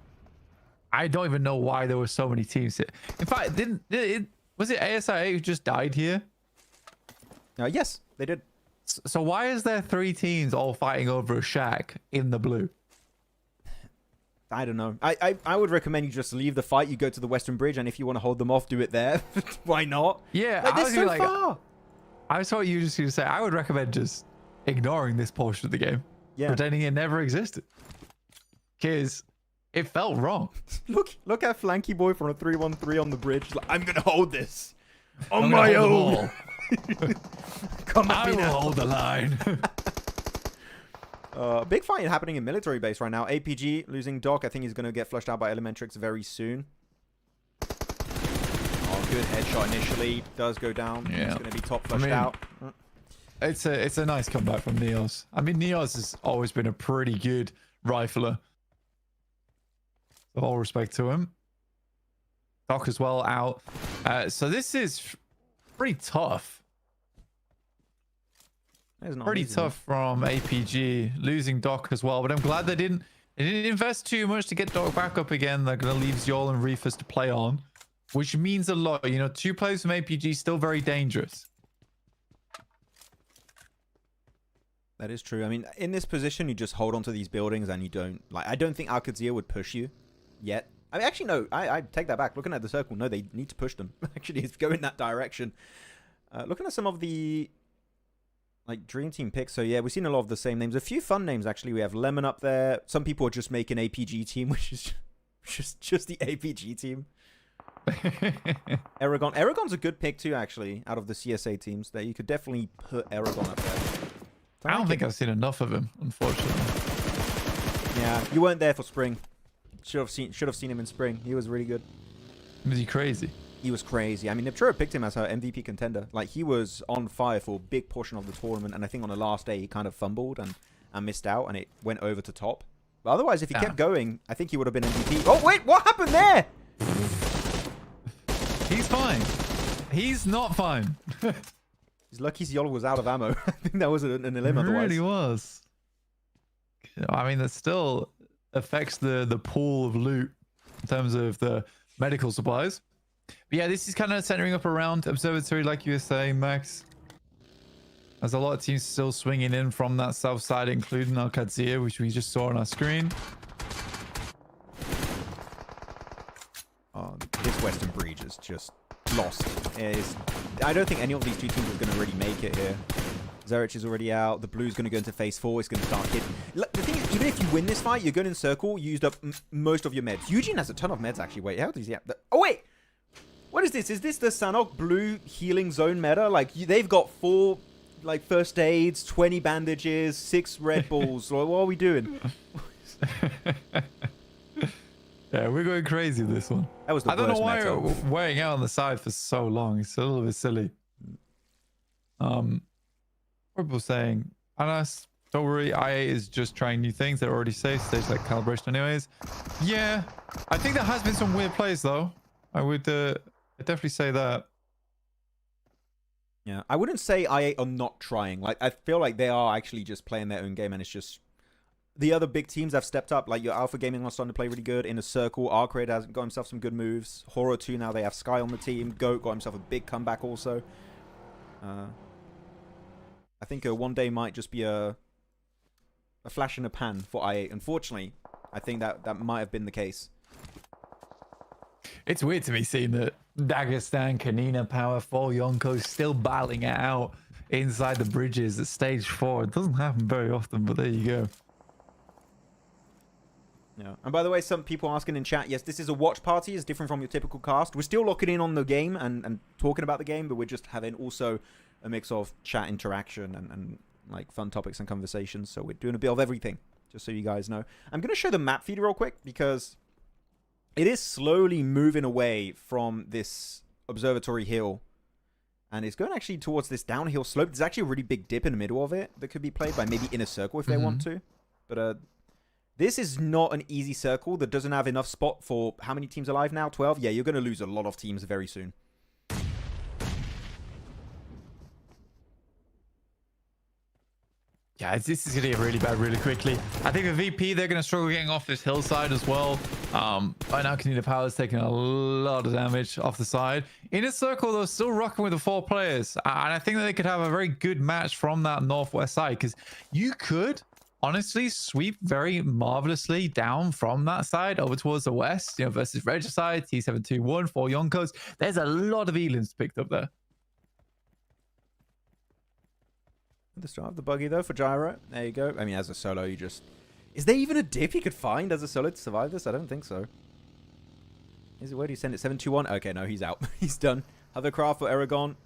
I don't even know why there were so many teams here. In fact, was it ASI8 who just died here? Yes, they did. So why is there 3 teams all fighting over a shack in the blue? I don't know. I would recommend you just leave the fight. You go to the Western Bridge, and if you want to hold them off, do it there. Why not? Yeah, like, they're so far. I thought you were just going to say, I would recommend just ignoring this portion of the game. Yeah. Pretending it never existed. Because it felt wrong. Look at Flanky Boy from a 3-1-3 on the bridge. Like, I'm going to hold this on I'm my gonna own. Come at I me will now. hold the line. Big fight happening in military base right now. APG losing Doc. I think he's going to get flushed out by Elementrix very soon. Oh, good headshot initially. Does go down. Yeah. He's going to be top flushed out. It's a nice comeback from Neos. I mean, Neos has always been a pretty good rifler. So all respect to him. Doc as well out. So this is pretty tough. Pretty tough from APG, losing Doc as well. But I'm glad they didn't invest too much to get Doc back up again. They're going to leave Zol and Reefers to play on, which means a lot. You know, 2 players from APG still very dangerous. That is true. I mean, in this position, you just hold on to these buildings and you don't... Like, I don't think Qadsiah would push you yet. I mean, actually, no. I take that back. Looking at the circle, no, they need to push them. Actually, it's going that direction. Looking at some of the... like Dream Team picks. So yeah, we've seen a lot of the same names. A few fun names actually. We have Lemon up there. Some people are just making APG team, which is just the APG team. Eragon. Eragon's a good pick too, actually, out of the CSA teams. That you could definitely put Eragon up there. I don't think I've seen enough of him, unfortunately. Yeah, you weren't there for spring. Should have seen him in spring. He was really good. Was he crazy? He was crazy. I mean, NEPX picked him as her MVP contender. Like, he was on fire for a big portion of the tournament, and I think on the last day he kind of fumbled and missed out, and it went over to top. But otherwise, if he kept going, I think he would have been MVP. Oh, wait, what happened there? He's fine. He's not fine. He's lucky Zol was out of ammo. I think that was an elim otherwise. It really was. I mean, that still affects the pool of loot in terms of the medical supplies. But yeah, this is kind of centering up around Observatory, like you were saying, Max. There's a lot of teams still swinging in from that south side, including our Qadsiah, which we just saw on our screen. Oh, this Western Breach is just lost. I don't think any of these 2 teams are going to really make it here. Zerich is already out. The blue's going to go into phase 4. It's going to start hitting. Look, the thing is, even if you win this fight, you're going in circle, used up most of your meds. Eugene has a ton of meds, actually. Wait, how does he have that? Oh, wait! What is this? Is this the Sanok blue healing zone meta? Like, they've got 4, like, first aids, 20 bandages, 6 Red Bulls. What are we doing? Yeah, we're going crazy with this one. That was the I don't know why meta. we're weighing out on the side for so long. It's a little bit silly. What people saying, Anas, don't worry, IA is just trying new things. They're already safe. Stage like calibration anyways. Yeah, I think there has been some weird plays though. I would I'd definitely say that. Yeah, I wouldn't say IA are not trying. Like, I feel like they are actually just playing their own game, and it's just the other big teams have stepped up. Like, your Alpha Gaming are starting to play really good. In a circle, ARCRED has got himself some good moves. HORAA 2 now, they have Sky on the team. Goat got himself a big comeback also. I think one day might just be a flash in a pan for IA. Unfortunately, I think that might have been the case. It's weird to me seeing that Dagestan, Konina, Power 4, Yonko still battling it out inside the bridges at stage 4. It doesn't happen very often, but there you go. Yeah. And by the way, some people asking in chat, yes, this is a watch party. It's different from your typical cast. We're still locking in on the game and talking about the game, but we're just having also a mix of chat interaction and like fun topics and conversations. So we're doing a bit of everything, just so you guys know. I'm going to show the map feed real quick because it is slowly moving away from this observatory hill. And it's going actually towards this downhill slope. There's actually a really big dip in the middle of it that could be played by maybe in a circle if they want to. But this is not an easy circle that doesn't have enough spot for how many teams alive now? 12? Yeah, you're going to lose a lot of teams very soon. Yeah, this is going to get really bad really quickly. I think the VP, they're going to struggle getting off this hillside as well. Right now, Konina Power's taking a lot of damage off the side. Inner Circle, though, still rocking with the 4 players. And I think that they could have a very good match from that northwest side, because you could honestly sweep very marvelously down from that side over towards the west, versus Regicide, T721, 4 Yonkos. There's a lot of Elins picked up there. The start of the buggy though for Gyro. There you go. I mean, as a solo, you just... Is there even a dip you could find as a solo to survive this? I don't think so. Is it? Where do you send it? 721? Okay, no, he's out. He's done. Hovercraft for Aragon.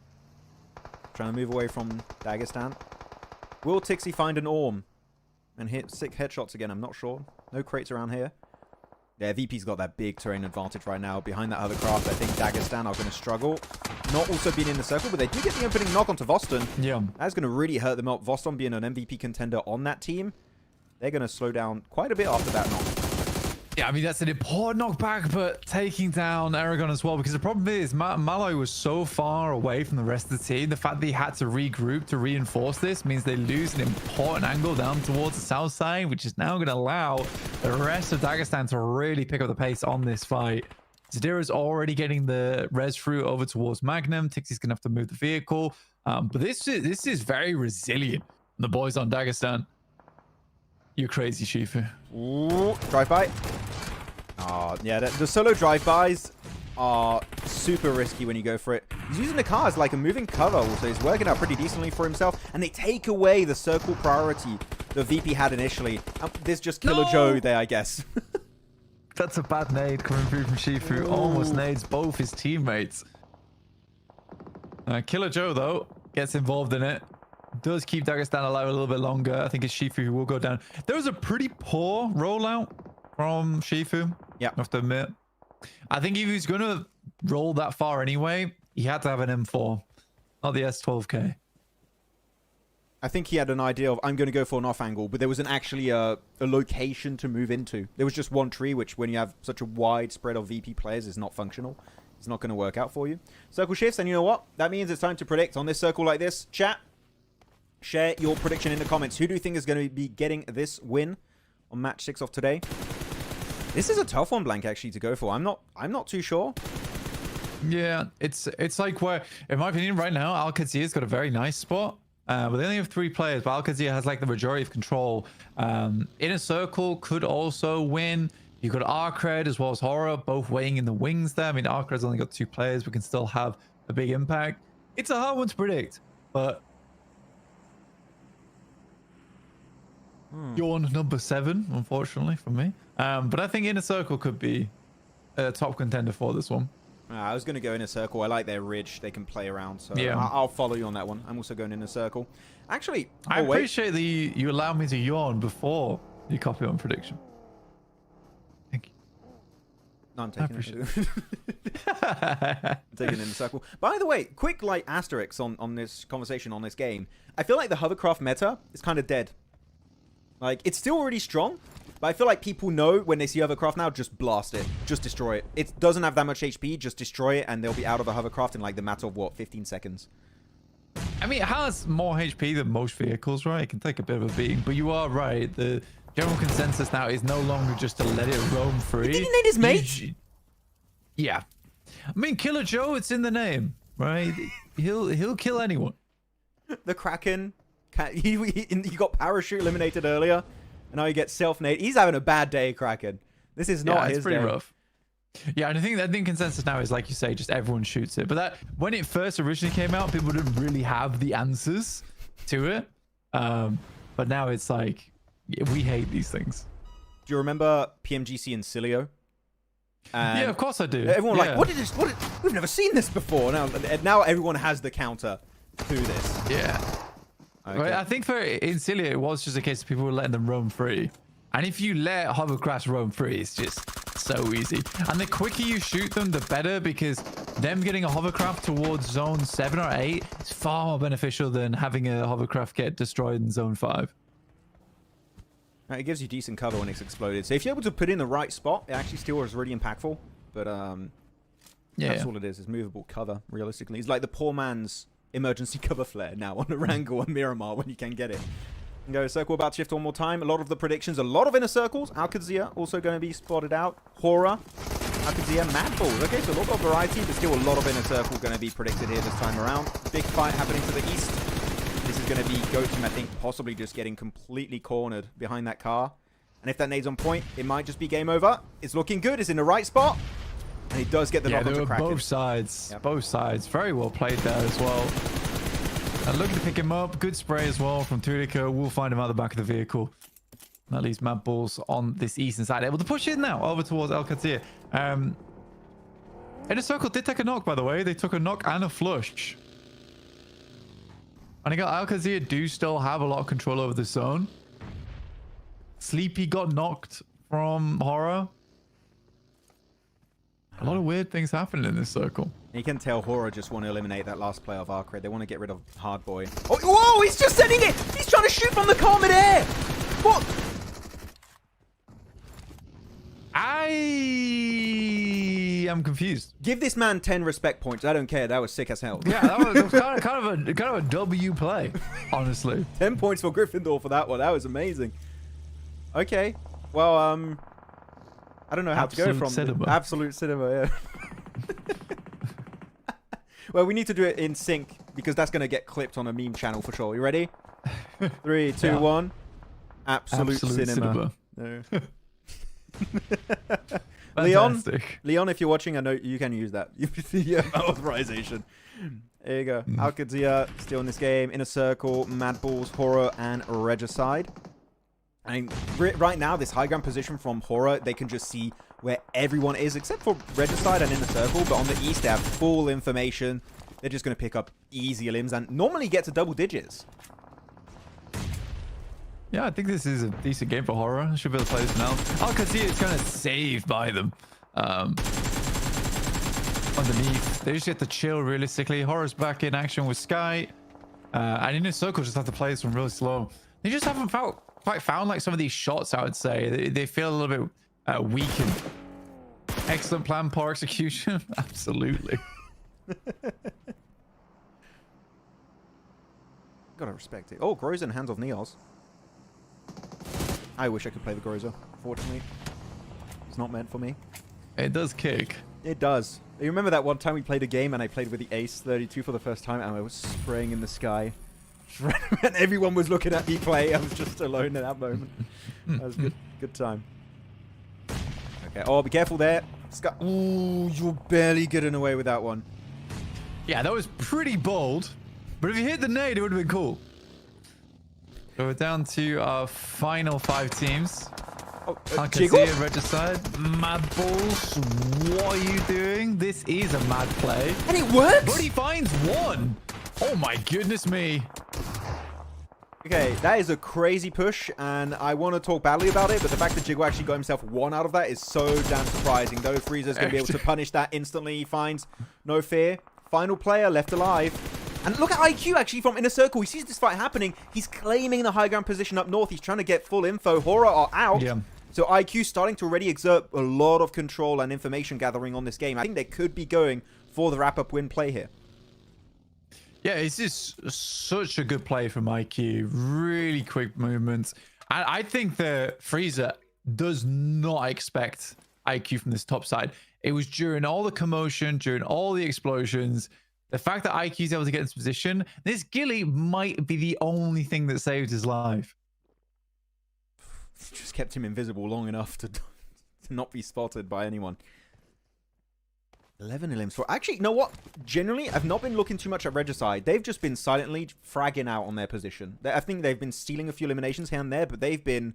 Trying to move away from Dagestan. Will Tixie find an Orm and hit 6 headshots again? I'm not sure. No crates around here. Yeah, VP's got that big terrain advantage right now. Behind that hovercraft, I think Dagestan are going to struggle. Not also being in the circle, but they do get the opening knock onto Voston. Yeah. That's going to really hurt them out. Voston being an MVP contender on that team, they're going to slow down quite a bit after that knock. Yeah, I mean, that's an important knockback, but taking down Aragon as well, because the problem is Malloy was so far away from the rest of the team. The fact that he had to regroup to reinforce this means they lose an important angle down towards the south side, which is now going to allow the rest of Dagestan to really pick up the pace on this fight. Zadira's already getting the res through over towards Magnum. Tixie's going to have to move the vehicle. But this is very resilient. The boys on Dagestan. You're crazy, Shifu. Ooh, drive-by. Oh, yeah, the solo drive-bys are super risky when you go for it. He's using the car as like a moving cover also. He's working out pretty decently for himself. And they take away the circle priority the VP had initially. There's just Killer Joe there, I guess. That's a bad nade coming through from Shifu. Almost nades both his teammates. Killer Joe, though, gets involved in it. Does keep Dagestan alive a little bit longer. I think it's Shifu who will go down. There was a pretty poor rollout from Shifu. Yeah, I have to admit. I think if he was going to roll that far anyway, he had to have an M4, not the S12K. I think he had an idea of, I'm going to go for an off angle, but there wasn't actually a location to move into. There was just one tree, which when you have such a wide spread of VP players is not functional. It's not going to work out for you. Circle shifts, and you know what? That means it's time to predict on this circle like this. Chat, share your prediction in the comments. Who do you think is going to be getting this win on match 6 of today? This is a tough one, Blank, actually, to go for. I'm not too sure. Yeah, it's like where, in my opinion, right now, Qadsiah's got a very nice spot. But they only have 3 players, but Qadsiah has like the majority of control. Inner Circle could also win. You've got ARCRED as well as HORAA, both weighing in the wings there. I mean, ARCRED's only got 2 players, but can still have a big impact. It's a hard one to predict, but Yawn number 7, unfortunately, for me. But I think Inner Circle could be a top contender for this one. I was going to go Inner Circle. I like their ridge. They can play around, so yeah. I'll follow you on that one. I'm also going Inner Circle. Actually, I appreciate that you allowed me to yawn before you copy on prediction. Thank you. No, I'm taking it. I'm taking Inner Circle. By the way, quick like asterisk on this conversation on this game. I feel like the hovercraft meta is kind of dead. Like, it's still already strong, but I feel like people know when they see hovercraft now, just blast it. Just destroy it. It doesn't have that much HP, just destroy it, and they'll be out of the hovercraft in like the matter of, what, 15 seconds? I mean, it has more HP than most vehicles, right? It can take a bit of a beating, but you are right. The general consensus now is no longer just to let it roam free. Did he name his mate? Yeah. I mean, Killer Joe, it's in the name, right? He'll kill anyone. The Kraken. He got parachute eliminated earlier, and now he gets self-nade. He's having a bad day, Kraken. This is not his day. It's pretty rough. Yeah, and I think consensus now is, like you say, just everyone shoots it. But that when it first originally came out, people didn't really have the answers to it. But now it's like, we hate these things. Do you remember PMGC and Cilio? Yeah, of course I do. Everyone like, what is this? We've never seen this before. Now everyone has the counter to this. Yeah. Okay. Right, I think in Cilio, it was just a case of people were letting them roam free. And if you let hovercrafts roam free, it's just so easy. And the quicker you shoot them, the better, because them getting a hovercraft towards zone 7 or 8 is far more beneficial than having a hovercraft get destroyed in zone 5. It gives you decent cover when it's exploded. So if you're able to put it in the right spot, it actually still is really impactful. But that's all it is movable cover, realistically. It's like the poor man's emergency cover flare now on Erangel and Miramar when you can get it. Go circle about to shift one more time. A lot of the predictions, a lot of inner circles. ARCRED also going to be spotted out. HORAA, ARCRED, MadBulls. Okay, so a lot of variety, but still a lot of inner circle going to be predicted here this time around. Big fight happening to the east. This is going to be GoTeam, I think, possibly just getting completely cornered behind that car. And if that nade's on point, it might just be game over. It's looking good. It's in the right spot. And he does get the knock onto Kraken. Both sides. Yep. Both sides. Very well played there as well. And looking to pick him up. Good spray as well from Tulica. We'll find him out the back of the vehicle. That leaves MadBulls on this eastern side. Able to push in now over towards Qadsiah. Inner Circle did take a knock, by the way. They took a knock and a flush. And again, Qadsiah do still have a lot of control over the zone. Sleepy got knocked from HORAA. A lot of weird things happen in this circle. You can tell HORAA just want to eliminate that last player of ARCRED. They want to get rid of Hardboy. Oh, whoa! He's just sending it! He's trying to shoot from the car mid-air! What? I am confused. Give this man 10 respect points. I don't care. That was sick as hell. Yeah, that was kind of a W play, honestly. 10 points for Gryffindor for that one. That was amazing. Okay. Well, I don't know how to go from cinema. Absolute cinema, yeah. Well, we need to do it in sync because that's going to get clipped on a meme channel for sure. You ready? 3, 2, 1. Absolute cinema. No. Leon, if you're watching, I know you can use that. You have authorization. There you go. ARCRED still in this game. Inner Circle, MadBulls, HORAA, and Regicide. I mean, right now, this high ground position from HORAA, they can just see where everyone is, except for Regicide and Inner Circle. But on the east, they have full information. They're just going to pick up easy limbs and normally get to double digits. Yeah, I think this is a decent game for HORAA. Should be able to play this now. Qadsiah is kind of saved by them. Underneath, they just get to chill realistically. HORAA's back in action with Sky. And Inner Circle just have to play this one really slow. They just haven't quite found like some of these shots, I would say. They feel a little bit weakened. Excellent plan, poor execution. Absolutely. Gotta respect it. Oh, Groza in hands of Neos. I wish I could play the Groza. Fortunately, it's not meant for me. It does kick. It does. You remember that one time we played a game and I played with the Ace32 for the first time and I was spraying in the sky. And everyone was looking at me play. I was just alone in that moment. That was good. Good time. Okay. Oh, be careful there. Sky. Ooh, you're barely getting away with that one. Yeah, that was pretty bold. But if you hit the nade, it would have been cool. So we're down to our final 5 teams. Oh, Qadsiah, Regicide, MadBulls. What are you doing? This is a mad play. And it works? But he finds one. Oh my goodness me. Okay, that is a crazy push, and I want to talk badly about it, but the fact that Jiggle actually got himself 1 out of that is so damn surprising. Though Freezer's going to be able to punish that instantly. He finds no fear. Final player left alive. And look at IQ actually from Inner Circle. He sees this fight happening. He's claiming the high ground position up north. He's trying to get full info. HORAA are out. Yeah. So IQ starting to already exert a lot of control and information gathering on this game. I think they could be going for the wrap-up win play here. Yeah, it's just such a good play from IQ. Really quick movements. And I think the Freezer does not expect IQ from this top side. It was during all the commotion, during all the explosions, the fact that IQ is able to get into position, this ghillie might be the only thing that saved his life. Just kept him invisible long enough to not be spotted by anyone. 11 elims for... Actually, you know what? Generally, I've not been looking too much at Regicide. They've just been silently fragging out on their position. I think they've been stealing a few eliminations here and there, but they've been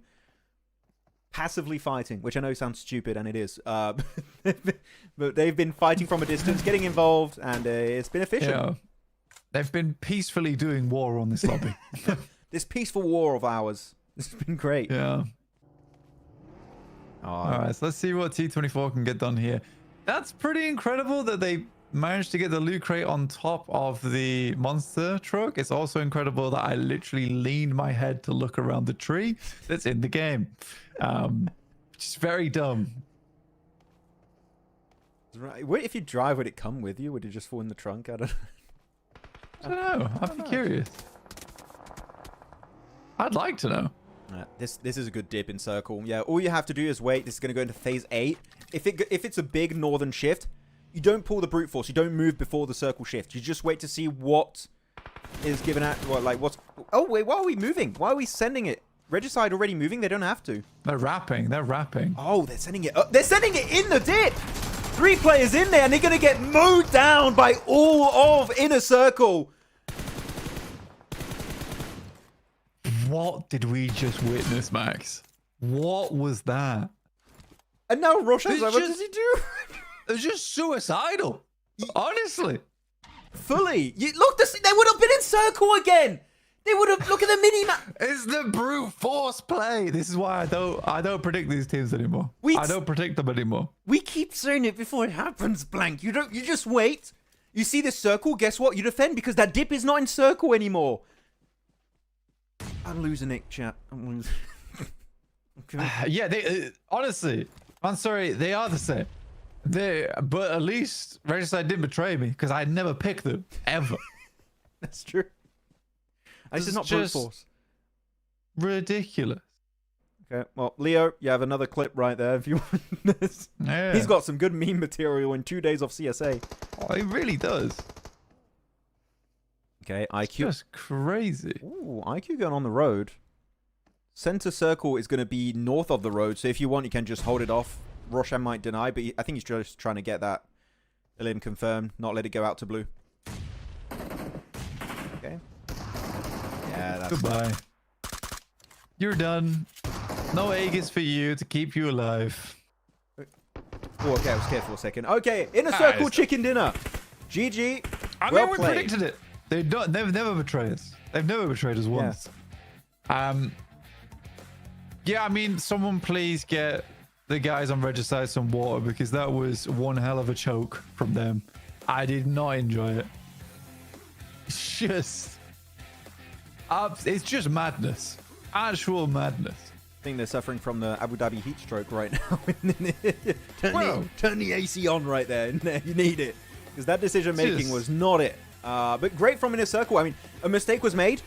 passively fighting, which I know sounds stupid, and it is. But they've been fighting from a distance, getting involved, and it's been efficient. Yeah. They've been peacefully doing war on this lobby. This peaceful war of ours. This has been great. Yeah. Oh. All right, so let's see what T24 can get done here. That's pretty incredible that they managed to get the loot crate on top of the monster truck. It's also incredible that I literally leaned my head to look around the tree that's in the game. Which is very dumb. Right. What if you drive, would it come with you? Would it just fall in the trunk? I don't know. I'd be curious. I'd like to know. This is a good dip in circle. Yeah, all you have to do is wait. This is going to go into phase 8. If it's a big northern shift, you don't pull the brute force. You don't move before the circle shift. You just wait to see what is given at what's. Oh wait, why are we moving? Why are we sending it? Regicide already moving. They don't have to. They're rapping. They're rapping. Oh, they're sending it up. They're sending it in the dip. 3 players in there, and they're going to get mowed down by all of Inner Circle. What did we just witness, Max? What was that? And now Roshan's like, what does he do? It was just suicidal. Honestly. Fully. Look, they would have been in circle again. They would have. Look at the mini map. It's the brute force play. This is why I don't predict these teams anymore. I don't predict them anymore. We keep saying it before it happens, Blank. You just wait. You see this circle, guess what? You defend because that dip is not in circle anymore. I'm losing it, chat. I'm losing. Okay. Yeah, they honestly, I'm sorry, they are the same. But at least Regicide didn't betray me because I never picked them ever. That's true. This is not brute force. Ridiculous. Okay, well, Leo, you have another clip right there if you want this. Yeah. He's got some good meme material in 2 days of CSA. Oh, he really does. Okay, IQ. It's just crazy. Ooh, IQ going on the road. Center circle is going to be north of the road, so if you want, you can just hold it off. Roshan might deny, but I think he's just trying to get that limb confirmed, not let it go out to blue. Okay. Yeah, that's Goodbye. You're done. No Aegis for you to keep you alive. Oh, okay, I was scared for a second. Okay, Inner Circle chicken dinner. GG. I well mean, we played. predicted it. They've never betrayed us. They've never betrayed us once. Yeah, I mean, someone please get the guys on Regicide some water because that was one hell of a choke from them. I did not enjoy it. It's just madness. Actual madness. I think they're suffering from the Abu Dhabi heat stroke right now. Turn the AC on right there. You need it. Because that decision making was not it. But great from Inner Circle. I mean, a mistake was made.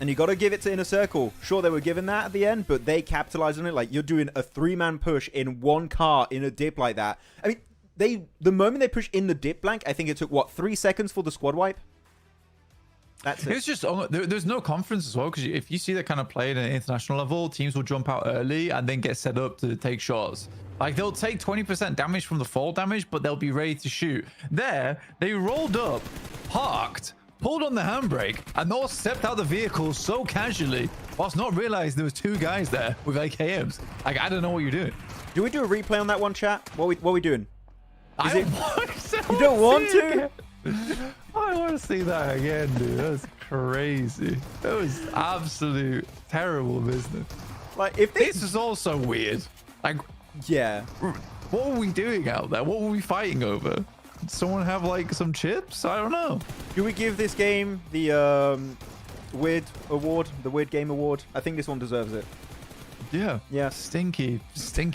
And you got to give it to Inner Circle. Sure, they were given that at the end, but they capitalized on it. Like, you're doing a 3-man push in one car in a dip like that. I mean, the moment they push in the dip, Blank, I think it took, what, 3 seconds for the squad wipe? That's it. It's just, there's no confidence as well, because if you see that kind of play at an international level, teams will jump out early and then get set up to take shots. Like, they'll take 20% damage from the fall damage, but they'll be ready to shoot. There, they rolled up, parked, pulled on the handbrake, and all stepped out the vehicle so casually, whilst not realizing there was 2 guys there with AKMs. Like, I don't know what you're doing. Do we do a replay on that one, chat? What are we doing? You don't want to? I want to see that again, dude. That's crazy. That was absolute terrible business. Like, if this is also weird. Like, yeah. What were we doing out there? What were we fighting over? Did someone have like some chips? I don't know. Do we give this game the weird award, the weird game award? I think this one deserves it. Yeah. Yeah. Stinky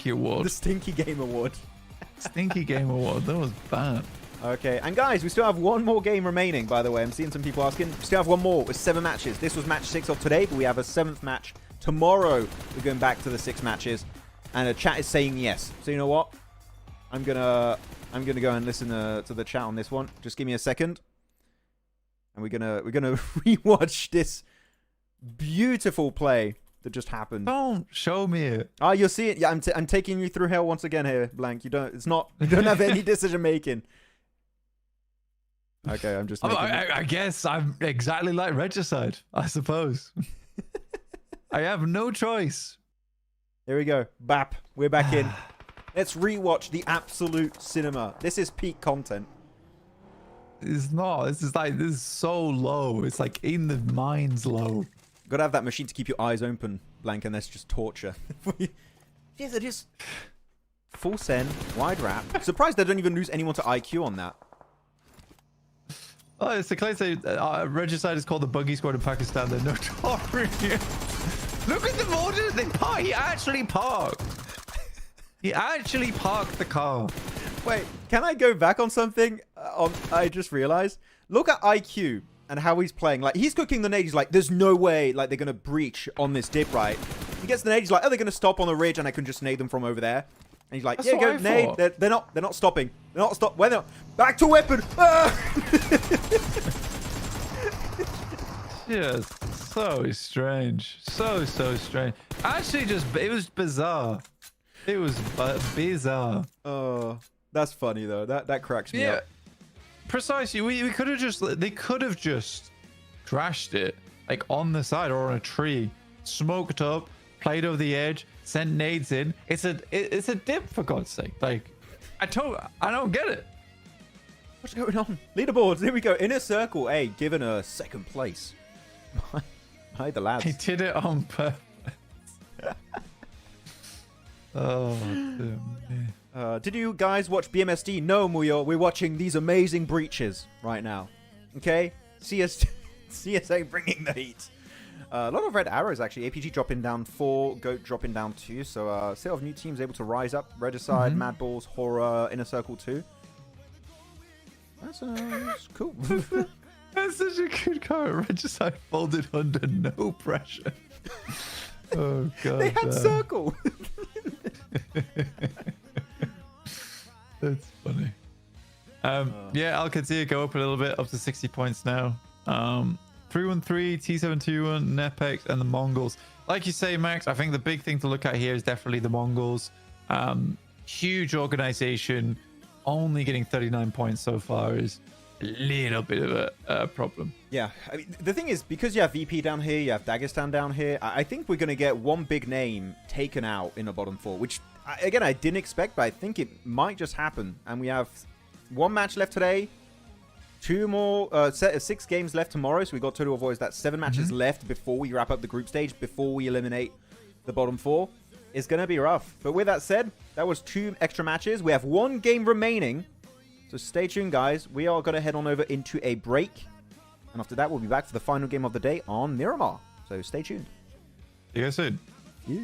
award. The stinky game award. Stinky game award. That was bad. Okay, and guys, we still have one more game remaining, by the way. I'm seeing some people asking. We still have one more with 7 matches. This was match 6 of today, but we have a 7th match tomorrow. We're going back to the 6 matches. And the chat is saying yes. So you know what? I'm gonna go and listen to the chat on this one. Just give me a second. And we're gonna rewatch this beautiful play that just happened. Don't show me it. Oh, you'll see it. Yeah, I'm taking you through hell once again here, Blank. You don't have any decision making. Okay, I'm just I guess I'm exactly like Regicide, I suppose. I have no choice. Here we go. Bap. We're back in. Let's rewatch the absolute cinema. This is peak content. It's not. This is so low. It's like in the mind's low. Gotta have that machine to keep your eyes open, Blank, and that's just torture. Yes, it is. Full send, wide wrap. Surprised they don't even lose anyone to IQ on that. Oh, it's the claim say Regicide is called the Buggy Squad in Pakistan. They're notorious. Look at the order they park. He actually parked. He actually parked the car. Wait, can I go back on something? I just realized. Look at IQ. and how he's playing. Like, he's cooking the nade. He's like, there's no way, like, they're going to breach on this dip, right? He gets the nade. He's like, oh, they're going to stop on the ridge, and I can just nade them from over there. And he's like, That's yeah, go what I nade. thought. They're not stopping. They're not stop. When they're back to weapon. Ah! Just so strange. So strange. Actually, it was bizarre. It was bizarre. Oh, that's funny, though. That cracks me up. Precisely. They could have just crashed it, like on the side or on a tree, smoked up, played over the edge, sent nades in. It's a dip, for God's sake. Like, I don't get it. What's going on? Leaderboards. Here we go. Inner circle. Hey, given a second place. Hi, the lads. He did it on purpose. Oh, dear me. Did you guys watch BMSD? No, Muyo. We're watching these amazing breaches right now. Okay? CSA bringing the heat. A lot of red arrows, actually. APG dropping down 4. Goat dropping down 2. So, a set of new teams able to rise up. Regicide, MadBulls, HORAA, Inner Circle 2. That's cool. That's such a good comment. Regicide folded under no pressure. Oh, God. They had circle. That's funny. Yeah, Qadsiah go up a little bit, up to 60 points now. 313, T721, NEPX, and the MongolZ. Like you say, Max, I think the big thing to look at here is definitely the MongolZ. Huge organization, only getting 39 points so far is a little bit of a problem. Yeah, I mean, the thing is, because you have VP down here, you have Dagestan down here, I think we're going to get one big name taken out in the bottom 4, which, again, I didn't expect, but I think it might just happen. And we have 1 match left today, 2 more, 6 games left tomorrow, so we got total of, what is that, 7 matches left before we wrap up the group stage, before we eliminate the bottom 4. It's going to be rough. But with that said, that was 2 extra matches. We have 1 game remaining. So stay tuned, guys. We are going to head on over into a break. And after that, we'll be back for the final game of the day on Miramar. So stay tuned. See you guys soon. Yeah.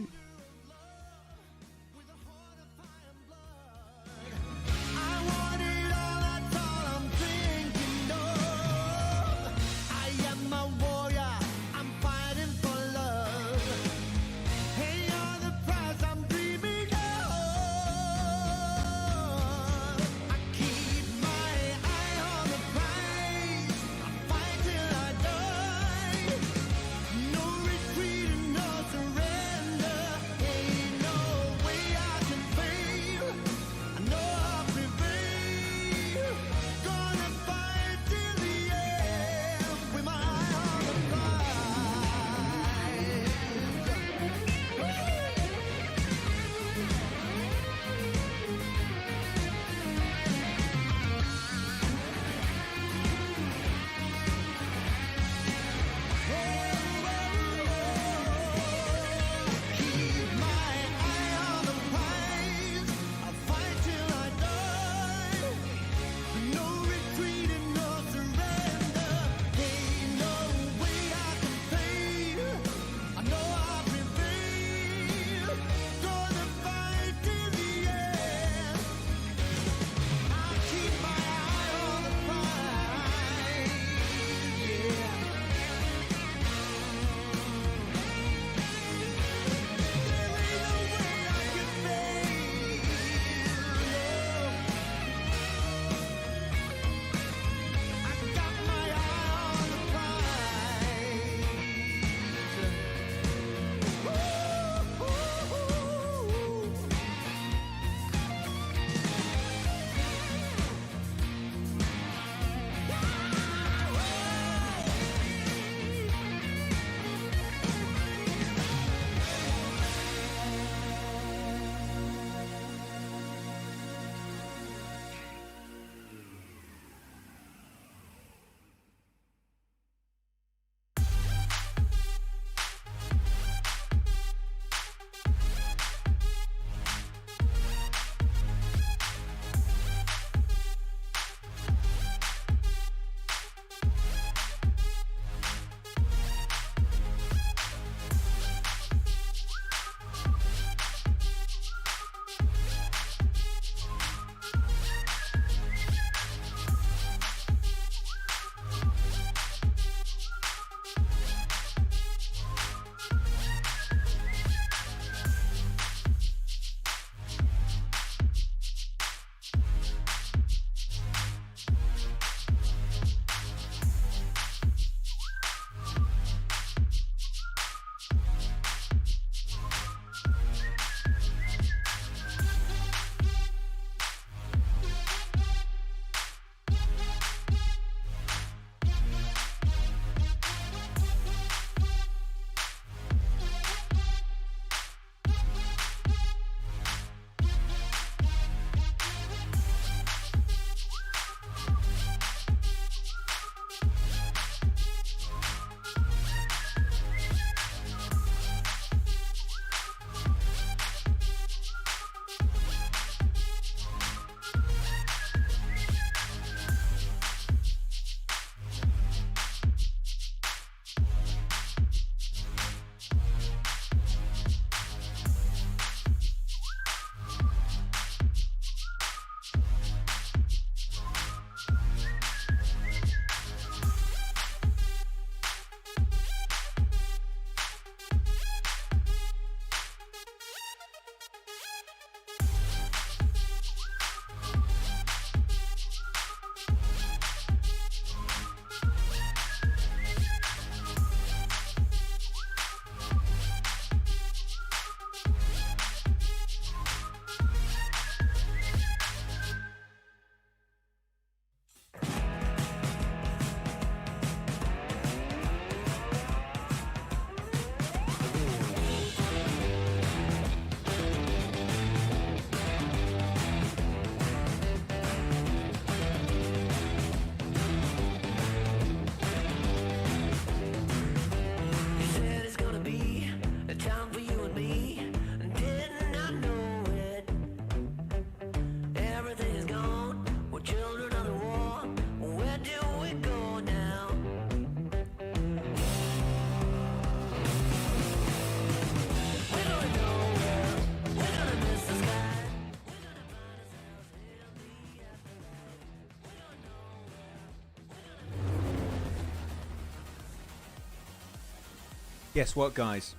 Guess what, guys?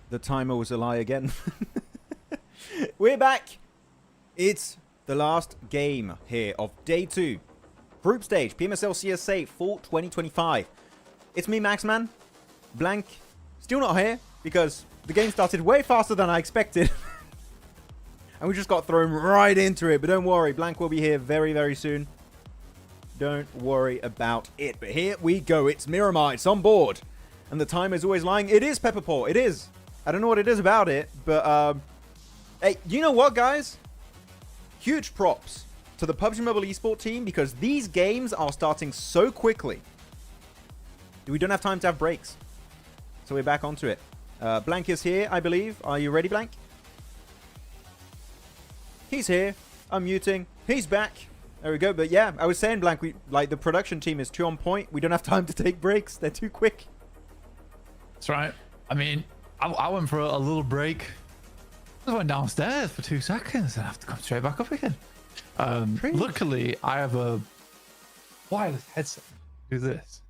The timer was a lie again. We're back. It's the last game here of day 2. Group stage, PMSL CSA for 2025. It's me, Maxman. Blank, still not here because the game started way faster than I expected. And we just got thrown right into it. But don't worry, Blank will be here very, very soon. Don't worry about it. But here we go. It's Miramar. It's on board. And the timer is always lying. It is Pepperport. It is. I don't know what it is about it. But, hey, you know what, guys? Huge props to the PUBG Mobile Esports team because these games are starting so quickly. We don't have time to have breaks. So we're back onto it. Blank is here, I believe. Are you ready, Blank? He's here. I'm muting. He's back. There we go. But yeah, I was saying, Blank, the production team is too on point. We don't have time to take breaks. They're too quick. That's right. I mean, I went for a little break. I went downstairs for 2 seconds and I have to come straight back up again. Luckily, I have a wireless headset. Do this.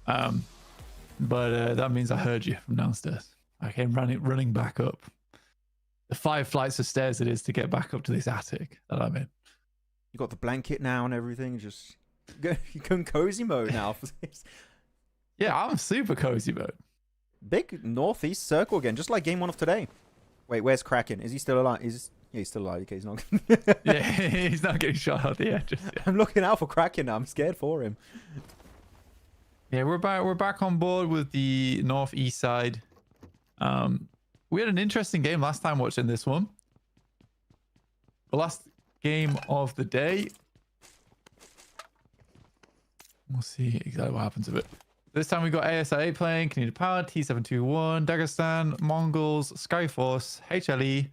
But that means I heard you from downstairs. I came running back up. The 5 flights of stairs it is to get back up to this attic that I'm in. You got the blanket now and everything. Just you're going cozy mode now. Yeah, I'm super cozy mode. Big northeast circle again, just like game 1 of today. Wait, where's Kraken? Is he still alive? Yeah, he's still alive. Okay, he's not. Yeah, he's not getting shot out the edge. I'm looking out for Kraken now. I'm scared for him. Yeah, we're back on board with the northeast side. We had an interesting game last time watching this one. The last game of the day. We'll see exactly what happens to it. This time we got ASI8 playing, Konina Power, T721, Dagestan, MongolZ, Skyforce, HLE,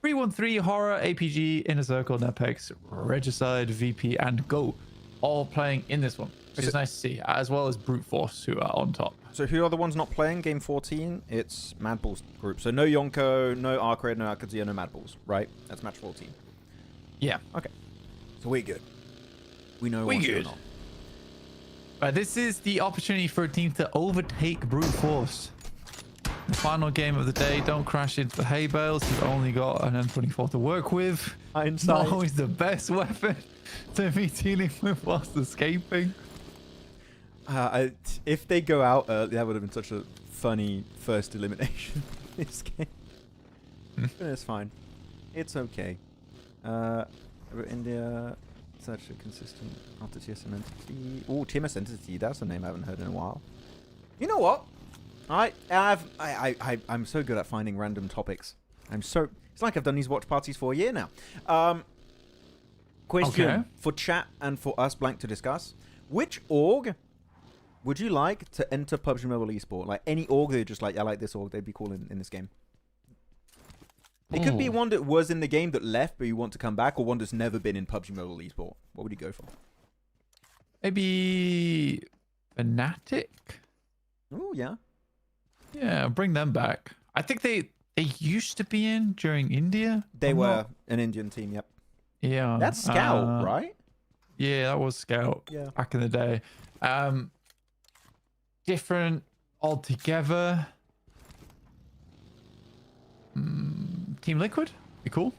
313, HORAA, APG, Inner Circle, NEPX, Regicide, VP, and Go. All playing in this one, which is nice to see, as well as Brute Force, who are on top. So who are the ones not playing? Game 14, it's MadBulls group. So no Yonko, no ARCRED, no Qadsiah, no MadBulls, right? That's match 14. Yeah. Okay. So we're good. We know what's going on. This is the opportunity for a team to overtake Brute Force. The final game of the day. Don't crash into the hay bales. You've only got an M24 to work with. It's not always the best weapon to be dealing with whilst escaping. If they go out, that would have been such a funny first elimination in this game. But it's fine. It's okay. India, such a consistent after TSM entity. Oh, TMS entity. That's a name I haven't heard in a while. You know what? I'm so good at finding random topics. It's like I've done these watch parties for a year now. Question for chat and for us, Blank, to discuss. Which org would you like to enter PUBG Mobile Esports? Like any org they're just like, I like this org, they'd be cool in this game. It could be one that was in the game that left, but you want to come back, or one that's never been in PUBG Mobile Esports. What would you go for? Maybe Fnatic? Oh, yeah. Yeah, bring them back. I think they used to be in during India. They were an Indian team, yep. Yeah. That's Scout, right? Yeah, that was Scout back in the day. Different altogether. Team Liquid? Be cool.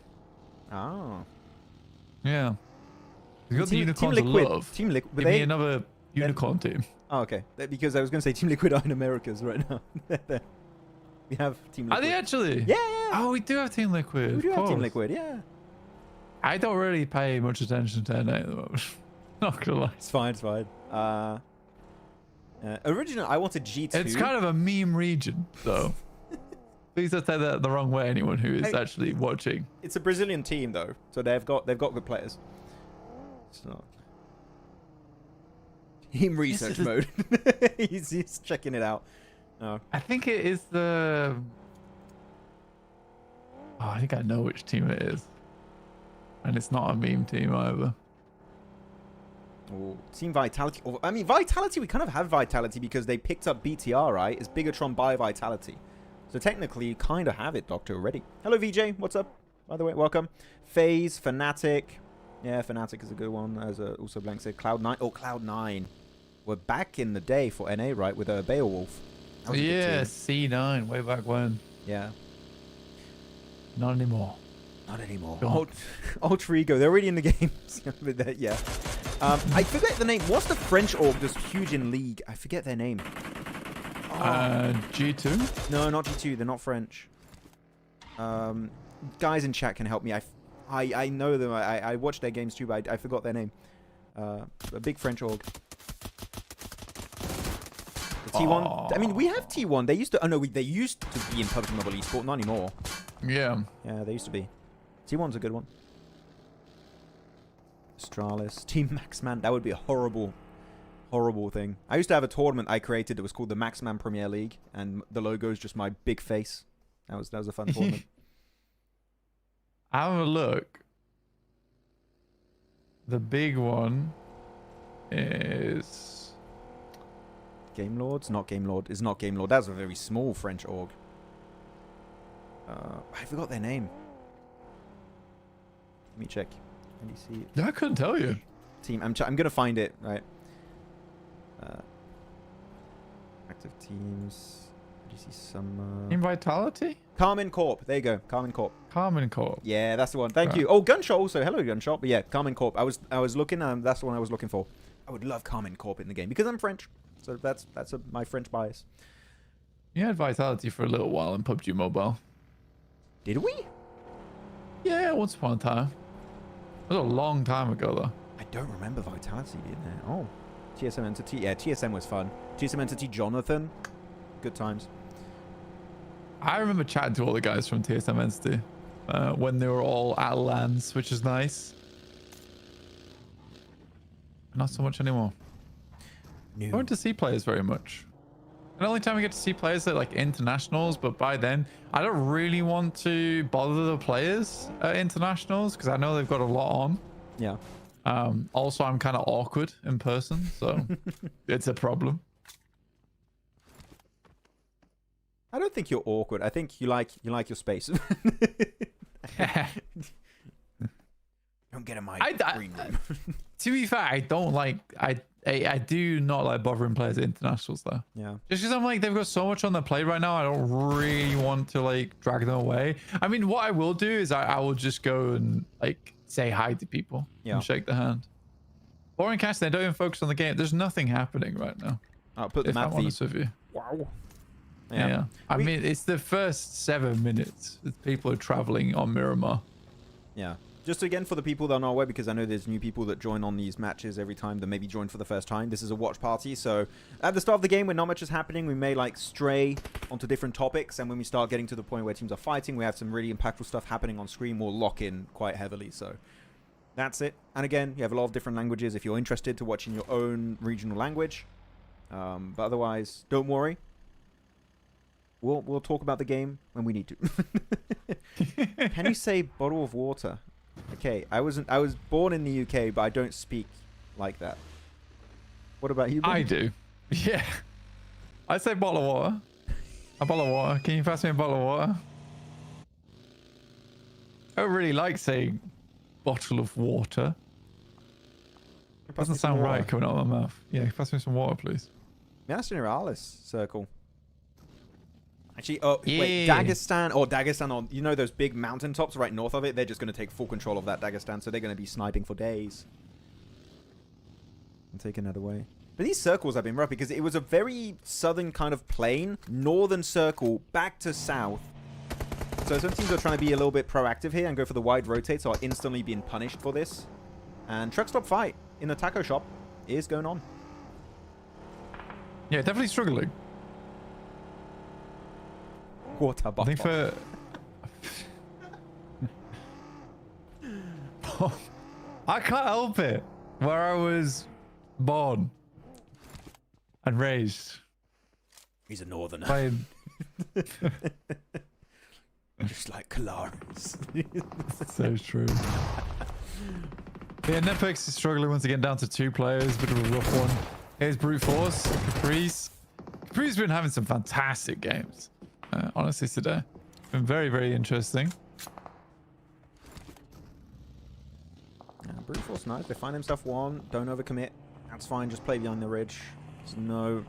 Oh. Yeah. You got the unicorns Team Liquid. love. Team Liquid. Give me another unicorn team. Oh, okay. Because I was going to say Team Liquid are in Americas right now. We have Team Liquid. Are they actually? Yeah. Oh, we do have Team Liquid. We do have Team Liquid, yeah. I don't really pay much attention to NA at the moment. Not gonna lie. It's fine. Originally, I wanted G2. It's kind of a meme region, though. Please don't take that the wrong way, anyone who is actually watching. It's a Brazilian team, though, so they've got good players. It's not team research mode. he's checking it out. No. I think it is the. Oh, I think I know which team it is, and it's not a meme team either. Oh, Team Vitality. I mean, Vitality. We kind of have Vitality because they picked up BTR, right? It's Bigatron by Vitality. So technically, you kind of have it, Doctor, already. Hello, VJ. What's up? By the way, welcome. FaZe, Fnatic. Yeah, Fnatic is a good one. As also Blank said, Cloud9. Oh, Cloud9. We're back in the day for NA, right? With Beowulf. That was a good Yeah, team. C9, way back when. Yeah. Not anymore. Not anymore. Gone. Ultra Ego. They're already in the game. Yeah. I forget the name. What's the French org that's huge in League? I forget their name. G2? No, not G2. They're not French. Guys in chat can help me. I know them. I watch their games too, but I forgot their name. A big French org. The T1. I mean, we have T1. They used to. Oh no, they used to be in PUBG Mobile Esports. Not anymore. Yeah. Yeah, they used to be. T1's a good one. Astralis. Team Maxman. That would be a horrible thing. I used to have a tournament I created that was called the Maxman Premier League, and the logo is just my big face. That was a fun tournament. Have a look. The big one is Game Lords? Not Game Lord. It's not Game Lord. That's a very small French org. I forgot their name. Let me check. Let me see. I couldn't tell you. Team. I'm gonna find it. Right. Active teams. Did you see some? Team Vitality? Carmen Corp. There you go. Carmen Corp. Carmen Corp. Yeah, that's the one. Thank Right. you. Oh, Gunshot also. Hello, Gunshot. But yeah, Carmen Corp. I was looking. That's the one I was looking for. I would love Carmen Corp in the game because I'm French. So that's my French bias. You had Vitality for a little while in PUBG Mobile. Did we? Yeah, once upon a time. It was a long time ago, though. I don't remember Vitality being there. Oh, TSM Entity. Yeah, TSM was fun. TSM Entity Jonathan. Good times. I remember chatting to all the guys from TSM Entity when they were all at LANs, which is nice. Not so much anymore. I went to see players very much. And the only time we get to see players at like internationals, but by then I don't really want to bother the players at internationals because I know they've got a lot on. Yeah. Also, I'm kind of awkward in person, so it's a problem. I don't think you're awkward. I think you like your space. Don't get in my green room. To be fair, I don't like. I do not like bothering players at internationals though. Yeah. Just because I'm like they've got so much on their plate right now, I don't really want to like drag them away. I mean, what I will do is I will just go and like say hi to people and shake their hand. Boring cast, they don't even focus on the game. There's nothing happening right now. I'll put the If map I'm feed. honest with you. Wow. Yeah. I mean, it's the first 7 minutes that people are traveling on Miramar. Yeah. Just again for the people that are not aware, because I know there's new people that join on these matches every time that maybe join for the first time. This is a watch party, so at the start of the game when not much is happening, we may like stray onto different topics, and when we start getting to the point where teams are fighting, we have some really impactful stuff happening on screen, we'll lock in quite heavily, so that's it. And again, you have a lot of different languages if you're interested to watch in your own regional language. But otherwise, don't worry. We'll talk about the game when we need to. Can you say bottle of water? Okay, I was born in the UK, but I don't speak like that. What about you, Ben? I do. Yeah. I say bottle of water. A bottle of water. Can you pass me a bottle of water? I don't really like saying bottle of water. Doesn't sound right coming out of my mouth. Yeah, pass me some water, please. Nationalis circle. Actually, oh, wait, Yeah. Dagestan, or you know those big mountaintops right north of it? They're just going to take full control of that Dagestan, so they're going to be sniping for days. And taking that away. But these circles have been rough because it was a very southern kind of plain, northern circle, back to south. So some teams are trying to be a little bit proactive here and go for the wide rotate, so are instantly being punished for this. And truck stop fight in the taco shop is going on. Yeah, definitely struggling. Water I bottle. think for... I can't help it. Where I was born and raised. He's a northerner. Playing... Just like Kalaris. So true. Yeah, NEPX is struggling once again down to 2 players. Bit of a rough one. Here's Brute Force. Caprice. Caprice's been having some fantastic games. Honestly, today. Been very, very interesting. Yeah, Brute Force, nice. They find himself one. Don't overcommit. That's fine. Just play behind the ridge. There's no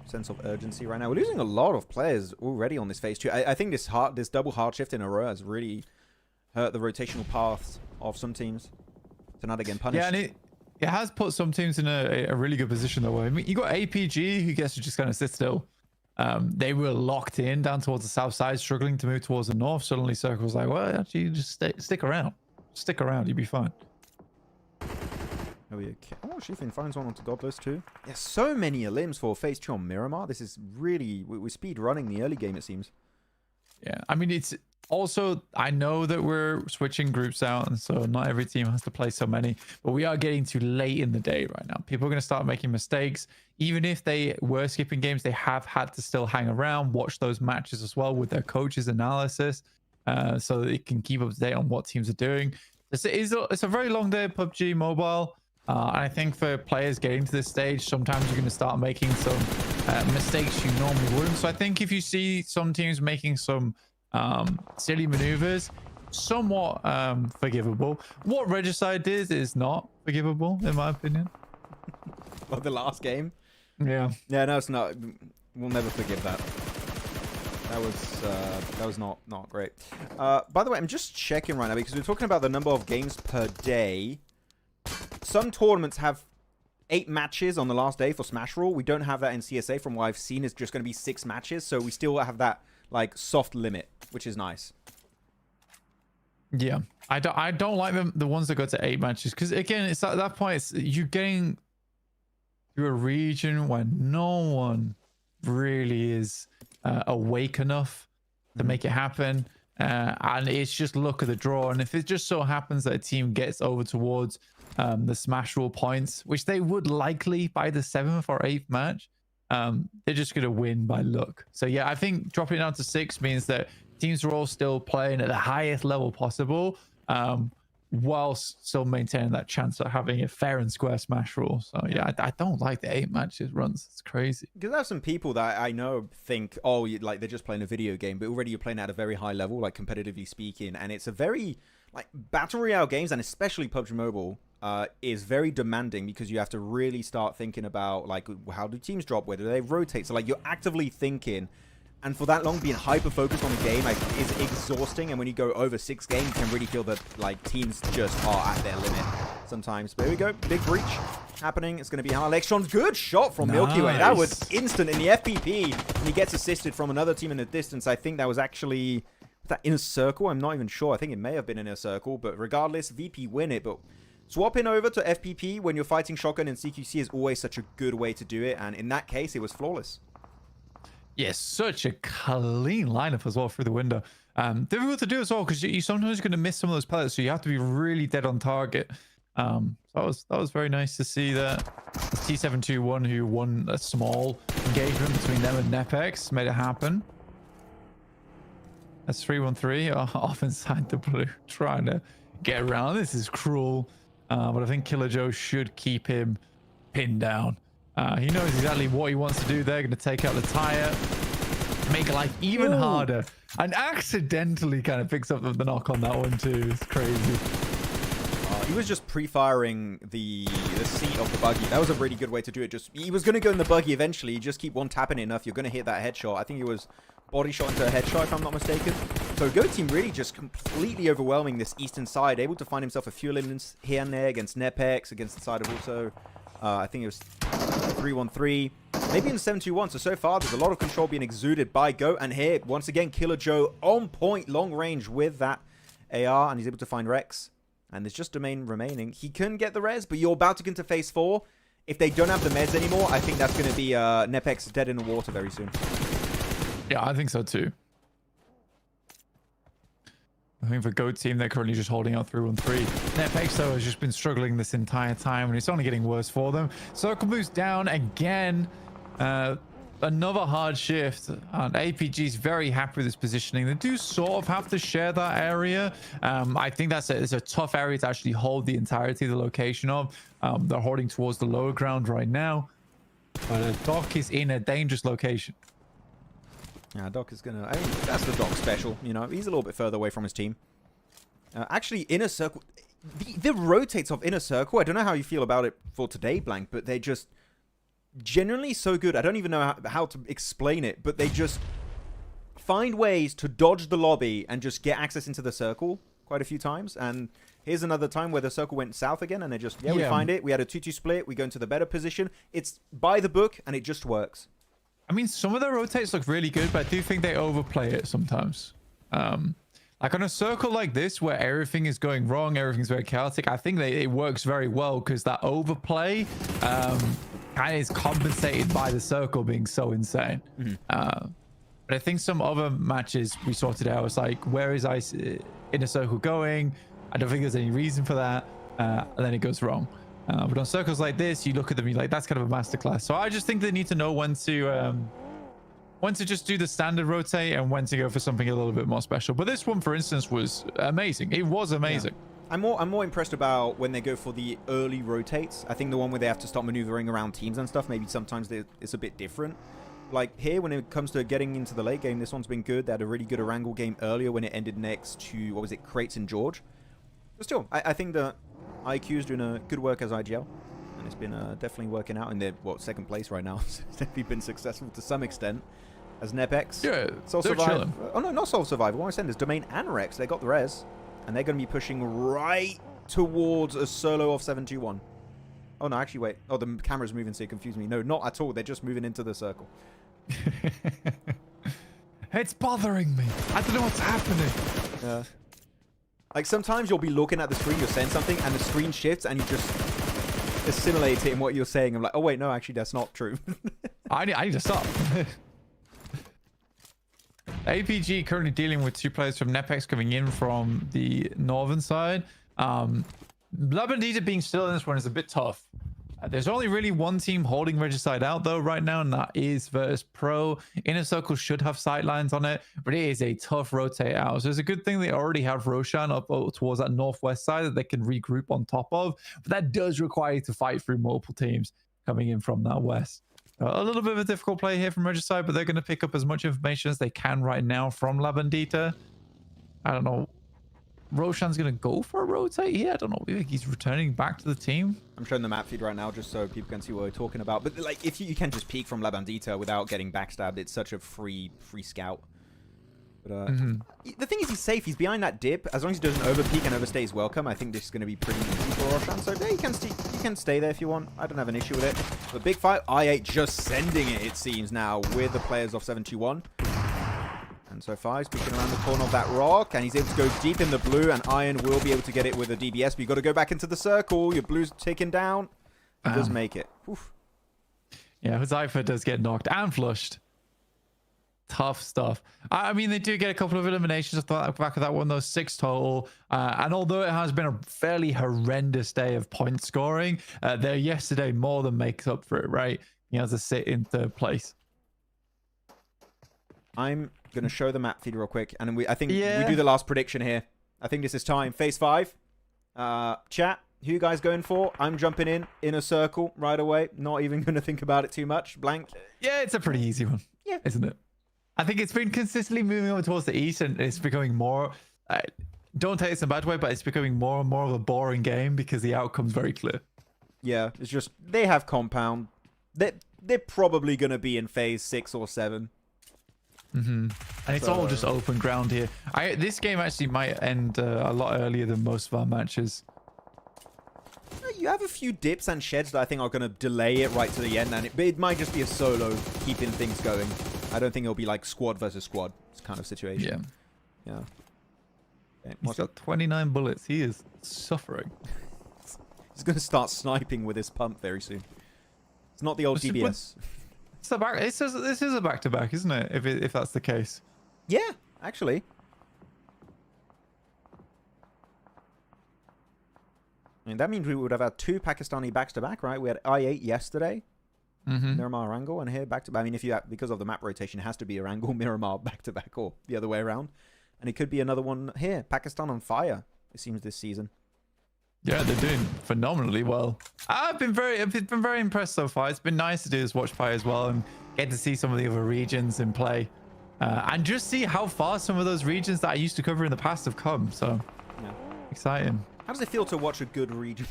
sense of urgency right now. We're losing a lot of players already on this phase 2. I think this double hard shift in HORAA has really hurt the rotational paths of some teams. So now they're getting punished. Yeah, and it has put some teams in a really good position though. I mean, you got APG who gets to just kind of sit still. They were locked in down towards the south side, struggling to move towards the north. Suddenly Circle's like, well, actually, just stick around. Stick around, you'll be fine. Oh, Shifin finds one onto Godless too. There's so many elims for phase 2 on Miramar. This is really, we're speed running the early game, it seems. Yeah, I mean, it's also, I know that we're switching groups out, and so not every team has to play so many, but we are getting to late in the day right now. People are going to start making mistakes. Even if they were skipping games, they have had to still hang around, watch those matches as well with their coach's analysis, so that they can keep up to date on what teams are doing. It's a very long day of PUBG Mobile. And I think for players getting to this stage, sometimes you're going to start making some mistakes you normally wouldn't. So I think if you see some teams making some silly maneuvers, somewhat forgivable. What Regicide did is not forgivable, in my opinion. Well, the last game? Yeah. Yeah, no, it's not. We'll never forgive that. That was not great. By the way, I'm just checking right now because we're talking about the number of games per day. Some tournaments have 8 matches on the last day for Smash rule. We don't have that in CSA. From what I've seen, it's just going to be 6 matches. So we still have that like soft limit, which is nice. Yeah, I don't like the ones that go to 8 matches because again, it's at that point you're getting to a region where no one really is awake enough to make it happen, and it's just luck of the draw. And if it just so happens that a team gets over towards the Smash rule points, which they would likely by the 7th or 8th match, they're just going to win by luck. So yeah, I think dropping it down to 6 means that teams are all still playing at the highest level possible, whilst still maintaining that chance of having a fair and square Smash rule. So yeah, I don't like the 8 matches runs. It's crazy. Because there's some people that I know think, oh, like they're just playing a video game, but already you're playing at a very high level, like competitively speaking, and it's a very like battle royale games, and especially PUBG Mobile, is very demanding because you have to really start thinking about like how do teams drop, where do they rotate. So like you're actively thinking, and for that long being hyper focused on a game like is exhausting. And when you go over 6 games, you can really feel that like teams just are at their limit sometimes. But here we go, big breach happening. It's going to be HALAL. AXETRON, good shot from Milky Way. That was instant in the FPP, and he gets assisted from another team in the distance. I think that was actually that inner circle. I'm not even sure. I think it may have been inner circle, but regardless, VP win it. But swapping over to FPP when you're fighting shotgun in CQC is always such a good way to do it, and in that case, it was flawless. Yes, such a clean lineup as well through the window. Difficult to do as well because you sometimes going to miss some of those pellets, so you have to be really dead on target. So that was very nice to see that T721, who won a small engagement between them and NEPX, made it happen. That's 313 off inside the blue, trying to get around. This is cruel, but I think Killer Joe should keep him pinned down. He knows exactly what he wants to do. They're going to take out the tire, make life even harder, and accidentally kind of picks up the knock on that one too. It's crazy. He was just pre-firing the seat of the buggy. That was a really good way to do it. He was going to go in the buggy eventually. You just keep one tapping it enough, you're going to hit that headshot. I think it was body shot into a headshot, if I'm not mistaken. So Go Team really just completely overwhelming this eastern side, able to find himself a few eliminations here and there against NEPX, against the side of also, I think it was 313, maybe in 721. So far, there's a lot of control being exuded by Go. And here, once again, Killer Joe on point, long range with that AR, and he's able to find Rex. And there's just Domain remaining. He can get the res, but you're about to get into phase 4. If they don't have the meds anymore, I think that's going to be NEPX dead in the water very soon. Yeah, I think so too. I think for Goat Team, they're currently just holding out 313. NEPX, though, has just been struggling this entire time, and it's only getting worse for them. Circle moves down again. Another hard shift, and APG's very happy with this positioning. They do sort of have to share that area. I think it's a tough area to actually hold the entirety of the location of. They're holding towards the lower ground right now, but Doc is in a dangerous location. Yeah, Doc is gonna. I mean, that's the Doc special. You know, he's a little bit further away from his team. Actually, inner circle, the rotates of inner circle. I don't know how you feel about it for today, Blank, but they just genuinely so good. I don't even know how to explain it, but they just find ways to dodge the lobby and just get access into the circle quite a few times. And here's another time where the circle went south again, and they just, we find it. We had a 2-2 split. We go into the better position. It's by the book, and it just works. I mean, some of their rotates look really good, but I do think they overplay it sometimes. Like on a circle like this, where everything is going wrong, everything's very chaotic, I think it works very well because that overplay kind of is compensated by the circle being so insane. But I think some other matches we sorted out was like, where is ice in a circle going? I don't think there's any reason for that. And then it goes wrong. But on circles like this, you look at them, you're like, that's kind of a masterclass. So I just think they need to know when to just do the standard rotate and when to go for something a little bit more special. But this one, for instance, was amazing. It was amazing. Yeah. I'm more impressed about when they go for the early rotates. I think the one where they have to start maneuvering around teams and stuff, maybe sometimes it's a bit different. Like here, when it comes to getting into the late game, this one's been good. They had a really good Erangel game earlier when it ended next to, what was it, Crates and George. But still, I think that IQ is doing a good work as IGL. And it's been definitely working out in their, second place right now. So it's definitely been successful to some extent. As NEPX. Yeah, Soul they're Survive. chilling. Oh, no, not Soul Survivor. What I'm saying is Domain and Rex. They got the res. And they're going to be pushing right towards a solo of 721. Oh, no, actually, wait. Oh, the camera's moving, so it confused me. No, not at all. They're just moving into the circle. It's bothering me. I don't know what's happening. Yeah. Like, sometimes you'll be looking at the screen, you're saying something, and the screen shifts, and you just assimilate it in what you're saying. I'm like, oh, wait, no, actually, that's not true. I need to stop. APG currently dealing with 2 players from NEPX coming in from the northern side. Labandita being still in this one is a bit tough. There's only really one team holding Regicide out though right now, and that is VIRTUS.PRO. Inner Circle should have sightlines on it, but it is a tough rotate out. So it's a good thing they already have Roshan up towards that northwest side that they can regroup on top of. But that does require you to fight through multiple teams coming in from that west. A little bit of a difficult play here from Regicide, but they're going to pick up as much information as they can right now from Labandita. I don't know. Roshan's going to go for a rotate here. I don't know. Maybe he's returning back to the team. I'm showing the map feed right now just so people can see what we're talking about. But like, if you can just peek from Labandita without getting backstabbed, it's such a free scout. But the thing is, he's safe. He's behind that dip. As long as he doesn't overpeak and overstays welcome, I think this is going to be pretty easy for Roshan. So yeah, you can stay there if you want. I don't have an issue with it. But big fight, I8 just sending it seems now with the players of 721. And so far, he's peeking around the corner of that rock, and he's able to go deep in the blue, and Iron will be able to get it with a DBS, but you've got to go back into the circle. Your blue's ticking down. He does make it. Oof. Yeah, Zypher does get knocked and flushed. Tough stuff. I mean, they do get a couple of eliminations at the back of that one, though, 6 total. And although it has been a fairly horrendous day of point scoring, their yesterday more than makes up for it, right? He has to sit in 3rd place. I'm going to show the map feed real quick, and I think we do the last prediction here. I think this is time. Phase 5. Chat, who you guys going for? I'm jumping in a circle right away. Not even going to think about it too much. Blank. Yeah, it's a pretty easy one. Yeah. Isn't it? I think it's been consistently moving over towards the east, and it's becoming more... don't take this in a bad way, but it's becoming more and more of a boring game because the outcome's very clear. Yeah, it's just... They have compound. They're probably going to be in phase 6 or 7. And it's all just open ground here. This game actually might end a lot earlier than most of our matches. You have a few dips and sheds that I think are going to delay it right to the end, and it might just be a solo keeping things going. I don't think it'll be like squad versus squad kind of situation. Yeah. Okay, he's got 29 bullets. He is suffering. He's going to start sniping with his pump very soon. It's not the old DBS. This is a back-to-back, isn't it? If that's the case. Yeah, actually. I mean, that means we would have had 2 Pakistani backs-to-back, right? We had I8 yesterday. Miramar Erangel, and here back-to-back. I mean, because of the map rotation, it has to be Erangel, Miramar back-to-back, or the other way around. And it could be another one here. Pakistan on fire, it seems, this season. Yeah, they're doing phenomenally well. I've been very impressed so far. It's been nice to do this watch party as well and get to see some of the other regions in play, and just see how far some of those regions that I used to cover in the past have come. So, yeah, exciting. How does it feel to watch a good region?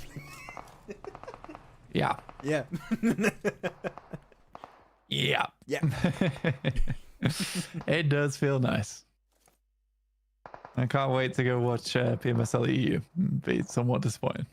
Yeah. Yeah. Yeah. Yeah. It does feel nice. I can't wait to go watch PMSL EU. Be somewhat disappointing.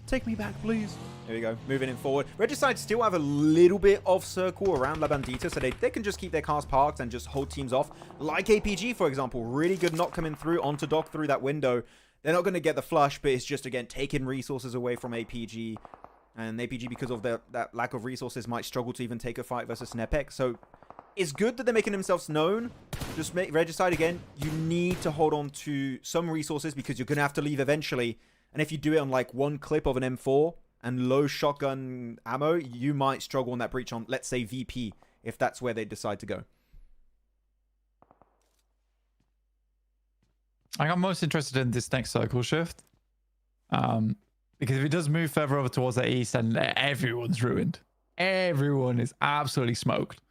Take me back, please. There we go. Moving in forward. Regicide still have a little bit of circle around La Bandita, so they can just keep their cars parked and just hold teams off. Like APG, for example. Really good knock coming through onto Doc through that window. They're not going to get the flush, but it's just, again, taking resources away from APG. And APG, because of that lack of resources, might struggle to even take a fight versus NEPX. So it's good that they're making themselves known. Just make Regicide, again, you need to hold on to some resources because you're going to have to leave eventually. And if you do it on like one clip of an M4 and low shotgun ammo, you might struggle on that breach on, let's say, VP, if that's where they decide to go. I got most interested in this next circle shift. Because if it does move further over towards the east, and everyone's ruined. Everyone is absolutely smoked.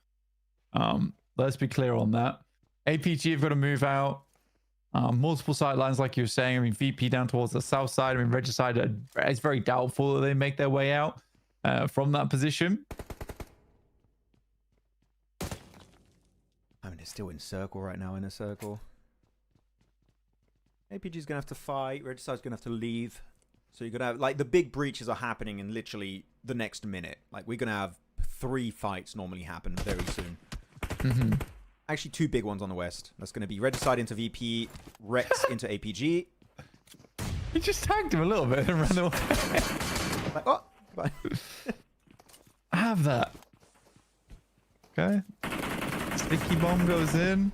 Let's be clear on that. APG have got to move out. Multiple sidelines, like you were saying. I mean, VP down towards the south side. I mean, Regicide, it's very doubtful that they make their way out from that position. I mean, it's still in circle right now, in a circle. APG's going to have to fight. Regicide's going to have to leave. So you're going to have, like, the big breaches are happening in literally the next minute. Like, we're going to have 3 fights normally happen very soon. Mm-hmm. Actually, 2 big ones on the west. That's going to be Regicide into VP, Rex into APG. He just tagged him a little bit and ran away. Like, oh, bye. Have that. Okay. Sticky bomb goes in.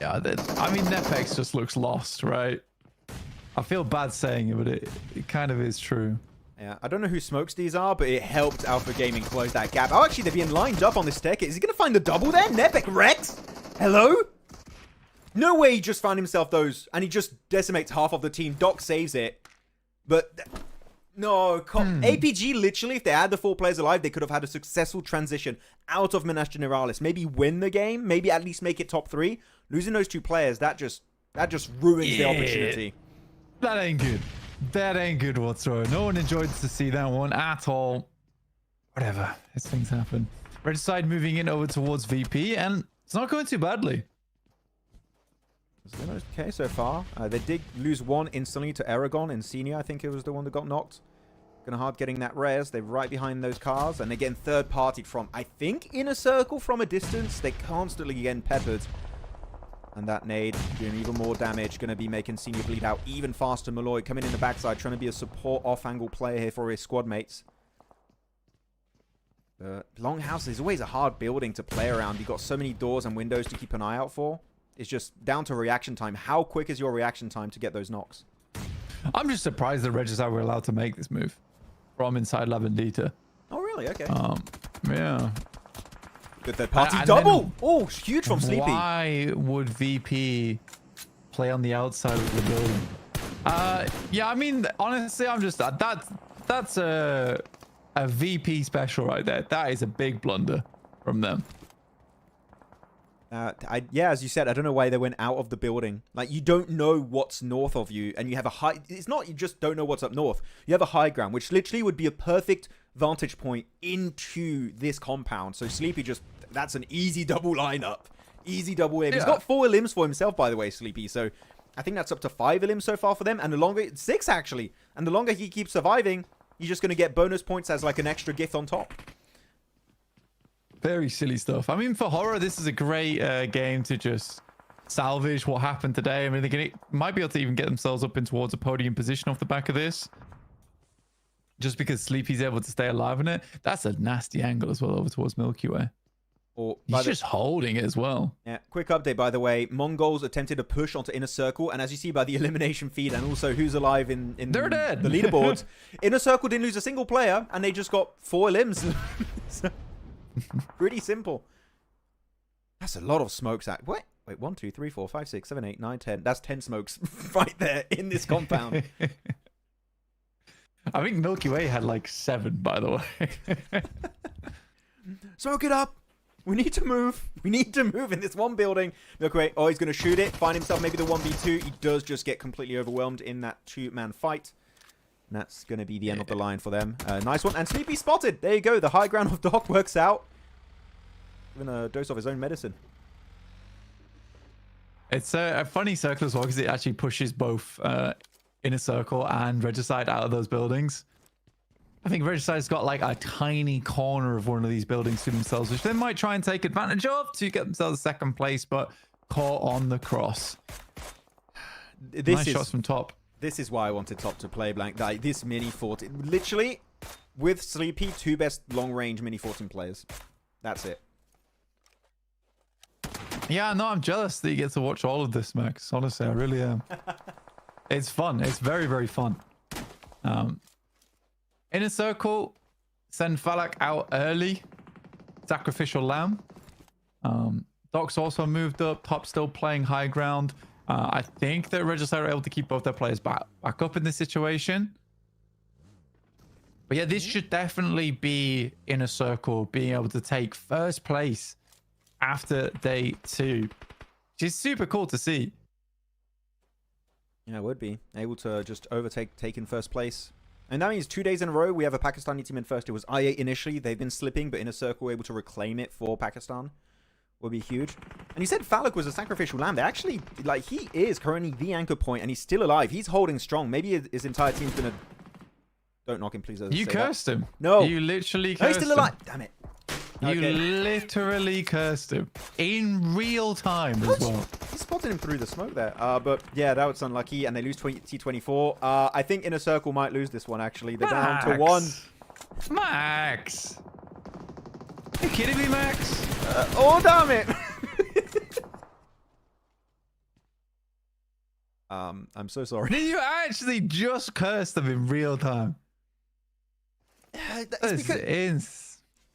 Yeah, I mean, NEPX just looks lost, right? I feel bad saying it, but it kind of is true. Yeah, I don't know who smokes these are, but it helped Alpha Gaming close that gap. Oh, actually, they're being lined up on this staircase. Is he going to find the double there? NEPX Rex? Hello? No way he just found himself those, and he just decimates half of the team. Doc saves it. But, no, APG literally, if they had the 4 players alive, they could have had a successful transition out of Minas Generalis. Maybe win the game, maybe at least make it top 3. Losing those 2 players, that just ruins the opportunity. That ain't good. That ain't good whatsoever. No one enjoyed to see that one at all. Whatever. These things happen. Regicide moving in over towards VP, and it's not going too badly. It's okay so far. They did lose 1 instantly to Aragon in Senior. I think it was the one that got knocked. Gonna hard getting that res. They're right behind those cars, and they're getting third-partied from, I think, in a circle from a distance. They're constantly getting peppered. And that nade doing even more damage. Going to be making Senior bleed out even faster. Malloy coming in the backside, trying to be a support off-angle player here for his squad mates. Longhouse is always a hard building to play around. You've got so many doors and windows to keep an eye out for. It's just down to reaction time. How quick is your reaction time to get those knocks? I'm just surprised that Regicide were allowed to make this move from inside La Bandita. Oh, really? Okay. Yeah. Good third party double. Oh, huge from Sleepy. Why would VP play on the outside of the building? Yeah, I mean, honestly, I'm just that's a VP special right there. That is a big blunder from them. Yeah, as you said, I don't know why they went out of the building. Like, you don't know what's north of you, and you have a high... It's not you just don't know what's up north. You have a high ground, which literally would be a perfect vantage point into this compound. So Sleepy just... That's an easy double lineup. Easy double aim. Yeah. He's got 4 limbs for himself, by the way, Sleepy. So I think that's up to 5 limbs so far for them. And the longer... 6, actually. And the longer he keeps surviving, you're just going to get bonus points as like an extra gift on top. Very silly stuff. I mean, for HORAA, this is a great game to just salvage what happened today. I mean, they might be able to even get themselves up in towards a podium position off the back of this. Just because Sleepy's able to stay alive in it. That's a nasty angle as well over towards Milky Way. He's just holding it as well. Yeah, quick update, by the way. MongolZ attempted a push onto Inner Circle, and as you see by the elimination feed and also who's alive in They're dead. The leaderboards, Inner Circle didn't lose a single player, and they just got 4 limbs. So, pretty simple. That's a lot of smokes. Wait, 1, 2, 3, 4, 5, 6, 7, 8, 9, 10. That's 10 smokes right there in this compound. I think Milky Way had like 7, by the way. Smoke it up. We need to move. We need to move in this one building. Look, wait. Oh, he's going to shoot it. Find himself maybe the 1v2. He does just get completely overwhelmed in that 2-man fight. And that's going to be the end of the line for them. Nice one. And Sleepy spotted. There you go. The high ground of Doc works out. Given a dose of his own medicine. It's a funny circle as well because it actually pushes both Inner Circle and Regicide out of those buildings. I think Regicide's got like a tiny corner of one of these buildings to themselves, which they might try and take advantage of to get themselves second place, but caught on the cross. Nice shots from top. This is why I wanted top to play blank. Like this mini 14, literally with Sleepy, 2 best long range mini 14 players. That's it. Yeah, no, I'm jealous that you get to watch all of this, Max. Honestly, I really am. It's fun. It's very, very fun. Inner Circle send Falak out early. Sacrificial Lamb. Doc's also moved up. Top still playing high ground. I think that Regicide are able to keep both their players back up in this situation. But yeah, this should definitely be Inner Circle being able to take first place after day 2, which is super cool to see. Yeah, it would be able to just taking first place. And that means 2 days in a row we have a Pakistani team in first. It was I8 initially. They've been slipping, but Inner Circle were able to reclaim it for Pakistan. Will be huge. And you said Falak was a sacrificial lamb. They actually, like, he is currently the anchor point, and he's still alive. He's holding strong. Maybe his entire team's gonna... Don't knock him, please. You cursed him. No. You literally cursed him. No, he's still alive. Damn it. You literally cursed him in real time as well. He spotted him through the smoke there. But yeah, that was unlucky, and they lose T24. I think Inner Circle might lose this one, actually. They're down to 1. Max! Are you kidding me, Max? Oh, damn it! I'm so sorry. Did you actually just curse them in real time?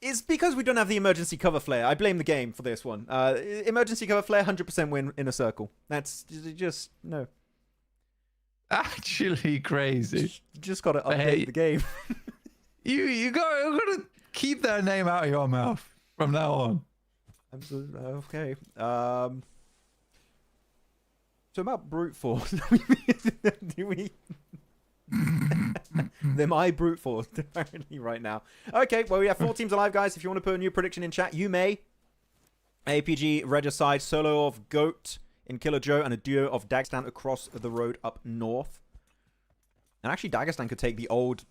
It's because we don't have the emergency cover flare. I blame the game for this one. Emergency cover flare, 100% win in a circle. That's just no. Actually crazy. Just got to update the game. you gotta keep that name out of your mouth from now on. I'm so, okay. So about brute force. Do we? They're my brute force apparently right now. Okay, well we have 4 teams alive, guys. If you want to put a new prediction in chat, you may. APG, Regicide, solo of Goat in Killer Joe, and a duo of Dagestan across the road up north. And actually, Dagestan could take the old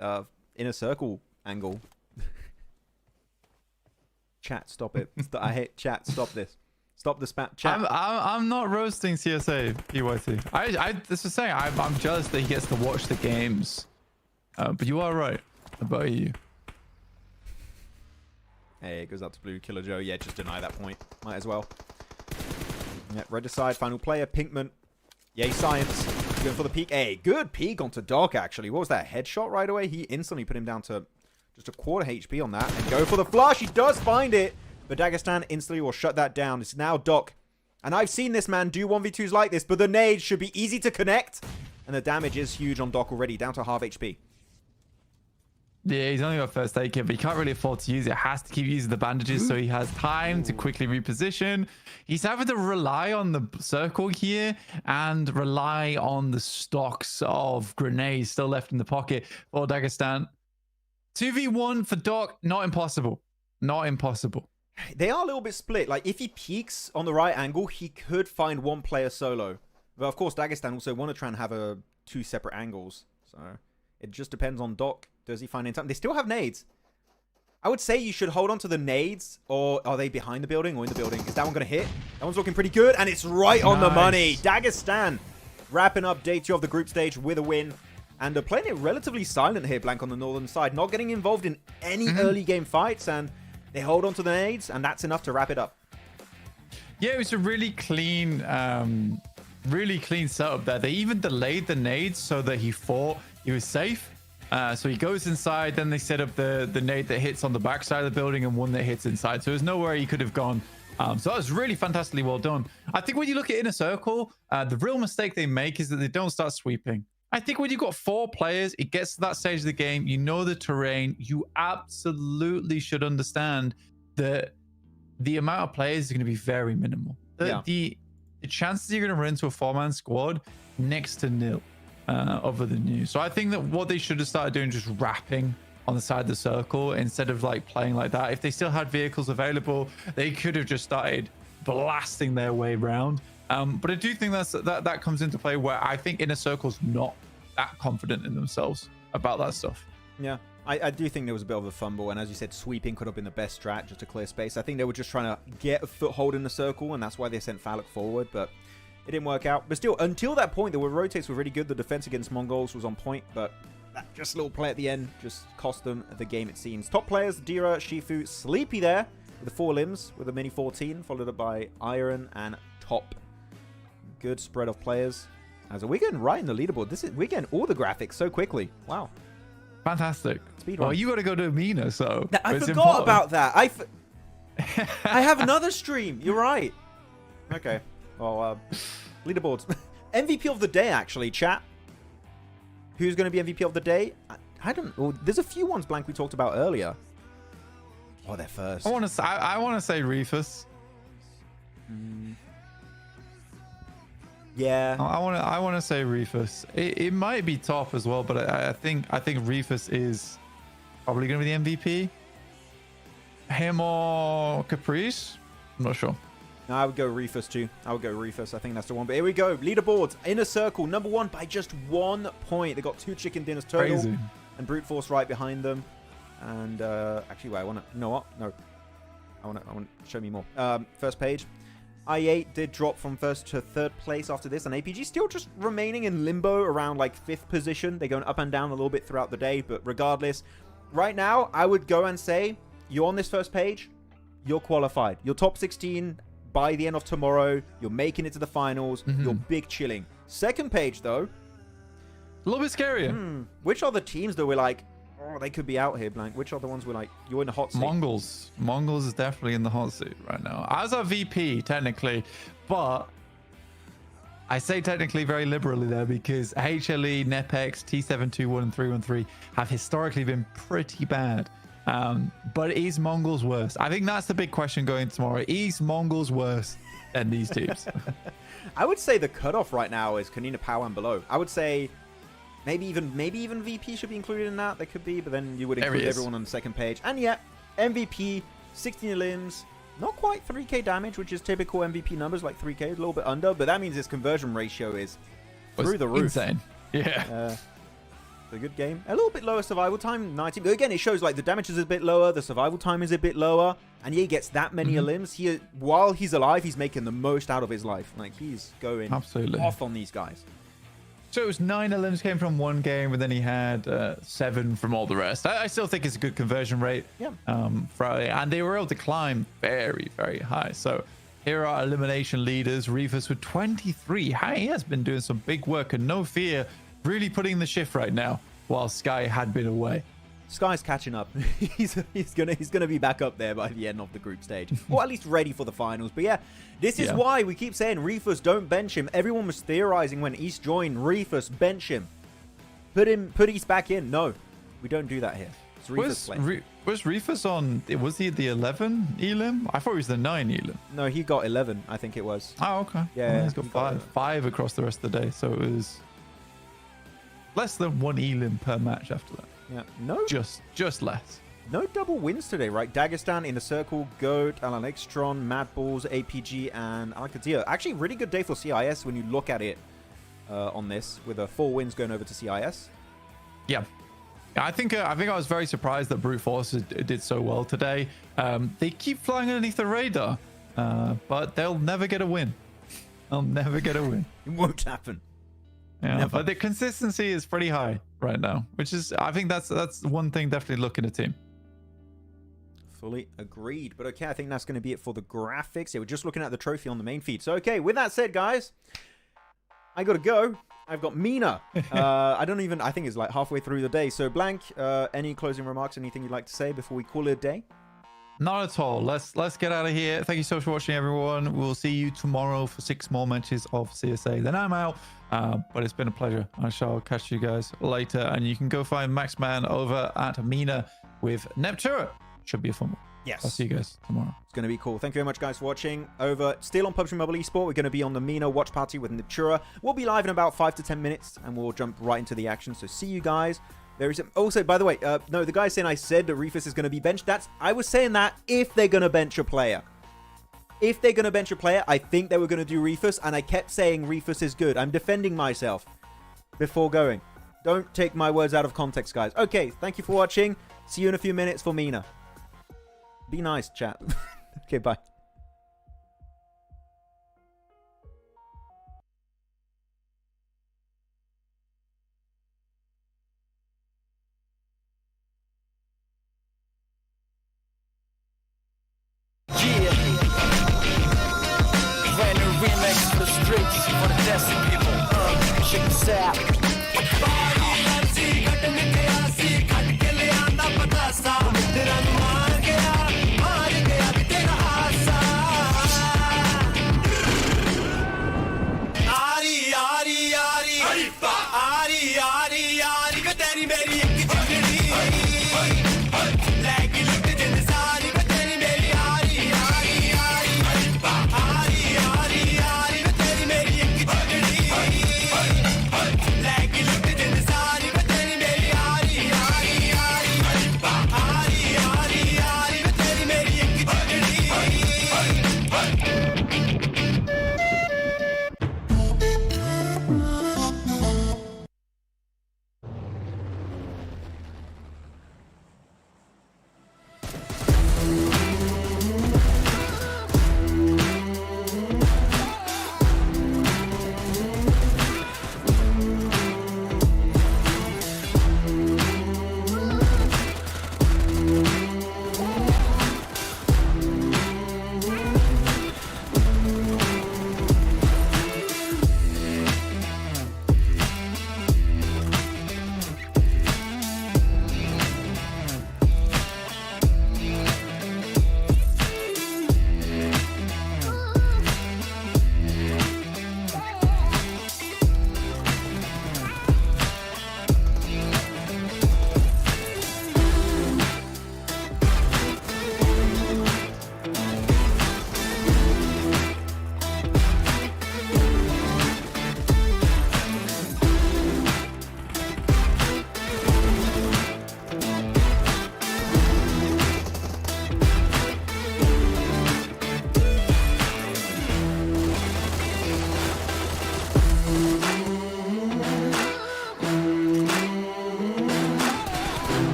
Inner Circle angle. Chat, stop it. I hate chat. Stop this. Stop the spam. Chat. I'm not roasting CSA, PYT. This is saying I'm jealous that he gets to watch the games. But you are right about you. Hey, it goes out to Blue. Killer Joe. Yeah, just deny that point. Might as well. Yeah, Regicide, final player. Pinkman. Yay, Science. Going for the peek. Hey, good peek onto Doc, actually. What was that? Headshot right away? He instantly put him down to just a quarter HP on that. And go for the flush. He does find it. But Dagestan instantly will shut that down. It's now Doc. And I've seen this man do 1v2s like this, but the nades should be easy to connect. And the damage is huge on Doc already, down to half HP. Yeah, he's only got first aid kit, but he can't really afford to use it. Has to keep using the bandages so he has time to quickly reposition. He's having to rely on the circle here and rely on the stocks of grenades still left in the pocket for Dagestan. 2v1 for Doc, not impossible. Not impossible. They are a little bit split. Like, if he peeks on the right angle, he could find one player solo. But, of course, Dagestan also want to try and have 2 separate angles. So, it just depends on Doc. Does he find in time? They still have nades. I would say you should hold on to the nades. Or are they behind the building or in the building? Is that one going to hit? That one's looking pretty good. And it's right on the money. Dagestan wrapping up day 2 of the group stage with a win. And they're playing it relatively silent here, Blank, on the northern side. Not getting involved in any early game fights. And they hold on to the nades, and that's enough to wrap it up. Yeah, it was a really clean setup there. They even delayed the nades so that he thought he was safe. So he goes inside, then they set up the nade that hits on the back side of the building and one that hits inside. So there's nowhere he could have gone. So that was really fantastically well done. I think when you look at Inner Circle, the real mistake they make is that they don't start sweeping. I think when you've got 4 players, it gets to that stage of the game, you know the terrain, you absolutely should understand that the amount of players is going to be very minimal. The chances you're going to run into a 4-man squad next to nil other than you. So I think that what they should have started doing, just wrapping on the side of the circle instead of like playing like that. If they still had vehicles available, they could have just started blasting their way around. But I do think that comes into play where I think Inner Circle's not that confident in themselves about that stuff. Yeah. I do think there was a bit of a fumble, and as you said, sweeping could have been the best strat just to clear space. I think they were just trying to get a foothold in the circle, and that's why they sent Falak forward, but it didn't work out. But still, until that point, the rotates were really good. The defense against MongolZ was on point, but that just little play at the end just cost them the game, it seems. Top players, Dira, Shifu, Sleepy there with the 4 limbs with a mini 14, followed up by Iron and Top. Good spread of players. As we're getting right in the leaderboard. We're getting all the graphics so quickly. Wow. Fantastic. Speed well, run. you got to go to Mina, so I forgot about that. I have another stream. You're right. Okay. Well, leaderboards. MVP of the day, actually, chat. Who's going to be MVP of the day? I don't know. There's a few ones, Blank, we talked about earlier. Oh, they're first. I want to say Reefus. Yeah. I want to say Reefus. It might be Top as well, but I think Reefus is probably going to be the MVP. Him or Caprice? I'm not sure. No, I would go Reefus too. I would go Reefus. I think that's the one. But here we go. Leaderboards. Inner Circle, number 1 by just 1 point. They got 2 chicken dinners total. Crazy. And Brute Force right behind them. And actually, wait, I want to... You know what? No. I want to show me more. First page. I8 did drop from 1st to 3rd place after this, and APG still just remaining in limbo around like 5th position. They're going up and down a little bit throughout the day, but regardless, right now, I would go and say, you're on this first page, you're qualified. You're top 16 by the end of tomorrow. You're making it to the finals. You're big chilling. Second page, though. A little bit scarier. Which are the teams that we're like, oh, they could be out here, Blank? Which are the ones we're like, you're in the hot seat? MongolZ is definitely in the hot seat right now. As a VP, technically. But I say technically very liberally there because HLE, NEPX, T721 and 313 have historically been pretty bad. But is MongolZ worse? I think that's the big question going tomorrow. Is MongolZ worse than these teams? I would say the cutoff right now is Konina, Power, and below. I would say... Maybe even VP should be included in that. There could be, but then you would include everyone on the second page. And yeah, MVP, 16 limbs, not quite 3k damage, which is typical MVP numbers, like 3k, a little bit under. But that means his conversion ratio is through the roof. Insane. Yeah. A good game. A little bit lower survival time, 90. But again, it shows like the damage is a bit lower, the survival time is a bit lower, and he gets that many limbs. While he's alive, he's making the most out of his life. Like he's going off on these guys. So it was 9 limbs came from one game, but then he had 7 from all the rest. I still think it's a good conversion rate. Yeah. And they were able to climb very, very high. So here are elimination leaders. Reefus with 23. He has been doing some big work, and no fear, really putting the shift right now while Sky had been away. Sky's catching up. he's gonna be back up there by the end of the group stage, or at least ready for the finals. But yeah, this is why we keep saying Reefus, don't bench him. Everyone was theorizing when East joined, Reefus, bench him, put East back in. No, we don't do that here. It's Reefus was Reefus on? Was he the 11 elim? I thought he was the 9 elim. No, he got 11. I think it was. Oh, okay. Yeah, well, he's got 5 across the rest of the day, so it was less than 1 elim per match after that. Yeah, no, just less. No double wins today, right? Dagestan, Inner Circle, GOAT, AXETRON, MadBulls, APG, and Qadsiah. Actually, really good day for CIS when you look at it on this, with 4 wins going over to CIS. Yeah, I think I was very surprised that Brute Force did so well today. They keep flying underneath the radar, but they'll never get a win. They'll never get a win. It won't happen. Yeah, but the consistency is pretty high right now, which is, I think that's one thing definitely look in a team. Fully agreed. But okay, I think that's going to be it for the graphics. Yeah, we're just looking at the trophy on the main feed. So okay, with that said, guys, I got to go. I've got Mina. I think it's like halfway through the day. So Blank, any closing remarks, anything you'd like to say before we call it a day? Not at all. Let's get out of here. Thank you so much for watching, everyone. We'll see you tomorrow for 6 more matches of CSA. Then I'm out. But it's been a pleasure. I shall catch you guys later. And you can go find Maxman over at Mina with NEPX. should be a fun one. Yes. I'll see you guys tomorrow. It's going to be cool. Thank you very much, guys, for watching. Over still on PUBG Mobile Esport, we're going to be on the Mina watch party with Natura. We'll be live in about 5 to 10 minutes, and we'll jump right into the action. So see you guys. There is also, by the way, no, the guy saying I said that Reefus is going to be benched. I was saying that if they're going to bench a player. If they're going to bench a player, I think they were going to do Reefus, and I kept saying Reefus is good. I'm defending myself before going. Don't take my words out of context, guys. Okay, thank you for watching. See you in a few minutes for Mina. Be nice, chat. Okay, bye. Brand new remix for the streets, for the desert people. Check this out.